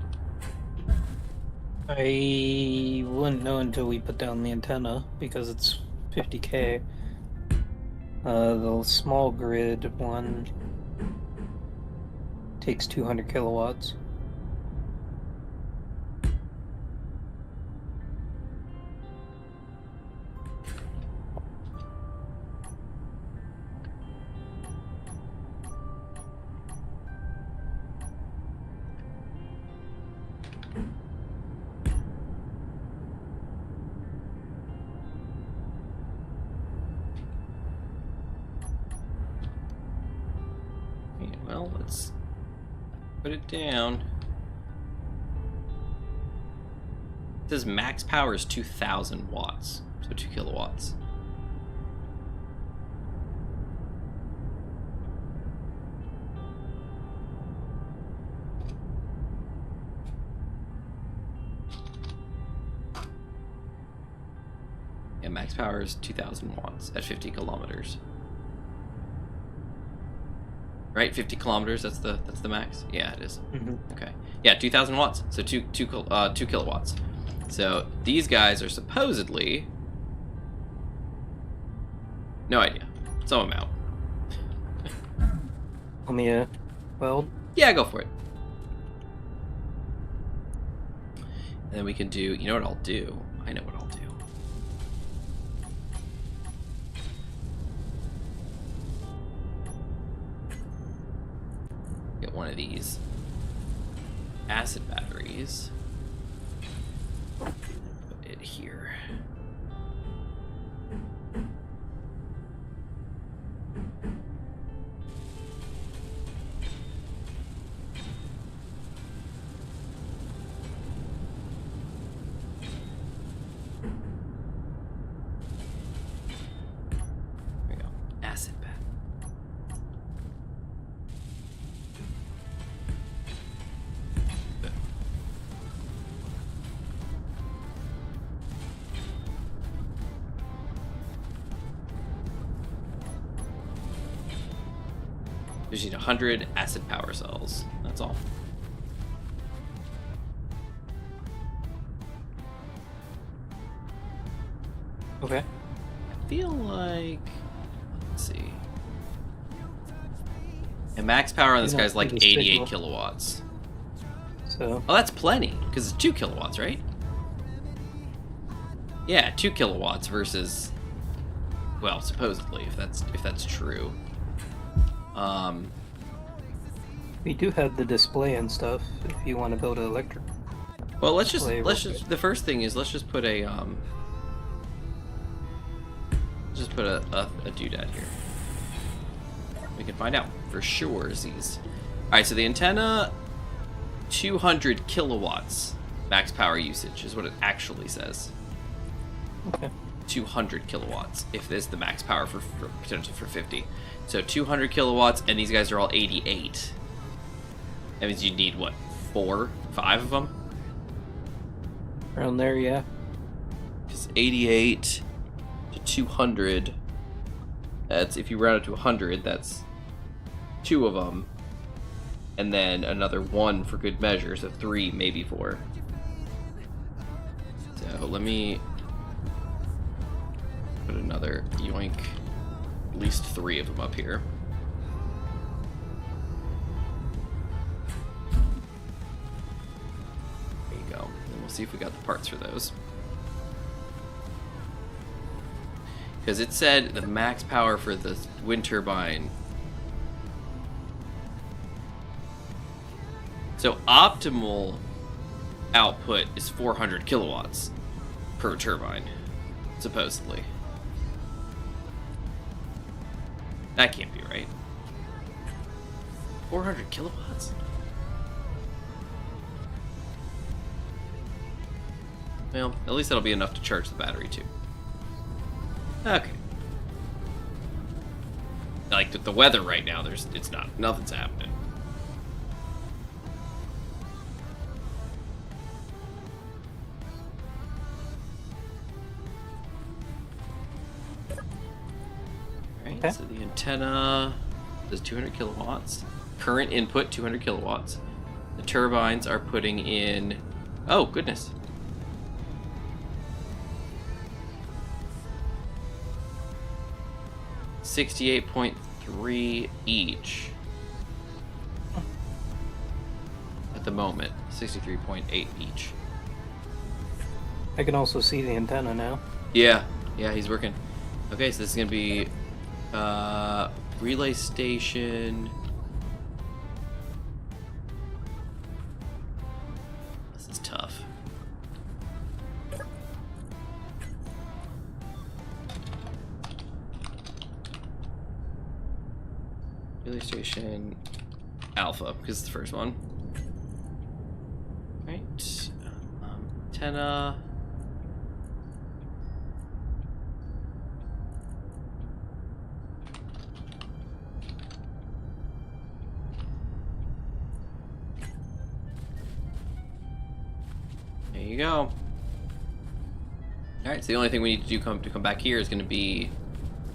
I wouldn't know until we put down the antenna because it's 50K. The small grid one takes 200 kilowatts. Okay, well, let's put it down. It says max power is 2,000 watts, so 2 kilowatts. Yeah, max power is 2,000 watts at 50 kilometers. Right, 50 kilometers. That's the max. Yeah, it is. Mm-hmm. Okay. Yeah, 2,000 watts. So 2 kilowatts. So these guys are supposedly, no idea, some amount. Let me weld. Yeah, go for it. And then we can do. You know what I'll do? I know what I'll do. Get one of these acid batteries. Put it here. There we go. Acid battery. We just need 100 acid power cells. That's all. Okay. I feel like... Let's see. And max power on this guy's like 88 kilowatts. So. Oh, that's plenty, because it's 2 kilowatts, right? Yeah, 2 kilowatts versus... Well, supposedly, if that's true. We do have the display and stuff if you want to build an electric. Well, let's display just the first thing is let's just put a doodad here. We can find out for sure. Z's. All right, so the antenna, 200 kilowatts max power usage is what it actually says. Okay. 200 kilowatts if this is the max power for potential for 50. So 200 kilowatts, and these guys are all 88. That means you need what, 4, 5 of them? Around there, yeah. Because 88 to 200, that's, if you round it to 100, that's 2 of them. And then another 1 for good measure, so 3, maybe 4. So let me put another yoink, at least 3 of them up here. There you go. And we'll see if we got the parts for those. Because it said the max power for the wind turbine. So optimal output is 400 kilowatts per turbine, supposedly. That can't be right. 400 kilowatts? Well, at least that'll be enough to charge the battery too. Okay. Like with the weather right now, nothing's happening. Alright, Okay. so the antenna does 200 kilowatts. Current input 200 kilowatts. The turbines are putting in, oh goodness, 68.3 each at the moment. 63.8 each. I can also see the antenna now. Yeah, he's working. Okay, so this is gonna be relay station. This is tough. Relay station Alpha, because it's the first one. Right. Antenna. There you go. Alright, so the only thing we need to do to come back here is going to be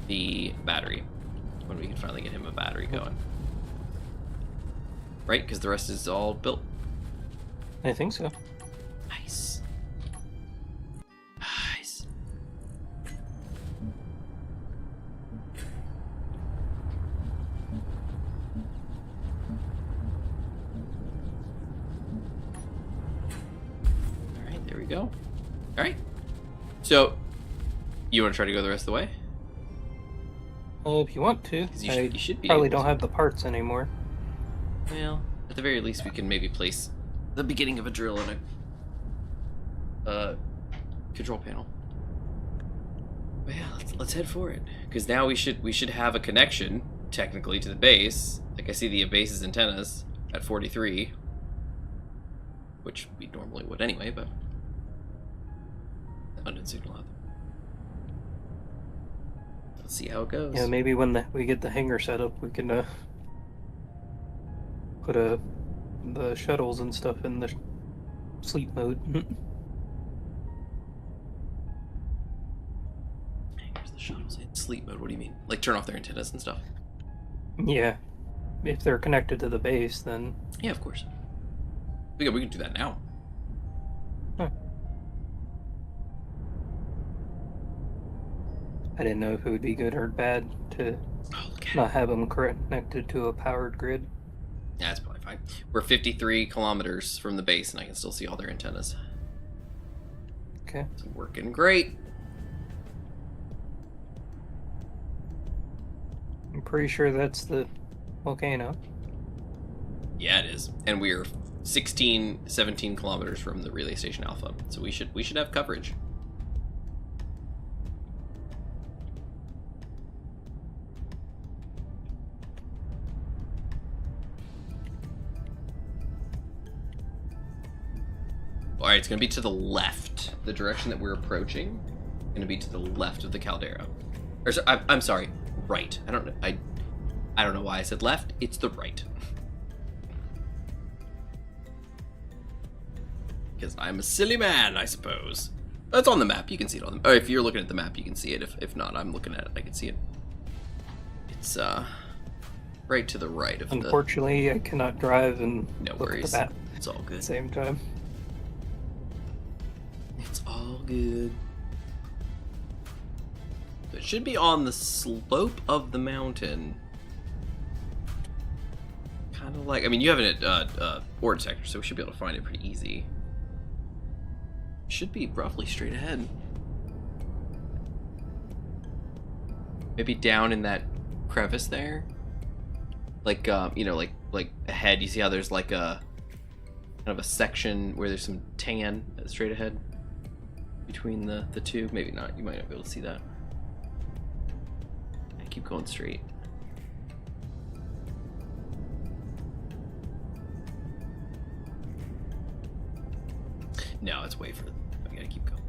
the battery. When we can finally get him a battery going. Right, because the rest is all built. I think so. Nice. Nice. Alright, there we go. Alright. So, you want to try to go the rest of the way? If you want to. You should be probably able don't to. have the parts anymore. Well, at the very least, we can maybe place the beginning of a drill in a control panel. But yeah, let's head for it. Because now we should have a connection technically to the base. Like I see the base's antennas at 43, which we normally would anyway, but the unknown signal out. Let's see how it goes. Yeah, maybe when we get the hangar set up, we can put the shuttles and stuff in the sleep mode. Here's the shuttles in sleep mode. What do you mean? Like turn off their antennas and stuff? Yeah, if they're connected to the base, then Yeah, of course. We can do that now. Huh. I didn't know if it would be good or bad to Oh, look at not have them connected to a powered grid. Yeah, that's probably fine. We're 53 kilometers from the base, and I can still see all their antennas. Okay. It's working great. I'm pretty sure that's the volcano. Yeah, it is. And we're 17 kilometers from the relay station Alpha, so we should have coverage. All right, it's going to be to the left. The direction that we're approaching is going to be to the left of the caldera. Or I'm sorry, right. I don't know why I said left. It's the right. Because I'm a silly man, I suppose. It's on the map. You can see it on the. Or if you're looking at the map, you can see it. If not, I'm looking at it. I can see it. It's right to the right of the. Unfortunately, I cannot drive and No look at worries. the map It's all at the good. same time. It's all good. It should be on the slope of the mountain. Kind of like, I mean, you have an ore detector, so we should be able to find it pretty easy. Should be roughly straight ahead. Maybe down in that crevice there. Like, you know, like ahead. You see how there's like a kind of a section where there's some tan straight ahead between the two. Maybe not. You might not be able to see that. I keep going straight. No, it's way further. I gotta keep going.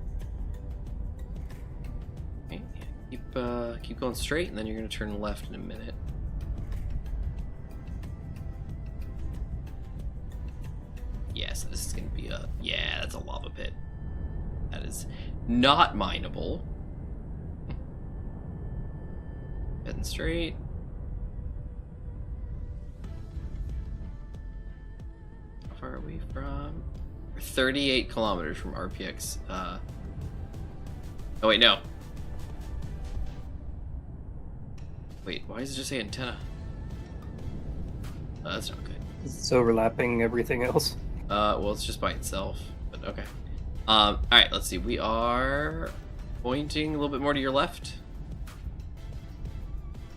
Okay, keep going straight, and then you're gonna turn left in a minute. Yes, this is gonna be yeah, that's a lava pit. That is not mineable. Heading straight. How far are we from? We're 38 kilometers from RPX. Oh wait, no. Wait, why does it just say antenna? Oh, that's not good. It's overlapping everything else. Well, it's just by itself, but okay. Alright, let's see. We are pointing a little bit more to your left.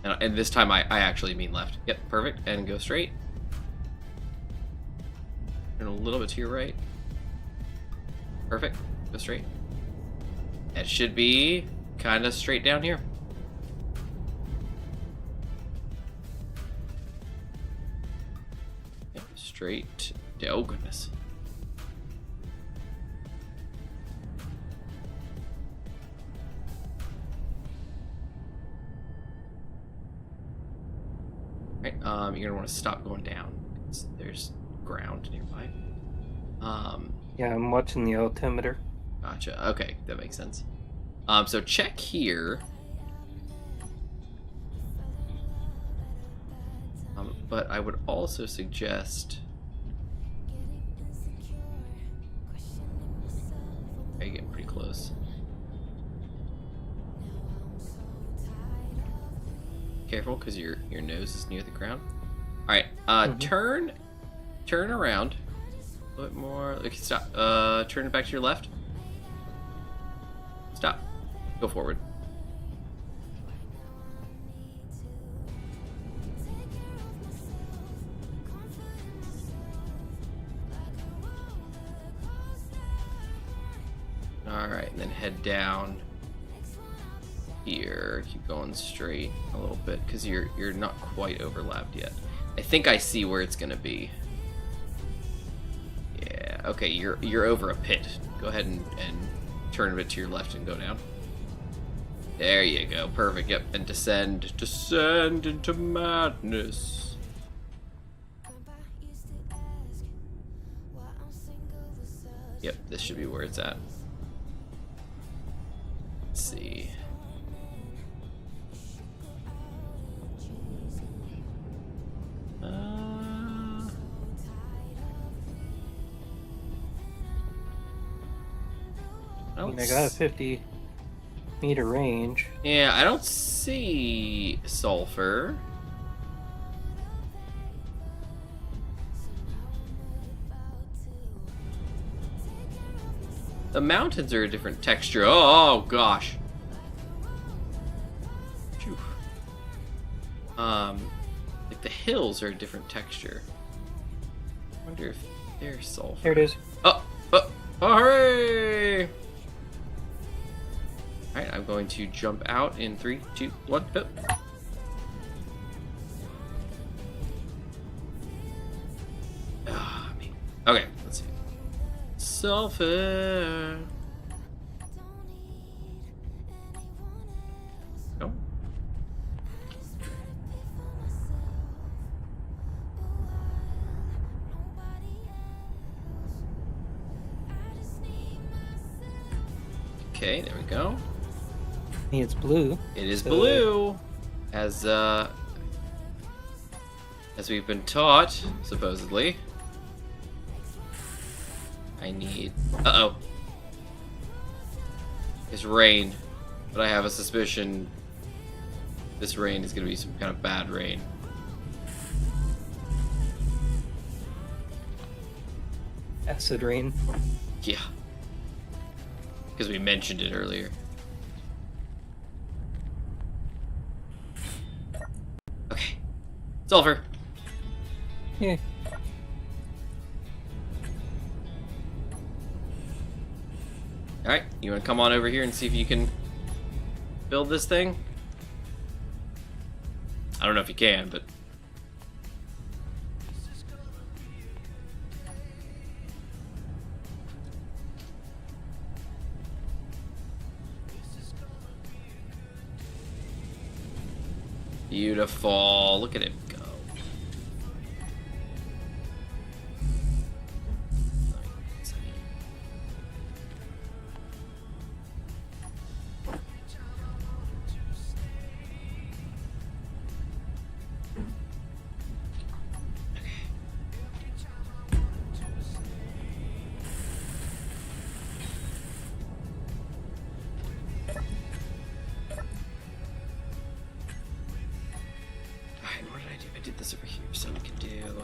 And this time I actually mean left. Yep, perfect. And go straight. Turn a little bit to your right. Perfect. Go straight. It should be kind of straight down here. Yep, straight. Oh, goodness. Right, you're gonna want to stop going down. There's ground nearby. Yeah, I'm watching the altimeter. Gotcha. Okay, that makes sense. So check here. But I would also suggest. Okay, getting pretty close. Careful, because your nose is near the ground. All right, turn around a little bit more. Okay, stop. Turn it back to your left. Stop. Go forward. All right, and then head down here. Keep going straight a little bit because you're not quite overlapped yet. I think I see where it's gonna be. Yeah. Okay, you're over a pit. Go ahead and turn a bit to your left and go down. There you go. Perfect. Yep. And descend into madness. Yep. This should be where it's at. Let's see. I got a 50-meter range. Yeah, I don't see sulfur. The mountains are a different texture. Oh gosh. Phew. Like the hills are a different texture. I wonder if they're sulfur. There it is. Oh, hooray! Alright, I'm going to jump out in 3, 2, 1, go. Ah, me. Okay, let's see. Sulfur. No. Okay, there we go. It's blue. It is blue, as we've been taught, supposedly. I need. Uh-oh. It's rain, but I have a suspicion this rain is going to be some kind of bad rain. Acid rain. Yeah. Because we mentioned it earlier. Okay. Sulfur. Yeah. Alright, you want to come on over here and see if you can build this thing? I don't know if you can, but... Beautiful. Look at it go. I did this over here, so we can do...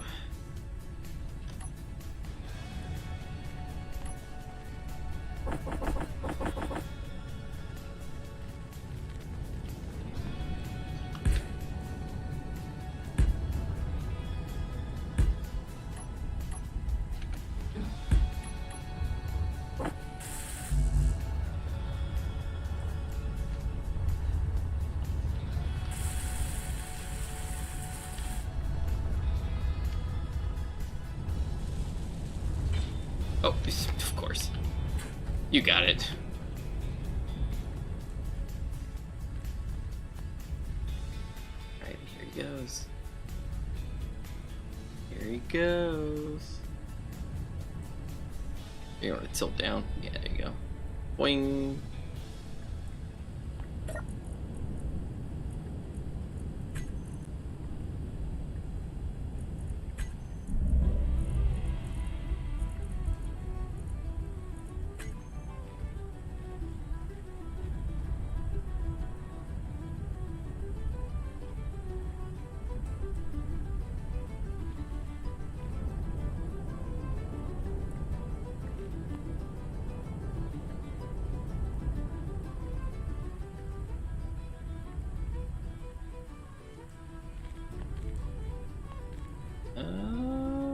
Oh, of course. You got it. Alright, here he goes. Here he goes. You want to tilt down? Yeah, there you go. Boing.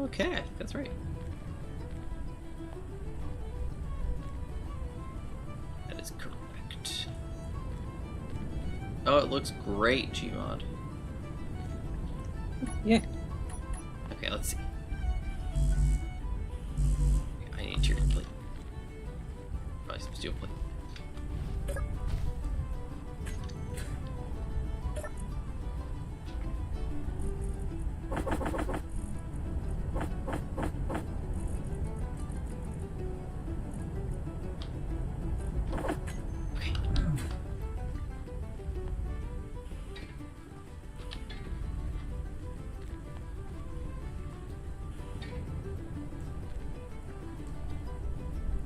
Okay, I think that's right. That is correct. Oh, it looks great, Gmod. Yeah. Okay, let's see. I need your plate. Probably supposed to do a plate.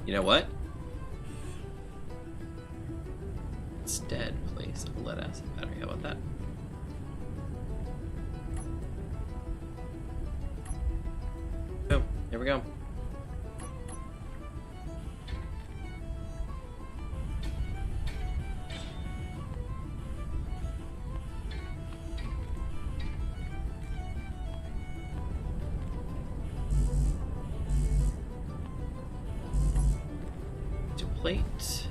You know what? Instead, place a lead acid battery. How about that? Oh, here we go. Plate.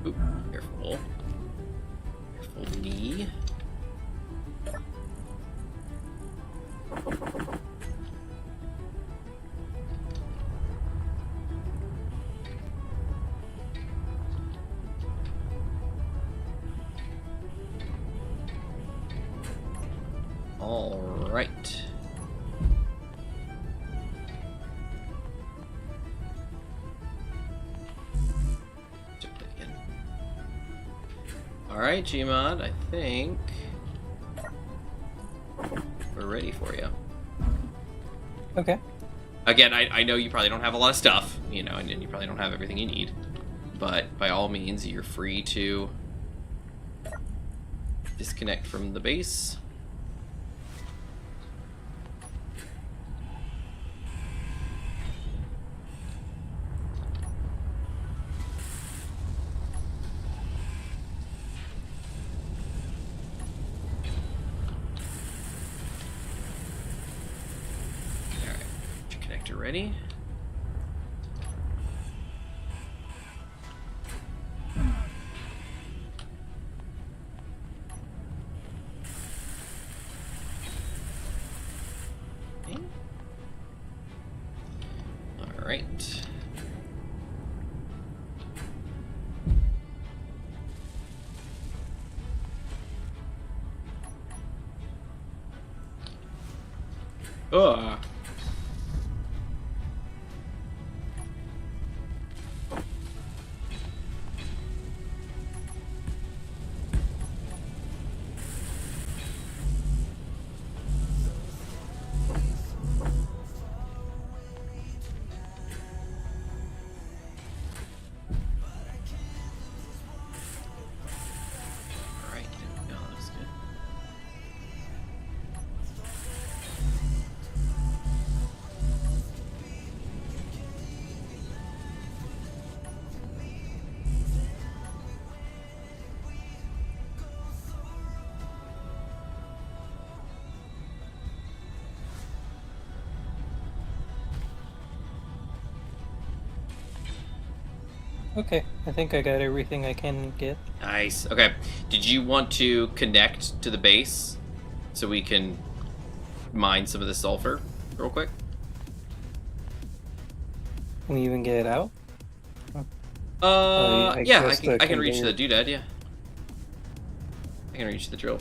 Oop, careful. Careful knee. All right. All right, Gmod, I think we're ready for you. Okay. Again, I know you probably don't have a lot of stuff, you know, and you probably don't have everything you need, but by all means, you're free to disconnect from the base. reactor ready. Okay. All right. Ugh. Alright, no, that's good. Okay, I think I got everything I can get. Nice. Okay. Did you want to connect to the base so we can mine some of the sulfur real quick? Can we even get it out? Yeah, I guess can, the I can reach the conveyor- doodad, yeah. I can reach the drill.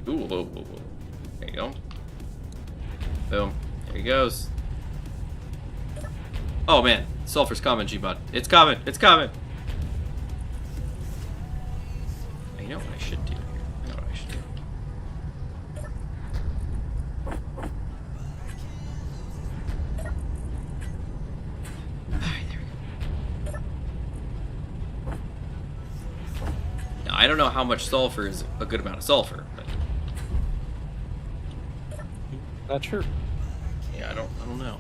Ooh, whoa, whoa, whoa. There you go. Boom. There he goes. Oh man, sulfur's coming, G-Bud. It's coming, it's coming! You know what I should do here? I know what I should do. Alright, there we go. Now, I don't know how much sulfur is a good amount of sulfur, but Not sure. yeah, I don't know.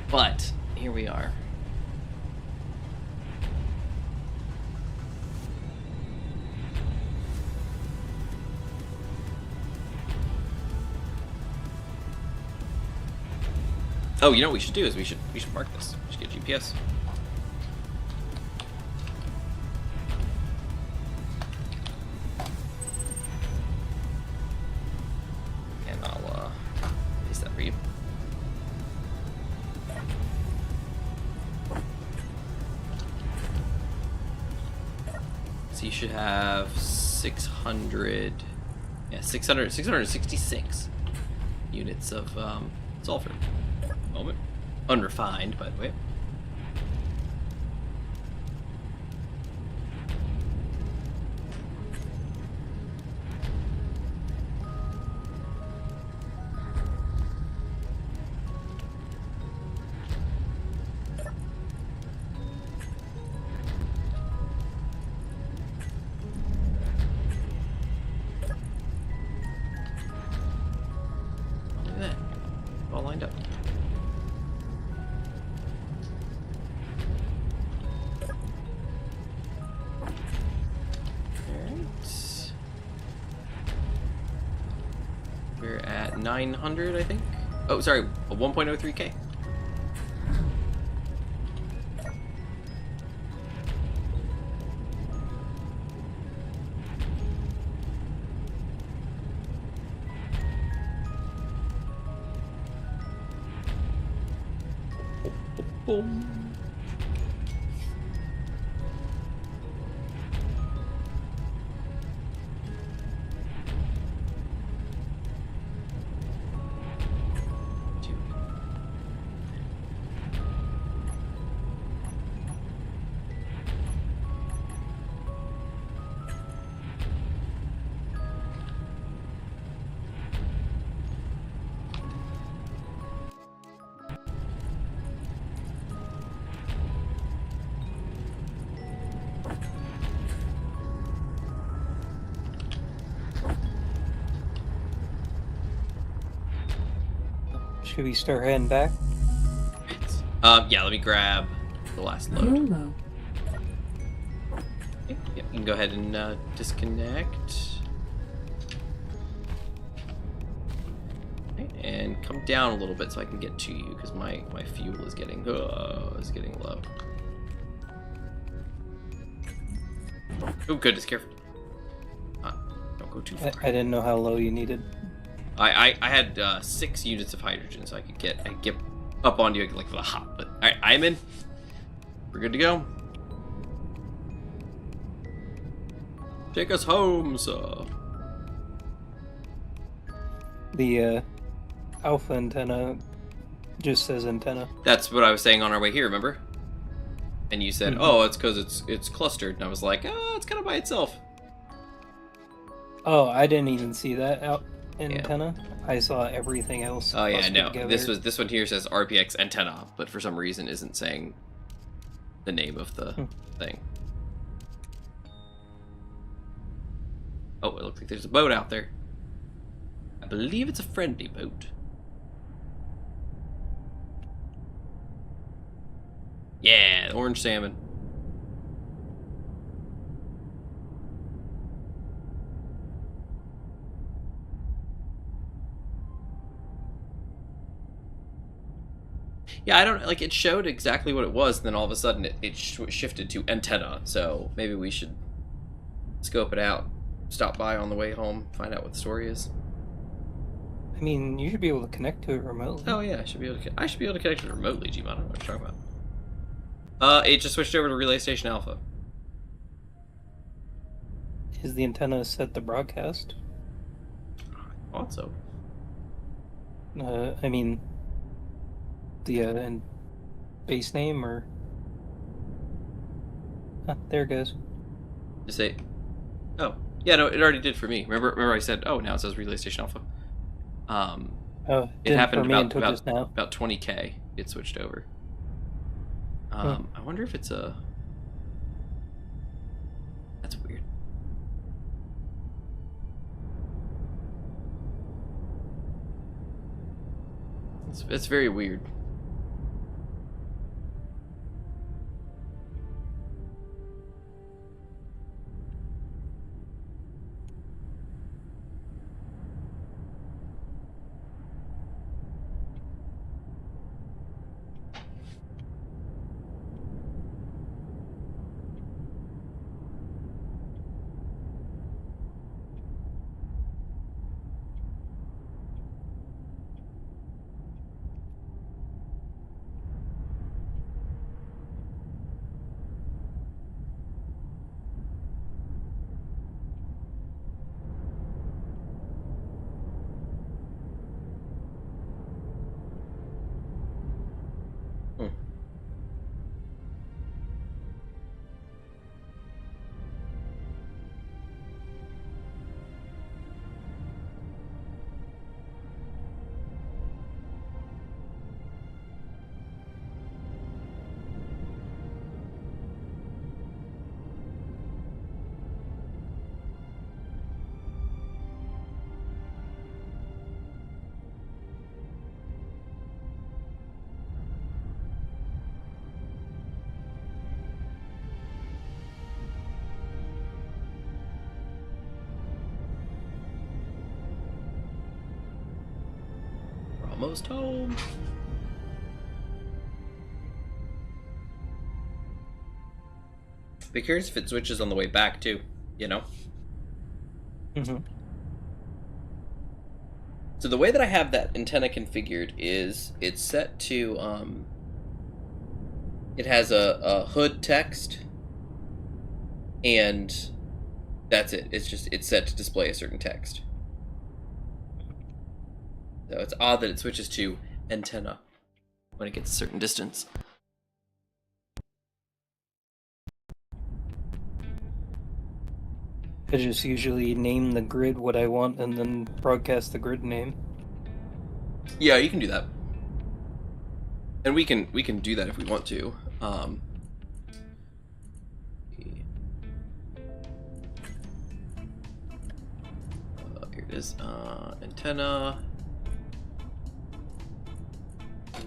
But here we are. Oh, you know what we should do is we should mark this. We should get GPS. And I'll place that for you. So you should have 600, yeah, 666 units of sulfur. Moment. Unrefined, by the way. Look at that. All lined up. Alright. We're at 900, I think. Oh, sorry, 1.03K. Boom. Should we start heading back? Yeah, let me grab the last load. YOLO. Okay, yeah, you can go ahead and disconnect. Okay, and come down a little bit so I can get to you because my fuel is getting low. Oh goodness, careful. Don't go too far. I didn't know how low you needed. I had 6 units of hydrogen, so I could get up onto you like with a hop. But all right, I'm in. We're good to go. Take us home, sir. The alpha antenna just says antenna. That's what I was saying on our way here. Remember? And you said, "Oh, it's because it's clustered," and I was like, "Oh, it's kind of by itself." Oh, I didn't even see that antenna. I saw everything else. Oh yeah, no. Together. This one here says RPX antenna, but for some reason isn't saying the name of the thing. Oh, it looks like there's a boat out there. I believe it's a friendly boat. Yeah, orange salmon. Yeah, I don't like. It showed exactly what it was, and then all of a sudden it shifted to antenna. So maybe we should scope it out, stop by on the way home, find out what the story is. I mean, you should be able to connect to it remotely. Oh yeah, I should be able to connect it remotely, G-Mon. I don't know what you're talking about. It just switched over to Relay Station Alpha. Is the antenna set to broadcast? I thought so. I mean, the base name or... there it goes. Just say, oh yeah, no, it already did for me. Remember I said, oh, now it says Relay Station Alpha. It happened for me until just now. About 20K. It switched over. I wonder if it's a. That's weird. It's very weird. Almost home. Be curious if it switches on the way back too, you know? So the way that I have that antenna configured is it's set to it has a hood text, and that's it. It's set to display a certain text. So it's odd that it switches to antenna when it gets a certain distance. I just usually name the grid what I want and then broadcast the grid name. Yeah, you can do that. And we can do that if we want to. Here it is. Antenna.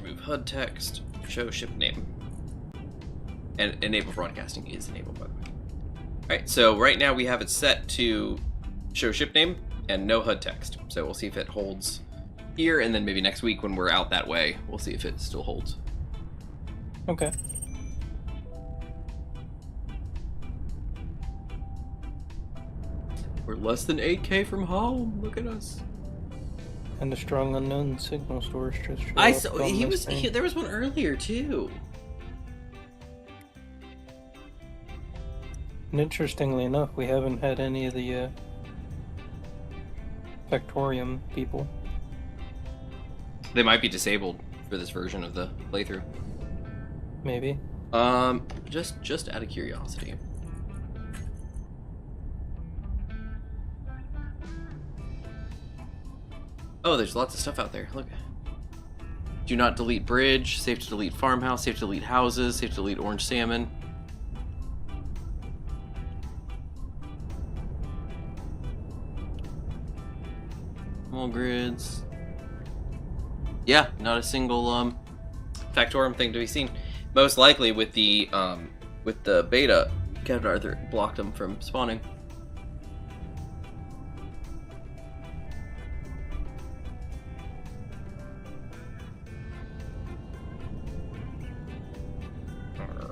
Remove HUD text. Show ship name. And enable broadcasting is enabled, by the way. Alright, so right now we have it set to show ship name and no HUD text. So we'll see if it holds here, and then maybe next week when we're out that way, we'll see if it still holds. Okay. We're less than 8K from home. Look at us. And the strong unknown signal source just showed I up saw on my screen. there was one earlier too. And interestingly enough, we haven't had any of the Factorium people. They might be disabled for this version of the playthrough. Maybe. Just out of curiosity. Oh, there's lots of stuff out there. Look. Do not delete bridge. Safe to delete farmhouse. Safe to delete houses. Safe to delete orange salmon. Small grids. Yeah, not a single Factorium thing to be seen. Most likely with the beta, Captain Arthur blocked them from spawning.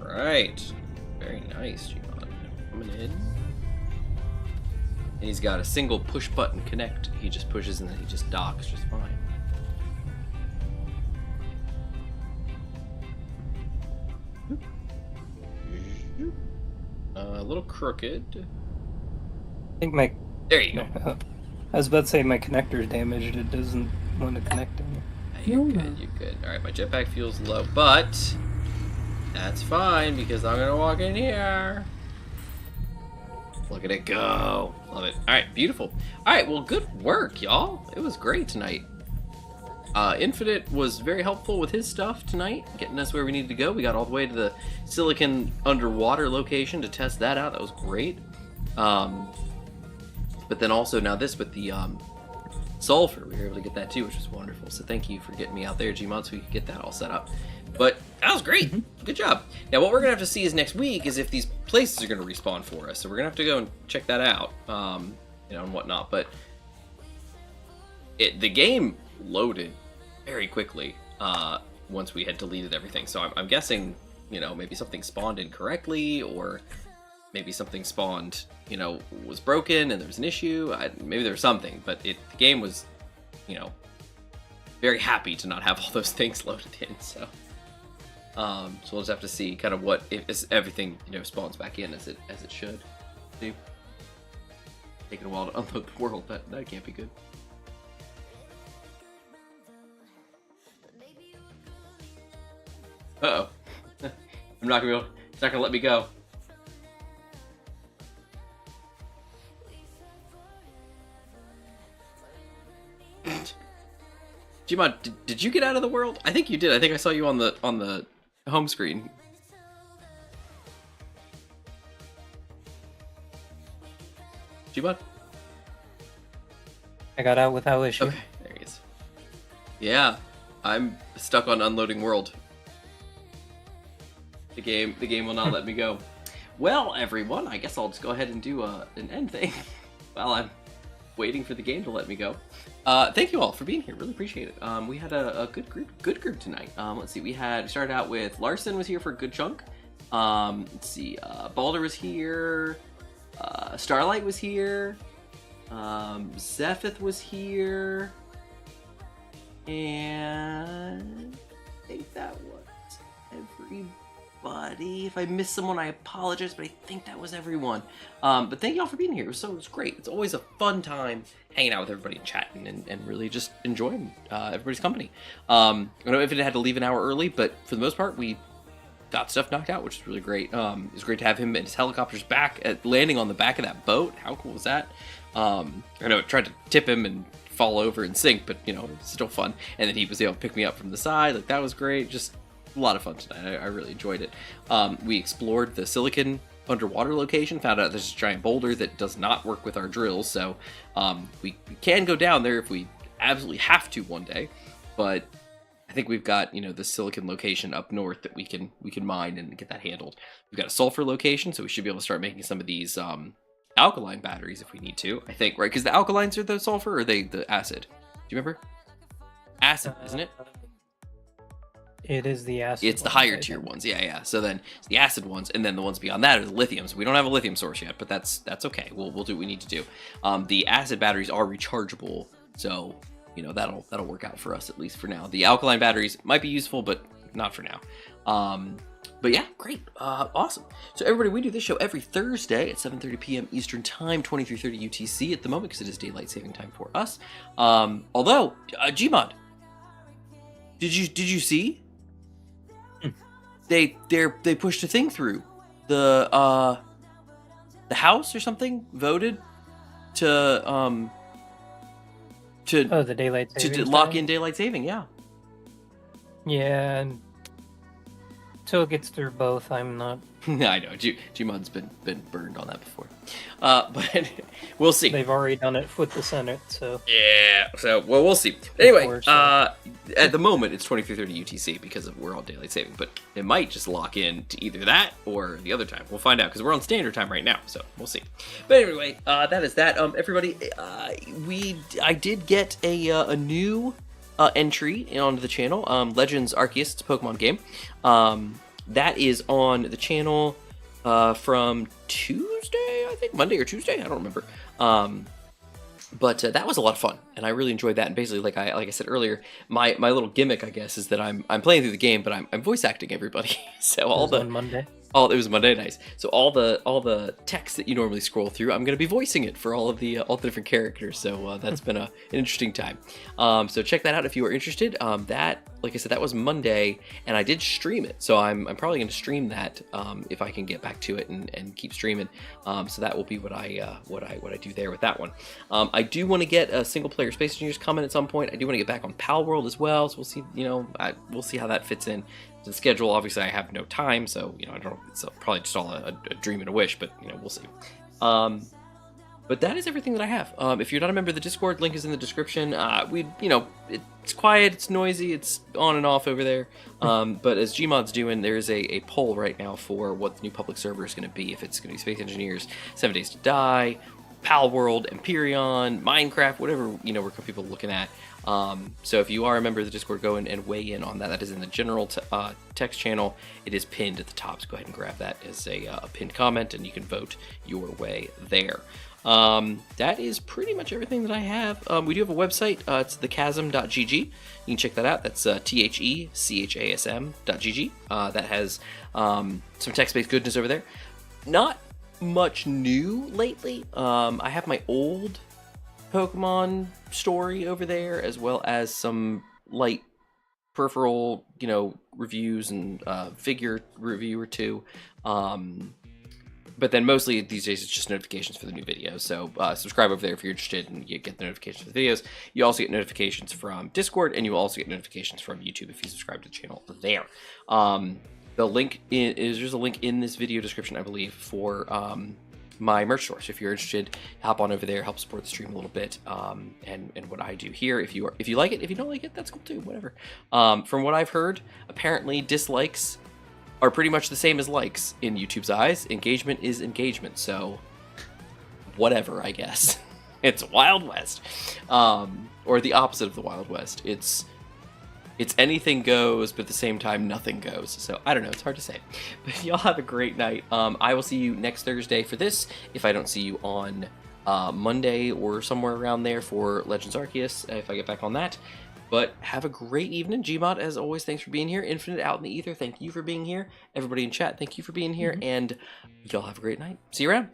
Alright. Very nice, Gion. Coming in. And he's got a single push button connect. He just pushes and then he just docks just fine. A little crooked. I think my... There you go. I was about to say my connector's damaged. It doesn't want to connect anymore. You're good, you're good. Alright, my jetpack feels low, but that's fine because I'm gonna walk in here. Look at it go. Love it. Alright, beautiful. Alright, well, good work, y'all. It was great tonight. Infinite was very helpful with his stuff tonight, getting us where we needed to go. We got all the way to the silicon underwater location to test that out. That was great. But then also now this with the sulfur, we were able to get that too, which was wonderful. So thank you for getting me out there, Gmod, so we could get that all set up. But that was great. Good job. Now what we're gonna have to see is next week is if these places are gonna respawn for us. So we're gonna have to go and check that out, you know, and whatnot. But the game loaded very quickly once we had deleted everything. So I'm guessing, you know, maybe something spawned incorrectly, or maybe something spawned, you know, was broken and there was an issue. Maybe there was something, but the game was, you know, very happy to not have all those things loaded in. So we'll just have to see kind of what if everything, you know, spawns back in as it should. See, taking a while to unload the world. That can't be good. Uh-oh. I'm not gonna be able, it's not gonna let me go. Gmod, did you get out of the world? I think you did. I think I saw you on the home screen. Gmod? I got out without issue. Okay, there he is. Yeah, I'm stuck on unloading world. The game will not let me go. Well, everyone, I guess I'll just go ahead and do an end thing while I'm waiting for the game to let me go. Thank you all for being here. Really appreciate it. We had a good group tonight. Let's see. We started out with Larson was here for a good chunk. Let's see. Balder was here. Starlight was here. Zephith was here. And I think that was everybody. If I missed someone, I apologize, but I think that was everyone. But thank you all for being here. It was great. It's always a fun time hanging out with everybody and chatting and really just enjoying everybody's company. I know if it had to leave an hour early, but for the most part, we got stuff knocked out, which is really great. It was great to have him and his helicopters back at landing on the back of that boat. How cool was that? I know it tried to tip him and fall over and sink, but you know, it's still fun. And then he was able to pick me up from the side. Like, that was great. Just a lot of fun tonight. I really enjoyed it. We explored the silicon underwater location, found out there's a giant boulder that does not work with our drills, so we can go down there if we absolutely have to one day, but I think we've got, you know, the silicon location up north that we can mine and get that handled. We've got a sulfur location, so we should be able to start making some of these alkaline batteries if we need to. I think, right? Because the alkalines are the sulfur, or are they the acid? Do you remember? Acid, isn't it? It is the acid. It's the higher tier ones, yeah. So then it's the acid ones, and then the ones beyond that are the lithiums. We don't have a lithium source yet, but that's okay. We'll do what we need to do. The acid batteries are rechargeable, so you know that'll work out for us at least for now. The alkaline batteries might be useful, but not for now. But yeah, great, awesome. So everybody, we do this show every Thursday at 7:30 p.m. Eastern Time, 23:30 UTC at the moment because it is daylight saving time for us. Although Gmod, did you see? They pushed a thing through the House or something voted to the daylight saving to lock in daylight saving. Yeah. Yeah, and until it gets through both, I'm not. I know Gmod's been burned on that before, but we'll see. They've already done it with the Senate, so yeah. So well, we'll see. Anyway, at the moment it's 23:30 UTC because we're all daylight saving, but it might just lock in to either that or the other time. We'll find out because we're on standard time right now, so we'll see. But anyway, that is that. Everybody, I did get a new entry onto the channel. Legends Arceus, it's a Pokemon game. That is on the channel from Tuesday, I think, Monday or Tuesday, I don't remember. But that was a lot of fun, and I really enjoyed that. And basically, like I said earlier, my little gimmick, I guess, is that I'm playing through the game, but I'm voice acting everybody. So on Monday. It was Monday, nice. So all the text that you normally scroll through, I'm going to be voicing it for all the different characters. So that's been an interesting time. So check that out if you are interested. That, like I said, that was Monday, and I did stream it. So I'm probably going to stream that if I can get back to it and keep streaming. So that will be what I do there with that one. I do want to get a single player Space Engineers comment at some point. I do want to get back on Pal World as well. So we'll see. We'll see how that fits in. The schedule, obviously, I have no time, so I don't know. It's probably just all a dream and a wish, but we'll see. But that is everything that I have. If you're not a member of the Discord, link is in the description. It's quiet, it's noisy, it's on and off over there. But as Gmod's doing, there's a poll right now for what the new public server is going to be. If it's going to be Space Engineers, 7 Days to Die, Pal World, Empyrean, Minecraft, whatever where people are looking at. So if you are a member of the Discord, go and weigh in on that. That is in the general text channel. It is pinned at the top, so go ahead and grab that as a pinned comment, and you can vote your way there. That is pretty much everything that I have. We do have a website. It's thechasm.gg. You can check that out. That's thechasm.gg. That has some text-based goodness over there. Not much new lately. I have my old Pokemon story over there, as well as some light peripheral, reviews and figure review or two. But then mostly these days it's just notifications for the new videos. So subscribe over there if you're interested and you get the notifications for the videos. You also get notifications from Discord, and you will also get notifications from YouTube if you subscribe to the channel there. The link there's a link in this video description, I believe, for my merch store. So if you're interested, hop on over there, help support the stream a little bit, and what I do here. If you like it, if you don't like it, that's cool too. Whatever. From what I've heard, apparently dislikes are pretty much the same as likes in YouTube's eyes. Engagement is engagement. So whatever, I guess. It's Wild West, or the opposite of the Wild West. It's anything goes, but at the same time, nothing goes. So I don't know. It's hard to say. But y'all have a great night. I will see you next Thursday for this. If I don't see you on Monday or somewhere around there for Legends Arceus, if I get back on that. But have a great evening. Gmod, as always, thanks for being here. Infinite out in the ether, thank you for being here. Everybody in chat, thank you for being here. And y'all have a great night. See you around.